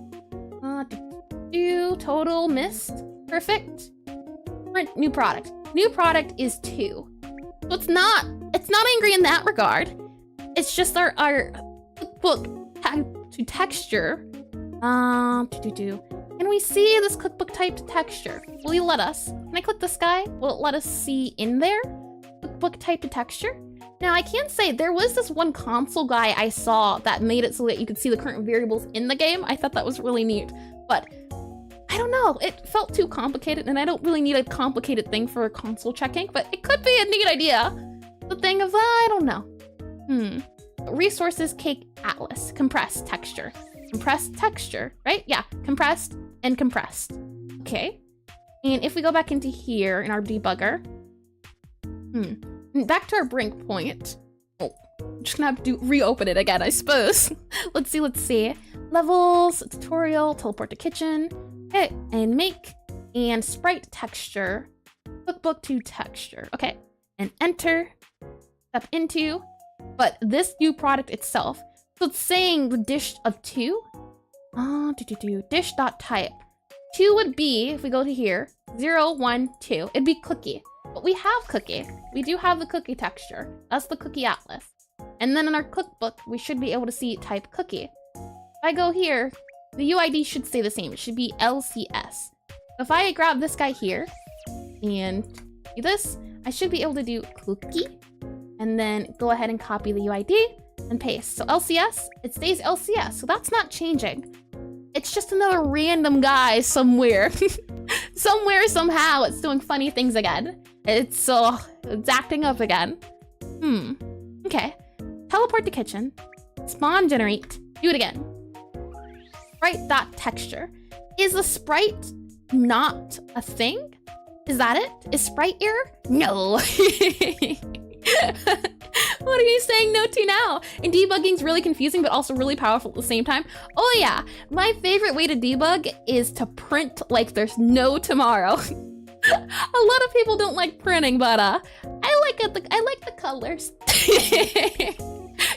Speaker 1: Total missed. Perfect. Print new product. New product is 2. So it's not angry in that regard. It's just our cookbook type to texture. Can we see this cookbook type to texture? Will you let us? Can I click this guy? Will it let us see in there? Cookbook type to texture? Now I can say there was this one console guy I saw that made it so that you could see the current variables in the game. I thought that was really neat, but I don't know. It felt too complicated and I don't really need a complicated thing for console checking, but it could be a neat idea. The thing of, I don't know. Resources cake atlas, compressed texture. Compressed texture, right? Yeah, compressed and compressed. Okay. And if we go back into here in our debugger, back to our break point. Oh, I'm just gonna have to reopen it again, I suppose. Let's see. Levels, tutorial, teleport to kitchen, okay, and make, and sprite texture, cookbook to texture. Okay, and enter, step into, but this new product itself. So it's saying the dish of 2. Dish.type. 2 would be, if we go to here, 0, 1, 2. It'd be cookie. But we have cookie. We do have the cookie texture. That's the cookie atlas. And then in our cookbook, we should be able to see type cookie. If I go here, the UID should stay the same. It should be LCS. If I grab this guy here and do this, I should be able to do cookie and then go ahead and copy the UID and paste. So LCS, it stays LCS. So that's not changing. It's just another random guy somewhere. Somewhere, somehow, it's doing funny things again. It's acting up again. Okay. Teleport to kitchen. Spawn generate. Do it again. Sprite.texture. Is a sprite not a thing? Is that it? Is sprite error? No. What are you saying no to now? And debugging's really confusing, but also really powerful at the same time. Oh yeah, my favorite way to debug is to print like there's no tomorrow. A lot of people don't like printing, but I like the colors.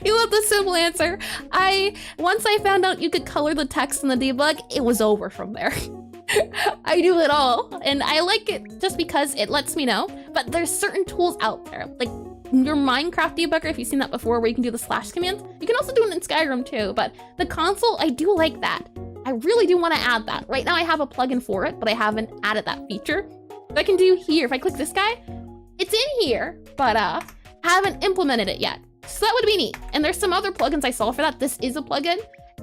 Speaker 1: You want the simple answer? Once I found out you could color the text in the debug, it was over from there. I do it all, and I like it just because it lets me know. But there's certain tools out there, like your Minecraft debugger, if you've seen that before, where you can do the slash commands. You can also do it in Skyrim too, but the console, I do like that. I really do want to add that. Right now I have a plugin for it, but I haven't added that feature. So I can do here, if I click this guy, it's in here, but I haven't implemented it yet. So that would be neat. And there's some other plugins I saw for that. This is a plugin,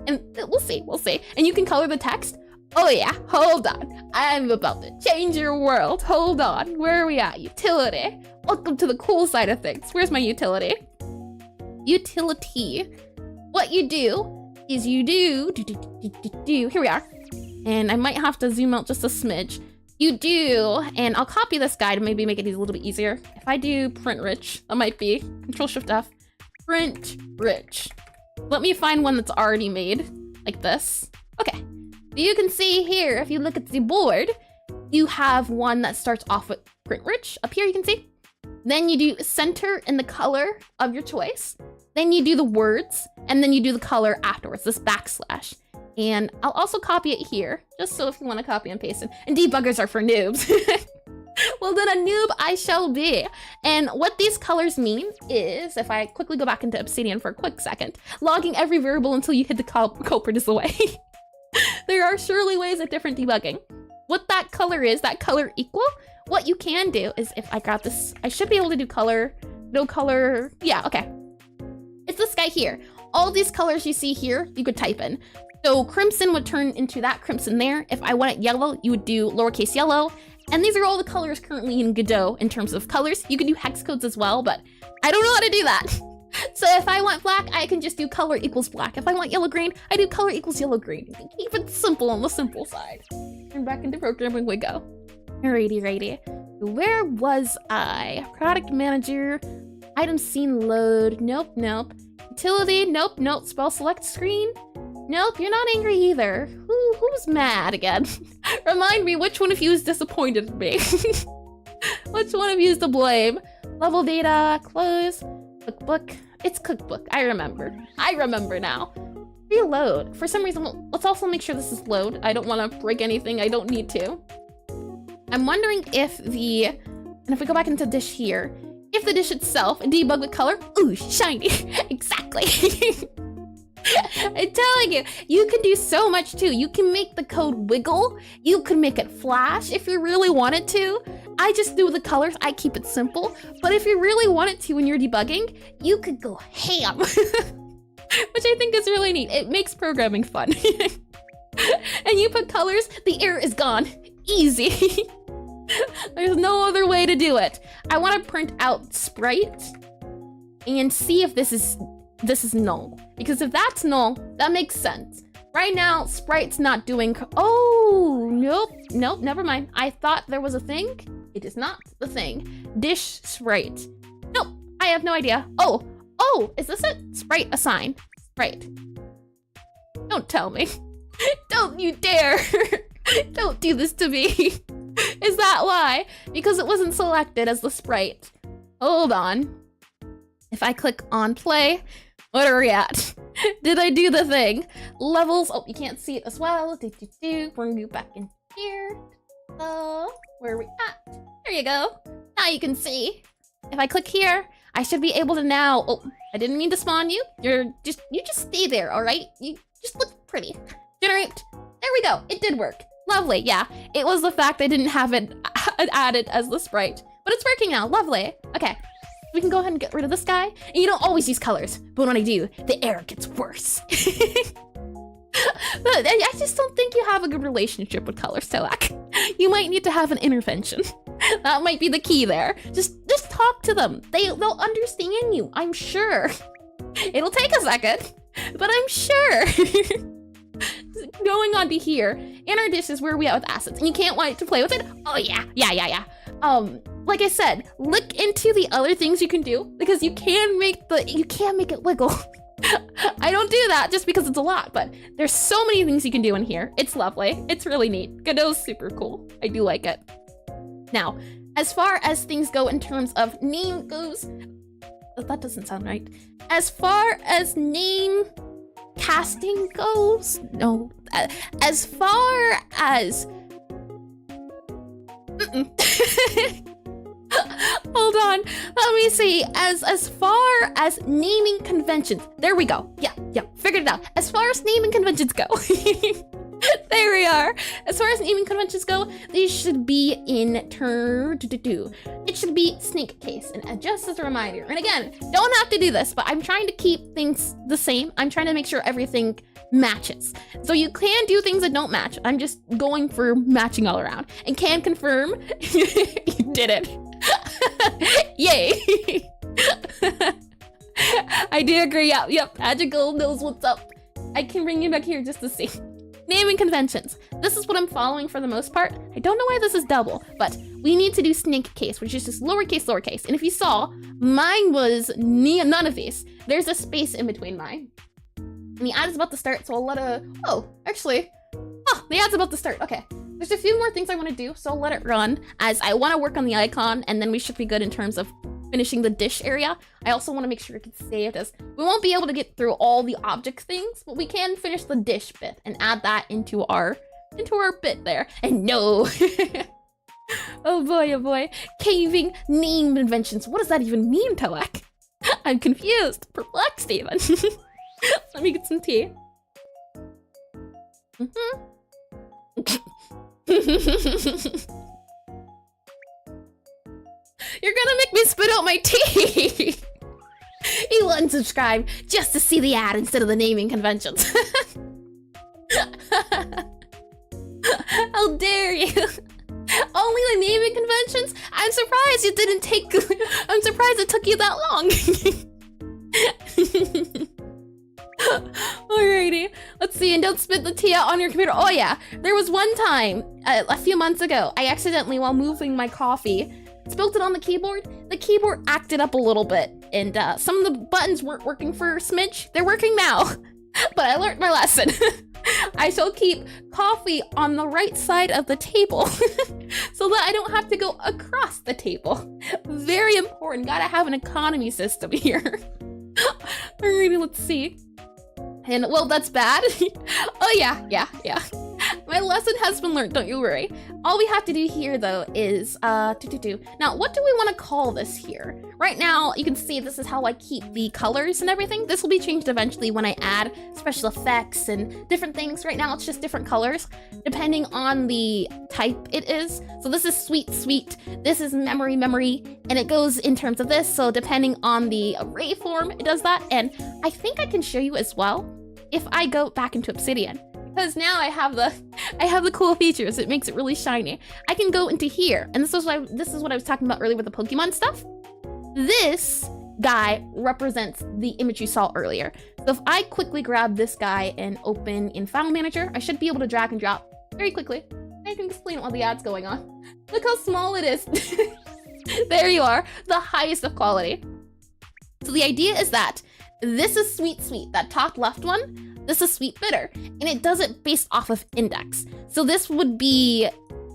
Speaker 1: and we'll see. And you can color the text. Oh yeah, hold on. I'm about to change your world. Hold on, where are we at? Utility. Welcome to the cool side of things. Where's my utility? Utility. What you do is you do, here we are. And I might have to zoom out just a smidge. You do, and I'll copy this guy to maybe make it a little bit easier. If I do print rich, that might be Control-Shift-F. Print rich. Let me find one that's already made, like this. Okay. You can see here, if you look at the board, you have one that starts off with print rich. Up here you can see. Then you do center in the color of your choice. Then you do the words, and then you do the color afterwards, this backslash. And I'll also copy it here, just so if you want to copy and paste it. And debuggers are for noobs. Well, then a noob I shall be. And what these colors mean is, if I quickly go back into Obsidian for a quick second, logging every variable until you hit the culprit is the way. There are surely ways of different debugging. What that color is, that color equal, what you can do is, if I grab this, I should be able to do color, no color, yeah, okay. It's this guy here. All these colors you see here, you could type in. So crimson would turn into that crimson there. If I want it yellow, you would do lowercase yellow. And these are all the colors currently in Godot in terms of colors. You can do hex codes as well, but I don't know how to do that. So if I want black, I can just do color equals black. If I want yellow green, I do color equals yellow green. Keep it simple on the simple side. And back into programming we go. Alrighty. Where was I? Product manager, item scene load, nope. Utility, nope. Spell select screen, nope. You're not angry either. Who's mad again? Remind me, which one of you is disappointed in me? Which one of you is to blame? Level data, close. Cookbook. It's cookbook. I remember now. Reload. For some reason, let's also make sure this is load. I don't want to break anything. I don't need to. I'm wondering if and if we go back into dish here, if the dish itself, debug with color, ooh, shiny. Exactly. I'm telling you, you can do so much too. You can make the code wiggle. You can make it flash if you really wanted to. I just do the colors, I keep it simple. But if you really wanted to when you're debugging, you could go ham. Which I think is really neat. It makes programming fun. And you put colors, the error is gone. Easy. There's no other way to do it. I want to print out sprite and see if this is null. Because if that's null, that makes sense. Right now, sprite's not doing, oh, nope, never mind. I thought there was a thing. It is not the thing. Dish sprite. Nope, I have no idea. Oh, is this it? Sprite assign. Sprite. Don't tell me. Don't you dare. Don't do this to me. Is that why? Because it wasn't selected as the sprite. Hold on. If I click on play, what are we at? Did I do the thing? Levels, oh, you can't see it as well. We're gonna go back in here. Where are we at? There you go. Now you can see. If I click here, I should be able to now. Oh, I didn't mean to spawn you. You just stay there, all right? You just look pretty. Generate. There we go. It did work. Lovely. Yeah, it was the fact I didn't have it added as the sprite, but it's working now. Lovely. Okay, we can go ahead and get rid of this guy. And you don't always use colors, but when I do, the error gets worse. But I just don't think you have a good relationship with colors, Toak. You might need to have an intervention. That might be the key there. Just talk to them. They'll understand you, I'm sure. It'll take a second, but I'm sure. Going on to here, in our dish is where we are with assets, and you can't wait to play with it. Oh yeah. Like I said, look into the other things you can do, because you can make it wiggle. I don't do that just because it's a lot, but there's so many things you can do in here. It's lovely. It's really neat. Godot's super cool. I do like it. Now, as far as things go in terms of name goes, that doesn't sound right. As far as name casting goes, no. As far as hold on, let me see. As far as naming conventions, there we go. Yeah, figured it out. As far as naming conventions go, there we are. As far as naming conventions go, these should be in it should be snake case. And just as a reminder, and again, don't have to do this, but I'm trying to keep things the same. I'm trying to make sure everything matches. So you can do things that don't match. I'm just going for matching all around. And can confirm, you did it. Yay. I do agree. Yep. Magical knows what's up. I can bring you back here just to see. Naming conventions. This is what I'm following for the most part. I don't know why this is double, but we need to do snake case, which is just lowercase. And if you saw, mine was none of these. There's a space in between mine. And the ad is about to start, so I'll let the ad's about to start. Okay. There's a few more things I want to do, so I'll let it run as I want to work on the icon, and then we should be good in terms of finishing the dish area. I also want to make sure it gets saved, as we won't be able to get through all the object things, but we can finish the dish bit and add that into our bit there. And no. Oh boy. Caving name inventions. What does that even mean, Toak? I'm confused, perplexed even. Let me get some tea. You're gonna make me spit out my tea! You unsubscribe just to see the ad instead of the naming conventions. How dare you! Only the naming conventions? I'm surprised it took you that long. Alrighty, let's see, and don't spit the tea out on your computer. Oh yeah, there was one time, a few months ago, I accidentally, while moving my coffee, spilled it on the keyboard. The keyboard acted up a little bit, and some of the buttons weren't working for a smidge. They're working now, but I learned my lesson. I shall keep coffee on the right side of the table so that I don't have to go across the table. Very important, gotta have an economy system here. Alrighty, let's see. And, well, that's bad. Oh, yeah. My lesson has been learned, don't you worry. All we have to do here, though, is, Now, what do we want to call this here? Right now, you can see this is how I keep the colors and everything. This will be changed eventually when I add special effects and different things. Right now, it's just different colors, depending on the type it is. So this is sweet. This is memory, and it goes in terms of this. So depending on the array form, it does that. And I think I can show you as well if I go back into Obsidian. Because now I have the cool features. It makes it really shiny. I can go into here, and this is what I was talking about earlier with the Pokemon stuff. This guy represents the image you saw earlier. So if I quickly grab this guy and open in File Manager, I should be able to drag and drop very quickly. I can explain it while the ad's going on. Look how small it is. There you are, the highest of quality. So the idea is that this is sweet, that top left one. This is sweet bitter, and it does it based off of index. So this would be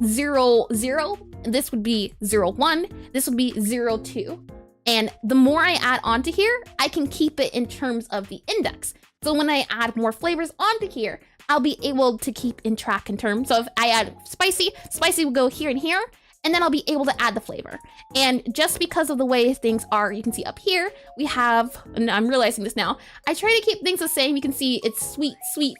Speaker 1: 0, 0, and this would be 0, 1, this would be 0, 2. And the more I add onto here, I can keep it in terms of the index. So when I add more flavors onto here, I'll be able to keep in track in terms of I add spicy will go here and here, and then I'll be able to add the flavor. And just because of the way things are, you can see up here, we have, and I'm realizing this now, I try to keep things the same. You can see it's sweet,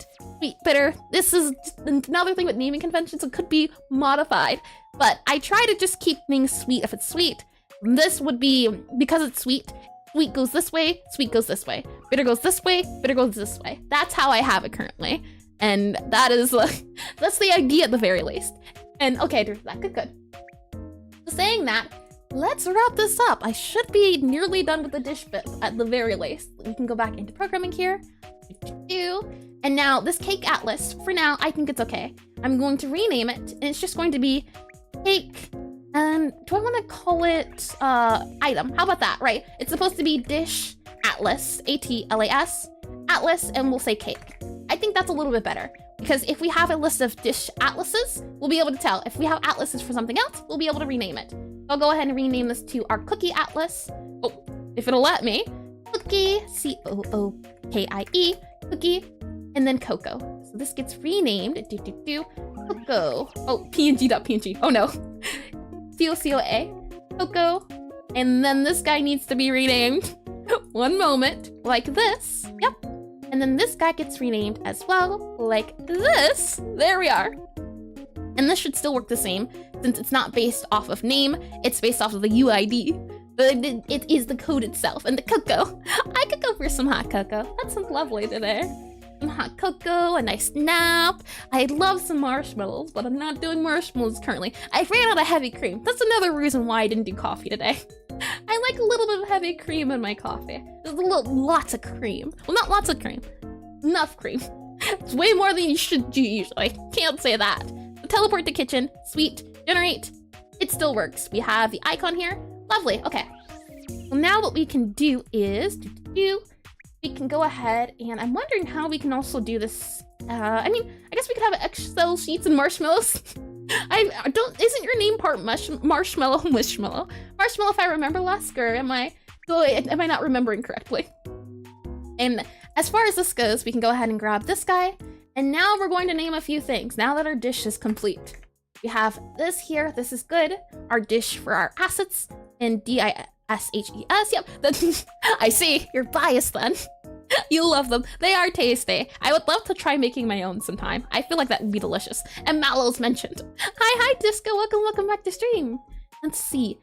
Speaker 1: bitter. This is another thing with naming conventions. It could be modified, but I try to just keep things sweet if it's sweet. This would be, because it's sweet goes this way, sweet goes this way. Bitter goes this way, bitter goes this way. That's how I have it currently. And that is, that's the idea at the very least. And okay, there's that, good. Saying that, let's wrap this up. I should be nearly done with the dish bit at the very least. We can go back into programming here. And now this cake atlas, for now, I think it's okay. I'm going to rename it, and it's just going to be cake. And do I want to call it item? How about that, right? It's supposed to be dish atlas, A-T-L-A-S, atlas, and we'll say cake. I think that's a little bit better. Because if we have a list of dish atlases, we'll be able to tell. If we have atlases for something else, we'll be able to rename it. I'll go ahead and rename this to our cookie atlas. Oh, if it'll let me. Cookie, C-O-O-K-I-E, cookie, and then cocoa. So this gets renamed, cocoa. Oh, png.png, oh no. C-O-C-O-A, cocoa, and then this guy needs to be renamed. One moment, like this, yep. And then this guy gets renamed as well, like this. There we are. And this should still work the same, since it's not based off of name, it's based off of the UID. But it is the code itself, and the cocoa. I could go for some hot cocoa. That sounds lovely today. Some hot cocoa, a nice nap. I'd love some marshmallows, but I'm not doing marshmallows currently. I ran out of heavy cream. That's another reason why I didn't do coffee today. I like a little bit of heavy cream in my coffee. There's lots of cream. Well, not lots of cream. Enough cream. It's way more than you should do usually. Can't say that. So teleport to kitchen. Sweet. Generate. It still works. We have the icon here. Lovely. Okay. Well, now what we can do is we can go ahead, and I'm wondering how we can also do this. I mean, I guess we could have Excel sheets and marshmallows. Isn't your name part marshmallow? Marshmallow, if I remember last, or am I not remembering correctly? And as far as this goes, we can go ahead and grab this guy, and now we're going to name a few things now that our dish is complete. We have this here, this is good. Our dish for our assets, and D-I-S-H-E-S, yep. I see, you're biased then. You love them. They are tasty. I would love to try making my own sometime. I feel like that would be delicious. And Mallow's mentioned. Hi, Disco. Welcome back to stream. Let's see.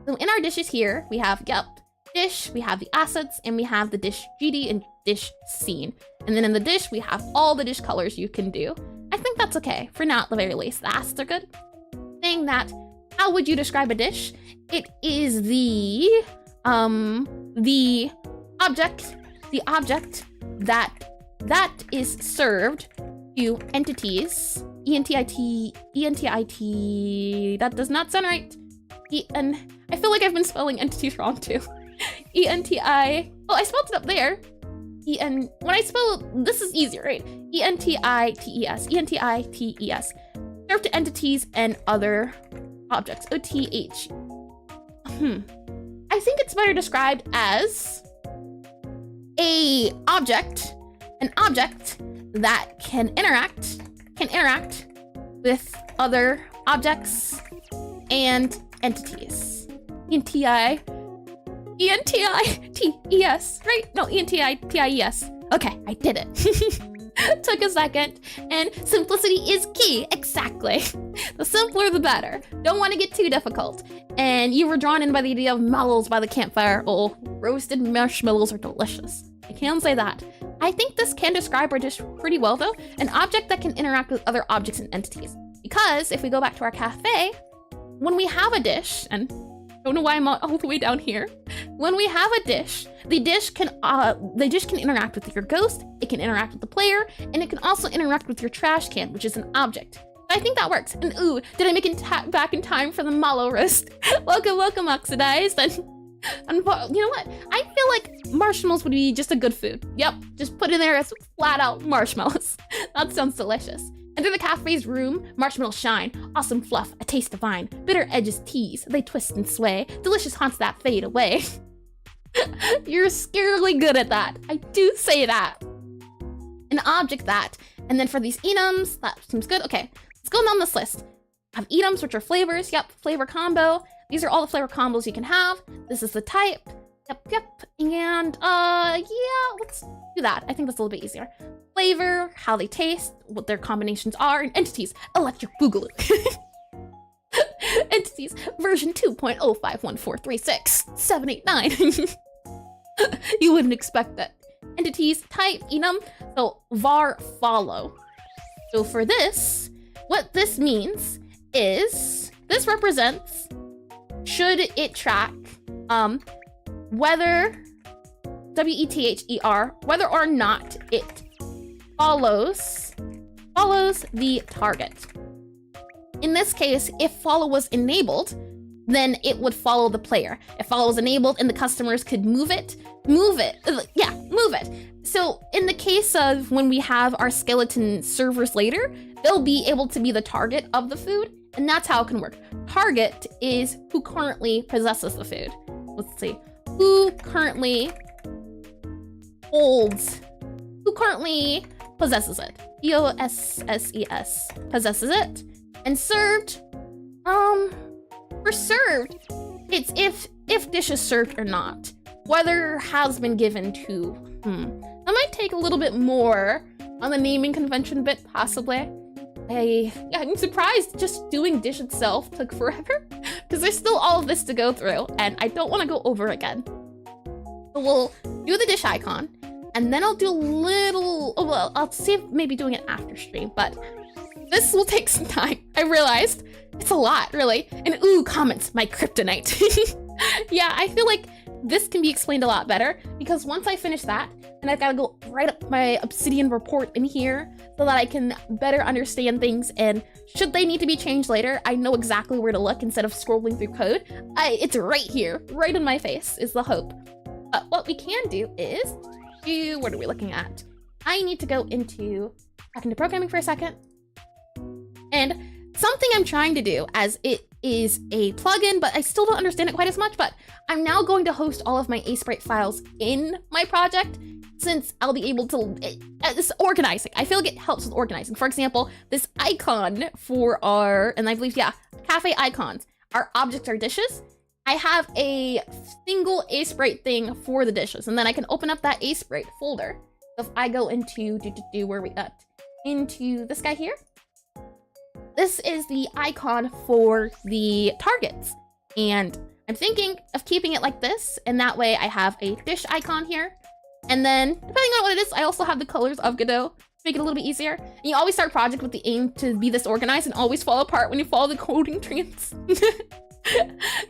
Speaker 1: So in our dishes here, we have, dish, we have the assets, and we have the dish GD and dish scene. And then in the dish, we have all the dish colors you can do. I think that's okay. For now, at the very least. The assets are good. Saying that, how would you describe a dish? It is the object that is served to entities. E-N-T-I-T, that does not sound right. I feel like I've been spelling entities wrong too. E-N-T-I, oh, I spelled it up there. When I spell, this is easier, right? E-N-T-I-T-E-S, E-N-T-I-T-E-S. Served to entities and other objects, O-T-H. I think it's better described as an object that can interact with other objects and entities. E-N-T-I-T-E-S, right? No, E-N-T-I-T-I-E-S. Okay, I did it. Took a second, and simplicity is key. Exactly. The simpler, the better. Don't want to get too difficult. And you were drawn in by the idea of mallows by the campfire. Oh, roasted marshmallows are delicious. I can say that. I think this can describe our dish pretty well, though. An object that can interact with other objects and entities. Because if we go back to our cafe, when we have a dish, and don't know why I'm all the way down here. When we have a dish, the dish can interact with your ghost, it can interact with the player, and it can also interact with your trash can, which is an object. I think that works. And ooh, did I make it back in time for the mallow roast? welcome, Oxidized. And you know what? I feel like marshmallows would be just a good food. Yep, just put in there as flat out marshmallows. That sounds delicious. Enter the cafe's room, marshmallows shine, awesome fluff, a taste divine, bitter edges tease, they twist and sway, delicious haunts that fade away. You're scarily good at that. I do say that. An object that And then for these enums, that seems good. Okay, let's go down this list. I have enums, which are flavors. Yep, flavor combo. These are all the flavor combos you can have. This is the type. Yep. And yeah, let's do that. I think that's a little bit easier. Flavor, how they taste, what their combinations are, and entities. Electric Boogaloo. Entities, version 2.051436789. You wouldn't expect that. Entities, type, enum, so var follow. So for this, what this means is this represents should it track whether WETHER, whether or not it follows the target. In this case, if follow was enabled, then it would follow the player. If follow was enabled and the customers could move it. So in the case of when we have our skeleton servers later, they'll be able to be the target of the food, and that's how it can work. Target is who currently possesses the food. Let's see, who currently possesses it. POSSES, possesses it. And served, for served, it's if dish is served or not. Whether has been given to, That might take a little bit more on the naming convention bit, possibly. I'm surprised just doing dish itself took forever, because there's still all of this to go through, and I don't want to go over again. So we'll do the dish icon, and then I'll do a little, well, I'll see if maybe doing it after stream, but this will take some time. I realized it's a lot, really. And ooh, comments, my kryptonite. Yeah, I feel like this can be explained a lot better, because once I finish that, then I've got to go write up my obsidian report in here so that I can better understand things, and should they need to be changed later, I know exactly where to look instead of scrolling through code. It's right here, right in my face is the hope. But what we can do is what are we looking at? I need to go back into programming for a second. And something I'm trying to do, as it is a plugin, but I still don't understand it quite as much, but I'm now going to host all of my Asprite files in my project, since I'll be able to, this organizing. I feel like it helps with organizing. For example, this icon for our, and I believe, yeah, cafe icons, our objects are dishes. I have a single Asprite thing for the dishes, and then I can open up that Asprite folder. So if I go into, where are we at? Into this guy here. This is the icon for the targets, and I'm thinking of keeping it like this, and that way I have a dish icon here, and then depending on what it is, I also have the colors of Godot to make it a little bit easier. And you always start a project with the aim to be this organized and always fall apart when you follow the coding trends.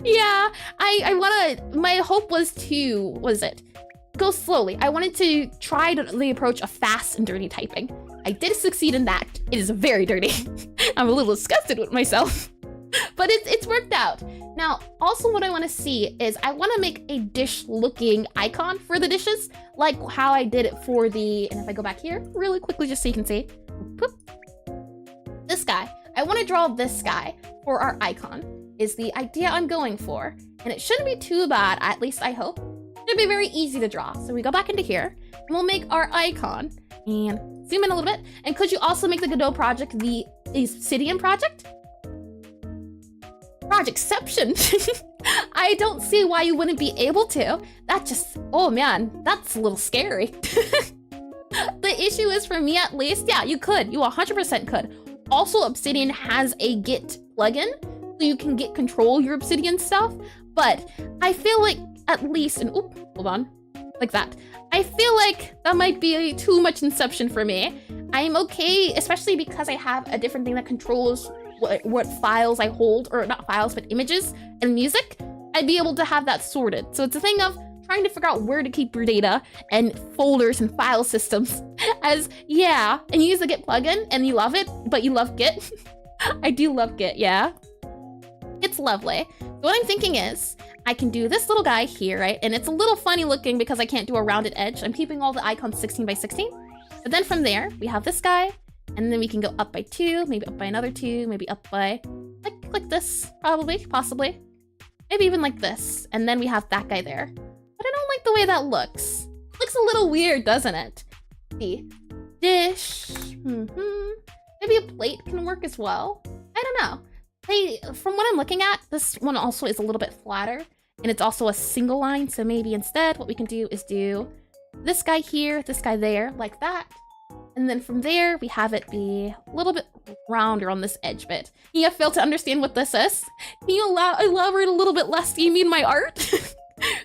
Speaker 1: Yeah, my hope was to, go slowly. I wanted to try the approach of fast and dirty typing. I did succeed in that. It is very dirty. I'm a little disgusted with myself, but it's worked out. Now, also what I want to see is I want to make a dish looking icon for the dishes, like how I did it for the, and if I go back here really quickly, just so you can see, this guy. I want to draw this guy for our icon is the idea I'm going for. And it shouldn't be too bad, at least I hope. It'll be very easy to draw. So we go back into here and we'll make our icon and zoom in a little bit. And could you also make the Godot project the obsidian project? Projectception. I don't see why you wouldn't be able to. That just, oh man, that's a little scary. The issue is, for me at least, yeah, you could. You 100% could. Also, Obsidian has a Git plugin, so you can Git control your Obsidian stuff. But I feel like at least, and oop, hold on, like that. I feel like that might be too much Inception for me. I'm okay, especially because I have a different thing that controls what files I hold, or not files, but images and music. I'd be able to have that sorted. So it's a thing of trying to figure out where to keep your data and folders and file systems. As, yeah, and you use the Git plugin and you love it, but you love Git. I do love Git, yeah. It's lovely. So what I'm thinking is, I can do this little guy here, right? And it's a little funny looking because I can't do a rounded edge. I'm keeping all the icons 16 by 16. But then from there, we have this guy, and then we can go up by 2, maybe up by another 2, maybe up by, like this, probably, possibly. Maybe even like this. And then we have that guy there. But I don't like the way that looks. Looks a little weird, doesn't it? See, dish. Maybe a plate can work as well. I don't know. From what I'm looking at, this one also is a little bit flatter, and it's also a single line, so maybe instead what we can do is do this guy here, this guy there, like that. And then from there, we have it be a little bit rounder on this edge bit. You fail to understand what this is? Can you elaborate a little bit less? Do you mean my art?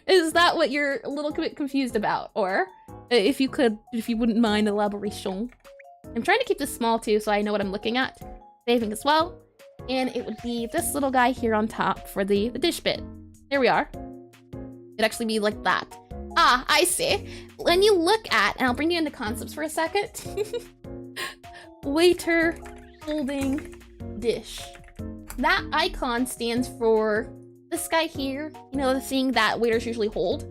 Speaker 1: Is that what you're a little bit confused about? Or if you wouldn't mind elaboration. I'm trying to keep this small too, so I know what I'm looking at. Saving as well. And it would be this little guy here on top for the dish bit. There we are. It'd actually be like that. Ah, I see. When you look at, and I'll bring you into concepts for a second. Waiter holding dish. That icon stands for this guy here. You know, the thing that waiters usually hold.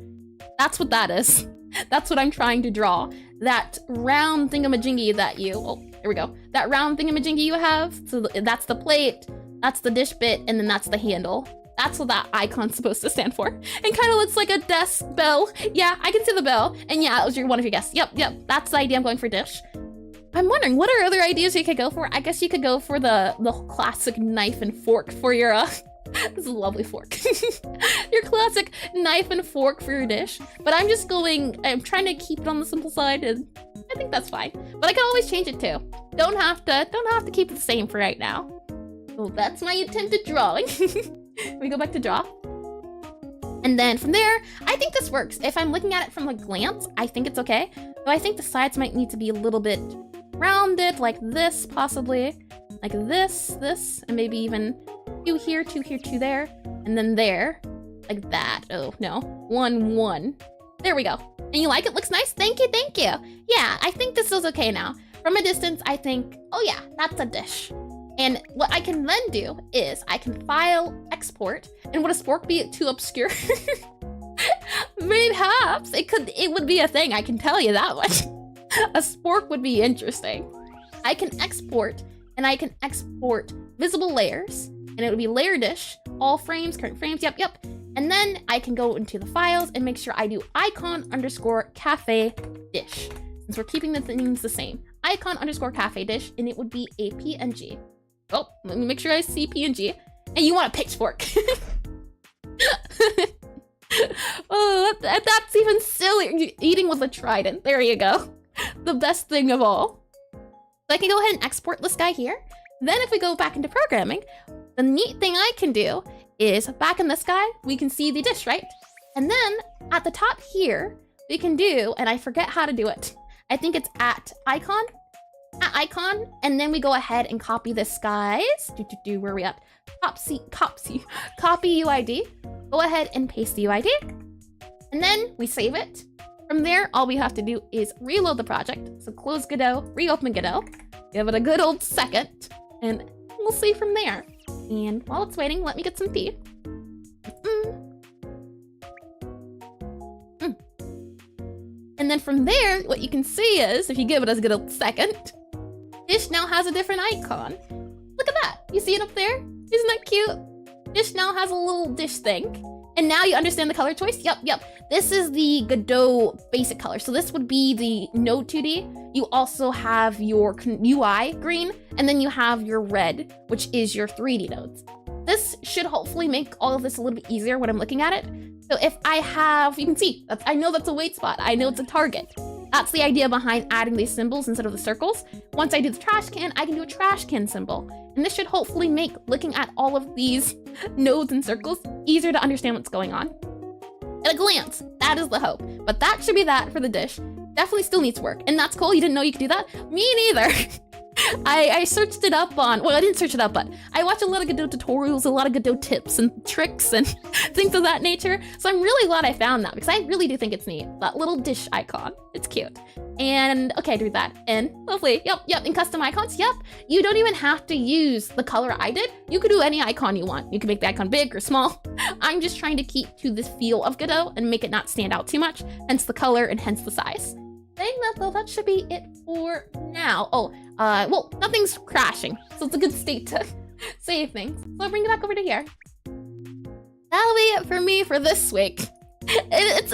Speaker 1: That's what that is. That's what I'm trying to draw. That round thingamajiggy that you, oh, there we go. That round thingamajiggy you have. So that's the plate, that's the dish bit, and then that's the handle. That's what that icon's supposed to stand for. And kind of looks like a desk bell. Yeah, I can see the bell. And yeah, it was one of your guesses. Yep, that's the idea I'm going for dish. I'm wondering, what are other ideas you could go for? I guess you could go for the classic knife and fork for your, this is a lovely fork. Your classic knife and fork for your dish. But I'm trying to keep it on the simple side, and I think that's fine. But I can always change it too. Don't have to keep it the same for right now. So that's my attempted drawing. We go back to draw. And then from there, I think this works. If I'm looking at it from a glance, I think it's okay. Though I think the sides might need to be a little bit rounded, like this, possibly. Like this, and maybe even two here, two there, and then there. Like that. Oh, no. 1, 1. There we go. And you like it? Looks nice? Thank you. Yeah, I think this is okay now. From a distance, I think, oh yeah, that's a dish. And what I can then do is I can file, export, and would a spork be too obscure? Perhaps it would be a thing, I can tell you that much. A spork would be interesting. I can export, and I can export visible layers, and it would be layer dish, all frames, current frames, yep. And then I can go into the files and make sure I do icon_cafe dish. Since we're keeping the things the same. Icon_cafe dish, and it would be a PNG. Oh, let me make sure I see PNG. And you want a pitchfork. Oh, that's even sillier. Eating with a trident. There you go. The best thing of all. So I can go ahead and export this guy here. Then if we go back into programming, the neat thing I can do is back in this guy, we can see the dish, right? And then at the top here, we can do, and I forget how to do it. I think it's at icon, and then we go ahead and copy this guy's, where are we at? Copy UID, go ahead and paste the UID, and then we save it. From there, all we have to do is reload the project. So close Godot, reopen Godot, give it a good old second, and we'll see from there. And while it's waiting, let me get some tea. And then from there, what you can see is, if you give it a good old second, Dish now has a different icon. Look at that. You see it up there? Isn't that cute? Dish now has a little dish thing. And now you understand the color choice? Yep. This is the Godot basic color. So this would be the Node 2D. You also have your UI green, and then you have your red, which is your 3D nodes. This should hopefully make all of this a little bit easier when I'm looking at it. So if I have, you can see, I know that's a wait spot. I know it's a target. That's the idea behind adding these symbols instead of the circles. Once I do the trash can, I can do a trash can symbol. And this should hopefully make looking at all of these nodes and circles easier to understand what's going on. At a glance, that is the hope. But that should be that for the dish. Definitely still needs work. And that's cool, you didn't know you could do that? Me neither. I searched it up on, well, I didn't search it up, but I watch a lot of Godot tutorials, a lot of Godot tips and tricks and things of that nature. So I'm really glad I found that because I really do think it's neat. That little dish icon, it's cute. And okay, do that. And lovely, yep. And custom icons, yep. You don't even have to use the color I did. You could do any icon you want. You can make the icon big or small. I'm just trying to keep to the feel of Godot and make it not stand out too much, hence the color and hence the size. Saying that though, that should be it for now. Oh, well, nothing's crashing, so it's a good state to save things. So I'll bring it back over to here. That'll be it for me for this week. It's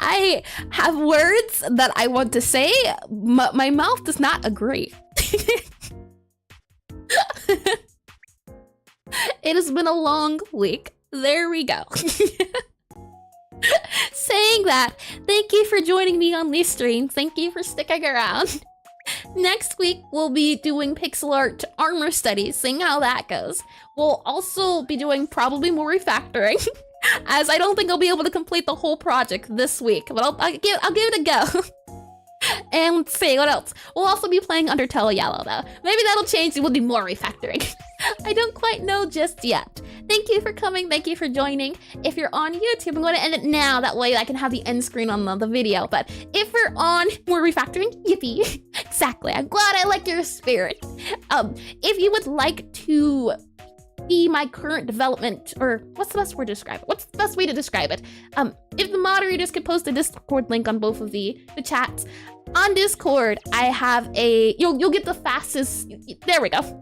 Speaker 1: I have words that I want to say. My mouth does not agree. It has been a long week. There we go. Saying that, thank you for joining me on this stream. Thank you for sticking around. Next week, we'll be doing pixel art armor studies, seeing how that goes. We'll also be doing probably more refactoring, as I don't think I'll be able to complete the whole project this week, but I'll give it a go. And let's see, what else? We'll also be playing Undertale Yellow, though. Maybe that'll change, we'll do more refactoring. I don't quite know just yet. Thank you for coming, thank you for joining. If you're on YouTube, I'm going to end it now, that way I can have the end screen on the video. But if we're on more refactoring, yippee. Exactly, I'm glad I like your spirit. If you would like to be my current development, or what's the best word to describe it? What's the best way to describe it? If the moderators could post a Discord link on both of the chats. On Discord, I have a, you'll get the fastest, there we go.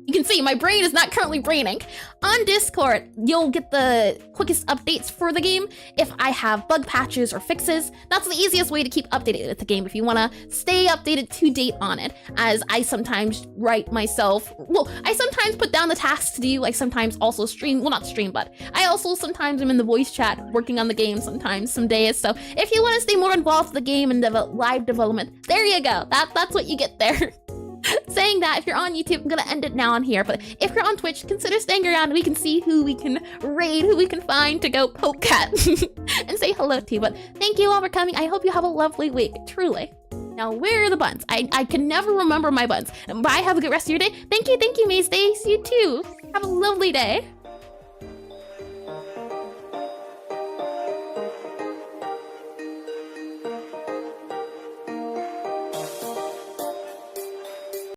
Speaker 1: You can see my brain is not currently braining. On Discord, you'll get the quickest updates for the game. If I have bug patches or fixes, that's the easiest way to keep updated with the game if you want to stay updated to date on it. As I sometimes write myself, well, I sometimes put down the tasks to do, I sometimes also stream, well not stream, but I also sometimes am in the voice chat working on the game sometimes, some days. So if you want to stay more involved with the game and live development, there you go. That's what you get there. Saying that, if you're on YouTube, I'm gonna end it now on here, but if you're on Twitch, consider staying around and we can see who we can raid, who we can find to go poke at and say hello to. But thank you all for coming. I hope you have a lovely week, truly. Now, where are the buns? I can never remember my buns. Bye, have a good rest of your day. Thank you, Maze Days. You too. Have a lovely day.